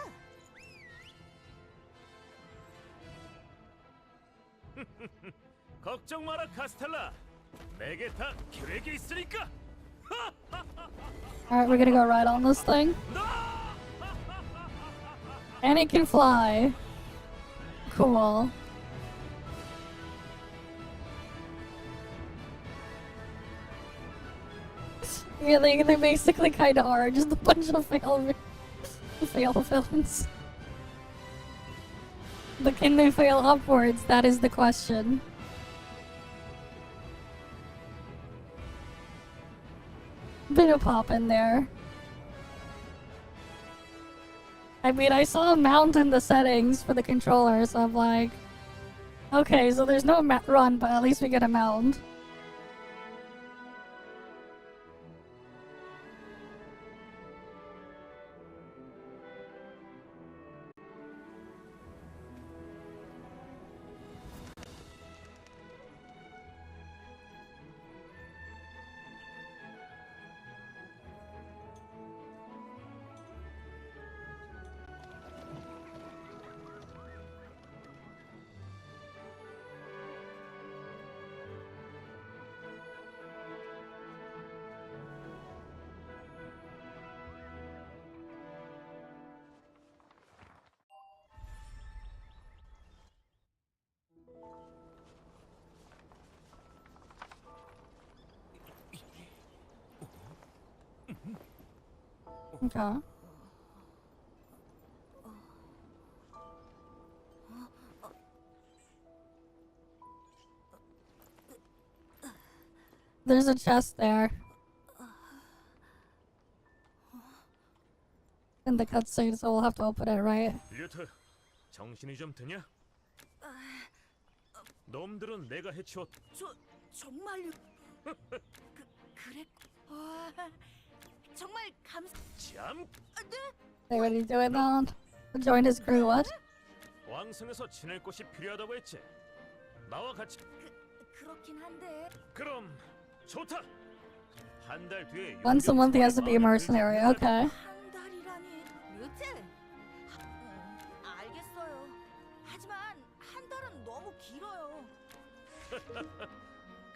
걱정 마라 카스텔라. 내게 다 계획이 있으니까. Alright, we're gonna go right on this thing. And it can fly. Cool. Yeah, they basically kind of are just a bunch of fail villains. But can they fail upwards? That is the question. Bit of pop in there. I mean, I saw a mount in the settings for the controller, so I'm like, okay, so there's no run, but at least we get a mount. Okay. There's a chest there. In the cutscene, so we'll have to open it, right? 류트, 정신이 좀 드냐? 놈들은 내가 해치웠. 정말요? 그래? 정말 참. 네? Hey, what are you doing now? Join his crew, what? 왕성에서 지낼 곳이 필요하다고 했지. 나와 같이. 그렇긴 한데. 그럼 좋다. 한 달 뒤에. Once a month he has to be a mercenary, okay. 한 달이라니. 류트? 알겠어요. 하지만 한 달은 너무 길어요.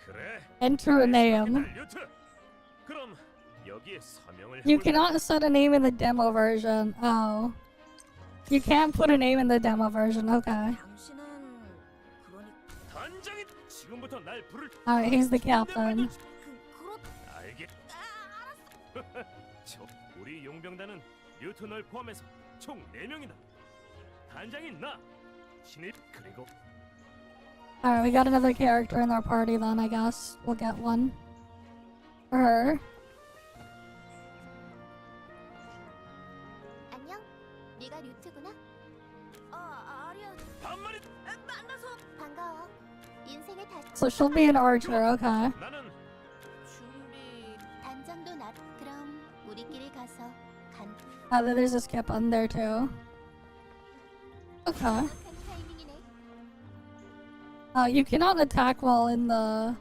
그래. Enter a name. 류트. 그럼 여기에 서명을. You cannot set a name in the demo version. Oh. You can't put a name in the demo version, okay. 당신은 단장이 지금부터 날 부를. Alright, he's the captain. 알겠. 우리 용병단은 류트 널 포함해서 총 4명이다. 단장인 나, 신입 그리고. Alright, we got another character in our party then, I guess. We'll get one. For her. 안녕. 네가 류트구나. 아리야. 반말이. 만나서 반가워. 인생의 다시. So she'll be an archer, okay. 나는 준비. 단장도 나. 그럼 우리끼리 가서 간. There's a skip on there too. Okay. 타이밍이네. You cannot attack while in the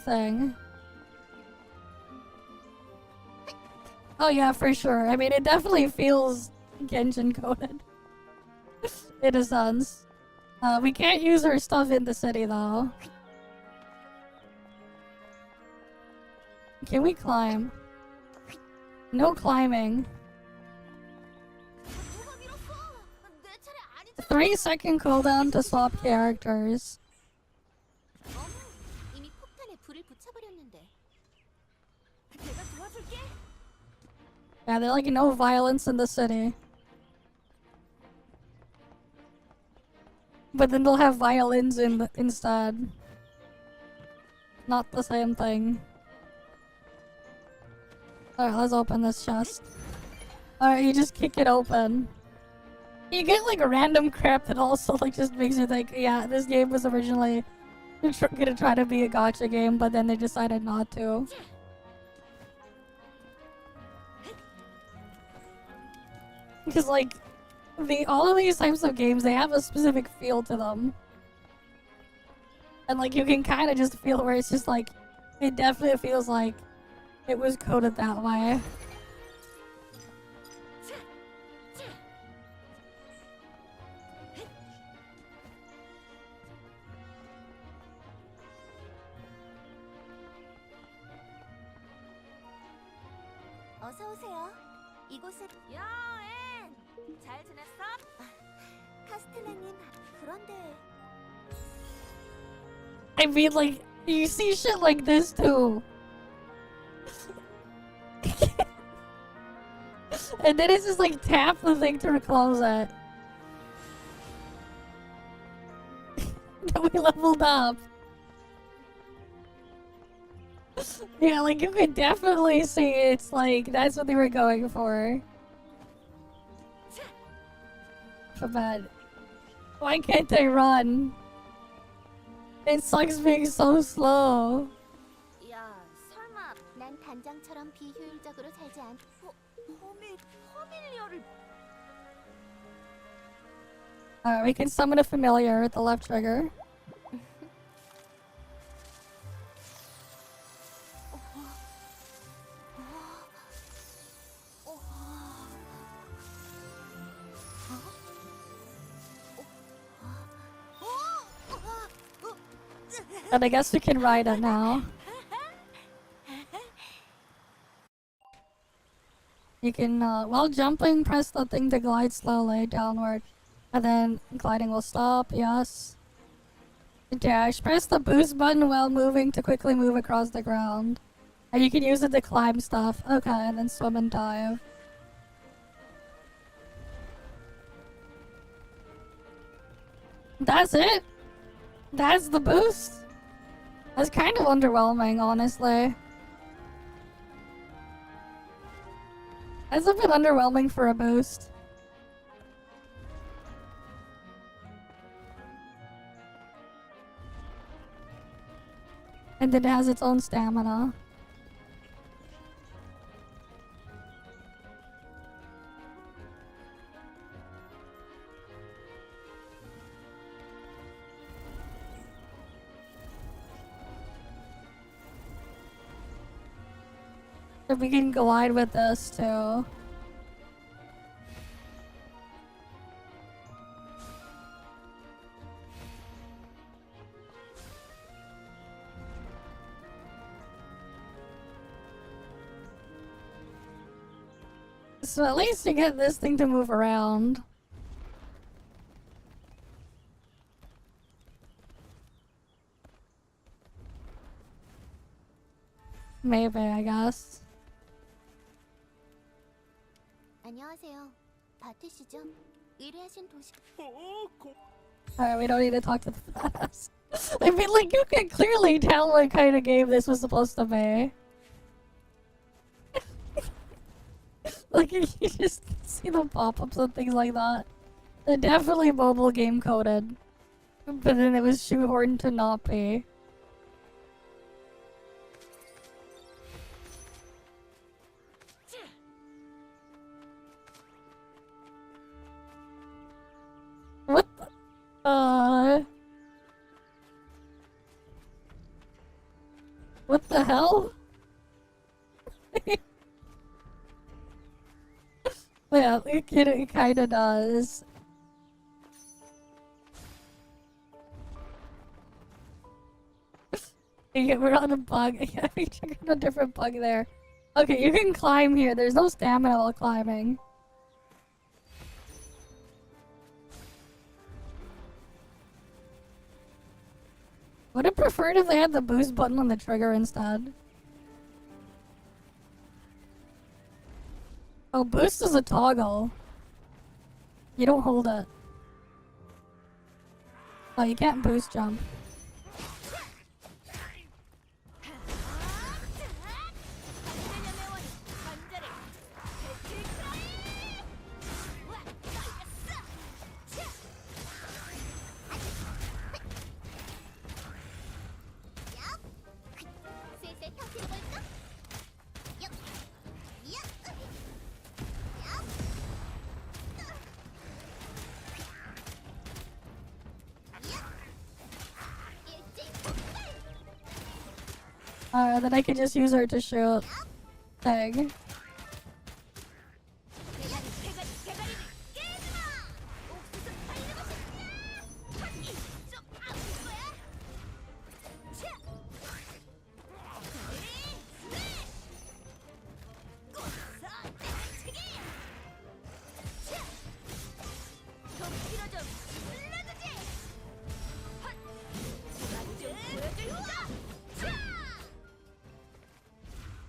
thing. Oh yeah, for sure. I mean, it definitely feels Genshin coded. In a sense. We can't use her stuff in the city though. Can we climb? No climbing. 3-second cooldown to swap characters. 이미 폭탄에 불을 붙여버렸는데. 내가 도와줄게. Yeah, they're like no violence in the city. But then they'll have violins instead. not the same thing. Alright, let's open this chest. Alright, you just kick it open. You get like random crap that also like just makes you think, yeah, this game was originally gonna try to be a gacha game, but then they decided not to. Because like, all of these types of games, they have a specific feel to them. And like, you can kind of just feel where it's just like, it definitely feels like it was coded that way. 어서 오세요. 이곳은 야, 앤! 잘 지냈어? 카스텔라님, 그런데 I mean, like, you see shit like this too. And then it's just like tap the thing to close it. Then we leveled up. Yeah, like you could definitely see it's like that's what they were going for. But man, why can't they run? It sucks being so slow. 야, 설마 난 단장처럼 비효율적으로 살지 않... 허밀리어를... Alright, we can summon a familiar with the left trigger. And I guess we can ride it now. You can, while jumping, press the thing to glide slowly downward. And then gliding will stop, yes. Dash. Press the boost button while moving to quickly move across the ground. And you can use it to climb stuff. Okay, and then swim and dive. That's it? That's the boost? That's kind of underwhelming, honestly. That's a bit underwhelming for a boost. And it has its own stamina. If we can glide with this too. So at least you get this thing to move around. Maybe, I guess. 안녕하세요. 바트시죠? 의뢰하신 도시... Alright, we don't need to talk to the fast. I mean, like, you can clearly tell what kind of game this was supposed to be. Like, you just see the pop-ups and things like that. They're definitely mobile game coded. But then it was shoehorned to not be. What the? What the hell? Yeah, it kinda does. Yeah, we're on a bug. Yeah, we triggered a different bug there. Okay, you can climb here. There's no stamina while climbing. Would have preferred if they had the boost button on the trigger instead. Oh, boost is a toggle. You don't hold it. Oh, you can't boost jump. Then I can just use her to shoot. Thing.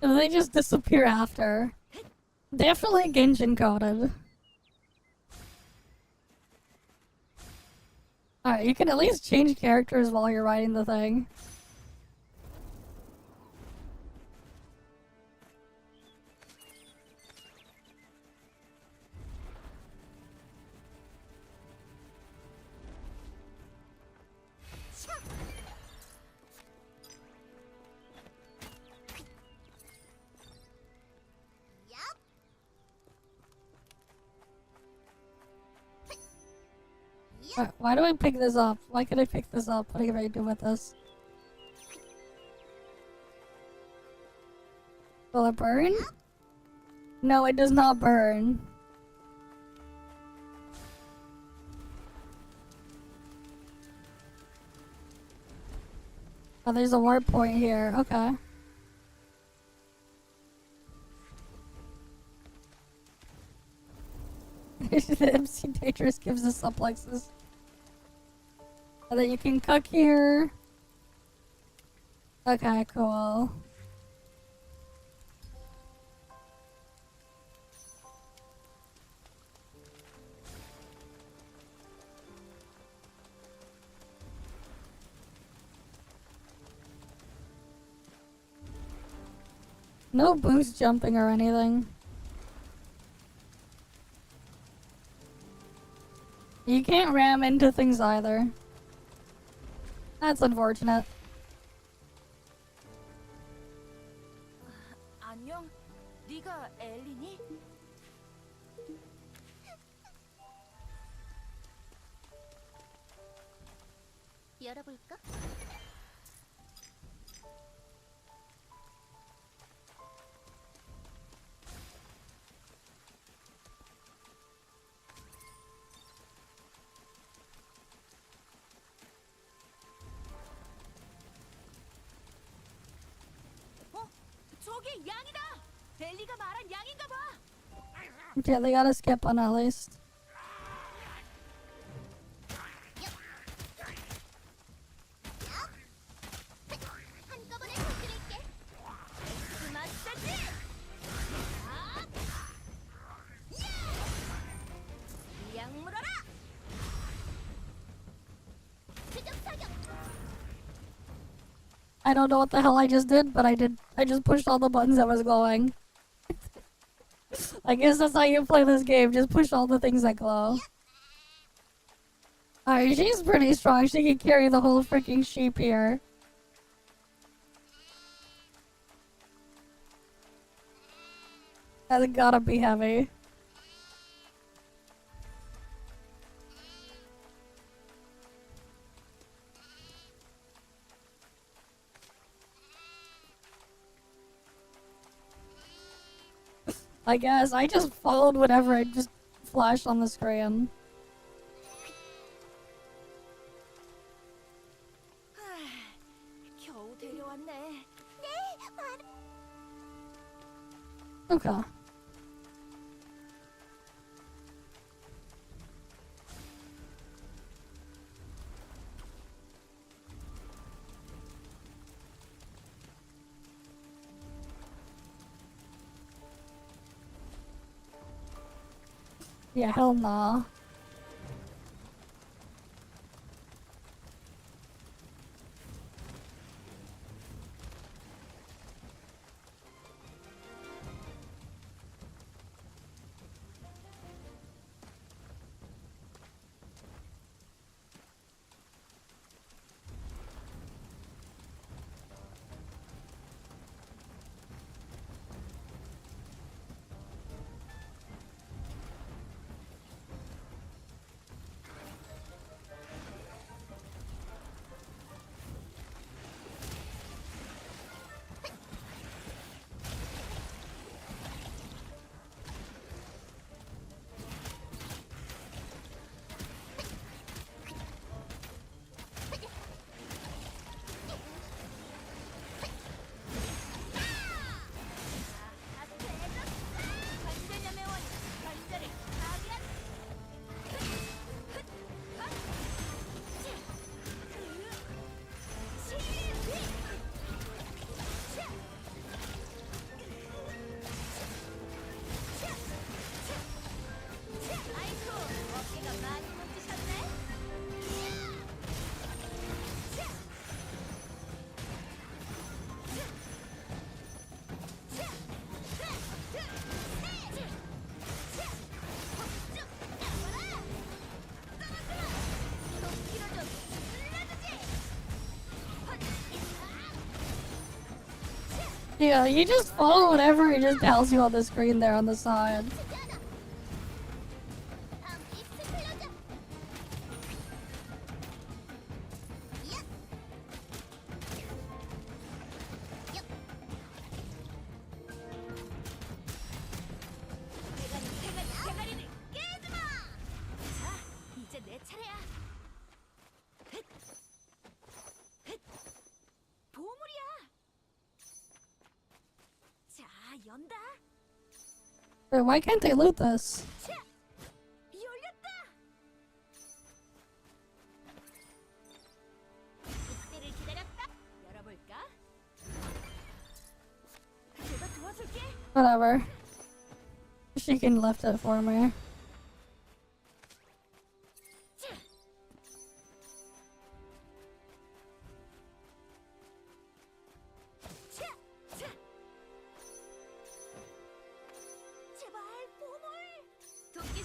And they just disappear after. Definitely Genshin coded. Alright, you can at least change characters while you're riding the thing. Why do I pick this up? Why can I pick this up? What can I do with this? Will it burn? No, it does not burn. Oh, there's a warp point here. Okay. The MC Dangerous gives us suplexes. And then you can cook here. Okay, cool. No boost jumping or anything. You can't ram into things either. That's unfortunate. 안녕. 네가 엘리니? 열어볼까? 저기 양이다. 엘리가 말한 양인가 봐. Okay, they gotta skip one at least. 한꺼번에 터뜨릴게. 스마트지. 양 물어라. 추적 사격. I don't know what the hell I just did, but I just pushed all the buttons that was glowing. I guess that's how you play this game, just push all the things that glow. Alright, she's pretty strong, she can carry the whole freaking sheep here. That's gotta be heavy. I guess I just followed whatever it just flashed on the screen. 겨우 데려왔네. Okay. Yeah, hell nah. Yeah, you just follow whatever it just tells you on the screen there on the side. 이제 내 차례야. 보물이야. 자, 연다. Wait, why can't they loot this? 자, 열렸다. 이때를 기다렸다. 열어볼까? 내가 도와줄게. Whatever. She can lift it for me. 제발 보물. 도끼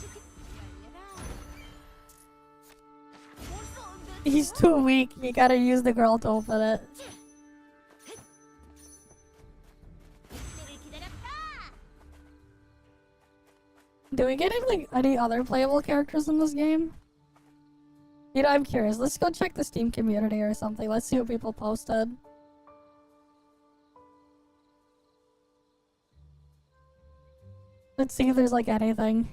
열려라. He's too weak. You gotta use the girl to open it. 이때를 기다렸다. Do we get any other playable characters in this game? You know, I'm curious. Let's go check the Steam community or something. Let's see what people posted. Let's see if there's like anything.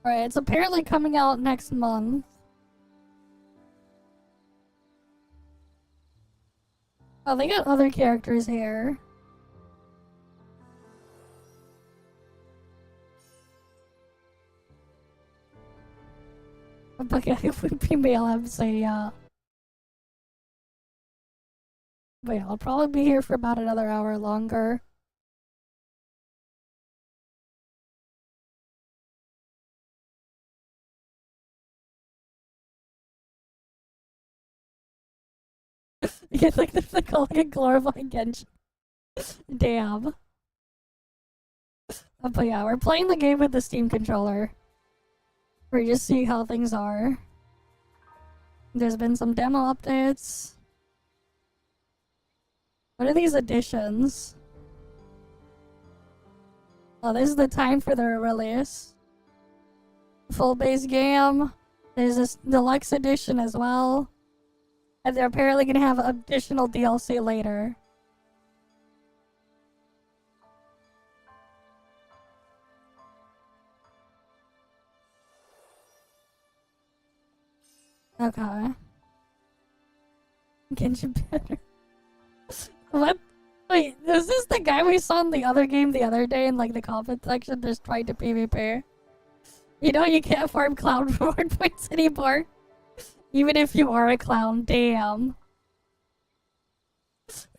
Alright, it's apparently coming out next month. Oh, they got other characters here. Okay, it would be male MC, yeah. But yeah, I'll probably be here for about another hour longer. Yeah, like they're calling it glorifying Genshin. Damn. But yeah, we're playing the game with the Steam controller. We're just seeing how things are. There's been some demo updates. What are these additions? Oh, this is the time for their release. Full base game. There's this deluxe edition as well. And they're apparently gonna have additional DLC later. Okay. Genshin better. What? Wait, is this the guy we saw in the other game the other day in like the comment section just trying to PvP? You know you can't farm clown reward points anymore. Even if you are a clown, damn.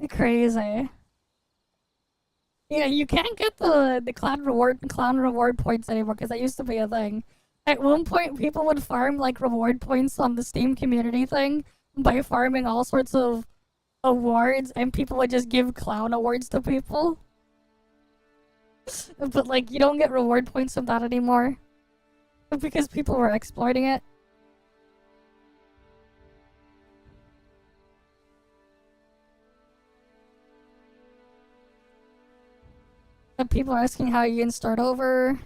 Crazy. Yeah, you can't get the clown reward points anymore because that used to be a thing. At one point, people would farm like reward points on the Steam community thing by farming all sorts of awards, and people would just give clown awards to people. But like, you don't get reward points from that anymore because people were exploiting it. And people are asking how you can start over.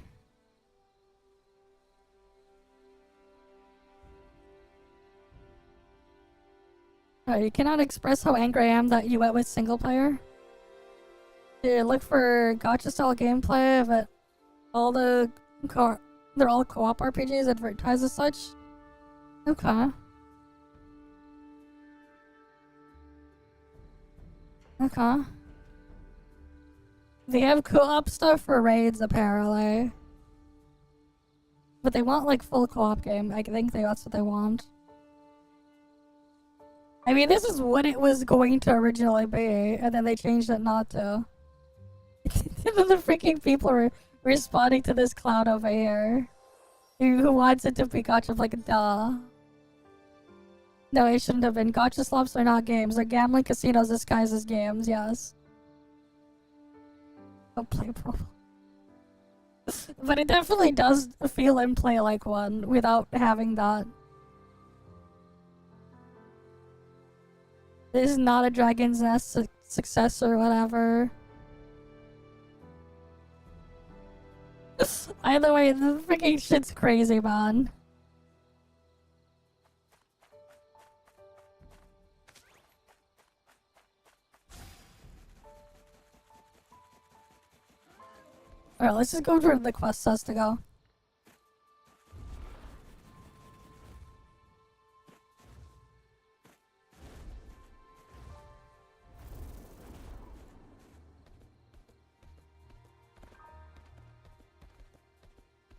You cannot express how angry I am that you went with single player. You look for gacha style gameplay, but all they're all co-op RPGs advertised as such. Okay. Okay. They have co-op stuff for raids apparently. But they want like full co-op game. I think that's what they want. I mean, this is what it was going to originally be, and then they changed it not to. The freaking people are responding to this clown over here. Who wants it to be gacha, like, duh. No, it shouldn't have been. Gacha slops are not games. They're gambling casinos disguised as games, yes. Don't play pro. But it definitely does feel and play like one without having that. This is not a Dragon's Nest success or whatever. Either way, the freaking shit's crazy, man. Alright, let's just go where the quest has to go.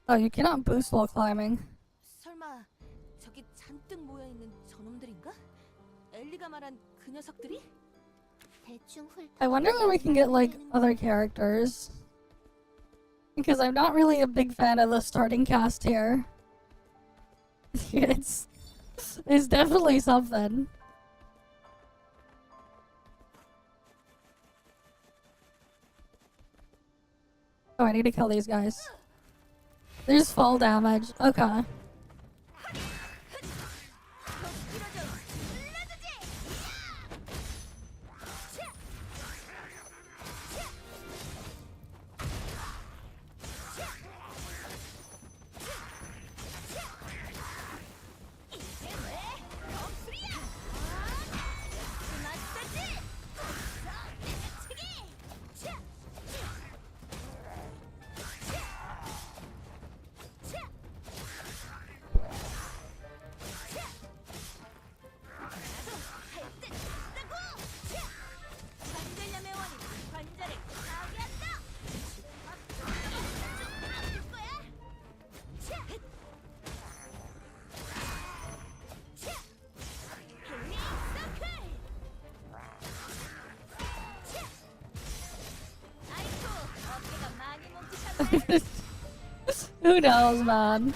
Oh, you cannot boost while climbing. 설마 저기 잔뜩 모여 있는 저놈들인가? 엘리가 말한 그 녀석들이? 대충 훑어. I wonder when we can get, like, other characters. Because I'm not really a big fan of the starting cast here. It's definitely something. Oh, I need to kill these guys. There's fall damage. Okay. Who knows, man?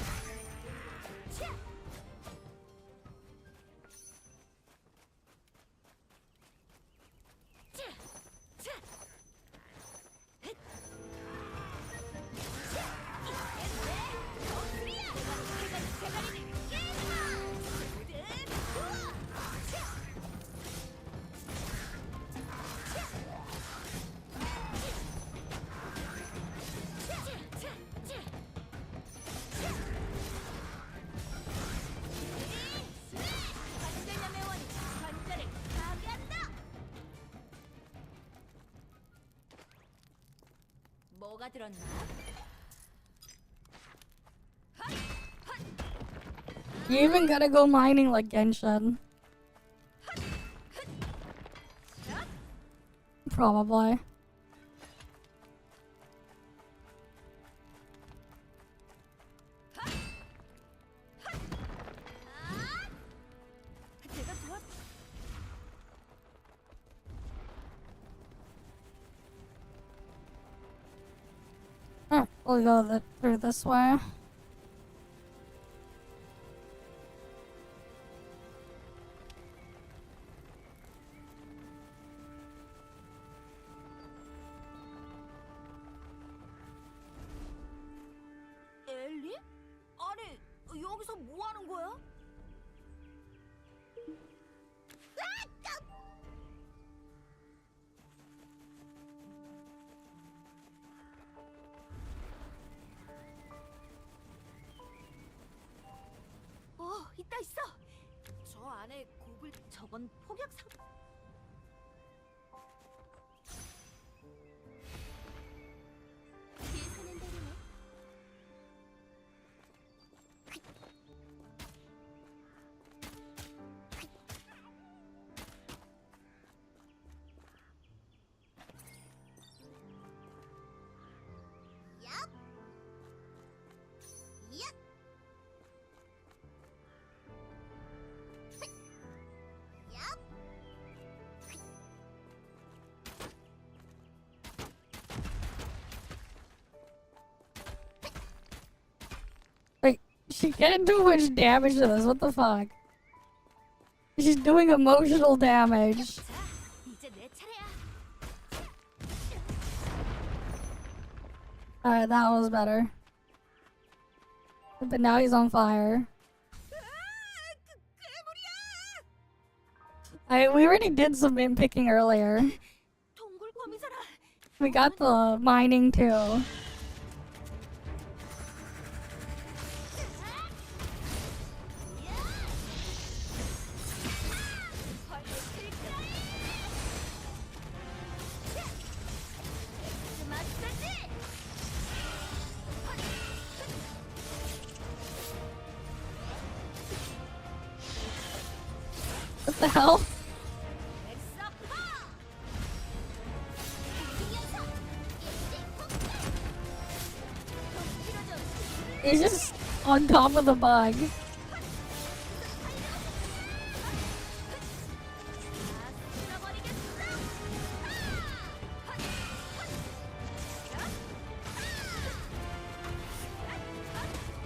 뭐가 들었나? You even gotta go mining like Genshin. Probably. Oh, we'll go through this way. 엘리? 아니, 여기서 뭐 하는 거야? 있다 있어. 저 안에 곡을 저건 폭격 상. 예산은 대리네. She can't do much damage to this, what the fuck? She's doing emotional damage. 이제 내 차례야. Alright, that was better. But now he's on fire. We already did some mint picking earlier. We got the mining too. What the hell? He's just on top of the bug.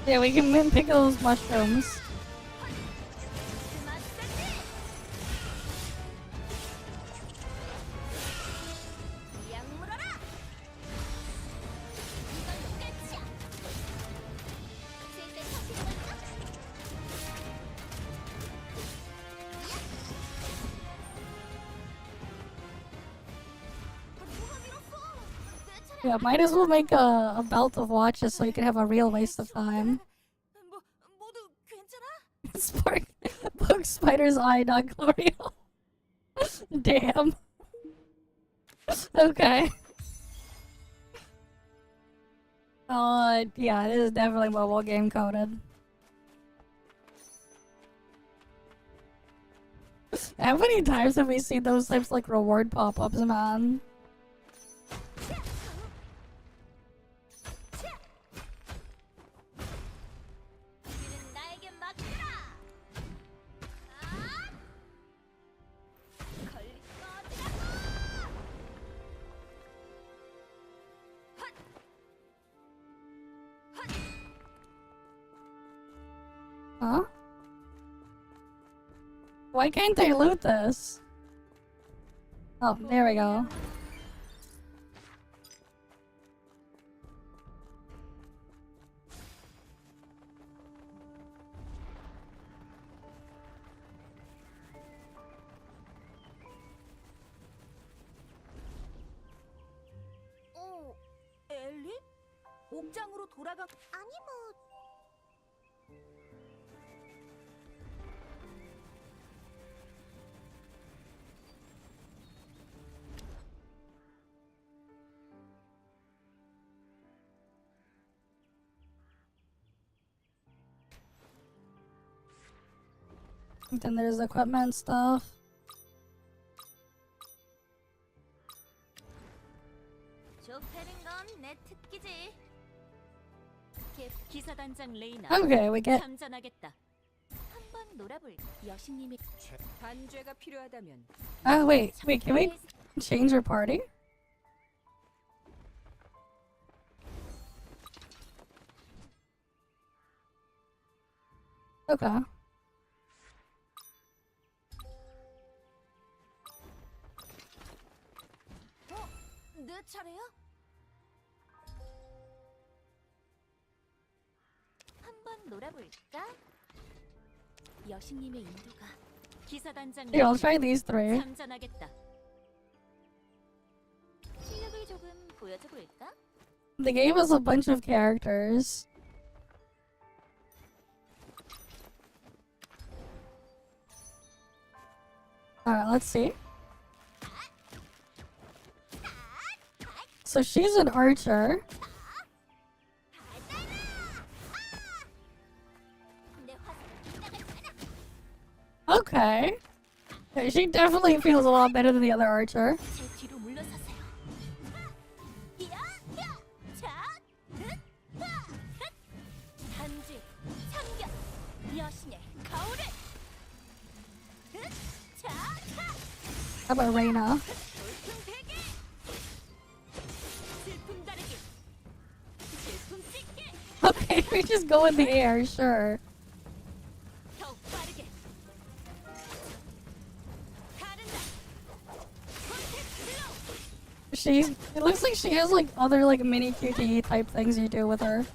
Yeah, we can mint pick those mushrooms. Yeah, might as well make a belt of watches so you can have a real waste of time. Spark poke spider's eye, not Glorio. Damn. Okay. Yeah, this is definitely mobile game coded. How many times have we seen those types like reward pop-ups, man? Huh? Why can't they loot this? Oh, there we go. 엘리? 옥장으로 돌아가... 아니 뭐... Then there's equipment stuff. 내 특기지. 기사단장 레이나. Okay, we get. 참전하겠다. 한번 놀아볼 여신님이 반죄가 필요하다면. Oh wait, can we change our party? Okay. 내 차례야? 한번 놀아볼까? 여신님의 인도가 기사단장 Here, I'll try these three. 참전하겠다. 실력을 조금 보여줘 볼까? They gave us a bunch of characters. Alright, let's see. So she's an archer. Okay. Yeah, she definitely feels a lot better than the other archer. How about Reina? Okay, we just go in the air, sure. It looks like she has like other like mini QTE type things you do with her.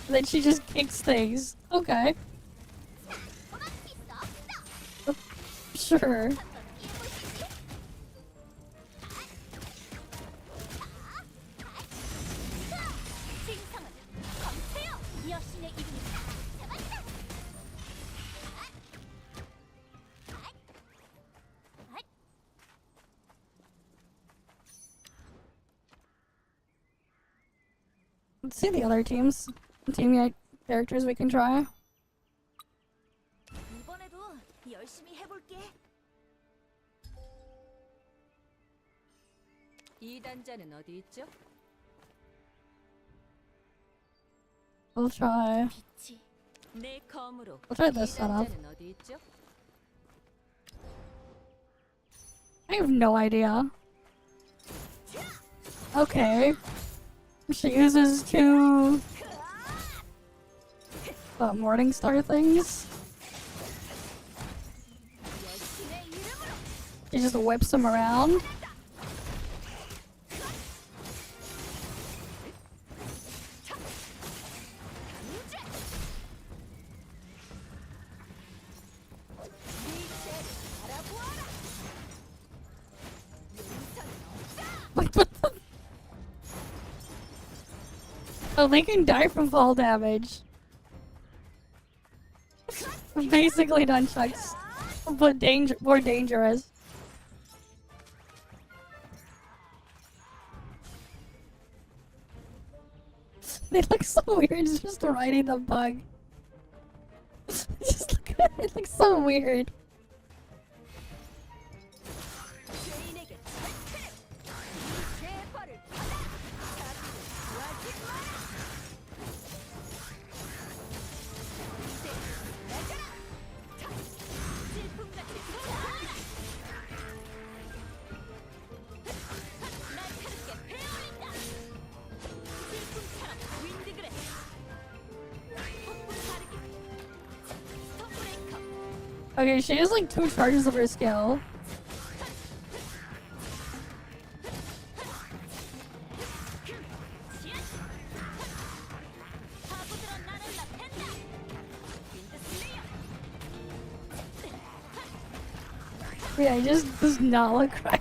Then she just kicks things. Okay. Sure. Let's see the other team characters we can try. 이번에도 열심히 해볼게. 2단자는 어디 있죠? We'll try. 내 검으로. We'll try this setup. 2단자는 어디 있죠? I have no idea. Okay. She uses two Morningstar things. She just whips them around. Oh, they can die from fall damage. Basically nunchucks, but more dangerous. They look so weird just riding the bug. Just look at it, it looks so weird. Okay, she has like 2 charges of her skill. Yeah, it just does not look right.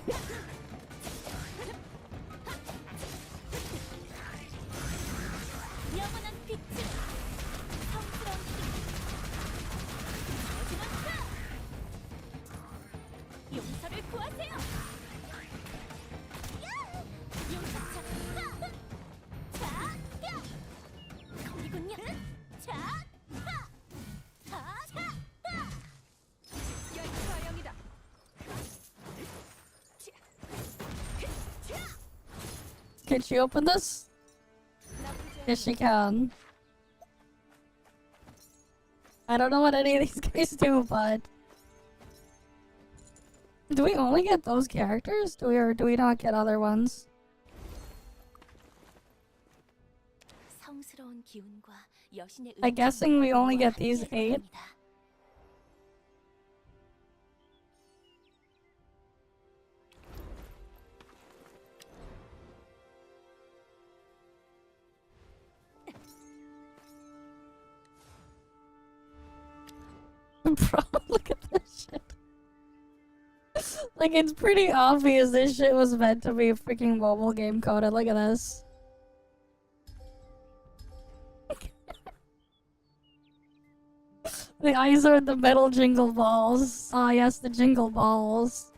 Can she open this? Yes, she can. I don't know what any of these guys do, but... Do we only get those characters? Or do we not get other ones? I'm guessing we only get these 8. Bro, look at this shit. Like, it's pretty obvious this shit was meant to be freaking mobile game coded. Look at this. The eyes are the metal jingle balls. Ah, yes, the jingle balls.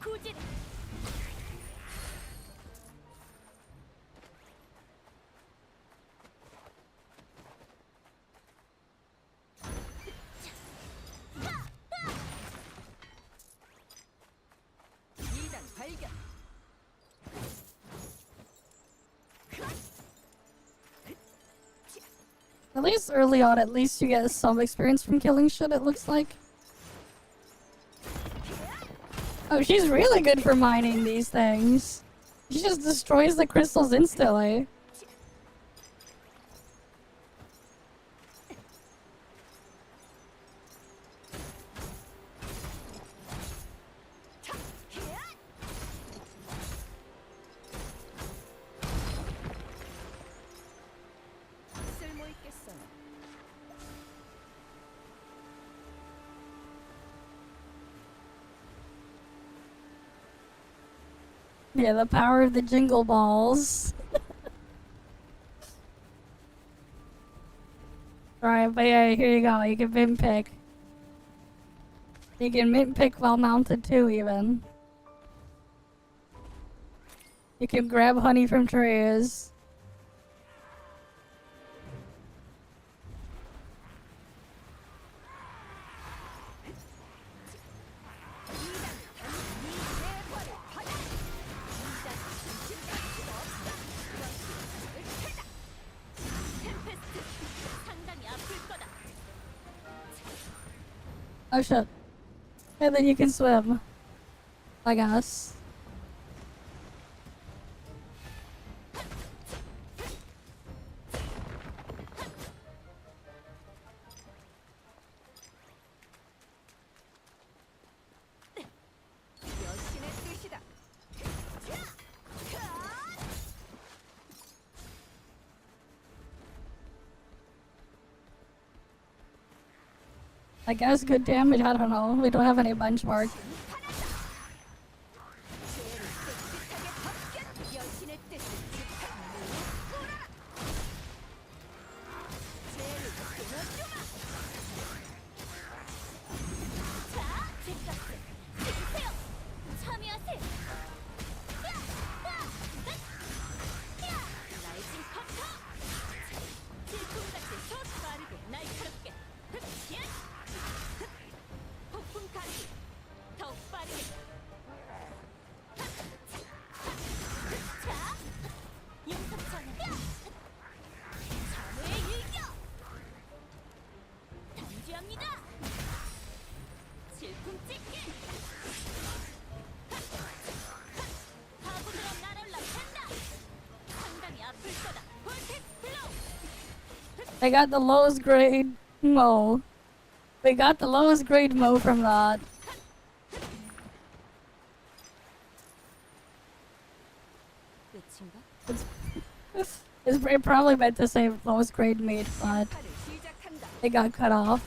구질. 이단 발견. At least early on, at least you get some experience from killing shit, it looks like. Oh, she's really good for mining these things. She just destroys the crystals instantly. 쓸모 있겠어. Yeah, the power of the jingle balls. Alright, but yeah, here you go. You can mint pick. You can mint pick while mounted too, even. You can grab honey from trees. Oh shit. And then you can swim. I guess. 여신의 뜻이다. I guess good damage, I don't know. We don't have any benchmark. 여신의 뜻을 자, 제값을 지키세요. 참여하세요. 라이징 커터. 질풍같이 속 빠르고 날카롭게. 폭풍 가르기. 더 빠르게. 자, 용섭천은 참회의 일격. 단죄합니다. 질풍 찍기. 화분으로 날아올라 팬다. 상당히 아플 거다. 볼텍스 블로우. They got the lowest grade Mo. We got the lowest grade Mo from that. 끝인가? It probably meant to say lowest grade meat, but 팔을 시작한다. it got cut off.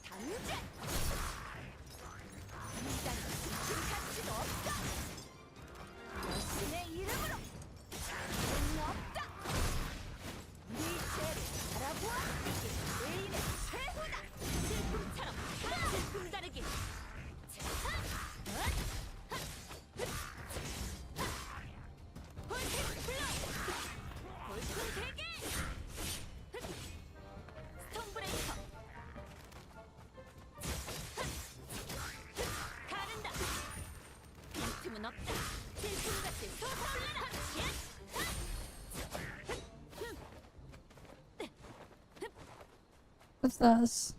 단죄. 이단 지킬 가치도 없다. 여신의 이름으로 자유는 없다. 네 죄를 바라보아. 이게 의인의 최후다. 질풍처럼 질풍 가르기. 볼텍스 블로우. 볼품 대기. 스톤 브레이커. 가른다. 빈틈은 없다. 질풍같이 솟아올라라. What's this?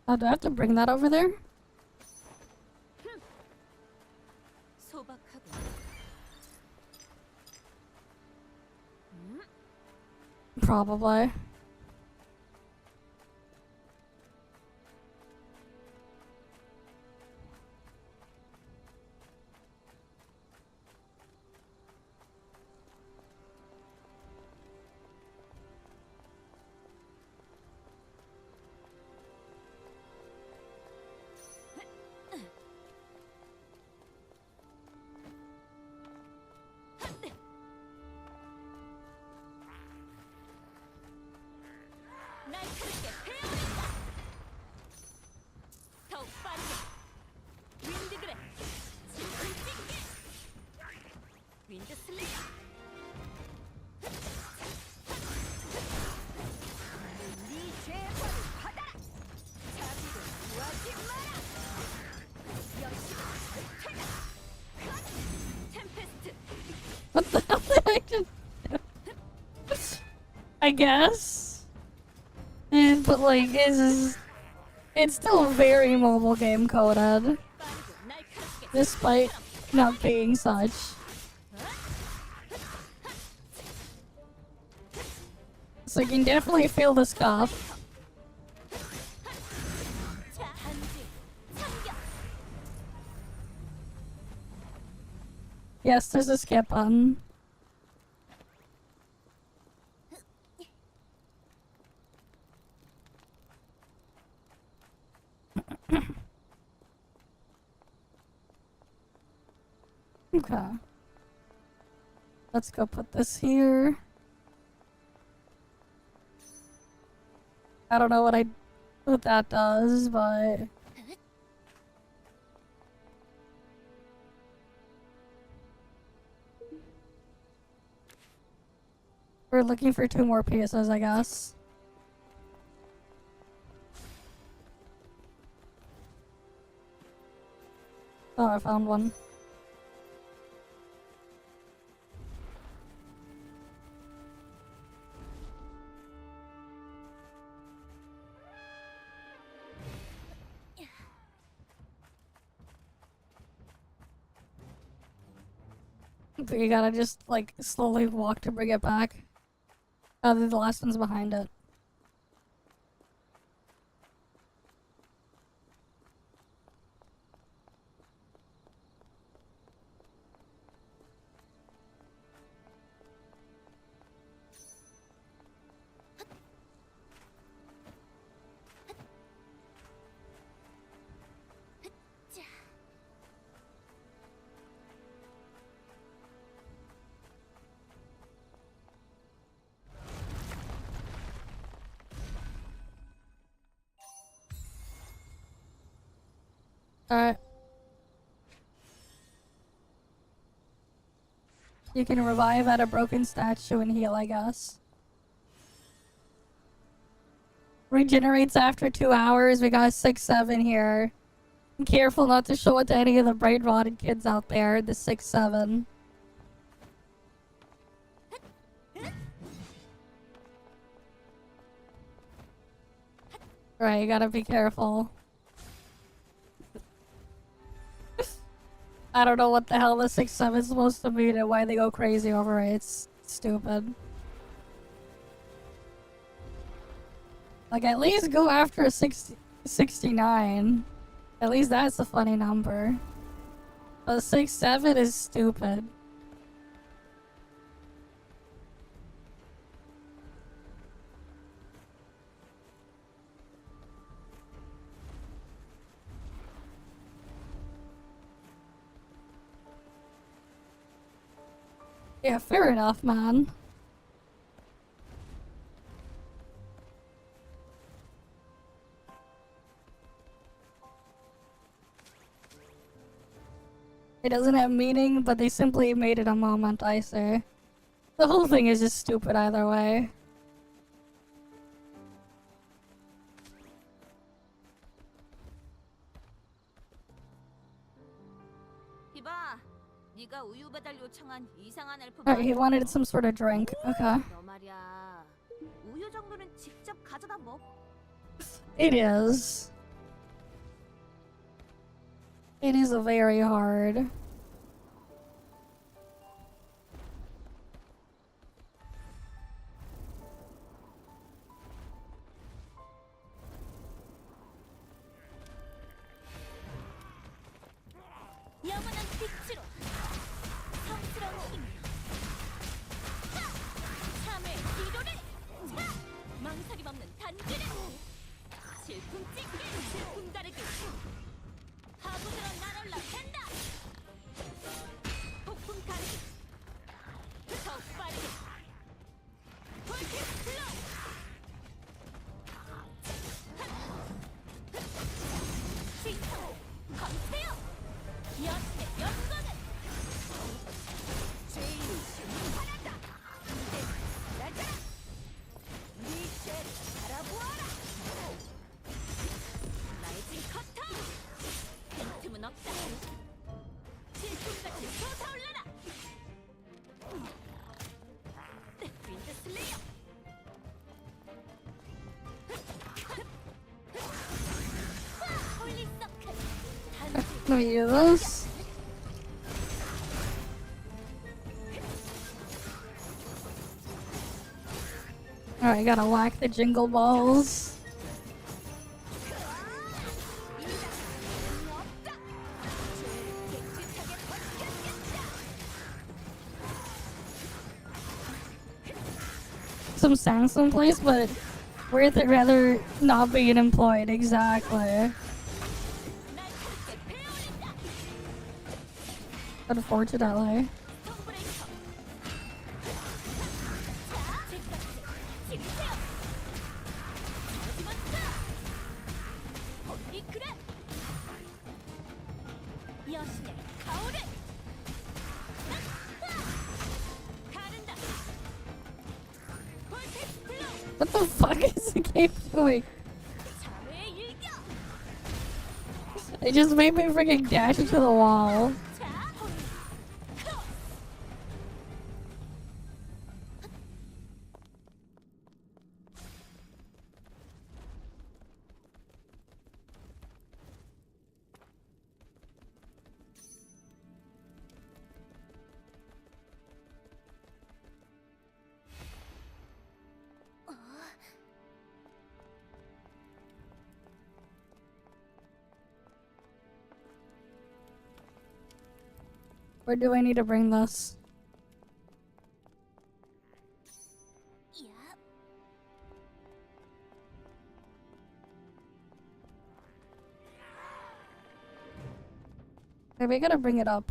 Oh, do I have to bring that over there? 소박하고. Probably. I guess. But like, it's still very mobile game coded, despite not being such. So you can definitely feel the scuff. Yes, there's a skip button. Okay. Let's go put this here. I don't know what that does, but we're looking for 2 more pieces, I guess. Oh, I found one. But you gotta just, like, slowly walk to bring it back. Oh, the last one's behind it. Alright. You can revive at a broken statue and heal, I guess. Regenerates after 2 hours. We got 6-7 here. Be careful not to show it to any of the brain rotted kids out there. The 6-7. Right, you gotta be careful. I don't know what the hell the 6-7 is supposed to mean and why they go crazy over it. It's stupid. Like, at least go after a 69. At least that's a funny number. But 6-7 is stupid. Yeah, fair enough, man. It doesn't have meaning, but they simply made it a moment, I say. The whole thing is just stupid either way. 이봐, 네가 우유 배달 요청한 이상한 엘프. Alright, he wanted some sort of drink. Okay. 너 말이야. 우유 정도는 직접 가져다 먹. It is. It is very hard. 영원한 빛으로 성스러운 힘. 참의 기도를. 망설임 없는 단결을. 질풍 찢기, 질풍 가르기. 파고들어 날아올라 팬다. Let me do this. Alright, gotta whack the jingle balls. Some sounds in place, but worth it rather not being employed, exactly. Unfortunately. What the fuck is the game doing? It just made me freaking dash into the wall. Where do I need to bring this? Maybe I gotta bring it up.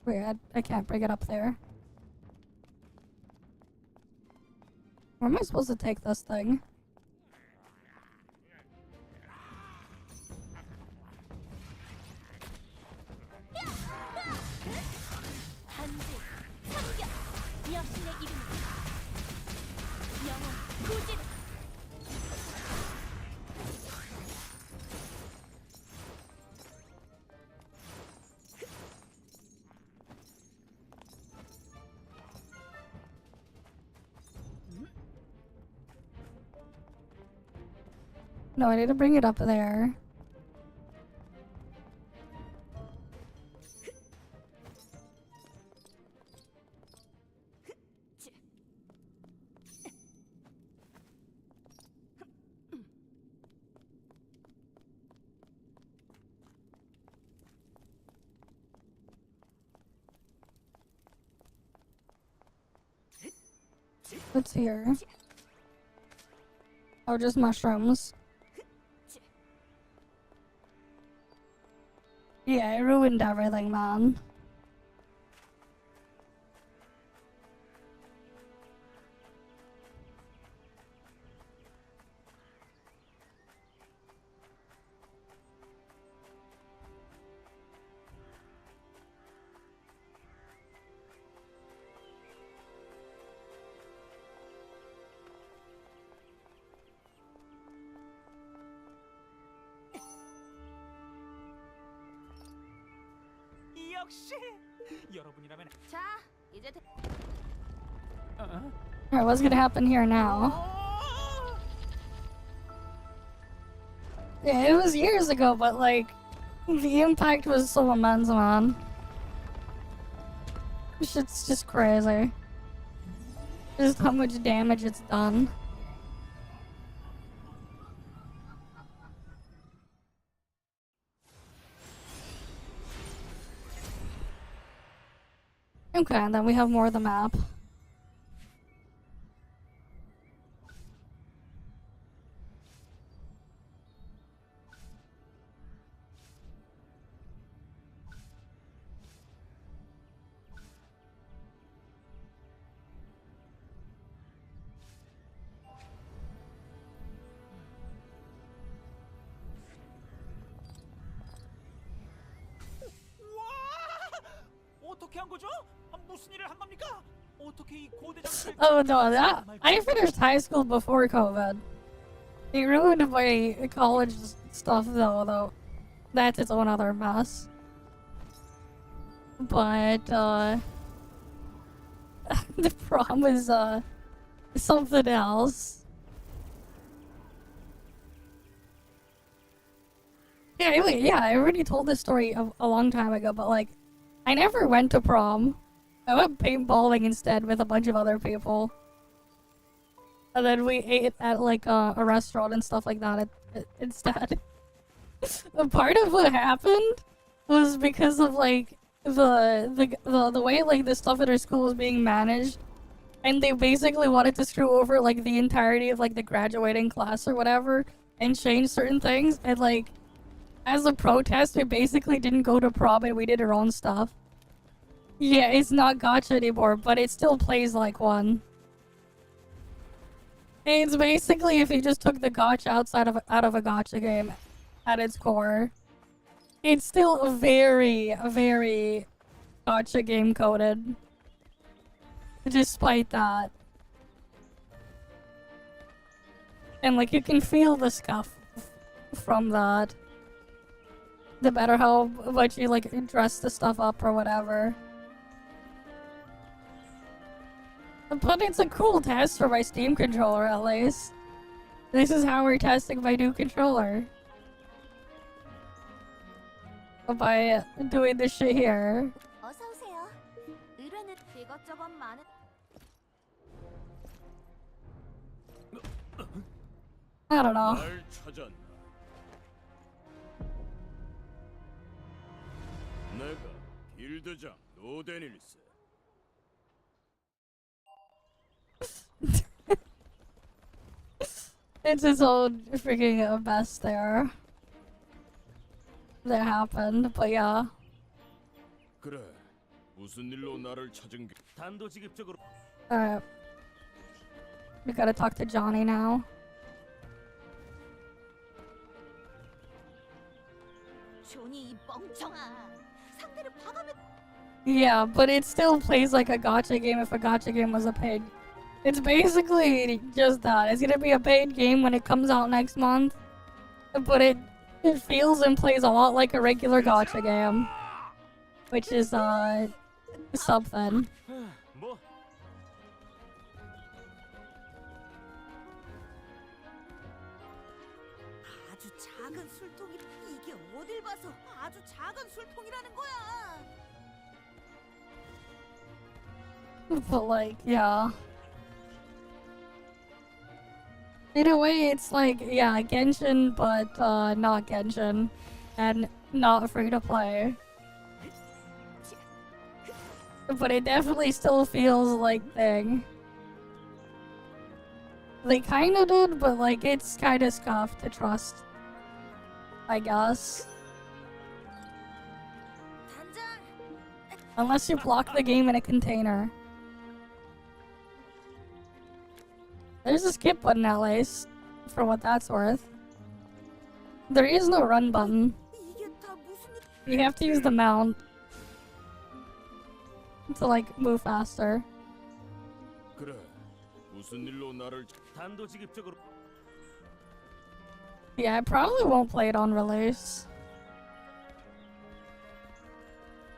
Wait, I can't bring it up there. Where am I supposed to take this thing? No, I need to bring it up there. What's here? Oh, just mushrooms. Yeah, it ruined everything, man. Alright, what's gonna happen here now? Yeah, it was years ago, but like, the impact was so immense, man. This shit's just crazy. Just how much damage it's done. Okay, and then we have more of the map. Oh no, that I finished high school before COVID. It ruined my college stuff though. That's its own other mess. But the prom is something else. Yeah, I already told this story a long time ago, but like, I never went to prom. I went paintballing instead with a bunch of other people. And then we ate at like a restaurant and stuff like that instead. A part of what happened was because of like the way like the stuff at our school was being managed, and they basically wanted to screw over like the entirety of like the graduating class or whatever and change certain things, and like as a protest we basically didn't go to prom and we did our own stuff. Yeah, it's not gacha anymore, but it still plays like one. It's basically if you just took the gacha out of a gacha game at its core. It's still very gacha game coded. Despite that. And like you can feel the scuff from that. No matter how much you like dress the stuff up or whatever. But it's a cool test for my Steam controller at least. This is how we're testing my new controller. By doing this shit here. 어서 오세요. 의뢰는 이것저것 많은. I don't know. 날 찾았나? 내가 길드장 노데닐스. It's his own freaking mess there. That happened, but yeah. 그래. 무슨 일로 나를 찾은 게? 단도직입적으로. Alright. We gotta talk to Johnny now. 조니 이 멍청아. 상대를 봐가면. Yeah, but it still plays like a gacha game if a gacha game was a paid. It's basically just that. It's gonna be a paid game when it comes out next month. But it feels and plays a lot like a regular gacha game. Which is, something. 뭐? 아주 작은 술통이 이게 어딜 봐서 아주 작은 술통이라는 거야. But like, yeah. In a way, it's like, yeah, Genshin, but not Genshin. And not free to play. But it definitely still feels like thing. They kinda did, but like, it's kinda scuffed to trust. I guess. Unless you block the game in a container. There's a skip button at least, for what that's worth. There is no run button. You have to use the mount to like move faster. 그래. 무슨 일로 나를 단도직입적으로. Yeah, I probably won't play it on release.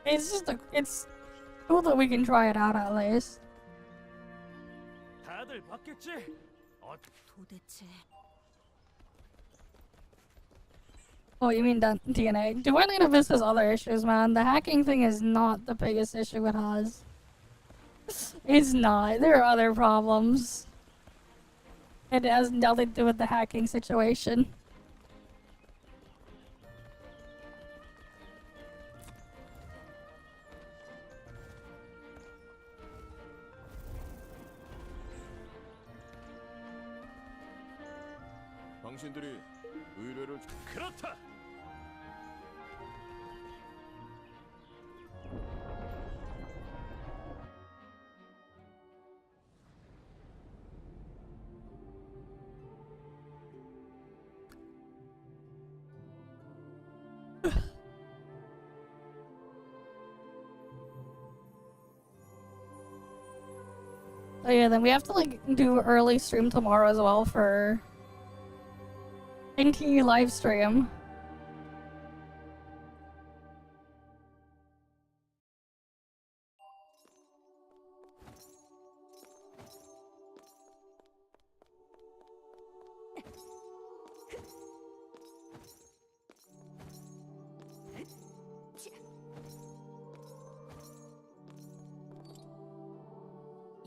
It's just it's cool that we can try it out at least. 다들 봤겠지? 도대체. Oh, you mean DNA? Dueling Abyss has other issues, man. The hacking thing is not the biggest issue it has. It's not. There are other problems. It has nothing to do with the hacking situation. 당신들이 의뢰를 그렇다. Oh yeah, then we have to like do early stream tomorrow as well for NTE live stream.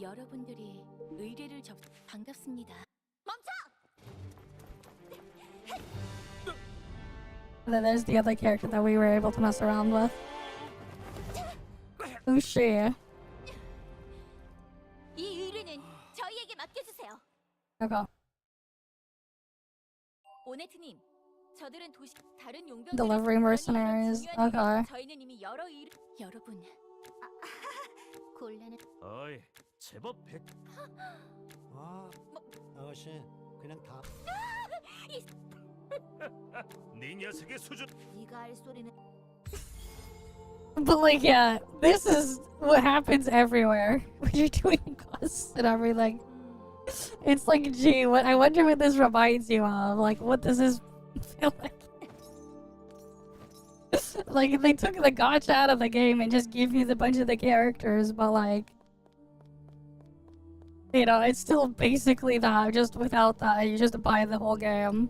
여러분들이 의뢰를 반갑습니다. And then there's the other character that we were able to mess around with. Who's she? 이 의뢰는 저희에게 맡겨주세요. Okay. 오네트님, 저들은 도시 다른 용병 Delivery mercenaries. Okay. 저희는 이미 여러 여러분. 곤란한. 어이, 제법 백. 아, 어신 그냥 다. 네 녀석의 수준. 네가 할 소리는. But like, yeah, this is what happens everywhere when you're doing quests and everything. It's like, gee, what? I wonder what this reminds you of. Like, what does this feel like? Like, they took the gotcha out of the game and just gave you the bunch of the characters, but like, you know, it's still basically that, just without that. You just buy the whole game.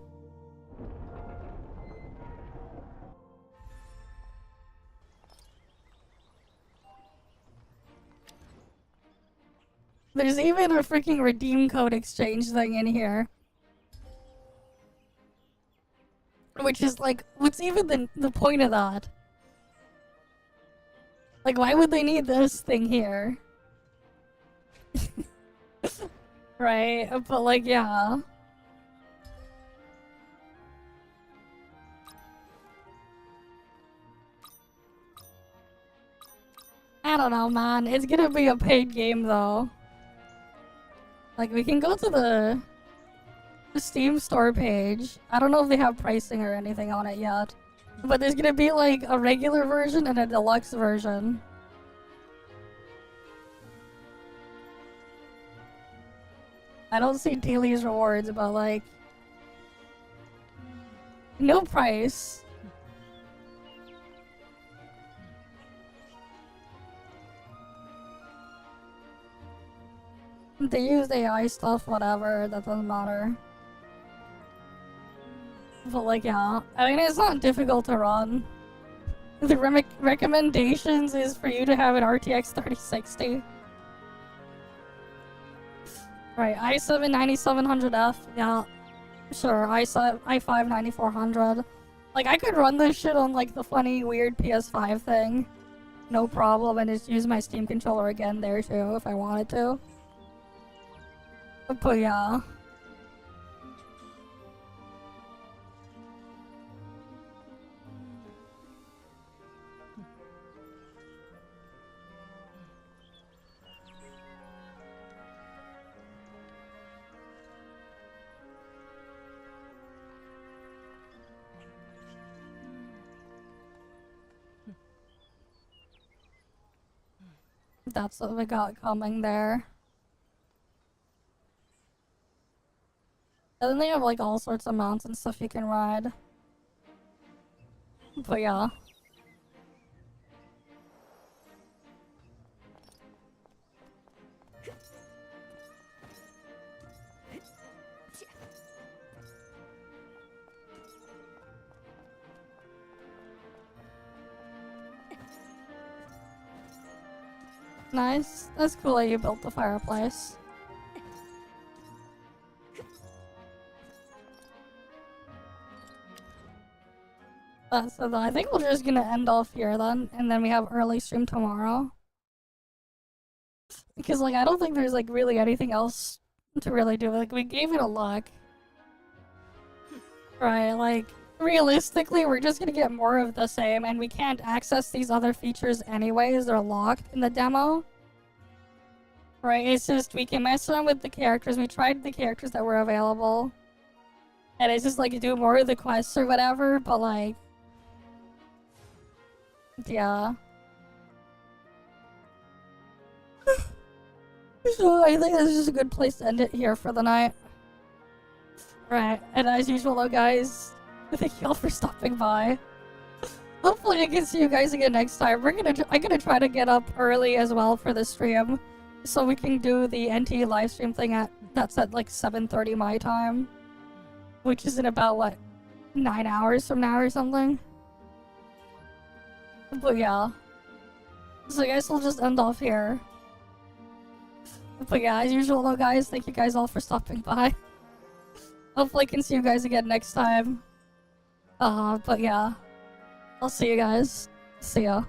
There's even a freaking redeem code exchange thing in here. Which is like, what's even the point of that? Like, why would they need this thing here? Right, but like, yeah. I don't know, man. It's gonna be a paid game, though. Like, we can go to the Steam store page. I don't know if they have pricing or anything on it yet. But there's gonna be, like, a regular version and a deluxe version. I don't see dailies rewards, but, like, no price. They use AI stuff, whatever, that doesn't matter. But like, yeah, I mean, it's not difficult to run. The recommendations is for you to have an RTX 3060. Right, i7 9700F, yeah, sure, i5 9400. Like, I could run this shit on, like, the funny, weird PS5 thing. No problem, and just use my Steam controller again there, too, if I wanted to. But yeah. That's what we got coming there. And then they have like all sorts of mounts and stuff you can ride. But yeah. Nice. That's cool that you built the fireplace. So I think we're just gonna end off here then, and then we have early stream tomorrow. Because like I don't think there's like really anything else to really do. Like we gave it a look. Right, like realistically we're just gonna get more of the same, and we can't access these other features anyways, they're locked in the demo. Right, it's just we can mess around with the characters, we tried the characters that were available. And it's just like do more of the quests or whatever, but like yeah. So I think this is a good place to end it here for the night. Right, and as usual though guys, thank you all for stopping by. Hopefully I can see you guys again next time. I'm gonna try to get up early as well for the stream, so we can do the NTE live stream thing that's at like 7:30 my time. Which is in about what, 9 hours from now or something? But yeah. So I guess we'll just end off here. But yeah, as usual though, guys, thank you guys all for stopping by. Hopefully I can see you guys again next time. But yeah. I'll see you guys. See ya.